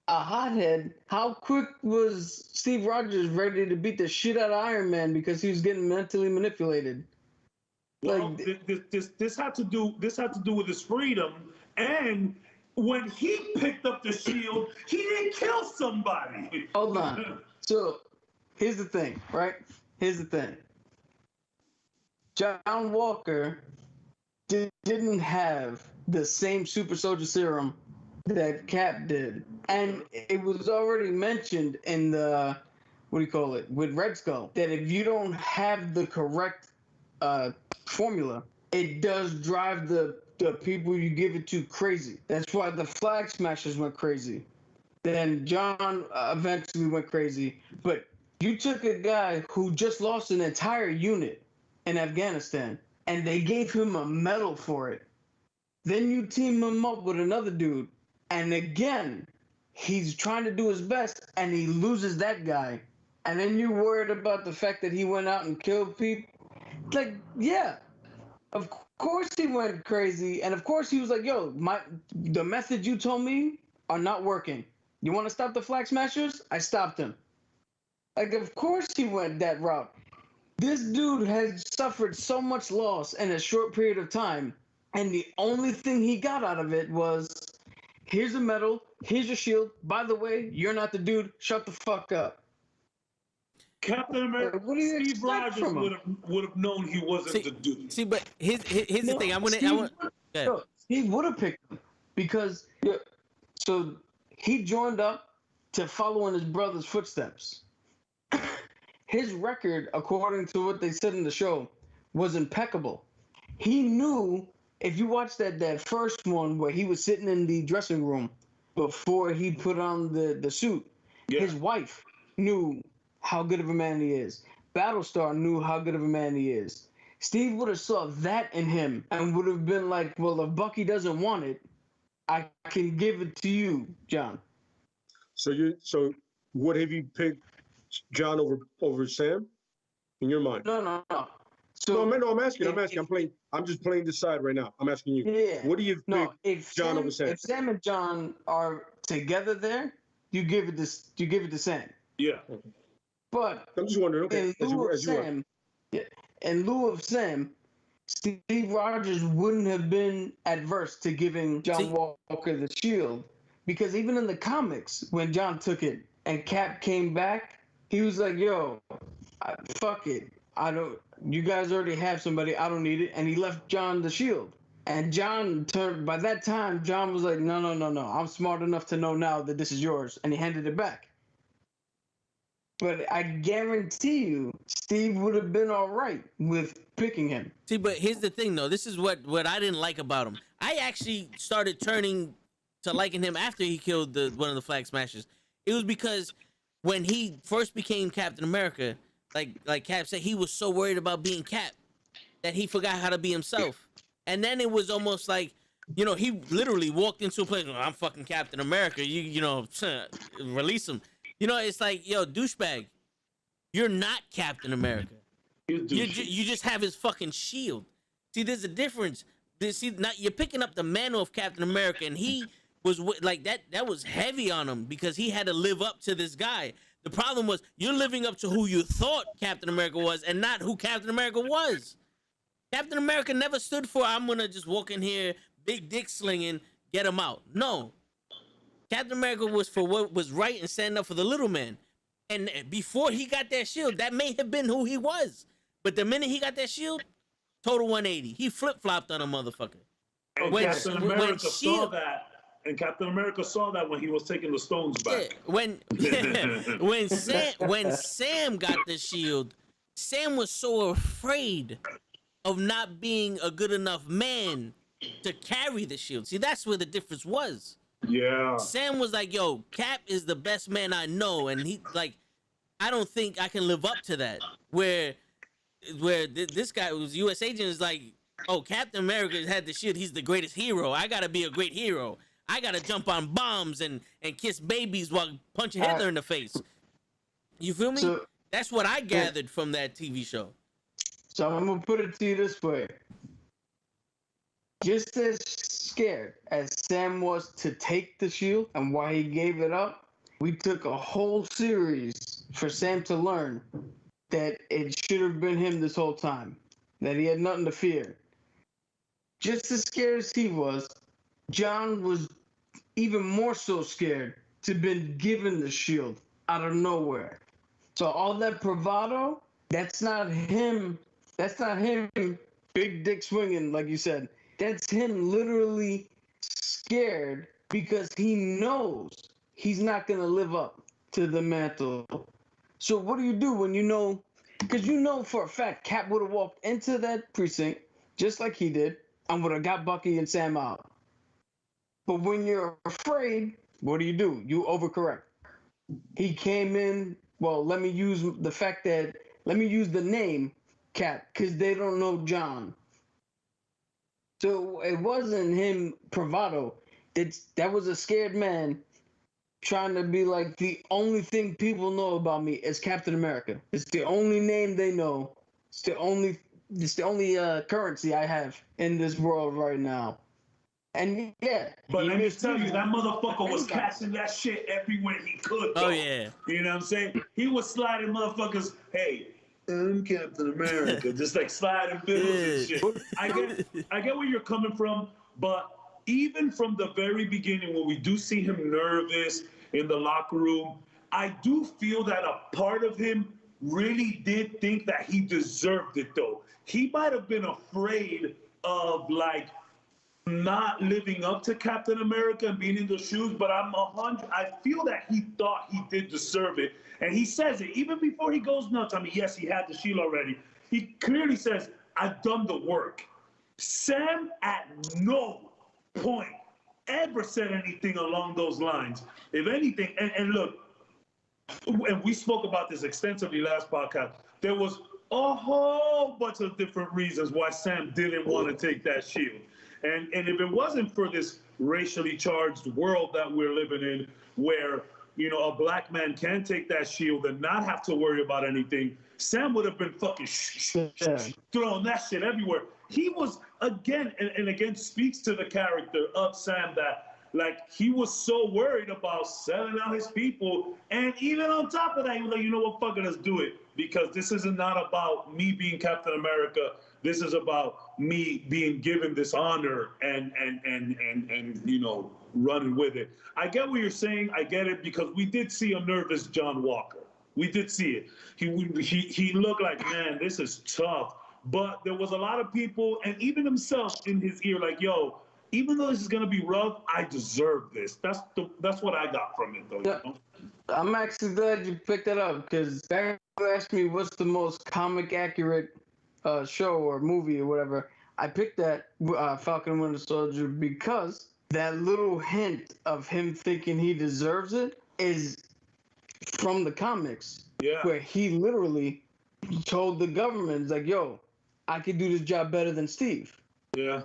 A hothead? How quick was Steve Rogers ready to beat the shit out of Iron Man because he was getting mentally manipulated? Well, this had to do with his freedom, and when he picked up the shield, he didn't kill somebody. Hold on. So here's the thing, right? Here's the thing. John Walker didn't have the same super soldier serum that Cap did. And it was already mentioned in the, what do you call it, with Red Skull, that if you don't have the correct formula, it does drive the people you give it to crazy. That's why the Flag Smashers went crazy. Then John eventually went crazy. But you took a guy who just lost an entire unit in Afghanistan, and they gave him a medal for it. Then you team him up with another dude, and again, he's trying to do his best, and he loses that guy. And then you're worried about the fact that he went out and killed people. Like, yeah, of course he went crazy, and of course he was like, yo, the methods you told me are not working. You want to stop the Flag Smashers? I stopped him. Like, of course he went that route. This dude has suffered so much loss in a short period of time, and the only thing he got out of it was, here's a medal, here's your shield. By the way, you're not the dude. Shut the fuck up. Captain America, Steve Rogers would have known he wasn't the dude. See, but here's the thing. He would have picked him because so he joined up to follow in his brother's footsteps. His record, according to what they said in the show, was impeccable. He knew, if you watch that first one where he was sitting in the dressing room before he put on the suit, his wife knew how good of a man he is. Battlestar knew how good of a man he is. Steve would have saw that in him and would have been like, well, if Bucky doesn't want it, I can give it to you, John. So what have you picked John over Sam in your mind? No. So no, I'm asking. I'm just playing this side right now. I'm asking you. Yeah. What do you pick John over Sam? If Sam and John are together there, you give it to Sam. Yeah. But I'm just wondering. Okay. In lieu of Sam, Steve Rogers wouldn't have been adverse to giving John Walker the shield, because even in the comics, when John took it and Cap came back, he was like, yo, fuck it. You guys already have somebody. I don't need it. And he left John the shield. And by that time, John was like, no. I'm smart enough to know now that this is yours. And he handed it back. But I guarantee you, Steve would have been all right with picking him. See, but here's the thing, though. This is what I didn't like about him. I actually started turning to liking him after he killed one of the Flag Smashers. It was because when he first became Captain America, like Cap said, he was so worried about being Cap that he forgot how to be himself. And then it was almost like, he literally walked into a place, I'm fucking Captain America. Release him. It's like, yo, douchebag, you're not Captain America. You just have his fucking shield. See, there's a difference. You're picking up the mantle of Captain America, and he was like that. That was heavy on him because he had to live up to this guy. The problem was you're living up to who you thought Captain America was and not who Captain America was. Captain America never stood for, I'm going to just walk in here, big dick slinging, get him out. No. Captain America was for what was right and standing up for the little man. And before he got that shield, that may have been who he was. But the minute he got that shield, total 180. He flip-flopped on a motherfucker. And Captain America saw that. And Captain America saw that when he was taking the stones back. Yeah, when Sam got the shield, Sam was so afraid of not being a good enough man to carry the shield. See, that's where the difference was. Yeah. Sam was like, yo, Cap is the best man I know. And he, like, I don't think I can live up to that. Where this guy who's U.S. agent is like, oh, Captain America had the shield. He's the greatest hero. I got to be a great hero. I got to jump on bombs and kiss babies while punching Hitler in the face. You feel me? So, that's what I gathered from that TV show. So I'm going to put it to you this way. Just as scared as Sam was to take the shield and why he gave it up, we took a whole series for Sam to learn that it should have been him this whole time, that he had nothing to fear. Just as scared as he was, John was even more so scared to have been given the shield out of nowhere. So all that bravado, that's not him That's not him big dick swinging, like you said. That's him literally scared because he knows he's not going to live up to the mantle. So what do you do when you know? Because you know for a fact Cap would have walked into that precinct just like he did and would have got Bucky and Sam out. But when you're afraid, what do? You overcorrect. He came in, well, let me use the name Cap because they don't know John. So it wasn't him bravado. That was a scared man trying to be like, the only thing people know about me is Captain America. It's the only name they know. It's the only currency I have in this world right now. And yeah. But let me tell you, that motherfucker was catching that shit everywhere he could. Oh, yeah. You know what I'm saying? He was sliding motherfuckers, hey, I'm Captain America. Just like sliding bills and shit. I get where you're coming from, but even from the very beginning, when we do see him nervous in the locker room, I do feel that a part of him really did think that he deserved it, though. He might have been afraid of, like, not living up to Captain America and being in those shoes, but I feel that he thought he did deserve it. And he says it, even before he goes nuts. I mean, yes, he had the shield already. He clearly says, I've done the work. Sam at no point ever said anything along those lines. If anything, and look, and we spoke about this extensively last podcast, there was a whole bunch of different reasons why Sam didn't want to take that shield. And if it wasn't for this racially charged world that we're living in, where, you know, a black man can take that shield and not have to worry about anything, Sam would have been fucking throwing that shit everywhere. He was, again, and again, speaks to the character of Sam that, like, he was so worried about selling out his people. And even on top of that, he was like, you know what, fuck it, let's do it. Because this is not about me being Captain America. This is about me being given this honor and you know, running with it. I get what you're saying. I get it, because we did see a nervous John Walker. We did see it. He looked like, man, this is tough. But there was a lot of people, and even himself in his ear, like, yo, even though this is gonna be rough, I deserve this. That's what I got from it, though. Yeah. You know? I'm actually glad you picked that up, because you asked me what's the most comic accurate show or movie or whatever. I picked that Falcon and Winter Soldier because that little hint of him thinking he deserves it is from the comics. Yeah. Where he literally told the government, like, yo, I could do this job better than Steve. Yeah.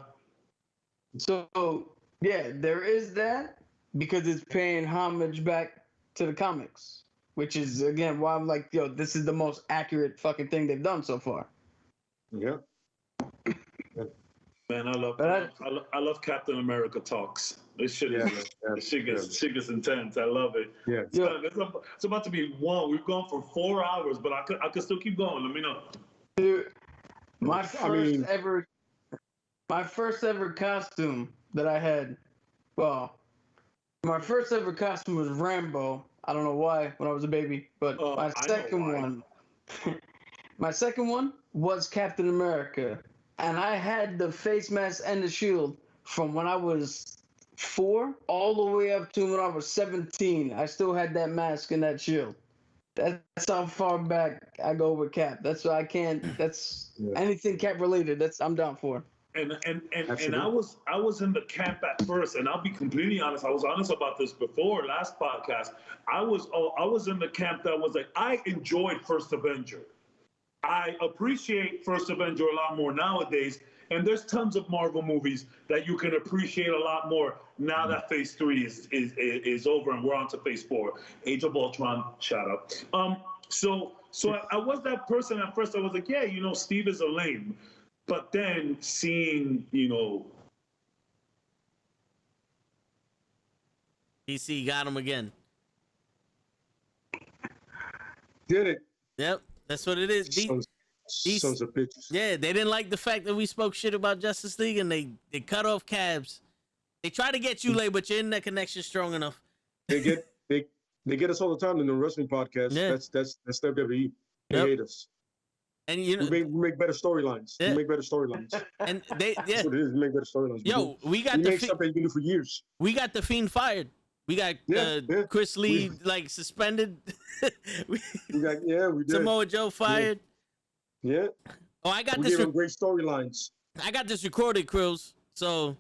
So, yeah, there is that, because it's paying homage back to the comics, which is, again, why I'm like, yo, this is the most accurate fucking thing they've done so far. Yeah. Man, I love Captain America talks. This shit gets intense. I love it. Yeah. It's about to be one. We've gone for 4 hours, but I could still keep going. Let me know. Dude, my first ever costume that I had, well, my first ever costume was Rambo. I don't know why when I was a baby, but my second one was Captain America. And I had the face mask and the shield from when I was 4 all the way up to when I was 17. I still had that mask and that shield. That's how far back I go with Cap. That's why I can't. That's anything Cap related. I'm down for. And I was in the camp at first, and I'll be completely honest. I was honest about this before last podcast. I was in the camp that was like, I enjoyed First Avenger. I appreciate First Avenger a lot more nowadays, and there's tons of Marvel movies that you can appreciate a lot more now that Phase 3 is over and we're on to Phase 4. Age of Ultron, shout out. So I was that person at first. I was like, yeah, you know, Steve is a lame. But then seeing, you know, DC got him again. Did it. Yep, that's what it is. Sons of bitches. Yeah, they didn't like the fact that we spoke shit about Justice League, and they cut off cabs. They try to get you late, but your internet connection strong enough. They get us all the time in the wrestling podcast. Yeah. That's WWE. They hate us. And you know, we make better storylines. Yeah. We make better storylines. and they That's what it is. We make better storylines. Yo, we got we the make stuff that you can do for years. we got the Fiend fired. We got Chris Lee like suspended. We did. Samoa Joe fired. Yeah. Oh, I got We this. gave them great storylines. I got this recorded, Krills. So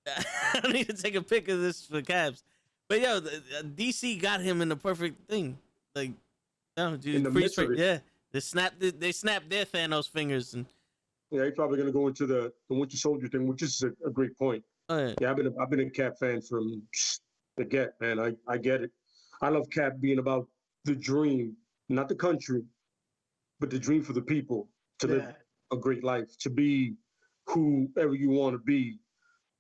I don't need to take a pic of this for Caps. But yo, DC got him in the perfect thing. Like, no, dude, In the midst of it. yeah. They snapped their Thanos fingers and. Yeah, he's probably gonna go into the Winter Soldier thing, which is a great point. Oh, yeah. I've been a Cap fan from the get, man. I get it. I love Cap being about the dream, not the country, but the dream for the people to live a great life, to be whoever you want to be,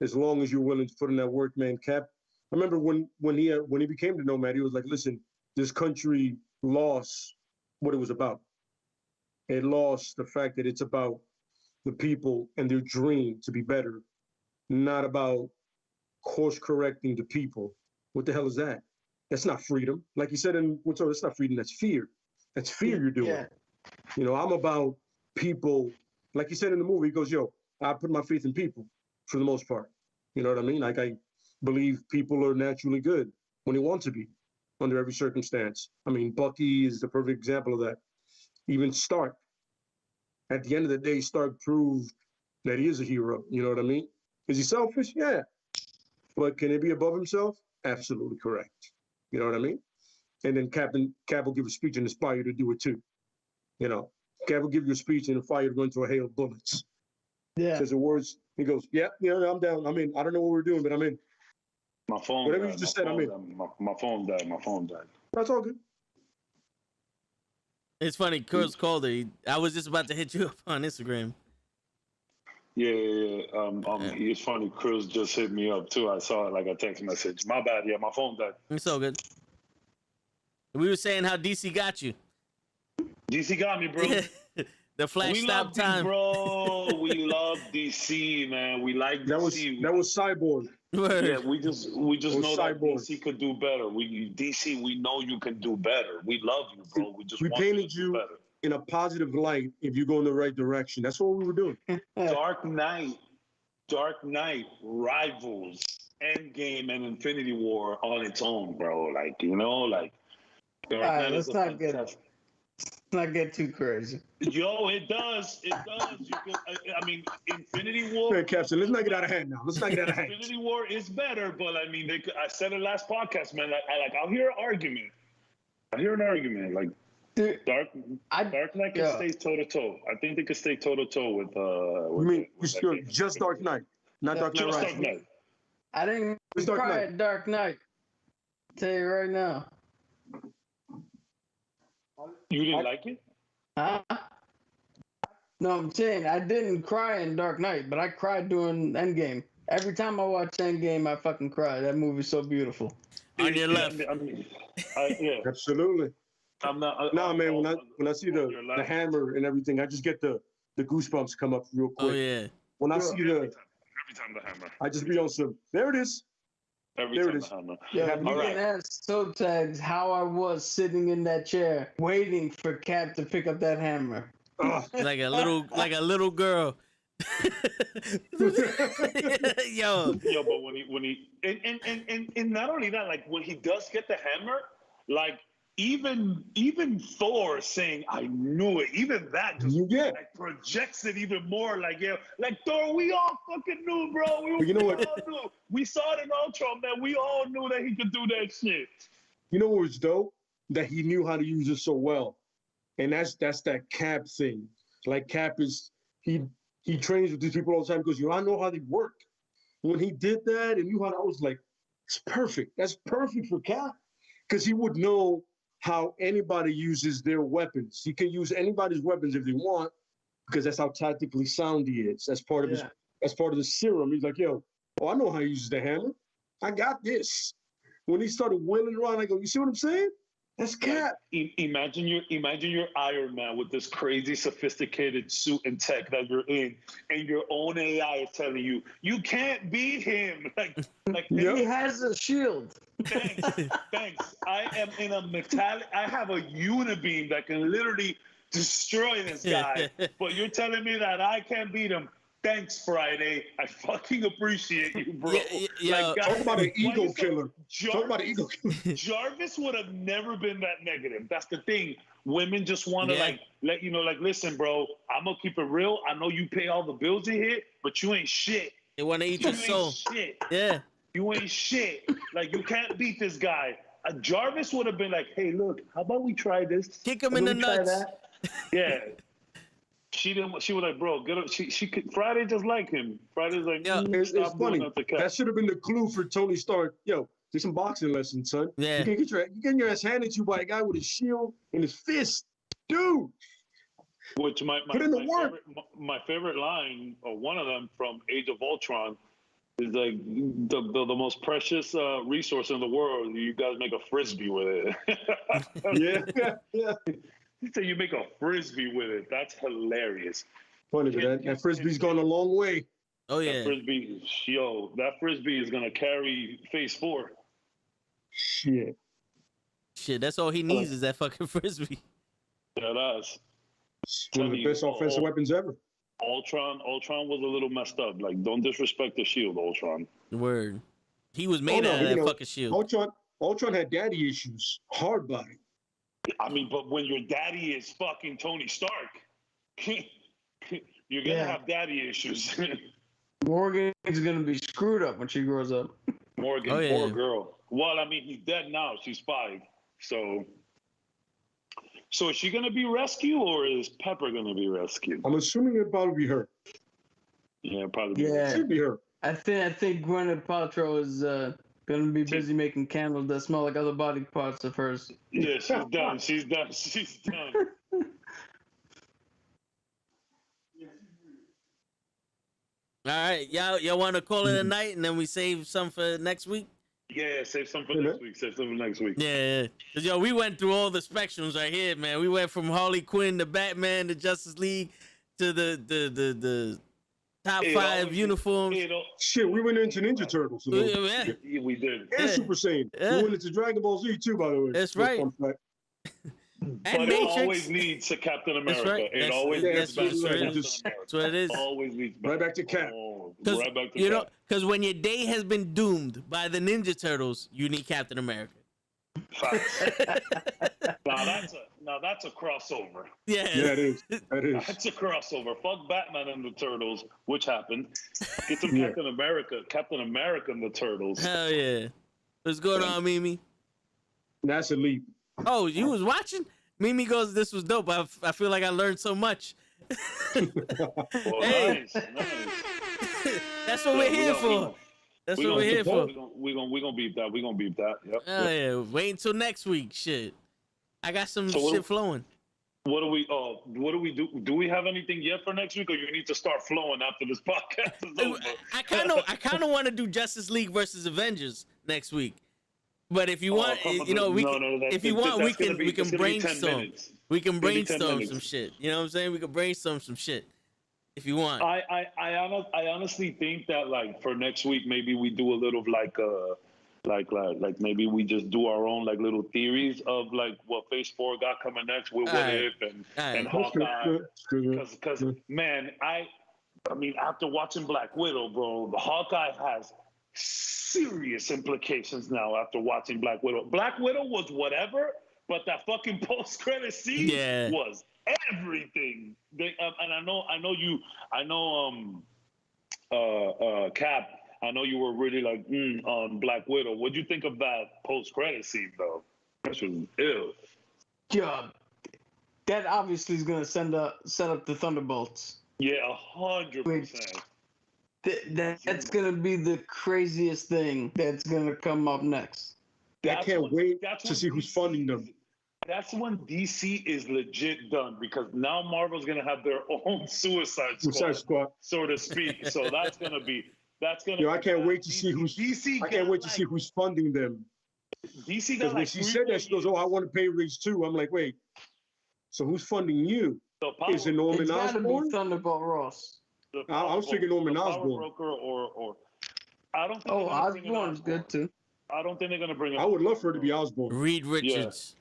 as long as you're willing to put in that work, man. Cap. I remember when he became the Nomad, he was like, "Listen, this country lost what it was about. It lost the fact that it's about the people and their dream to be better, not about course correcting the people." What the hell is that? That's not freedom. Like you said in what's that's not freedom. That's fear. That's fear you're doing. Yeah. I'm about people. Like you said in the movie, he goes, "Yo, I put my faith in people for the most part." You know what I mean? Like I believe people are naturally good when they want to be, under every circumstance. I mean, Bucky is the perfect example of that. Even Stark. At the end of the day, Stark proved that he is a hero. You know what I mean? Is he selfish? Yeah. But can he be above himself? Absolutely correct. You know what I mean? And then Cap will give a speech and inspire you to do it too. Cap will give you a speech and inspire you to go into a hail of bullets. Yeah. Says the words. He goes, "Yeah, I'm down. I'm in. I don't know what we're doing, but I'm in." My phone. Whatever died. you just said, I'm in. My phone died. My phone died. That's all good. It's funny, Kurt's called her. I was just about to hit you up on Instagram. Yeah. It's funny. Chris just hit me up too. I saw it like a text message. My bad. Yeah, my phone died. It's so good. We were saying how DC got you. DC got me, bro. The flash stop time, bro. We love DC, man. We like DC. That was Cyborg. Yeah, we just know that Cyborg. DC could do better. DC, we know you can do better. We love you, bro. We painted you in a positive light if you go in the right direction. That's what we were doing. Dark Knight rivals Endgame and Infinity War on its own, bro. All right, let's not get too crazy. Yo, it does. You can, I mean, Infinity War. Hey, Captain, let's not get out of hand now. Infinity War is better, but I mean, I said it last podcast, man. I'll hear an argument. Like, dude, Dark Knight can stay toe to toe. I think they could stay toe to toe with. You mean just Dark Knight, not Dark Knight Just Rises? Dark Knight. I didn't cry at Dark Knight. Tell you right now. You didn't like it? Huh? No, I'm saying I didn't cry in Dark Knight, but I cried during Endgame. Every time I watch Endgame, I fucking cry. That movie's so beautiful. On your left. Yeah. Absolutely. I'm not. Man. When I see the hammer and everything, I just get the goosebumps come up real quick. Oh yeah. When I see every time the hammer. I just be on some. There it is. Every time the hammer. Yeah, you can ask toe tags how I was sitting in that chair waiting for Cap to pick up that hammer. Like a little girl. Yo, but when he and not only that, like when he does get the hammer, like even Thor saying "I knew it," even that just like projects it even more. Like Thor, we all fucking knew, bro. We all knew. We saw it in Ultron, man. We all knew that he could do that shit. You know what was dope? That he knew how to use it so well, and that's that Cap thing. Like Cap is he trains with these people all the time because I know how they work. When he did that and knew how, I was like, it's perfect. That's perfect for Cap because he would know how anybody uses their weapons. He can use anybody's weapons if they want, because that's how tactically sound he is. That's part of his. That's part of the serum. He's like, I know how he uses the hammer. I got this. When he started wheeling around, I go, you see what I'm saying? That's Cap. Imagine you're Iron Man with this crazy sophisticated suit and tech that you're in, and your own AI is telling you you can't beat him. He has a shield. Thanks. I am in a metallic. I have a unibeam that can literally destroy this guy. But you're telling me that I can't beat him. Thanks, Friday. I fucking appreciate you, bro. Yeah, Like, Talk about an why ego you so- killer. Talk about an ego killer. Jarvis would have never been that negative. That's the thing. Women just want to Yeah. like let you know, like, listen, bro, I'm gonna keep it real. I know you pay all the bills in here, but you ain't shit. they want to eat You your soul. ain't shit. Yeah. You ain't shit. Like, you can't beat this guy. Jarvis would have been like, hey, look, how about we try this? Kick him How in the about we try nuts. that? Yeah. She didn't. She was like, bro, get up. She could. Friday just like him. Friday's like, Yeah. It's stop doing funny. that to Cat. That should have been the clue for Tony Stark. Yo, do some boxing lessons, son. Yeah. You getting your ass handed to you by a guy with a shield in his fist, dude. Which Put in the work. my favorite line, or one of them from Age of Ultron, is like the most precious resource in the world. You guys make a frisbee with it. Yeah. You say you make a frisbee with it. That's hilarious. Funny, but that frisbee's gone a long way. Oh That yeah. frisbee, that frisbee is gonna carry Phase 4. Shit. Shit, that's all he needs is that fucking frisbee. That us. One of the best offensive weapons ever. Ultron was a little messed up. Like, don't disrespect the shield, Ultron. Word. He was made out of that fucking shield. Ultron had daddy issues. Hard body. I mean, but when your daddy is fucking Tony Stark, you're gonna have daddy issues. Morgan's gonna be screwed up when she grows up. Morgan, Oh, yeah. poor girl. Well, I mean, he's dead now. She's 5. So is she gonna be rescued, or is Pepper gonna be rescued? I'm assuming it'll probably be her. Yeah, probably. Yeah. It should be her. I think Gwyneth Paltrow is gonna be busy making candles that smell like other body parts of hers. Yeah, she's done. She's done. She's done. All right, y'all want to call it a night and then we save some for next week? Yeah, save some for next week. Save some for next week. Yeah. Cause yo, we went through all the spectrums right here, man. We went from Harley Quinn to Batman to Justice League to the top 5 uniforms. Shit, we went into Ninja Turtles. Yeah. Yeah, we did. And Super Saiyan. Yeah. We went into Dragon Ball Z too, by the way. That's right. Fun fact. And But it Matrix. always leads to Captain That's America. right. It always leads back that's to what it Captain is. America. That's what it is. Always leads back. Right back to Cap. Cause Right back to you know, Cap. because when your day has been doomed by the Ninja Turtles, you need Captain America. Facts. now that's a crossover. Yeah. Yeah, it is. That is. That's a crossover. Fuck Batman and the Turtles, which happened. Get some Yeah. Captain America and the Turtles. Hell yeah. What's going on, Mimi? That's elite. Oh, you was watching? Mimi goes, this was dope. I feel like I learned so much. Well, Hey. nice. That's what we're here for. That's what we're here for. We're gonna beat that. We're gonna beat that. Yep. Oh yeah. Wait until next week. Shit. I got some So what- shit flowing. What do we do? Do we have anything yet for next week, or you need to start flowing after this podcast is over? I kind of want to do Justice League versus Avengers next week. But if you want, you know, we if you want, we can brainstorm. We can Maybe 10 brainstorm minutes. some shit. You know what I'm saying? We can brainstorm some shit if you want. I honestly think that, like, for next week, maybe we do a little like maybe we just do our own like little theories of like what Phase 4 got coming next with What Alright. If and Alright. Hawkeye. Because man, I mean, after watching Black Widow, bro, the Hawkeye has serious implications now after watching Black Widow. Black Widow was whatever, but that fucking post-credit scene Yeah. was everything. They and I know Cap, I know you were really like on Black Widow. What'd you think of that post-credit scene though? That was ill. Yeah, that obviously is gonna set up the Thunderbolts. Yeah, 100%. That's gonna be the craziest thing that's gonna come up next. I can't wait that's to when see who's DC funding them. That's when DC is legit done, because now Marvel's gonna have their own Suicide Squad, so to speak. So that's gonna be. Yo, I can't wait to see who's. DC. I can't wait to see who's funding them. DC Because got when like she said that, she goes, "Oh, I want to pay raise too." I'm like, "Wait, so who's funding you? Is it Norman It's gotta Osborn?" be Thunderbolt Ross. I was thinking Norman Osborn. Broker or I don't think. Oh, they're gonna bring in Osborn's good too. I don't think they're gonna bring. I would love for her to be Osborn. Reed Richards.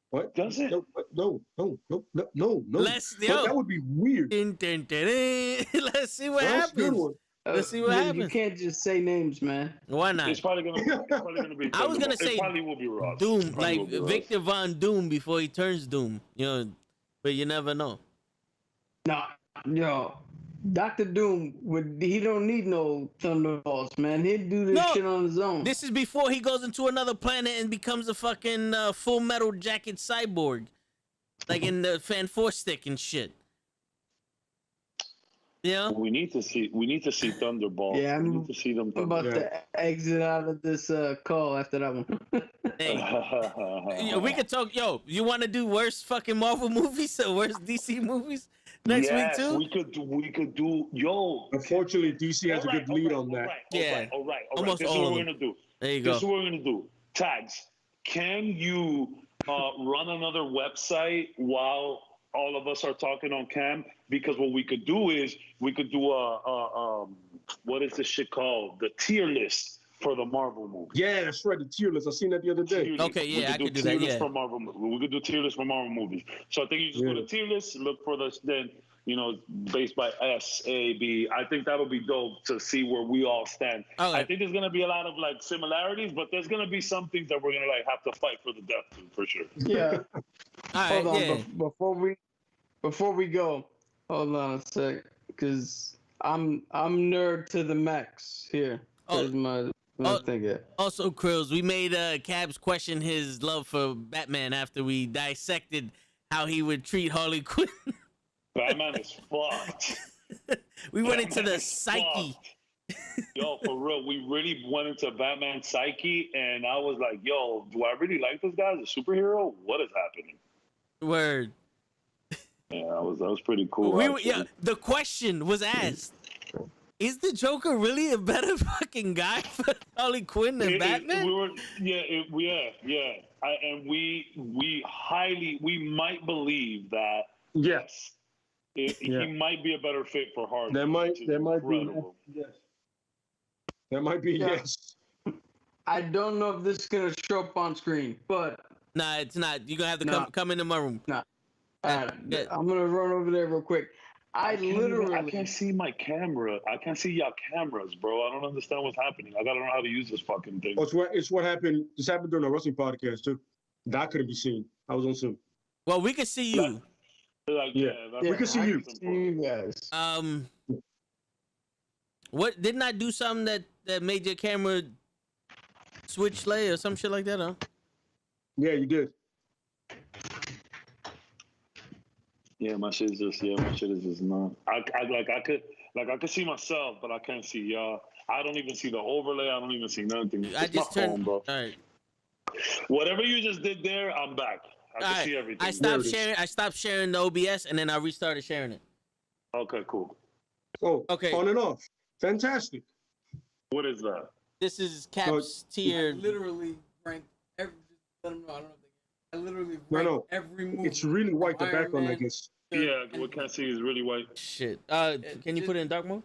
What? Does it? No. Let's But that would be weird. Let's see what That's a good happens. one. Let's see what You happens. can't just say names, man. Why not? It's probably gonna be. I was gonna it say probably will be Ross. Doom, It probably like will be Ross. Victor Von Doom before he turns Doom. You know, but you never know. Nah, yo, Dr. Doom he don't need no Thunderbolts, man. He'd do this No, shit on his own. This is before he goes into another planet and becomes a fucking Full Metal Jacket cyborg, like in the Fan Force stick and shit. Yeah. We need to see Thunderbolt. Yeah, we need to see them. I'm about to exit out of this call after that one. Hey, we could talk. Yo, you want to do worst fucking Marvel movies or worst DC movies next week too? We could do. Yo, Unfortunately, DC has a good lead on that. All right. Almost This is all what of we're them. gonna do. There you This is go. what we're gonna do. Tags. Can you run another website while all of us are talking on cam? Because what we could do is we could do a what is this shit called? The tier list for the Marvel movies. Yeah, that's right. The tier list. I seen that the other day. Tier list. Okay, yeah, I could do tier that, list yeah. For Marvel, we could do tier list for Marvel movies. So I think you just go to tier list, look for this, then based by S, A, B. I think that'll be dope to see where we all stand. Okay. I think there's gonna be a lot of like similarities, but there's gonna be some things that we're gonna like have to fight for the death to, for sure. Yeah. All right, Hold on, yeah. before we go, hold on a sec, because I'm nerd to the max here. There's my thing here. Also, Krills, we made Cabs question his love for Batman after we dissected how he would treat Harley Quinn. Batman is fucked. We went into Batman the is psyche. fucked. Yo, for real, we really went into Batman's psyche, and I was like, yo, do I really like this guy as a superhero? What is happening? Word. Yeah, that was pretty cool. The question was asked: is the Joker really a better fucking guy for Harley Quinn than Batman? We might believe that. Yes. He might be a better fit for Harley. That might be incredible. yes. That might be yes. I don't know if this is gonna show up on screen, but Nah, it's not. You're gonna have to come into my room. I'm gonna run over there real quick. I can't see my camera. I can't see y'all cameras, bro. I don't understand what's happening. I gotta learn how to use this fucking thing. It's what happened. This happened during a wrestling podcast too. That couldn't be seen. I was on Zoom. Well, we can see you. We can see you. you guys. What didn't I do something that made your camera switch lay or some shit like that? Huh? Yeah, you did. Yeah, my shit is just not. I could see myself, but I can't see y'all. I don't even see the overlay. I don't even see nothing. It's my phone, bro. All right. Whatever you just did there, I'm back. I can see everything. I stopped sharing the OBS and then I restarted sharing it. Okay, cool. Oh, okay. On and off. Fantastic. What is that? This is Cap's tier. Literally ranked every. I don't know. I literally ranked every movie. It's really white. The background, I guess. Yeah, what can't see is really white. Shit. Can you put it in dark mode?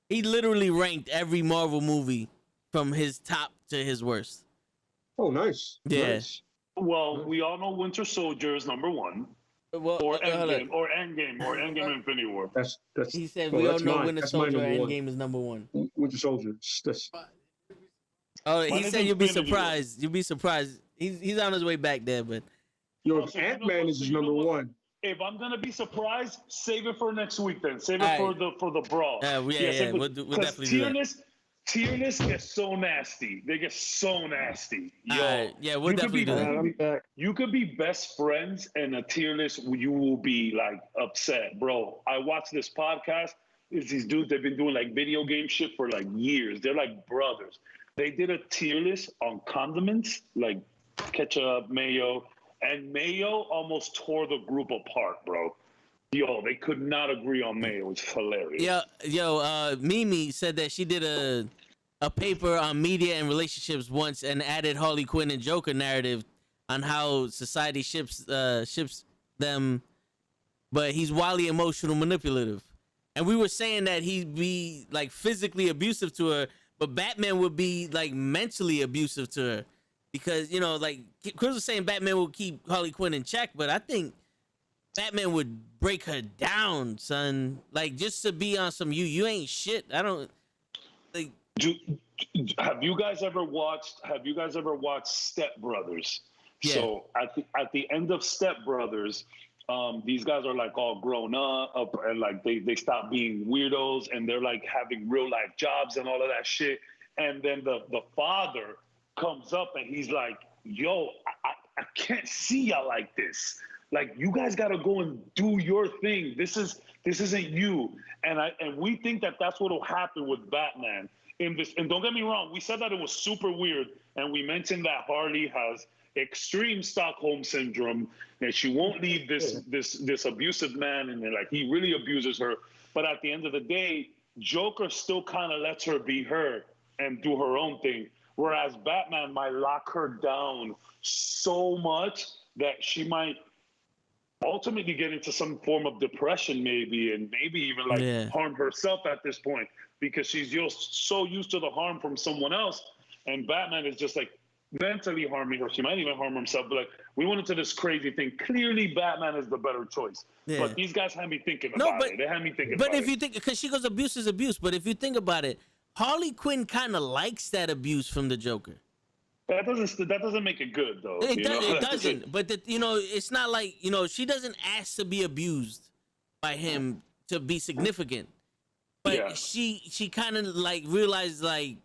He literally ranked every Marvel movie from his top to his worst. Oh, nice. Yeah. Nice. Well, we all know Winter Soldier is number one. Well, or Endgame, Infinity War. That's. He said oh, we all that's know mine. Winter That's my Soldier number one. Endgame is number one. Winter Soldier. That's. Oh, he Mine said is you'll be Infinity surprised. You'll be surprised. He's on his way back there, but Yo, So Ant-Man is his number one. If I'm gonna be surprised, save it for next week. Then save it for the brawl. We'll definitely do that. Tier lists get so nasty. They get so nasty. Yo, we'll definitely do that. I'm back. You could be best friends, and a tier list, you will be like upset, bro. I watched this podcast. It's these dudes. They've been doing like video game shit for like years. They're like brothers. They did a tier list on condiments, like ketchup, mayo, and mayo almost tore the group apart, bro. Yo, they could not agree on mayo. It's hilarious. Mimi said that she did a paper on media and relationships once and added Harley Quinn and Joker narrative on how society ships them, but he's wildly emotional manipulative. And we were saying that he'd be like physically abusive to her, but Batman would be like mentally abusive to her. because you know, like Chris was saying, Batman will keep Harley Quinn in check, but I think Batman would break her down, son. Like just to be on some you ain't shit. I don't like. Have you guys ever watched Step Brothers? Yeah. So at the end of Step Brothers, these guys are like all grown up and like they stop being weirdos and they're like having real life jobs and all of that shit. And then the father comes up and he's like, yo, I can't see y'all like this. Like you guys gotta go and do your thing. This isn't you. And we think that that's what'll happen with Batman in this. And don't get me wrong, we said that it was super weird, and we mentioned that Harley has extreme Stockholm syndrome, and she won't leave this abusive man, and like he really abuses her. But at the end of the day, Joker still kind of lets her be her and do her own thing, whereas Batman might lock her down so much that she might ultimately get into some form of depression, maybe, and maybe even like harm herself at this point, because she's just so used to the harm from someone else, and Batman is just like mentally harming her. She might even harm herself, but like we went into this crazy thing. Clearly Batman is the better choice. But these guys had me thinking about it. They had me thinking about it. But if you think, because she goes, abuse is abuse, but if you think about it, Harley Quinn kind of likes that abuse from the Joker. That doesn't make it good, though. It doesn't. But it's not like, she doesn't ask to be abused by him to be significant. But she kind of like realized like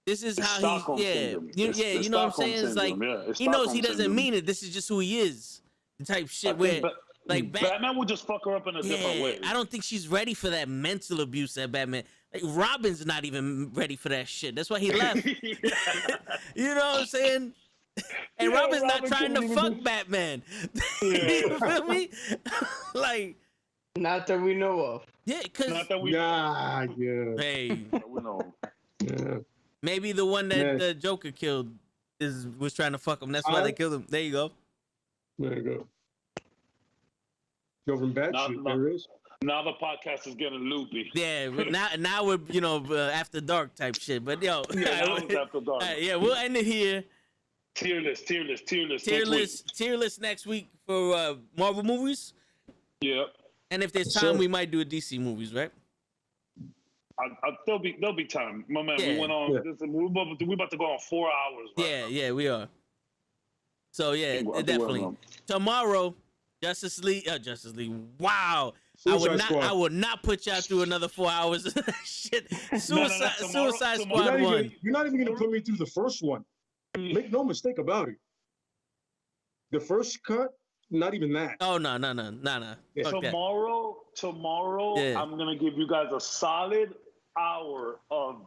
this is how he's you know what I'm saying? It's like he knows he doesn't mean it. This is just who he is. The type shit where like Batman would just fuck her up in a different way. I don't think she's ready for that mental abuse that Batman. Like Robin's not even ready for that shit. That's why he left. You know what I'm saying? And Robin's not trying to fuck Batman. You feel me? Like, not that we know of. Yeah, because hey, we know. Yeah. Maybe the one that the Joker killed was trying to fuck him. That's why they killed him. There you go. There you go. Go from bad shit. There is. Now the podcast is getting loopy. Yeah, now we're after dark type shit. But now it's after dark. Yeah, we'll end it here. Tier list next week for Marvel movies. Yeah. And if there's time, we might do a DC movies, right? There'll be time, my man. We went on. We're about to go on 4 hours. Right Yeah, we are. So definitely tomorrow, Justice League. Wow. I would not put y'all through another 4 hours of that shit. Suicide Squad 1. You're not even going to put me through the first one. Make no mistake about it. The first cut, not even that. Oh, no. Yeah. Tomorrow, I'm going to give you guys a solid hour of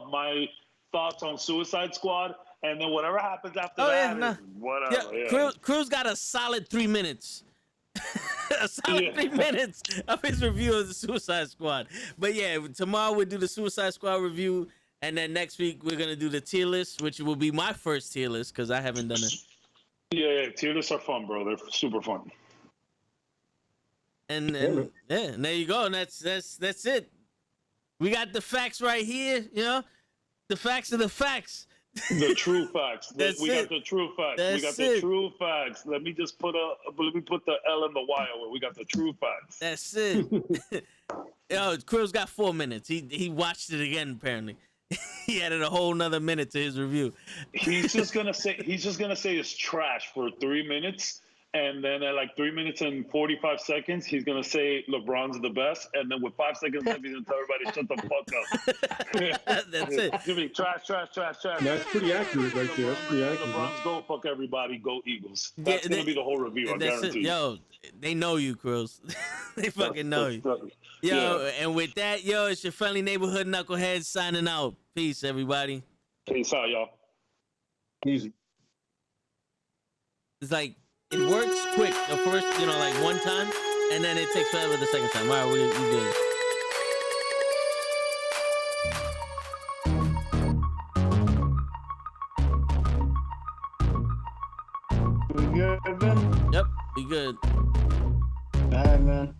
my thoughts on Suicide Squad. And then whatever happens after is whatever. Yeah. Cruz got a solid 3 minutes. A solid 3 minutes of his review of the Suicide Squad. But yeah, tomorrow we'll do the Suicide Squad review, and then next week we're gonna do the tier list, which will be my first tier list because I haven't done it. Yeah, tier lists are fun, bro. They're super fun. And there you go. And that's it. We got the facts right here. The facts are the facts. The true facts. We got the true facts. True facts. Let me put the L in the Y where we got the true facts. That's it. Yo, Cruz got 4 minutes. He watched it again apparently. He added a whole nother minute to his review. He's just gonna say it's trash for 3 minutes, and then at like 3 minutes and 45 seconds, he's gonna say LeBron's the best, and then with 5 seconds left, he's gonna tell everybody shut the fuck up. That's it. Give me trash. That's pretty accurate right there. That's pretty accurate. LeBron's go fuck everybody, go Eagles. That's gonna be the whole review. I guarantee. Yo, they know you, Cruz. They fucking know you. Yo, and with that, it's your friendly neighborhood knucklehead signing out. Peace, everybody. Peace out, y'all. Easy. It's like, it works quick the first, like one time, and then it takes forever the second time. All right, we good. We good, Ben? Yep, we good. All right, man.